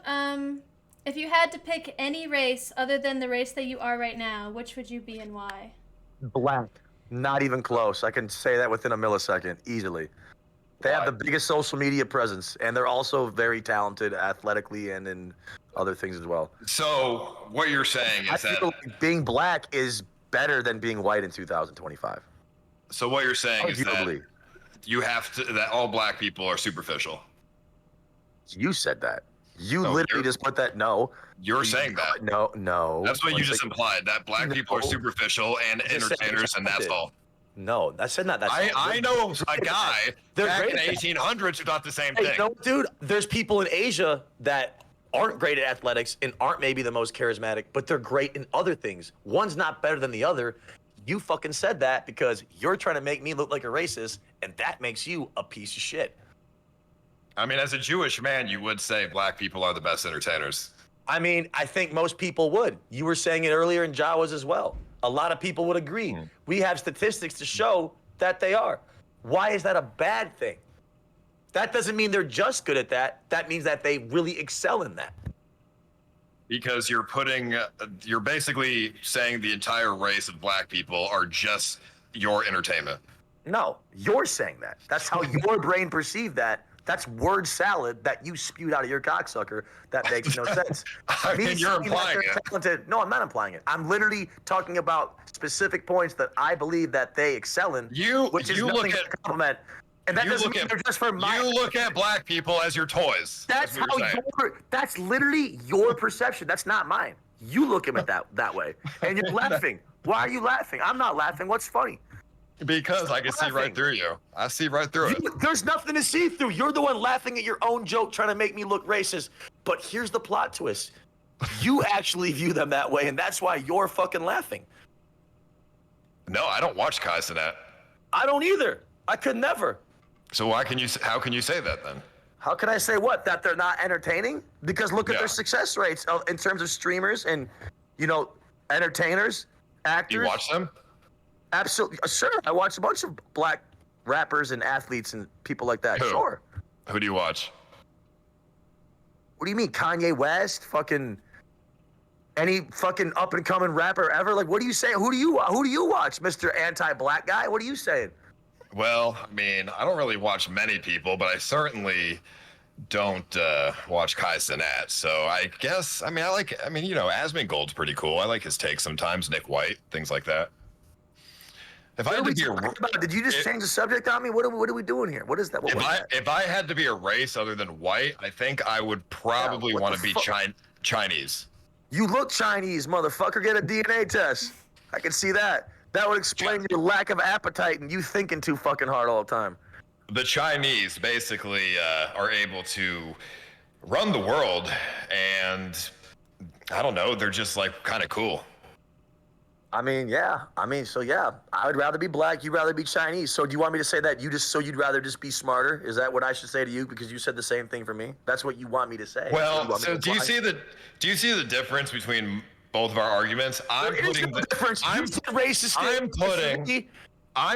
if you had to pick any race other than the race that you are right now, which would you be and why? Black. Not even close. I can say that within a millisecond, easily. They have the biggest social media presence, and they're also very talented athletically and in other things as well. So what you're saying is I feel like being black is better than being white in 2025. So what you're saying is that Arguably. you have to, that all black people are superficial. You said that. You literally just put that. No. You're saying that. No. That's what you just implied, that black people are superficial and entertainers, and that's all. No, I said not. That's I know a guy back in the 1800s who thought the same thing. No, dude, there's people in Asia that aren't great at athletics and aren't maybe the most charismatic, but they're great in other things. One's not better than the other. You fucking said that because you're trying to make me look like a racist, and that makes you a piece of shit. I mean, as a Jewish man, you would say black people are the best entertainers. I mean, I think most people would. You were saying it earlier in Jawas as well. A lot of people would agree. We have statistics to show that they are. Why is that a bad thing? That doesn't mean they're just good at that. That means that they really excel in that. Because you're basically saying the entire race of black people are just your entertainment. No, you're saying that. That's how your brain perceived that. That's word salad that you spewed out of your cocksucker. That makes no sense. I mean, you're implying it. Talented. No, I'm not implying it. I'm literally talking about specific points that I believe that they excel in. Which is nothing but a compliment. And that doesn't mean they're just for my... You look at black people as your toys. That's how that's literally your perception. That's not mine. You look at it that way. And you're laughing. Why are you laughing? I'm not laughing. What's funny? Because I can see right through you. I see right through it. There's nothing to see through. You're the one laughing at your own joke trying to make me look racist. But here's the plot twist. You actually view them that way, and that's why you're fucking laughing. No, I don't watch Kai Cenat. I don't either. I could never. So how can you say that then? How can I say what? That they're not entertaining? Because look at their success rates in terms of streamers and, entertainers, actors. You watch them? Absolutely. Sure. I watch a bunch of black rappers and athletes and people like that. Who? Sure. Who do you watch? What do you mean? Kanye West? Fucking any fucking up and coming rapper ever? Like, what do you say? Who do you watch, Mr. Anti-Black guy? What are you saying? Well, I mean, I don't really watch many people, but I certainly don't watch Kai Cenat. So I guess, Asmongold's pretty cool. I like his takes sometimes. Nick White, things like that. If I had to be did you just change the subject on me? What are we doing here? What is that? If I had to be a race other than white, I think I would probably want to be Chinese. You look Chinese, motherfucker. Get a DNA test. I can see that. That would explain your lack of appetite and you thinking too fucking hard all the time. The Chinese basically are able to run the world, and I don't know, they're just like kind of cool. I would rather be black. You'd rather be Chinese. So do you want me to say that you'd rather just be smarter? Is that what I should say to you? Because you said the same thing for me. That's what you want me to say. Well, so do you see the difference between both of our arguments? I'm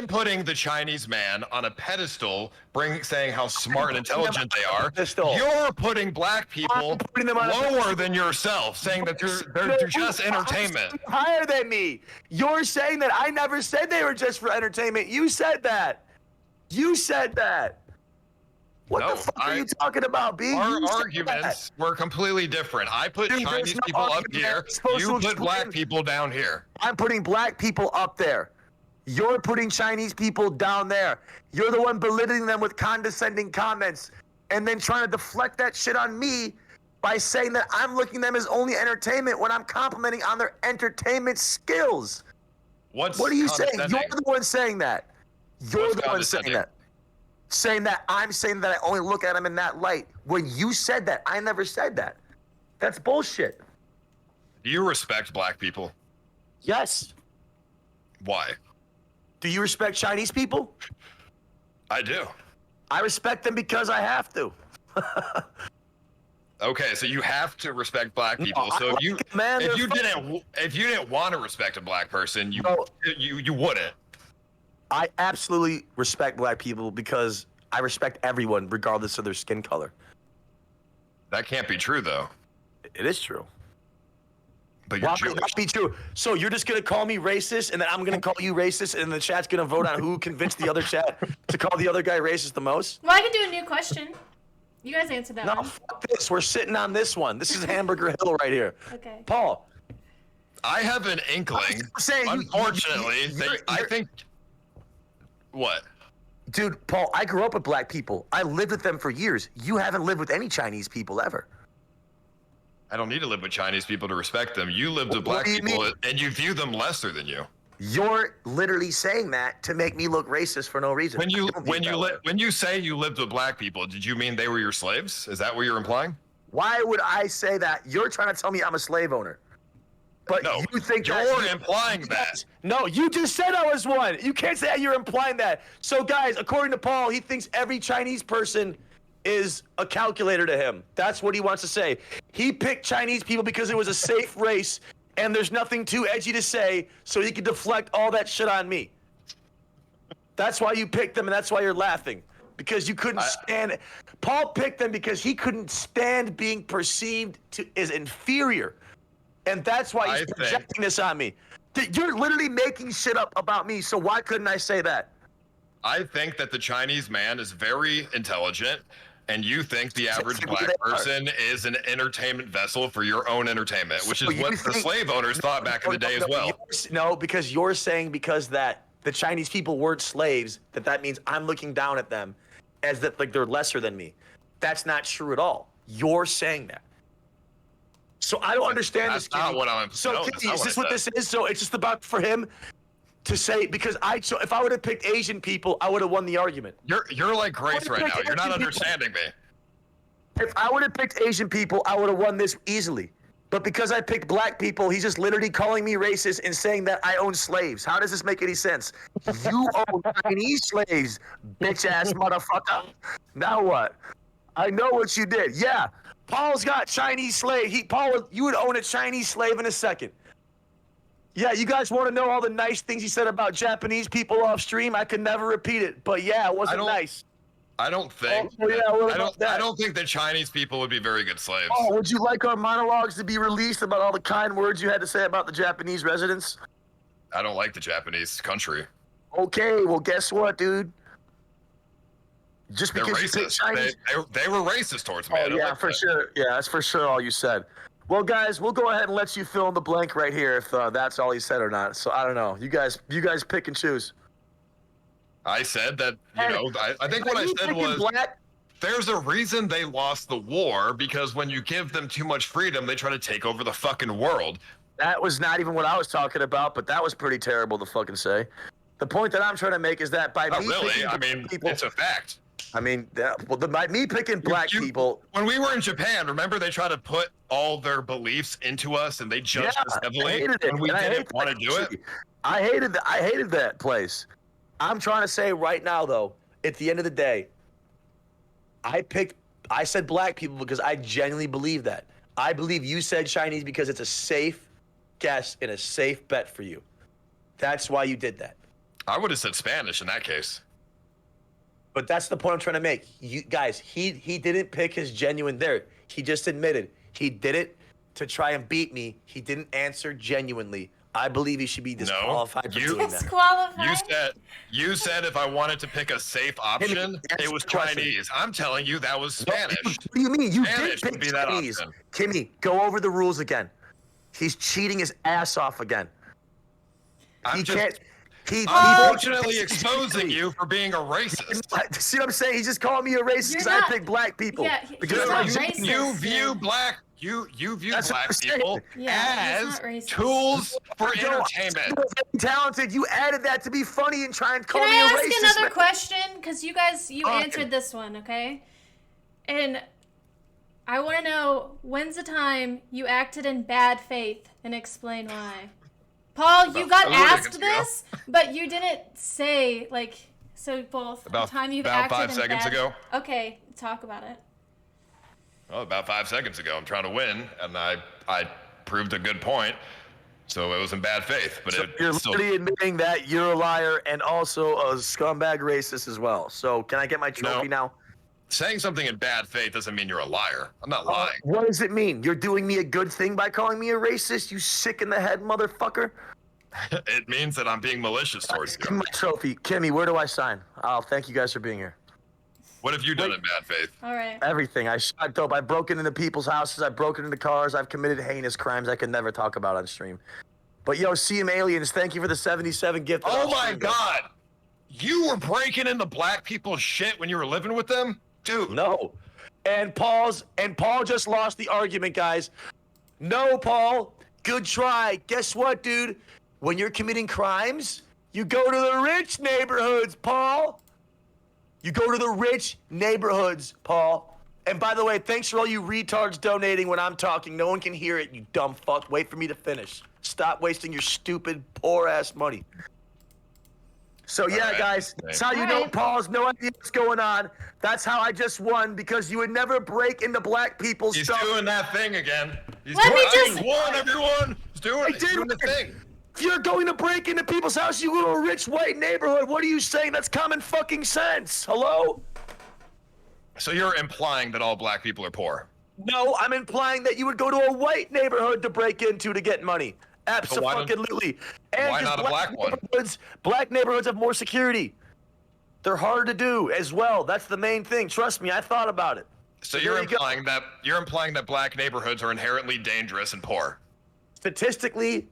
putting the Chinese man on a pedestal, saying how smart and intelligent they are. You're putting black people lower than yourself, saying that they're just entertainment. Higher than me. You're saying that I never said they were just for entertainment. You said that. What the fuck are you talking about, B? Our arguments were completely different. I put Chinese people up here. You put black people down here. I'm putting black people up there. You're putting Chinese people down there. You're the one belittling them with condescending comments and then trying to deflect that shit on me by saying that I'm looking at them as only entertainment when I'm complimenting on their entertainment skills. What are you saying? You're the one saying that. You're the one saying that. I'm saying that I only look at them in that light. When you said that, I never said that. That's bullshit. Do you respect black people? Yes. Why? Do you respect Chinese people? I do. I respect them because I have to. Okay, so you have to respect black people. So if you didn't want to respect a black person, you wouldn't. I absolutely respect black people because I respect everyone regardless of their skin color. That can't be true, though. It is true. But you're Jewish. Not be true. So you're just gonna call me racist, and then I'm gonna call you racist, and the chat's gonna vote on who convinced the other chat to call the other guy racist the most? Well, I can do a new question. You guys answer that one. No, fuck this. We're sitting on this one. This is Hamburger Hill right here. Okay. Paul. I have an inkling. Unfortunately, I think. What? Dude, Paul, I grew up with black people. I lived with them for years. You haven't lived with any Chinese people ever. I don't need to live with Chinese people to respect them. You lived with black people and you view them lesser than you. You're literally saying that to make me look racist for no reason. When you say you lived with black people, did you mean they were your slaves? Is that what you're implying? Why would I say that? You're trying to tell me I'm a slave owner. But no, you think you're implying that. No, you just said I was one. You can't say that. You're implying that. So, guys, according to Paul, he thinks every Chinese person is a calculator to him. That's what he wants to say. He picked Chinese people because it was a safe race, and there's nothing too edgy to say, so he could deflect all that shit on me. That's why you picked them, and that's why you're laughing. Because you couldn't stand... Paul picked them because he couldn't stand being perceived as inferior. And that's why he's projecting this on me. You're literally making shit up about me, so why couldn't I say that? I think that the Chinese man is very intelligent, and you think the average black person is an entertainment vessel for your own entertainment, which is what the slave owners thought back in the day as well. No, because you're saying that the Chinese people weren't slaves, that means I'm looking down at them as that like they're lesser than me. That's not true at all. You're saying that. So I don't understand this. That's not what I'm. So Kitty, is this what this is? So it's just about for him to say because so if I would have picked Asian people, I would have won the argument. You're like Grace right now. You're not understanding me. If I would have picked Asian people, I would have won this easily. But because I picked black people, he's just literally calling me racist and saying that I own slaves. How does this make any sense? You own Chinese slaves, bitch-ass motherfucker. Now what? I know what you did. Yeah, Paul's got Chinese slave. Paul, you would own a Chinese slave in a second. Yeah, you guys want to know all the nice things he said about Japanese people off stream? I could never repeat it, but yeah, it wasn't nice. I don't think. Oh, yeah, I don't think that Chinese people would be very good slaves. Oh, would you like our monologues to be released about all the kind words you had to say about the Japanese residents? I don't like the Japanese country. Okay, well, guess what, dude? Just They're because you pick racist. Chinese. They were racist towards me. I Oh, don't yeah, like for that. sure. Yeah, that's for sure all you said. Well, guys, we'll go ahead and let you fill in the blank right here if that's all he said or not. So I don't know. You guys pick and choose. I said that, I think what I said was there's a reason they lost the war, because when you give them too much freedom, they try to take over the fucking world. That was not even what I was talking about, but that was pretty terrible to fucking say. The point that I'm trying to make is that by me picking I mean, people, it's a fact. I mean, by me picking black people. When we were in Japan, remember they tried to put all their beliefs into us and they judged us heavily I hated it. when we and I didn't hate want to that do it. country. I hated that place. I'm trying to say right now, though, at the end of the day, I said black people because I genuinely believe that. I believe you said Chinese because it's a safe guess and a safe bet for you. That's why you did that. I would have said Spanish in that case. But that's the point I'm trying to make. You guys, he didn't pick his genuine there. He just admitted he did it to try and beat me. He didn't answer genuinely. I believe he should be disqualified for doing that. Disqualified? You said if I wanted to pick a safe option, it was Chinese. I'm telling you that was Spanish. What do you mean? You Spanish did would pick be that Chinese. option. Kimmee, go over the rules again. He's cheating his ass off again. I'm He unfortunately exposing you for being a racist. See what I'm saying? He's just calling me a racist because I pick black people. Yeah, because you view black That's what I'm saying. people as tools for entertainment. Talented. You added that to be funny and try and call Can me I a ask racist. another man. question? Because you Okay. answered this one, okay? And I want to know, when's the time you acted in bad faith, and explain why. Paul, you got asked this, but you didn't say, so both the time you've about acted 5 in seconds bad... ago. Okay, talk about it. Oh, about 5 seconds ago. I'm trying to win, and I proved a good point. So it was in bad faith. But You're literally admitting that you're a liar and also a scumbag racist as well. So can I get my trophy now? Saying something in bad faith doesn't mean you're a liar. I'm not lying. What does it mean? You're doing me a good thing by calling me a racist, you sick in the head motherfucker? It means that I'm being malicious towards Give you. me my trophy. Kimmee, where do I sign? Oh, thank you guys for being here. What have you done in bad faith? All right. Everything. I shot dope. I've broken into people's houses. I've broken into cars. I've committed heinous crimes I could never talk about on stream. But yo, CM Aliens, thank you for the 77 gift. Oh my God. You were breaking into black people's shit when you were living with them? Dude. No. And Paul just lost the argument, guys. No, Paul. Good try. Guess what, dude? When you're committing crimes, you go to the rich neighborhoods, Paul. You go to the rich neighborhoods, Paul. And by the way, thanks for all you retards donating when I'm talking. No one can hear it, you dumb fuck. Wait for me to finish. Stop wasting your stupid, poor-ass money. So yeah, guys, that's how you know Paul has no idea what's going on. That's how I just won, because you would never break into black people's stuff. He's doing that thing again. He's Let me just won, everyone. He's doing the thing. If you're going to break into people's house, you go to a rich white neighborhood. What are you saying? That's common fucking sense. Hello? So you're implying that all black people are poor? No, I'm implying that you would go to a white neighborhood to break into to get money. Absolutely. And why 'cause not a black one? Black neighborhoods have more security. They're hard to do as well. That's the main thing. Trust me, I thought about it. So you're implying that black neighborhoods are inherently dangerous and poor. Statistically,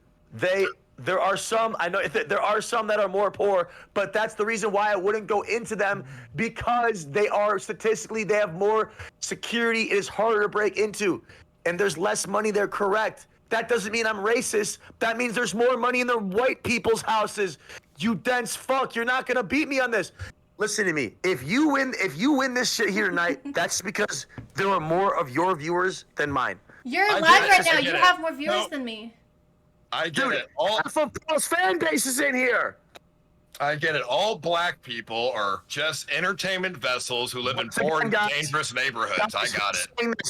there are some, I know there are some that are more poor, but that's the reason why I wouldn't go into them, because they are statistically, they have more security. It is harder to break into, and there's less money there, correct. That doesn't mean I'm racist. That means there's more money in the white people's houses. You dense fuck, you're not gonna beat me on this. Listen to me. If you win this shit here tonight, that's because there are more of your viewers than mine. You're I live get it. right now. I You get it. have more viewers No. than me. I get it. All half of Paul's fan base is in here. I get it. All black people are just entertainment vessels who live in poor and dangerous neighborhoods. I got it.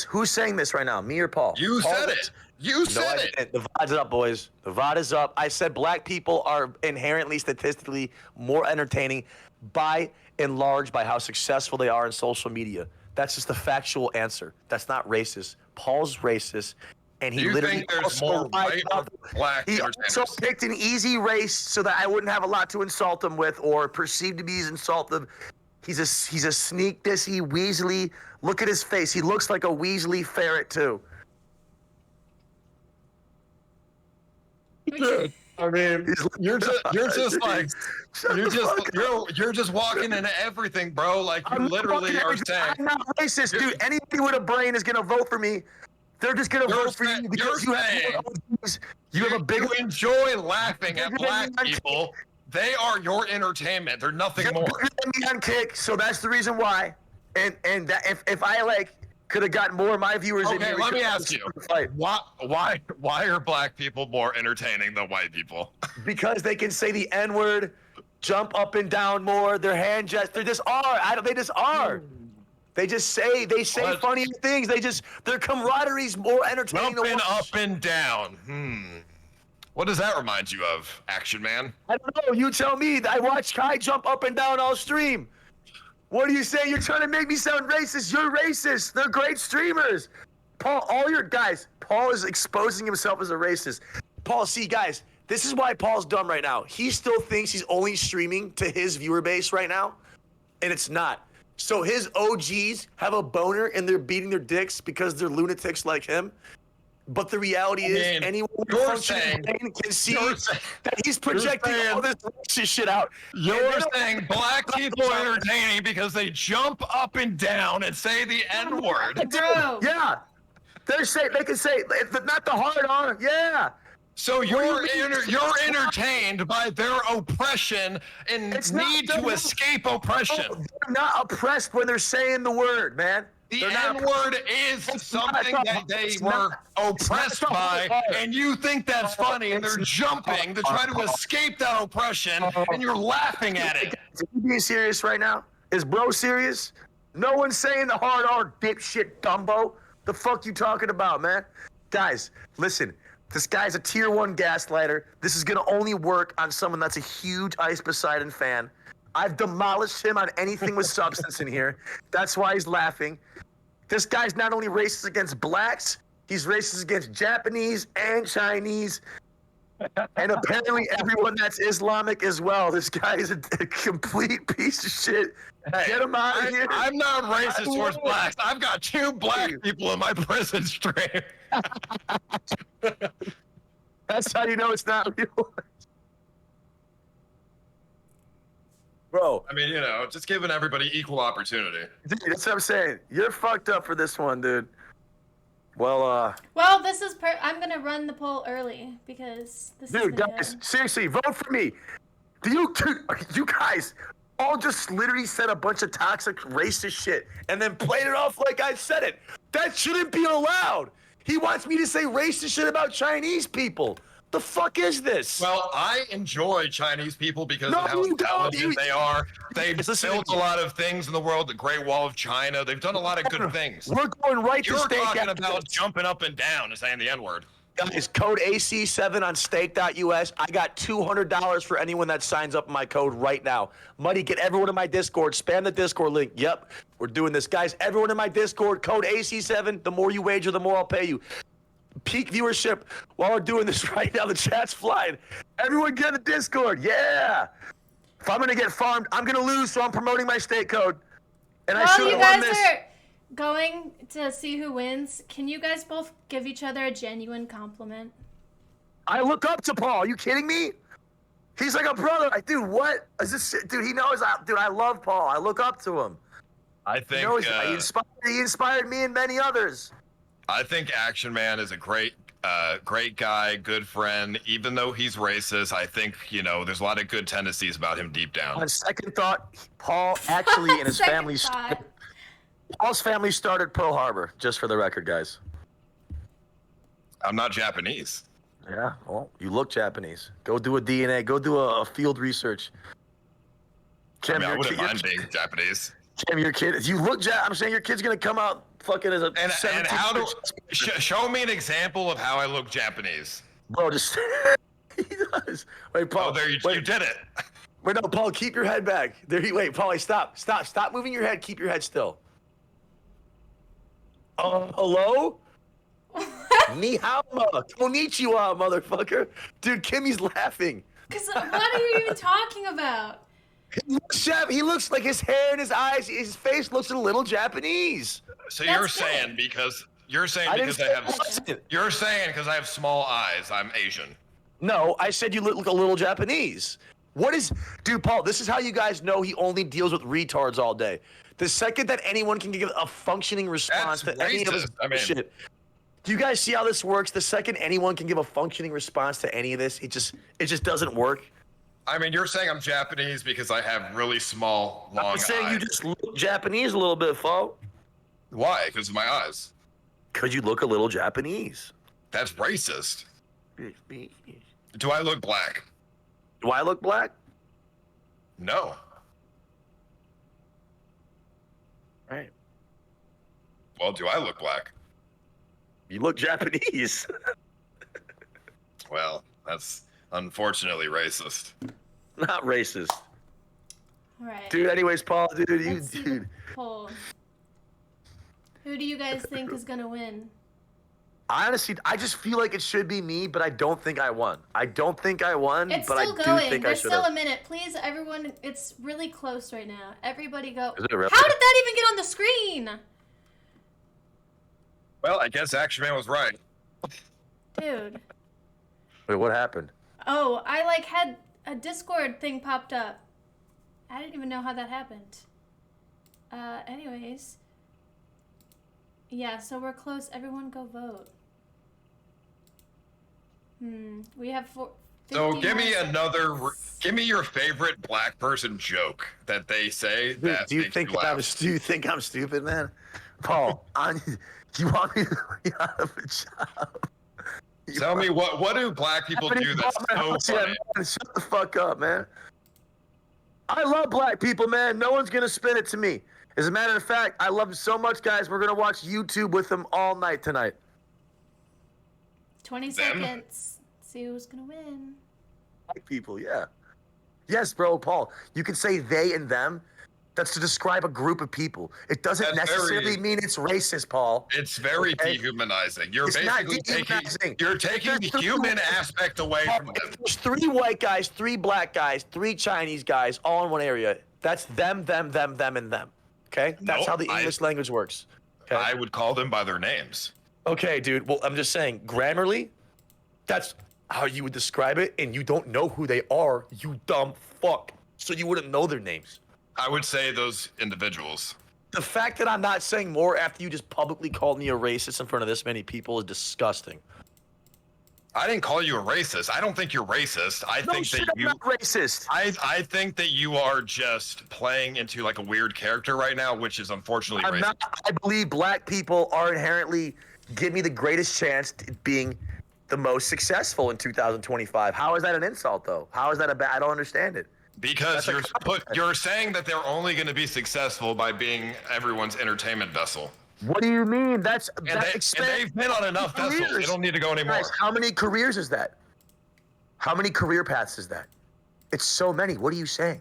Who's saying this right now? Me or Paul? You Paul said is- it. You said it. didn't. The VOD's up, boys. The VOD is up. I said black people are inherently, statistically more entertaining by and large by how successful they are in social media. That's just the factual answer. That's not racist. Paul's racist. And he Do you literally think there's also more white or black He entertainers? also picked an easy race so that I wouldn't have a lot to insult him with or perceived to be insultive. He's a sneak dissy, Weasley. Look at his face. He looks like a Weasley ferret too. I mean, you're just walking into everything, bro. Like you literally are saying. I'm not racist, dude. Anybody with a brain is gonna vote for me. They're just gonna vote for you because you have a big. You enjoy laughing at black people. They are your entertainment. They're nothing more. Bigger than me on Kick, so that's the reason why. And that if I could have gotten more of my viewers in Okay, here. let me ask you. Why are black people more entertaining than white people? Because they can say the N-word, jump up and down more. Their hand gestures, they just are. They just are. They say funnier things. Their camaraderie's more entertaining. Jumping up and down. What does that remind you of, Action Man? I don't know. You tell me. I watch Kai jump up and down all stream. What do you say? You're trying to make me sound racist. You're racist. They're great streamers. Paul, Paul is exposing himself as a racist. Paul, see, guys, this is why Paul's dumb right now. He still thinks he's only streaming to his viewer base right now, and it's not. So his OGs have a boner and they're beating their dicks because they're lunatics like him. But the reality is, anyone with functioning brain can see that he's projecting all this shit out. You're saying black people are entertaining because they jump up and down and say the N-word. Yeah. They can say, not the hard R. Yeah. So you're entertained by their oppression and need to escape oppression. No, they're not oppressed when they're saying the word, man. The N-word is something that they were oppressed by, and you think that's funny, and they're jumping to try to escape that oppression, and you're laughing at it. Are you being serious right now? Is bro serious? No one's saying the hard R, dipshit Dumbo. The fuck you talking about, man? Guys, listen. This guy's a tier 1 gaslighter. This is gonna only work on someone that's a huge Ice Poseidon fan. I've demolished him on anything with substance in here. That's why he's laughing. This guy's not only racist against blacks, he's racist against Japanese and Chinese, and apparently everyone that's Islamic as well. This guy is a complete piece of shit. Get him out of here. I'm not racist towards blacks. I've got 2 black people in my prison stream. That's how you know it's not real. Bro. I mean, just giving everybody equal opportunity. Dude, that's what I'm saying. You're fucked up for this one, dude. Well, this is I'm gonna run the poll early because this is dude, guys, seriously, vote for me. You guys all just literally said a bunch of toxic racist shit and then played it off like I said it. That shouldn't be allowed. He wants me to say racist shit about Chinese people. The fuck is this? Well, I enjoy Chinese people because of how intelligent they are. They've built a lot of things in the world, the Great Wall of China. They've done a lot of good things. We're going right to You're steak talking after about this. jumping up and down and saying the N-word. Guys, code AC7 on stake.us. I got $200 for anyone that signs up my code right now. Muddy, get everyone in my Discord. Spam the Discord link. Yep, we're doing this. Guys, everyone in my Discord, code AC7. The more you wager, the more I'll pay you. Peak viewership while we're doing this right now. The chat's flying. Everyone get in the Discord. Yeah. If I'm going to get farmed, I'm going to lose, so I'm promoting my stake code. And I should you have guys won this. are going to see who wins, can you guys both give each other a genuine compliment? I look up to Paul. Are you kidding me? He's like a brother. Dude, what is this? Dude, he knows. Dude, I love Paul. I look up to him. I think He knows he inspired me and many others. I think Action Man is a great guy, good friend. Even though he's racist, I think, there's a lot of good tendencies about him deep down. On second thought, Paul actually and his family, Paul's family started Pearl Harbor, just for the record, guys. I'm not Japanese. Yeah, well, you look Japanese. Go do a DNA. Go do a field research. I mean, I wouldn't mind being Japanese. Jim, your kid. You look I'm saying your kid's gonna come out fucking as a. And how do show me an example of how I look Japanese? Bro, just he does. Wait, Paul. Oh, there you did it. Wait, no, Paul. Keep your head back. There. Wait, Paulie. Stop moving your head. Keep your head still. Hello. Ni hao, konnichiwa, motherfucker. Dude, Kimmy's laughing. Because what are you even talking about? He looks like his hair and his eyes, his face looks a little Japanese. So you're saying because I have small eyes, I'm Asian. No, I said you look a little Japanese. Dude, Paul, this is how you guys know he only deals with retards all day. The second that anyone can give a functioning response to any of this shit. Do you guys see how this works? The second anyone can give a functioning response to any of this, it just doesn't work. I mean, you're saying I'm Japanese because I have really small, long eyes. I'm saying you just look Japanese a little bit, Fo. Why? Because of my eyes. Because you look a little Japanese. That's racist. Do I look black? Do I look black? No. Right. Well, do I look black? You look Japanese. Well, that's unfortunately racist. Not racist. All right. Dude, anyways, Paul, dude. Poll. Who do you guys think is gonna win? I just feel like it should be me, but I don't think I won. I don't think I won, It's but I still do going. think There's I should still have. a minute. Please, everyone, it's really close right now. Everybody go. Is it really? How did that even get on the screen? Well, I guess Action Man was right. Dude. Wait, what happened? Oh, I had a Discord thing popped up. I didn't even know how that happened. Anyways. Yeah, so we're close. Everyone go vote. We have So give me give me your favorite black person joke that they say. Dude, do you think I'm stupid, man? Paul, you want me to be out of a job? Tell me what do black people do that's so funny? Man, shut the fuck up, man. I love black people, man. No one's gonna spin it to me. As a matter of fact, I love them so much, guys. We're gonna watch YouTube with them all night tonight. 20 seconds. See who's gonna win. Black people, yeah. Yes, bro, Paul. You can say they and them. That's to describe a group of people. It doesn't necessarily mean it's racist, Paul. It's very dehumanizing. You're It's basically not dehumanizing. taking the human aspect away from them. There's 3 white guys, 3 black guys, 3 Chinese guys, all in one area. That's them, and them. Okay? That's how the English language works. Okay? I would call them by their names. Okay, dude. Well, I'm just saying, grammarly, that's how you would describe it, and you don't know who they are, you dumb fuck. So you wouldn't know their names. I would say those individuals. The fact that I'm not saying more after you just publicly called me a racist in front of this many people is disgusting. I didn't call you a racist. I don't think you're racist. I'm not racist. I think that you are just playing into like a weird character right now, which is unfortunately I'm racist. not. I believe black people are inherently give me the greatest chance at being the most successful in 2025. How is that an insult, though? How is that a bad? I don't understand it. Because you're saying that they're only going to be successful by being everyone's entertainment vessel. What do you mean? And they've been on enough vessels. They don't need to go anymore. Guys, how many careers is that? How many career paths is that? It's so many. What are you saying?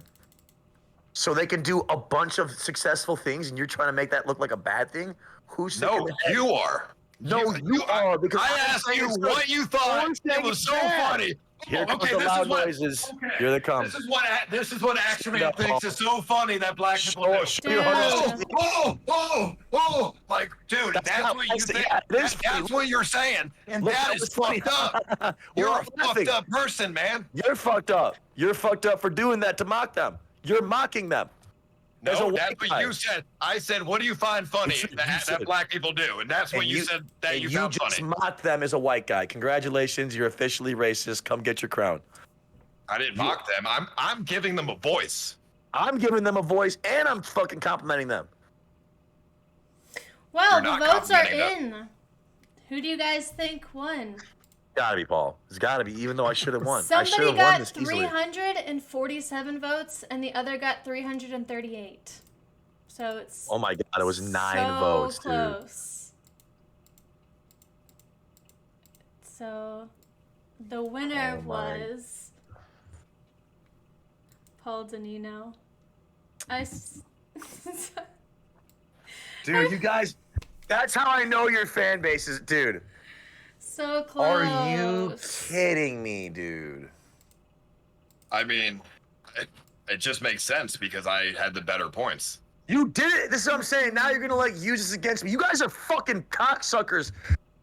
So they can do a bunch of successful things, and you're trying to make that look like a bad thing? Who's No, you are. No, you are. Because I asked you what you thought. It was so funny. Here comes the loud noises. Here they come. This is what Action Man thinks is so funny that black people do. Like, dude, that's what you think. That's what you're saying, and that is fucked up. You're a fucked up person, man. You're fucked up. You're fucked up for doing that to mock them. You're mocking them. No, that's what you said. I said, what do you find funny that black people do? And that's what you said that you found funny. You just mocked them as a white guy. Congratulations, you're officially racist. Come get your crown. I didn't mock them. I'm giving them a voice. I'm giving them a voice, and I'm fucking complimenting them. Well, the votes are in. Who do you guys think won? Gotta be Paul. It's gotta be, even though I should have won. I should Somebody have won got this easily. 347 votes, and the other got 338. So it's Oh my god, it was 9 so votes, close. So the winner Oh my. was Paul Danino. Dude, you guys, that's how I know your fan base is, dude. So close. Are you kidding me, dude? I mean, it just makes sense because I had the better points. You did it. This is what I'm saying. Now you're gonna like use this against me. You guys are fucking cocksuckers.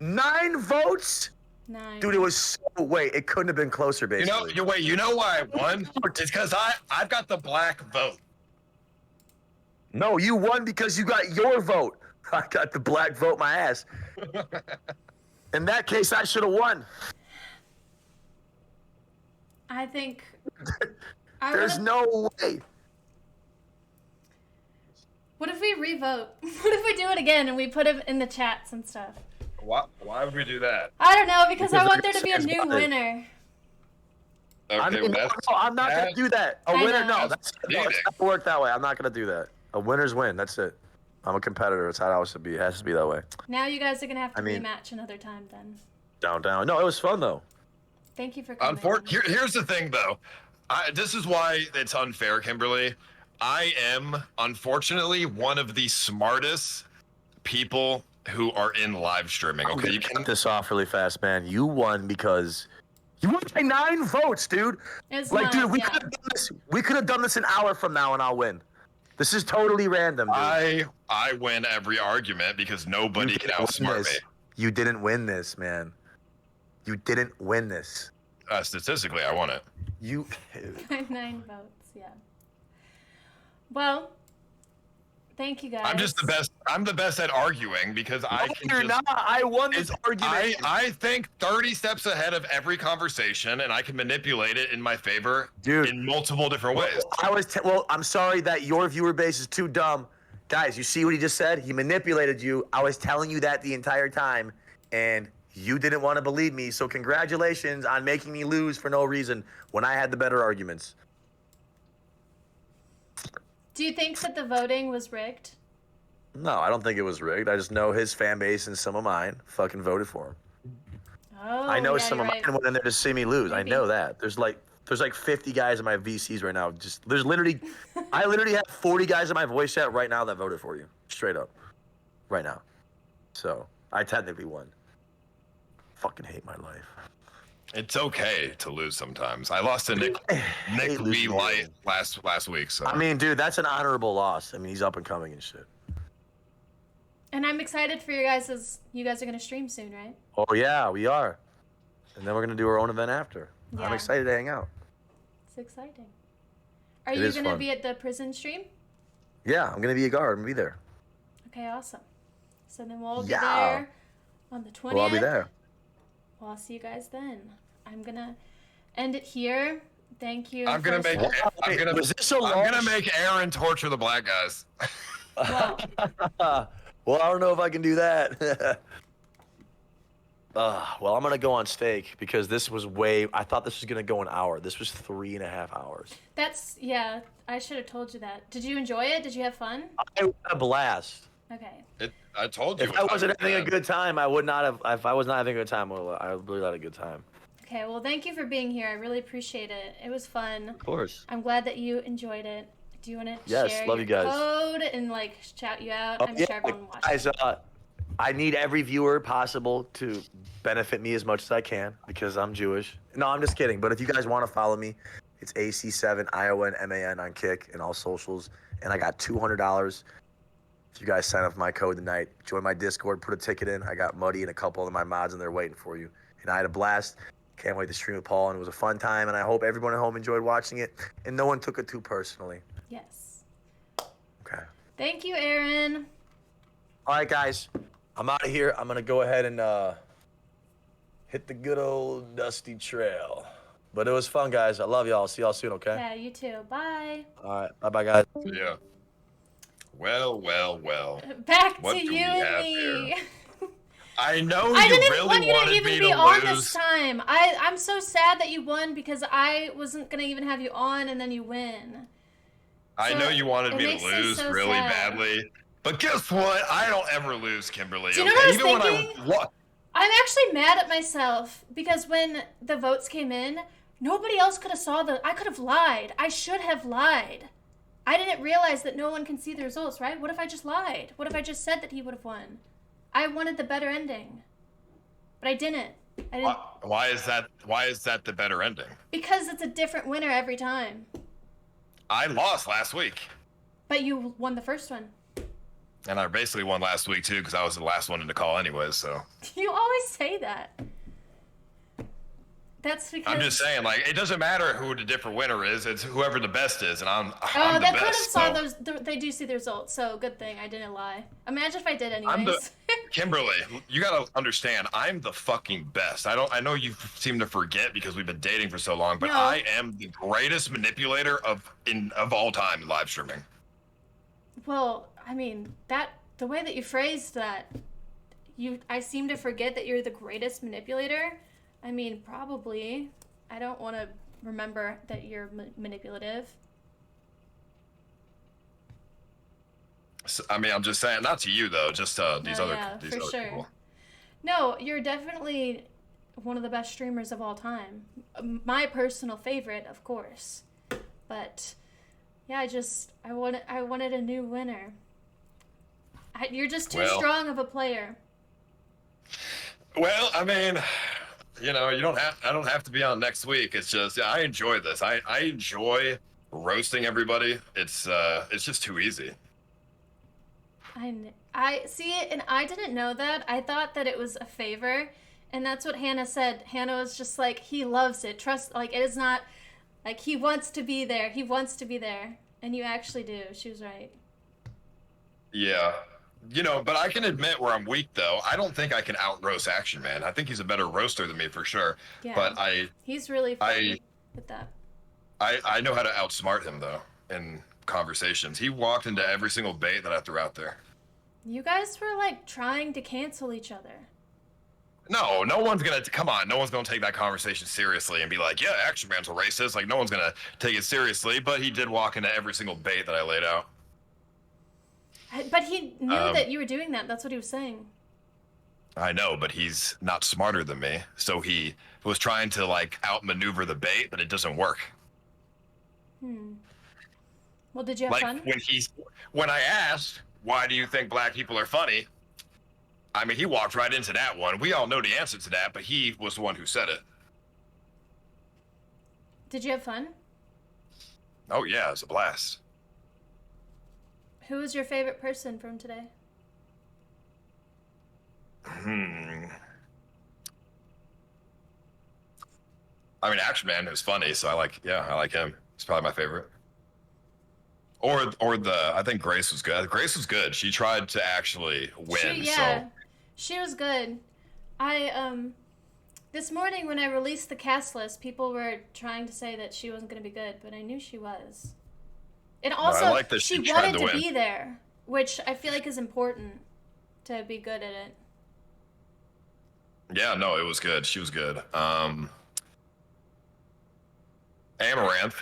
9 votes? 9. Dude, it was so, wait, it couldn't have been closer, basically. You know why I won? It's because I've got the black vote. No, you won because you got your vote. I got the black vote my ass. In that case, I should have won. I think There's no way. What if we revote? What if we do it again and we put it in the chats and stuff? Why would we do that? I don't know, because I Because want they're there to be a gonna new say it's about it. winner. Okay, I mean, no, I'm not gonna do that. A I winner, know. no, it's not gonna work that way. I'm not gonna do that. A winner's win. That's it. I'm a competitor. It's how it has to be. It has to be that way. Now you guys are gonna have to I mean- rematch another time then. Down. No, it was fun though. Thank you for coming. Here's the thing, though. This is why it's unfair, Kimberly. I am, unfortunately, one of the smartest people who are in live streaming. I'm Okay, gonna you can cut this off really fast, man. You won because you won by 9 votes, dude. It's Like, not, dude, we yeah. could have done this. We could have done this an hour from now, and I'll win. This is totally random, dude. I win every argument because nobody can outsmart me. You didn't win this, man. You didn't win this. Statistically, I won it. You. 9 votes, yeah. Well, thank you guys. I'm just the best. I'm the best at arguing because I can you're just. not. I won this argument. I think 30 steps ahead of every conversation, and I can manipulate it in my favor, Dude. in multiple different ways. Well, I'm sorry that your viewer base is too dumb. Guys, you see what he just said? He manipulated you. I was telling you that the entire time, and you didn't want to believe me. So congratulations on making me lose for no reason when I had the better arguments. Do you think that the voting was rigged? No, I don't think it was rigged. I just know his fan base and some of mine fucking voted for him. Oh, I know yeah, some you're of right. mine went in there to see me lose. Maybe. I know that. There's like 50 guys in my VCs right now. There's literally, I literally have 40 guys in my voice chat right now that voted for you, straight up, right now. So I technically won. Fucking hate my life. It's okay to lose sometimes. I lost to Nick V. Light last week. So I mean, dude, that's an honorable loss. I mean, he's up and coming and shit. And I'm excited for you guys as you guys are gonna stream soon, right? Oh yeah, we are. And then we're gonna do our own event after. Yeah. I'm excited to hang out. It's exciting. Are It you is gonna fun. be at the prison stream? Yeah, I'm gonna be a guard. I'm gonna be there. Okay, awesome. So then we'll be Yeah. there on the 20th. Well, I'll be there. Well, I'll see you guys then. I'm gonna end it here. Thank you. I'm gonna for- make Aaron torture the black guys. Well, I don't know if I can do that. Well, I'm gonna go on steak because this was I thought this was gonna go an hour. This was 3.5 hours. That's, yeah, I should have told you that. Did you enjoy it? Did you have fun? I had a blast. Okay. I told you. If I wasn't having a good time, I would not have. If I was not having a good time, I really had a good time. Okay, well, thank you for being here. I really appreciate it. It was fun. Of course. I'm glad that you enjoyed it. Do you want to Yes, share love your you guys. code and, like, shout you out? Oh, I'm yeah, sure everyone watched. guys, I need every viewer possible to benefit me as much as I can because I'm Jewish. No, I'm just kidding. But if you guys want to follow me, it's AC7IONMAN on Kick and all socials. And I got $200 if you guys sign up for my code tonight. Join my Discord, put a ticket in. I got Muddy and a couple of my mods in there waiting for you. And I had a blast. Can't wait to stream with Paul, and it was a fun time. And I hope everyone at home enjoyed watching it and no one took it too personally. Yes. Okay. Thank you, Aaron. All right, guys. I'm out of here. I'm going to go ahead and hit the good old dusty trail. But it was fun, guys. I love y'all. See y'all soon, okay? Yeah, you too. Bye. All right. Bye-bye, guys. Yeah. Well. Back What to do you we and have me. I know I you didn't really want you to wanted even me be to on lose. this time. I'm so sad that you won because I wasn't gonna even have you on, and then you win. I So know you wanted it me makes to me lose so really sad. badly, but guess what? I don't ever lose, Kimberly. Do you know okay? what I was Even thinking? when I'm actually mad at myself because when the votes came in, nobody else could have saw the. I could have lied. I should have lied. I didn't realize that no one can see the results, right? What if I just lied? What if I just said that he would have won? I wanted the better ending, but I didn't. Why is that? Why is that the better ending? Because it's a different winner every time. I lost last week, But you won the first one. and I basically won last week too because I was the last one in the call anyways. So You always say that. That's because. I'm just saying, like, it doesn't matter who the different winner is. It's whoever the best is, and I'm Oh, the they could have best. saw so. those. They do see the results, so good thing I didn't lie. Imagine if I did I'm the anyways. Kimberly. You gotta understand, I'm the fucking best. I know you seem to forget because we've been dating for so long, but No. I am the greatest manipulator of all time in live streaming. Well, I mean the way that you phrased that, I seem to forget that you're the greatest manipulator. I mean, probably. I don't want to remember that you're manipulative. So, I mean, I'm just saying, not to you though, just these Oh, other yeah, these for other sure. people. No, you're definitely one of the best streamers of all time. My personal favorite, of course. But yeah, I wanted a new winner. You're just too Well. strong of a player. Well, I mean, you know, I don't have to be on next week. It's just I enjoy this. I enjoy roasting everybody. It's just too easy. I see it, and I didn't know that. I thought that it was a favor, and that's what Hannah said. Hannah was just like, he loves it. Trust, like, it is not, like, he wants to be there. He wants to be there. And you actually do. She was right. Yeah. You know, but I can admit where I'm weak though. I don't think I can out roast Action Man. I think he's a better roaster than me for sure. Yeah. But He's really funny with that. I know how to outsmart him though in conversations. He walked into every single bait that I threw out there. You guys were, like, trying to cancel each other. No one's gonna come on. No one's gonna take that conversation seriously and be like, "Yeah, Action Man's a racist." Like, no one's gonna take it seriously. But he did walk into every single bait that I laid out. But he knew that you were doing that. That's what he was saying. I know, but he's not smarter than me. So he was trying to like outmaneuver the bait, but it doesn't work. Well, did you have Like fun? when I asked, "Why do you think black people are funny?" I mean, he walked right into that one. We all know the answer to that, but he was the one who said it. Did you have fun? Oh yeah, it was a blast. Who was your favorite person from today? I mean, Action Man is funny, so I like him. He's probably my favorite. Or I think Grace was good. Grace was good. She tried to actually win. She was good. This morning when I released the cast list, people were trying to say that she wasn't going to be good, but I knew she was. And also, I like that she tried wanted to to win. be there, which I feel like is important to be good at it. Yeah, no, it was good. She was good. Amaranth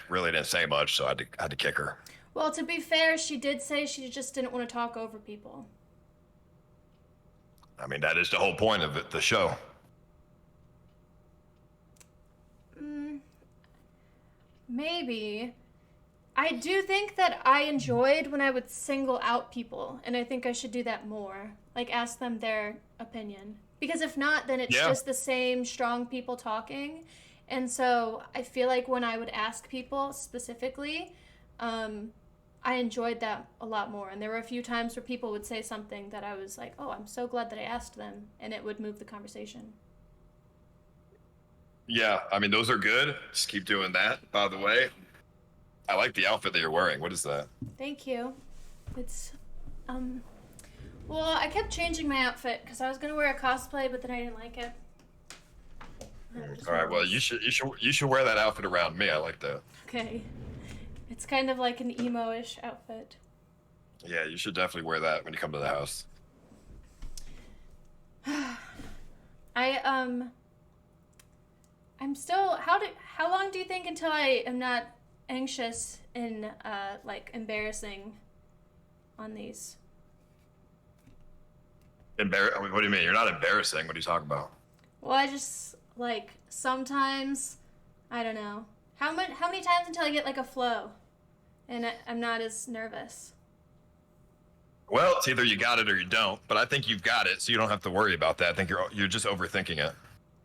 really didn't say much, so I had to kick her. Well, to be fair, she did say she just didn't want to talk over people. I mean, that is the whole point of it, the show. Maybe. I do think that I enjoyed when I would single out people, and I think I should do that more. Like, ask them their opinion. Because if not, then it's just the same strong people talking. And so I feel like when I would ask people specifically, I enjoyed that a lot more. And there were a few times where people would say something that I was like, oh, I'm so glad that I asked them. And it would move the conversation. Yeah, I mean, those are good. Just keep doing that. By the way, I like the outfit that you're wearing. What is that? Thank you. It's, well, I kept changing my outfit because I was going to wear a cosplay, but then I didn't like it. All right, well, you should wear that outfit around me. I like that. Okay. It's kind of like an emo-ish outfit. Yeah, you should definitely wear that when you come to the house. I'm still. How long do you think until I am not anxious and like embarrassing on these? What do you mean? You're not embarrassing. What are you talking about? Well, I just like sometimes, I don't know. How many times until I get like a flow, and I'm not as nervous? Well, it's either you got it or you don't. But I think you've got it, so you don't have to worry about that. I think you're just overthinking it.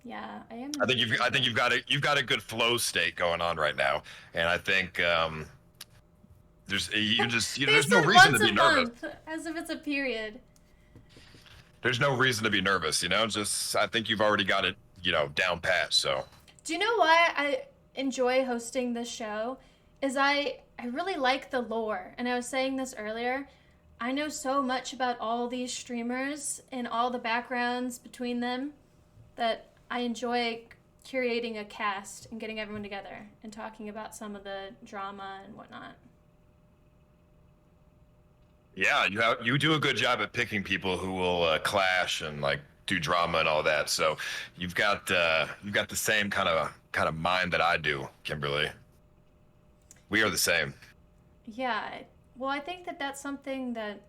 Yeah, I am. I think you've got a good flow state going on right now, and I think there's no reason to be nervous. As if it's a period. There's no reason to be nervous, just I think you've already got it, down pat, so. Do you know why I enjoy hosting this show? Is I really like the lore. And I was saying this earlier. I know so much about all these streamers and all the backgrounds between them that I enjoy curating a cast and getting everyone together and talking about some of the drama and whatnot. Yeah, you do a good job at picking people who will clash and like do drama and all that. So you've got the same kind of mind that I do, Kimberly. We are the same. Yeah. Well, I think that's something that.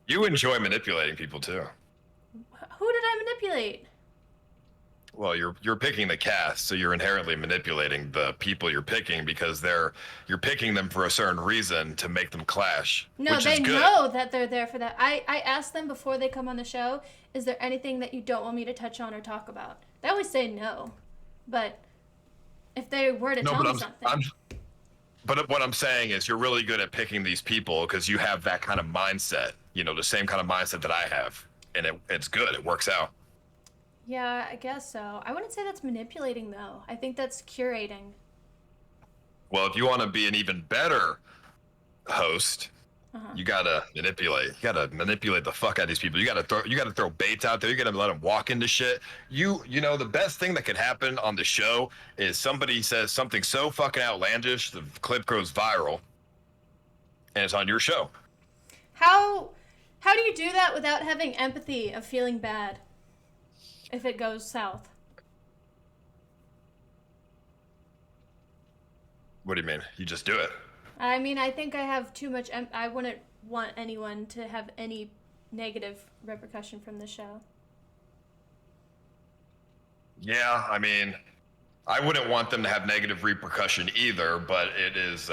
You enjoy manipulating people too. Who did I manipulate? Well, you're picking the cast, so you're inherently manipulating the people you're picking because you're picking them for a certain reason to make them clash. No, which they is good. know that they're there for that. I ask them before they come on the show, is there anything that you don't want me to touch on or talk about? They always say no, but if they were to tell me something. But what I'm saying is you're really good at picking these people because you have that kind of mindset, the same kind of mindset that I have, and it's good. It works out. Yeah, I guess so. I wouldn't say that's manipulating, though. I think that's curating. Well, if you want to be an even better host, you gotta manipulate. You gotta manipulate the fuck out of these people. You gotta throw baits out there. You gotta let them walk into shit. The best thing that could happen on the show is somebody says something so fucking outlandish, the clip goes viral, and it's on your show. How do you do that without having empathy of feeling bad? If it goes south. What do you mean? You just do it. I mean, I think I have too much. I wouldn't want anyone to have any negative repercussion from the show. Yeah, I mean, I wouldn't want them to have negative repercussion either, but it is,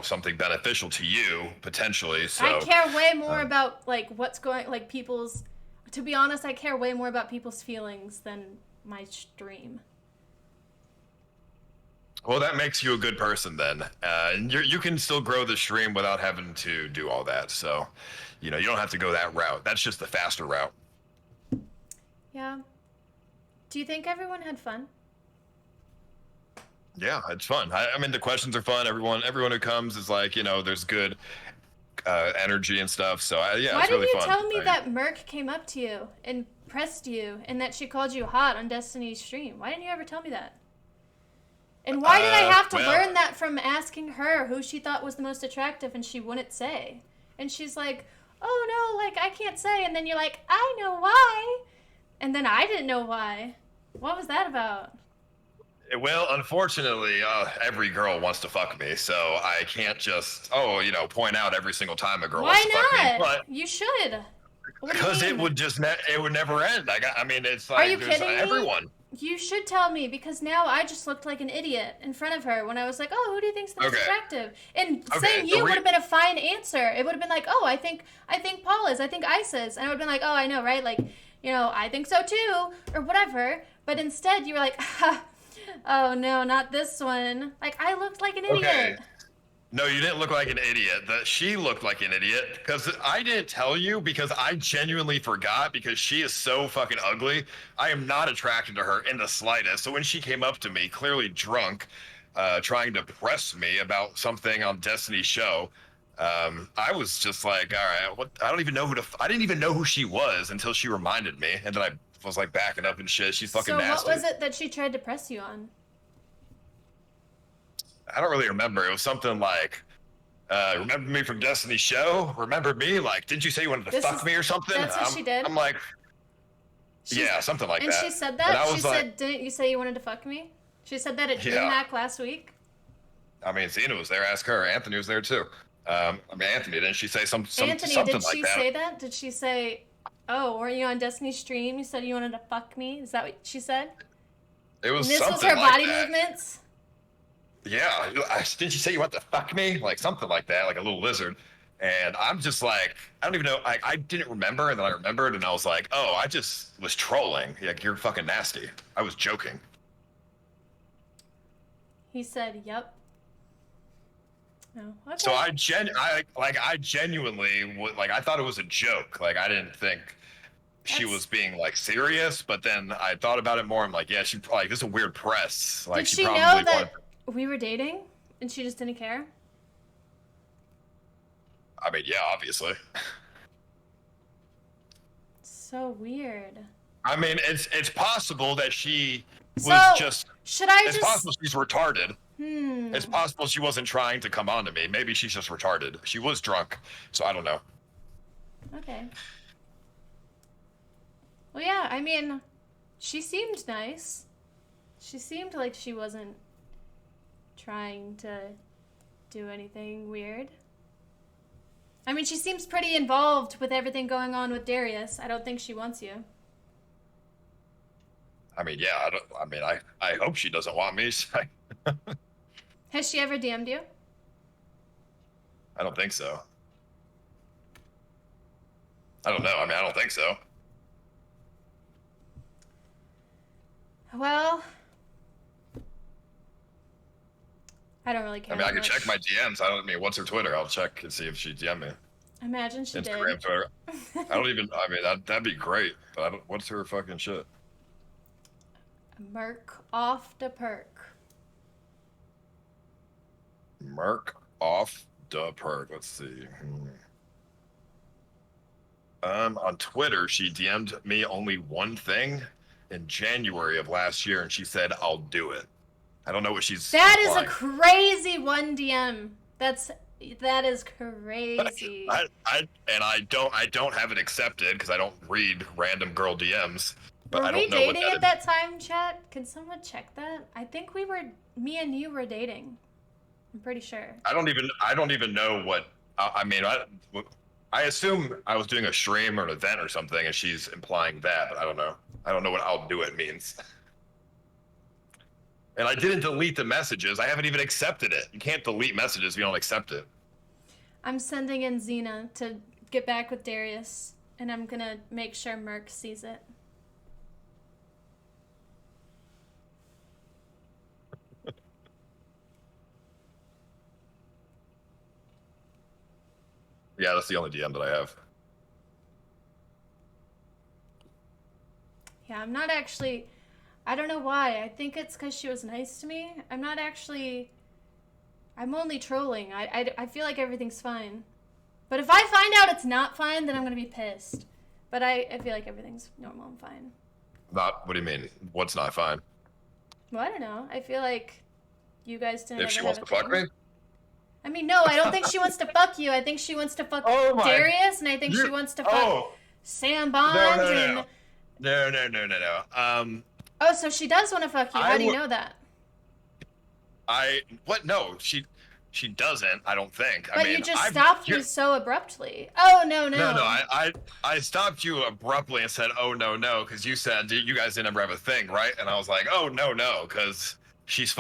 something beneficial to you potentially. So I care way more about like what's going, like people's. To be honest, I care way more about people's feelings than my stream. Well, that makes you a good person then. And you can still grow the stream without having to do all that. So, you don't have to go that route. That's just the faster route. Yeah. Do you think everyone had fun? Yeah, it's fun. I mean, the questions are fun. Everyone who comes is like, there's good energy and stuff. So yeah, it's really fun. Why didn't you tell me that Merc came up to you and pressed you and that she called you hot on Destiny's stream? Why didn't you ever tell me that? And why did I have to learn that from asking her who she thought was the most attractive and she wouldn't say? And she's like, oh no, like I can't say. And then you're like, I know why. And then I didn't know why. What was that about? Well, unfortunately, every girl wants to fuck me, so I can't just, point out every single time a girl wants to fuck me. Why not? You should. Because it would never end. It's like, are you kidding everyone. Me? You should tell me, because now I just looked like an idiot in front of her when I was like, oh, who do you think's the most attractive? And saying you would have been a fine answer. It would have been like, oh, I think Paul is. I think Ice is. And I would have been like, oh, I know, right? Like, I think so too, or whatever. But instead, you were like, oh no, not this one. Like, I looked like an idiot. Okay. No, you didn't look like an idiot. She looked like an idiot because I didn't tell you because I genuinely forgot because she is so fucking ugly. I am not attracted to her in the slightest. So when she came up to me, clearly drunk, trying to press me about something on Destiny's show, I was just like, all right, I didn't even know who she was until she reminded me, and then I was like backing up and shit. She's fucking nasty. So what was it that she tried to press you on? I don't really remember. It was something like, remember me from Destiny's show? Remember me? Like, didn't you say you wanted to fuck me or something? That's what she did? I'm like, Yeah, something like and that. she said And that? I She was like, said, didn't you say you wanted to fuck me? She said that at Yeah. DreamHack last week. I mean, Zena was there. Ask her. Anthony was there too. I mean, Anthony, didn't she say something Anthony, like did she that? say that? Did she say, oh, weren't you on Destiny's stream? You said you wanted to fuck me? Is that what she said? It was And this was something her like body that. movements? Yeah. Didn't you say you want to fuck me? Like something like that, like a little lizard. And I'm just like, I don't even know. I didn't remember, and then I remembered, and I was like, oh, I just was trolling. Like, you're fucking nasty. I was joking. He said, yep. Oh, okay. So I genuinely I thought it was a joke. Like, I didn't think she was being like serious, but then I thought about it more. I'm like, yeah, she probably, this is a weird press. Like, Did she probably know that we were dating and she just didn't care? I mean, yeah, obviously. So weird. I mean, it's possible that she was should I it's just... possible she's retarded. Hmm. It's possible she wasn't trying to come on to me. Maybe she's just retarded. She was drunk, so I don't know. Okay. Well, yeah, I mean, she seemed nice. She seemed like she wasn't trying to do anything weird. I mean, she seems pretty involved with everything going on with Darius. I don't think she wants you. I mean, yeah, I hope she doesn't want me. So Has she ever DM'd you? I don't think so. I don't know. I mean, I don't think so. Well, I don't really care. I mean, I that can check much. my DMs. I mean, what's her Twitter? I'll check and see if she DM'd me. Imagine she Instagram, did. Twitter. I don't even. I mean, that'd be great. But I don't, what's her fucking shit? Merc off the perk. Merc off the perk. Let's see. On Twitter, she DM'd me only one thing in January of last year, and she said, "I'll do it." I don't know what she's. That is a implying. crazy one DM. That is crazy. I don't have it accepted because I don't read random girl DMs. But Were I don't we know what dating that at that time, chat? Can someone check that? I think me and you were dating. I'm pretty sure. I don't even know what. I mean, I assume I was doing a stream or an event or something, and she's implying that, but I don't know. I don't know what "I'll do it" means. And I didn't delete the messages. I haven't even accepted it. You can't delete messages if you don't accept it. I'm sending in Xena to get back with Darius, and I'm gonna make sure Merc sees it. Yeah, that's the only DM that I have. Yeah, I'm not actually... I don't know why. I think it's because she was nice to me. I'm not actually... I'm only trolling. I feel like everything's fine. But if I find out it's not fine, then I'm going to be pissed. But I feel like everything's normal and fine. What do you mean? What's not fine? Well, I don't know. I feel like you guys didn't If she ever wants have to a fuck thing. me? I mean, no, I don't think she wants to fuck you. I think she wants to fuck Darius, and I think she wants to fuck Sam Bond. No. Oh, so she does want to fuck you. How do you know that? No, she doesn't. I don't think. But I mean, you just stopped me so abruptly. Oh, no. No. I stopped you abruptly and said, "Oh no," because you said you guys didn't ever have a thing, right? And I was like, "Oh no," because she's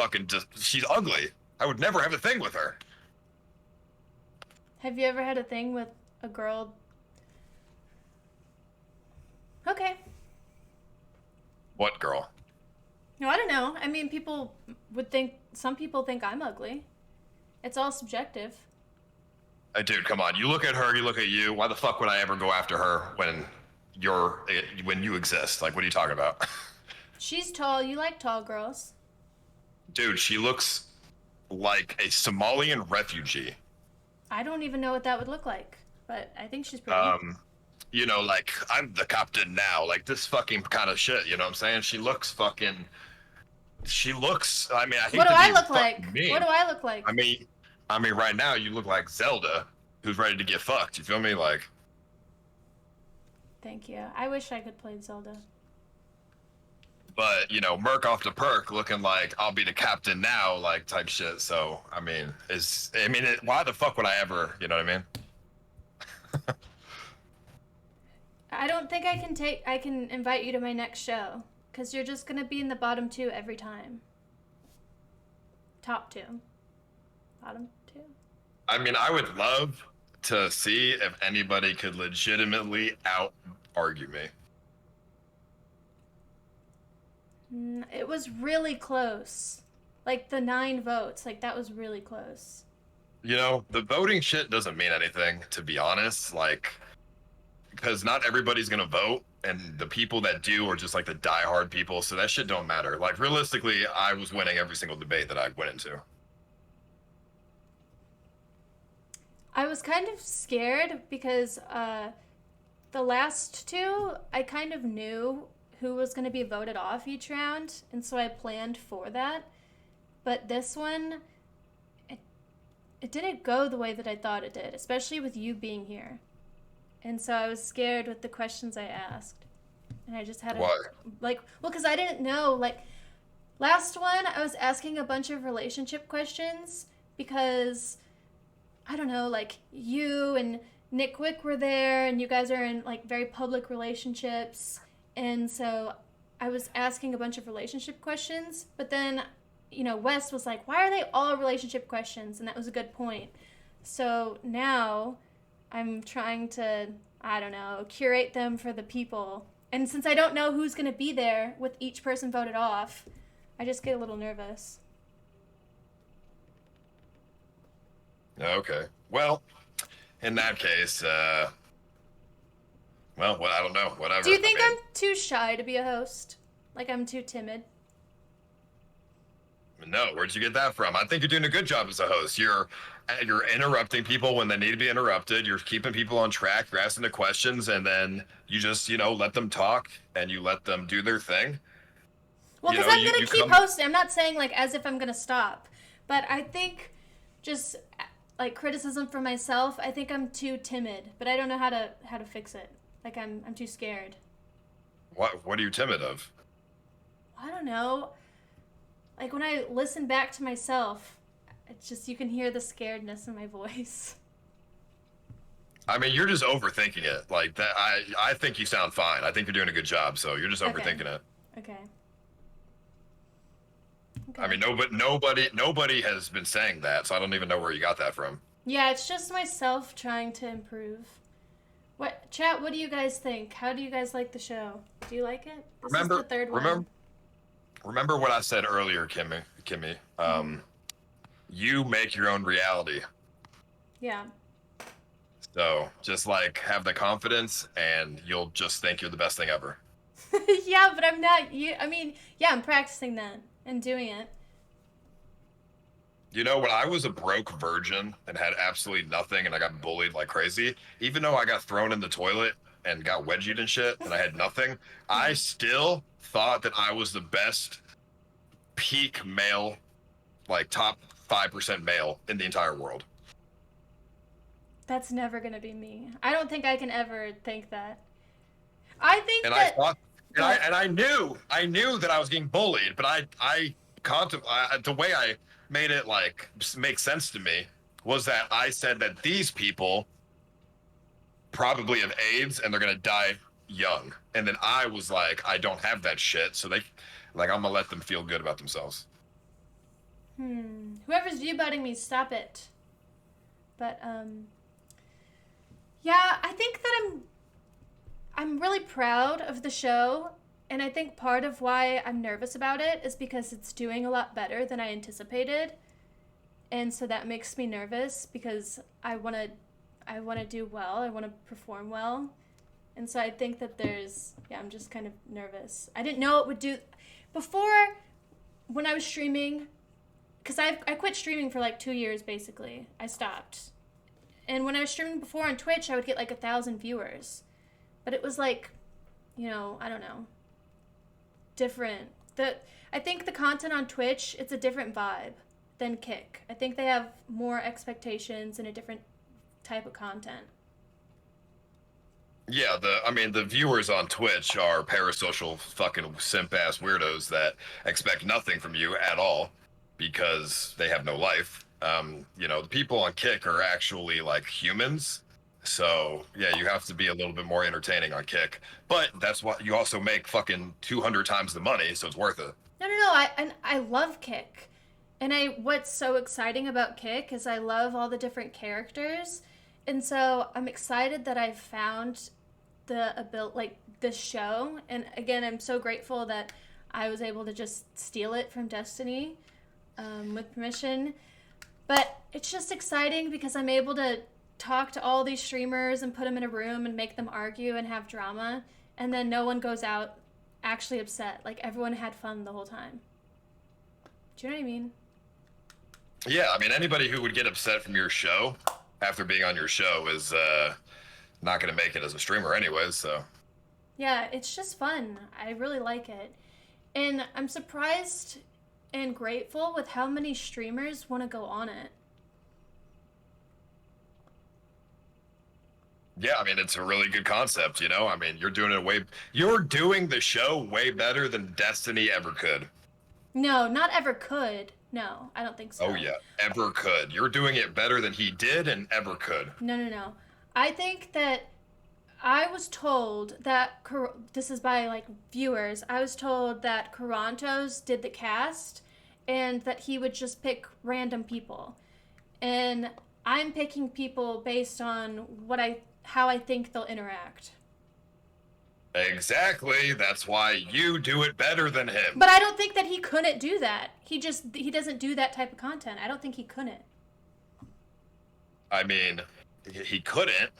she's ugly. I would never have a thing with her. Have you ever had a thing with a girl? Okay. What girl? No, I don't know. I mean, some people think I'm ugly. It's all subjective. Hey, dude, come on. You look at her, you look at you. Why the fuck would I ever go after her when you exist? Like, what are you talking about? She's tall. You like tall girls. Dude, she looks like a Somalian refugee. I don't even know what that would look like, but I think she's pretty. You know, like, I'm the captain now. Like, this fucking kind of shit, you know what I'm saying? She looks, I mean, I hate What do to I be look like? mean. What do I look like? I mean, right now you look like Zelda, who's ready to get fucked. You feel me? Like. Thank you. I wish I could play Zelda. but you know, Merc off the perk, looking like I'll be the captain now, like type shit. So I mean, why the fuck would I ever? You know what I mean? I don't think I can invite you to my next show, because you're just gonna be in the bottom 2 every time. Top 2. Bottom 2. I mean, I would love to see if anybody could legitimately out-argue me. It was really close. Like, the 9 votes, like, that was really close. You know, the voting shit doesn't mean anything, to be honest. Like, because not everybody's gonna vote, and the people that do are just like the diehard people, so that shit don't matter. Like, realistically, I was winning every single debate that I went into. I was kind of scared because the last 2, I kind of knew who was going to be voted off each round, and so I planned for that. But this one, it didn't go the way that I thought it did, especially with you being here. And so I was scared with the questions I asked. And I just had Why? Because I didn't know, like, last one, I was asking a bunch of relationship questions because, I don't know, like, you and Nick Wick were there, and you guys are in, like, very public relationships. And so I was asking a bunch of relationship questions, but then, you know, Wes was like, why are they all relationship questions? And that was a good point. So now I'm trying to, I don't know, curate them for the people. And since I don't know who's going to be there with each person voted off, I just get a little nervous. Okay. Well, in that case, I don't know. Whatever. Do you think I'm too shy to be a host? Like, I'm too timid? No, where'd you get that from? I think you're doing a good job as a host. You're interrupting people when they need to be interrupted. You're keeping people on track. You're asking the questions, and then you just, you know, let them talk and you let them do their thing. Well, because I'm going to keep hosting. I'm not saying, like, as if I'm going to stop. But I think just, like, criticism for myself, I think I'm too timid. But I don't know how to fix it. Like, I'm too scared. What are you timid of? I don't know. Like, when I listen back to myself, it's just, you can hear the scaredness in my voice. I mean, you're just overthinking it. Like that. I think you sound fine. I think you're doing a good job. So you're just overthinking it. Okay. I mean, nobody has been saying that, so I don't even know where you got that from. Yeah, it's just myself trying to improve. Chat, what do you guys think? How do you guys like the show? Do you like it? This is the third one. Remember what I said earlier, Kimmee. You make your own reality. Yeah. So just like have the confidence, and you'll just think you're the best thing ever. Yeah, but I'm not. I'm practicing that and doing it. You know, when I was a broke virgin and had absolutely nothing, and I got bullied like crazy, even though I got thrown in the toilet and got wedgied and shit, and I had nothing, I still thought that I was the best peak male, like top 5% male in the entire world. That's never gonna be me. I don't think I can ever think that. I think I knew that I was getting bullied, but the way I made it like make sense to me was that I said that these people probably have AIDS and they're gonna die young, and then I was like, I don't have that shit, so I'm gonna let them feel good about themselves. Whoever's viewbotting me, stop it. But yeah, I think that I'm really proud of the show, and I think part of why I'm nervous about it is because it's doing a lot better than I anticipated. And so that makes me nervous because I want to do well, I want to perform well. And so I think that I'm just kind of nervous. I didn't know it would do before when I was streaming, because I quit streaming for like 2 years basically. I stopped. And when I was streaming before on Twitch, I would get like 1,000 viewers. But it was like, I don't know, different. I think the content on Twitch, it's a different vibe than Kick. I think they have more expectations and a different type of content. Yeah, the viewers on Twitch are parasocial fucking simp ass weirdos that expect nothing from you at all because they have no life. The people on Kick are actually like humans. So yeah, you have to be a little bit more entertaining on Kick. But that's what you also make fucking 200 times the money, so it's worth it. No. I love Kick. And what's so exciting about Kick is I love all the different characters. And so I'm excited that I've found this show. And again, I'm so grateful that I was able to just steal it from Destiny with permission. But it's just exciting because I'm able to talk to all these streamers and put them in a room and make them argue and have drama. And then no one goes out actually upset. Like, everyone had fun the whole time. Do you know what I mean? Yeah, I mean, anybody who would get upset from your show after being on your show is not going to make it as a streamer anyways, so. Yeah, it's just fun. I really like it. And I'm surprised and grateful with how many streamers want to go on it. Yeah, I mean, it's a really good concept, you know? I mean, you're doing the show way better than Destiny ever could. No, not ever could. No, I don't think so. Oh, yeah, ever could. You're doing it better than he did and ever could. No. I think that I was told that, this is by, like, viewers, I was told that Carantos did the cast and that he would just pick random people. And I'm picking people based on how I think they'll interact. Exactly. That's why you do it better than him. But I don't think that he couldn't do that. He doesn't do that type of content. I don't think he couldn't. I mean, he couldn't.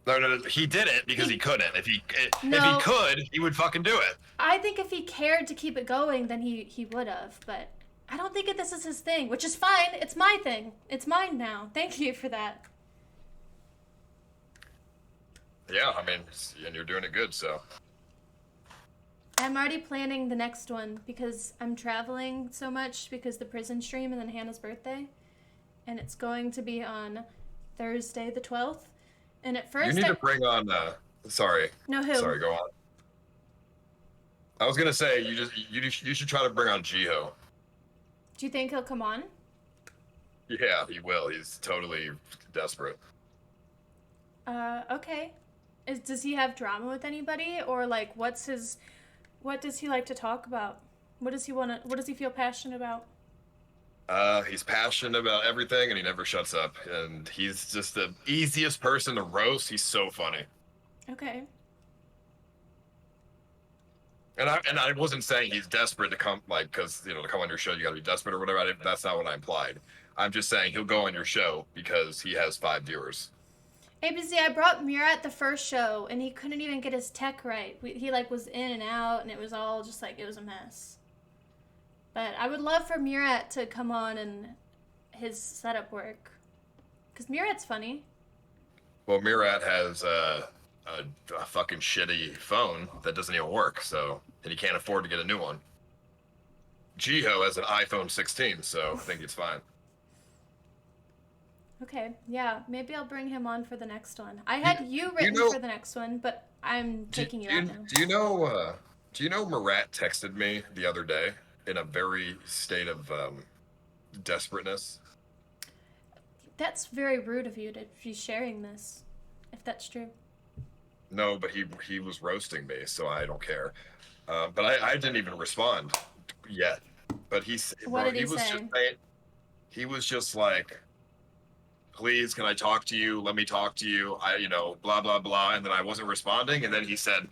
No, he didn't because he couldn't. If he could, he would fucking do it. I think if he cared to keep it going, then he would have. But I don't think this is his thing, which is fine. It's my thing. It's mine now. Thank you for that. Yeah, I mean, and you're doing it good, so. I'm already planning the next one because I'm traveling so much because the prison stream and then Hannah's birthday. And it's going to be on Thursday the 12th. And at first you need to bring on, sorry. No, who? Sorry, go on. I was going to say, you should try to bring on Jiho. Do you think he'll come on? Yeah, he will. He's totally desperate. Okay. Does he have drama with anybody, or like what does he like to talk about? What does he feel passionate about? He's passionate about everything and he never shuts up, and he's just the easiest person to roast. He's so funny. Okay. And I wasn't saying he's desperate to come, like, because, to come on your show, you gotta be desperate or whatever. That's not what I implied. I'm just saying he'll go on your show because he has 5 viewers. ABC, I brought Murat the first show, and he couldn't even get his tech right. He was in and out, and it was all just it was a mess. But I would love for Murat to come on and his setup work, because Murat's funny. Well, Murat has a fucking shitty phone that doesn't even work, and he can't afford to get a new one. Jiho has an iPhone 16, so I think it's fine. Okay, yeah, maybe I'll bring him on for the next one. I had you written for the next one, but I'm taking you out now. Do you know Murat texted me the other day in a very state of desperateness? That's very rude of you to be sharing this, if that's true. No, but he was roasting me, so I don't care. But I didn't even respond yet. But he was just like, please, can I talk to you? Let me talk to you. Blah, blah, blah. And then I wasn't responding. And then he said,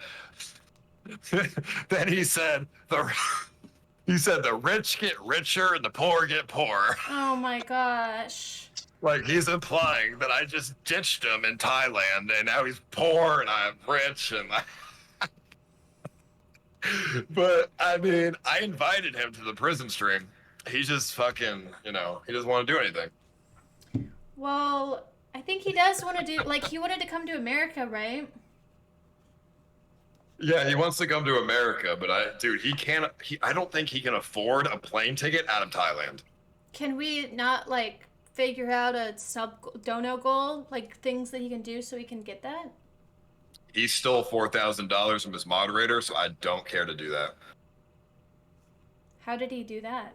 the rich get richer and the poor get poorer. Oh my gosh. Like, he's implying that I just ditched him in Thailand and now he's poor and I'm rich and But, I mean, I invited him to the prison stream. He's just fucking, he doesn't want to do anything. Well, I think he does want to do, he wanted to come to America, right? Yeah, he wants to come to America, but I don't think he can afford a plane ticket out of Thailand. Can we not, figure out a dono goal, things that he can do so he can get that? he stole $4,000 from his moderator, so I don't care to do that. How did he do that?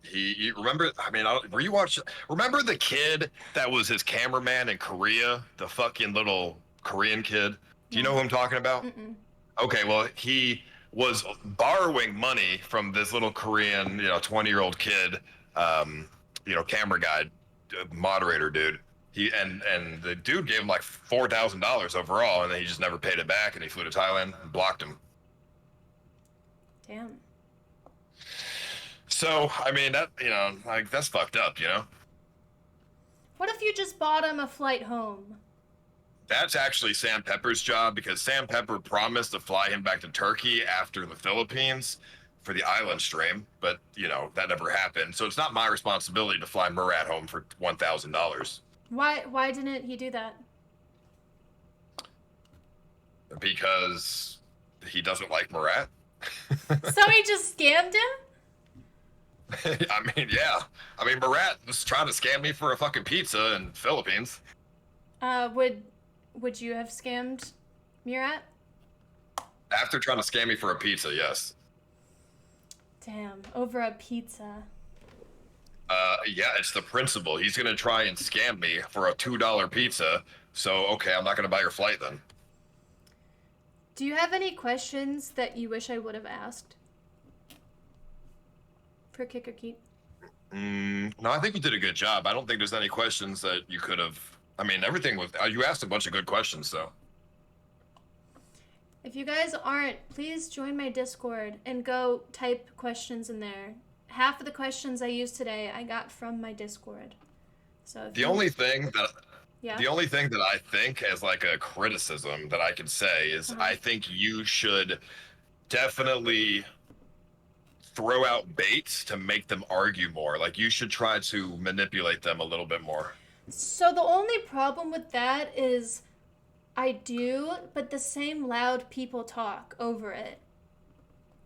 He remember? I mean, were you watching? Remember the kid that was his cameraman in Korea, the fucking little Korean kid? Do you know who I'm talking about? Mm-mm. Okay, well, he was borrowing money from this little Korean, 20-year-old kid, camera guy, moderator dude. And the dude gave him like $4,000 overall, and then he just never paid it back, and he flew to Thailand and blocked him. Damn. So, I mean, that, that's fucked up, What if you just bought him a flight home? That's actually Sam Pepper's job, because Sam Pepper promised to fly him back to Turkey after the Philippines for the island stream, but, that never happened. So it's not my responsibility to fly Murat home for $1,000. Why didn't he do that? Because he doesn't like Murat. So he just scammed him? I mean, yeah. I mean, Murat was trying to scam me for a fucking pizza in Philippines. Would you have scammed Murat? After trying to scam me for a pizza, yes. Damn, over a pizza. Yeah, it's the principle. He's gonna try and scam me for a $2 pizza. So, okay, I'm not gonna buy your flight then. Do you have any questions that you wish I would have asked? For Kick or Keep? No, I think you did a good job. I don't think there's any questions that you could have. I mean, everything was. You asked a bunch of good questions, so. If you guys aren't, please join my Discord and go type questions in there. Half of the questions I used today I got from my Discord. So The only thing that I think as like a criticism that I could say is I think you should definitely throw out baits to make them argue more. Like, you should try to manipulate them a little bit more. So the only problem with that is I do, but the same loud people talk over it.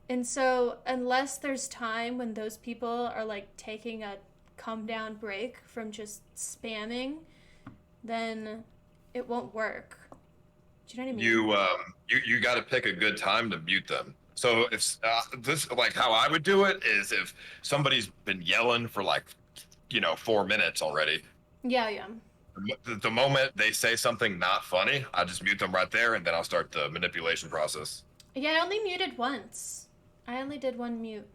And so unless there's time when those people are like taking a come down break from just spamming, then it won't work. Do you know what I mean? You got to pick a good time to mute them. So if this, like, how I would do it is if somebody's been yelling for like 4 minutes already. Yeah. The moment they say something not funny, I just mute them right there, and then I'll start the manipulation process. Yeah, I only muted once. I only did one mute,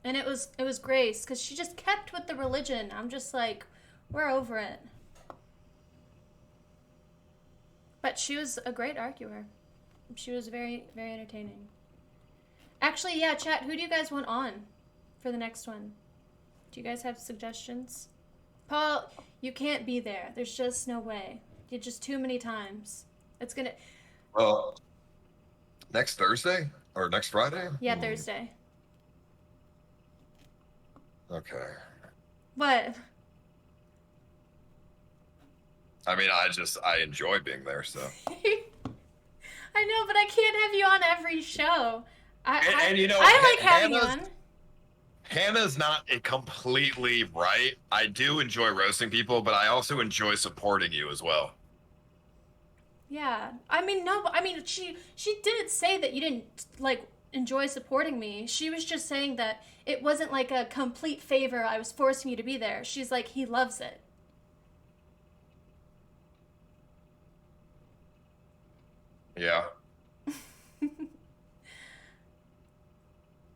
and it was Grace, because she just kept with the religion. I'm just like, we're over it. But she was a great arguer. She was very, very entertaining. Actually, yeah, chat, who do you guys want on for the next one? Do you guys have suggestions? Paul, you can't be there. There's just no way. You're just too many times. It's gonna... Well, next Thursday? Or next Friday? Yeah, Thursday. Okay. What? I mean, I enjoy being there, so. I know, but I can't have you on every show. I like having you on. Hannah's not completely right. I do enjoy roasting people, but I also enjoy supporting you as well. Yeah. I mean, no, I mean, she didn't say that you didn't, like, enjoy supporting me. She was just saying that it wasn't, like, a complete favor. I was forcing you to be there. She's like, he loves it. Yeah.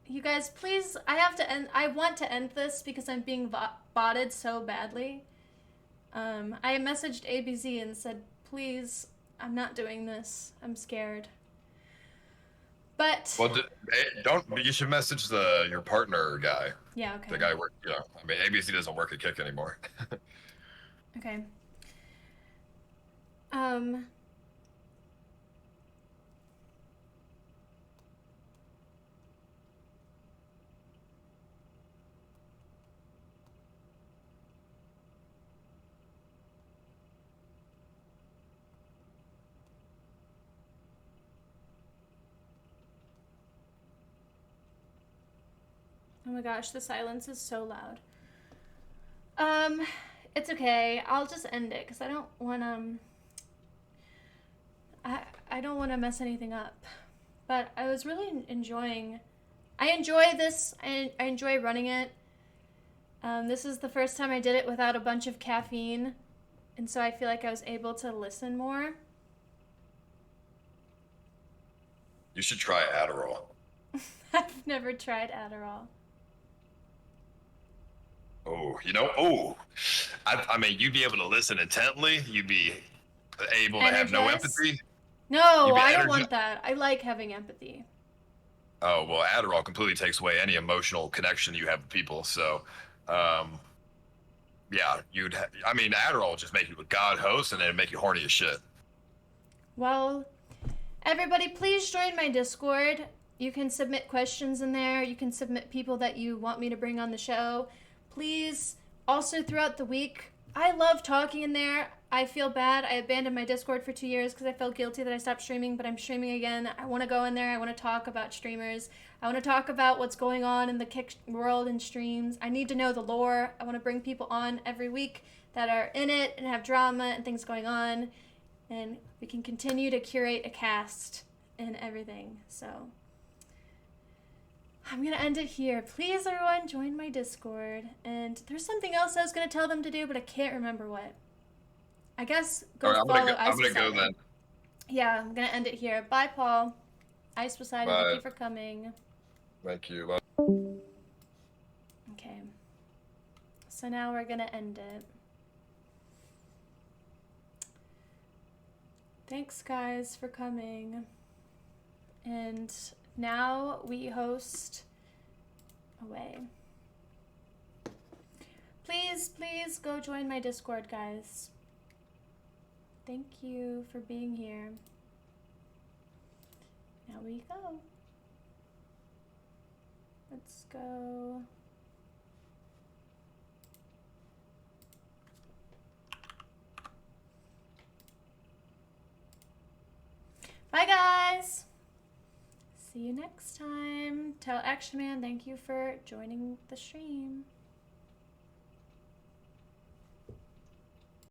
You guys, please, I want to end this because I'm being botted so badly. I messaged ABZ and said, please, I'm not doing this. I'm scared. But... Well, you should message your partner guy. Yeah, okay. The guy I mean, ABZ doesn't work at Kick anymore. Okay. Oh my gosh, the silence is so loud. It's okay. I'll just end it because I don't want I don't want to mess anything up. But I was really enjoying... I enjoy this. I enjoy running it. This is the first time I did it without a bunch of caffeine. And so I feel like I was able to listen more. You should try Adderall. I've never tried Adderall. Oh, I mean, you'd be able to listen intently. You'd be able to have no empathy. No, I don't want that. I like having empathy. Oh, well, Adderall completely takes away any emotional connection you have with people. So, yeah, I mean, Adderall would just make you a god host and then make you horny as shit. Well, everybody, please join my Discord. You can submit questions in there. You can submit people that you want me to bring on the show. Please, also throughout the week, I love talking in there. I feel bad. I abandoned my Discord for 2 years because I felt guilty that I stopped streaming, but I'm streaming again. I want to go in there. I want to talk about streamers. I want to talk about what's going on in the Kick world and streams. I need to know the lore. I want to bring people on every week that are in it and have drama and things going on. And we can continue to curate a cast and everything. So I'm going to end it here. Please, everyone, join my Discord. And there's something else I was going to tell them to do, but I can't remember what. I guess go follow Ice Poseidon. I'm going to go then. Yeah, I'm going to end it here. Bye, Paul. Ice Poseidon, thank you for coming. Thank you. Bye. Okay. So now we're going to end it. Thanks, guys, for coming. And now we host away. Please go join my Discord, guys. Thank you for being here. Now we go. Let's go. Bye, guys. See you next time. Tell Action Man thank you for joining the stream.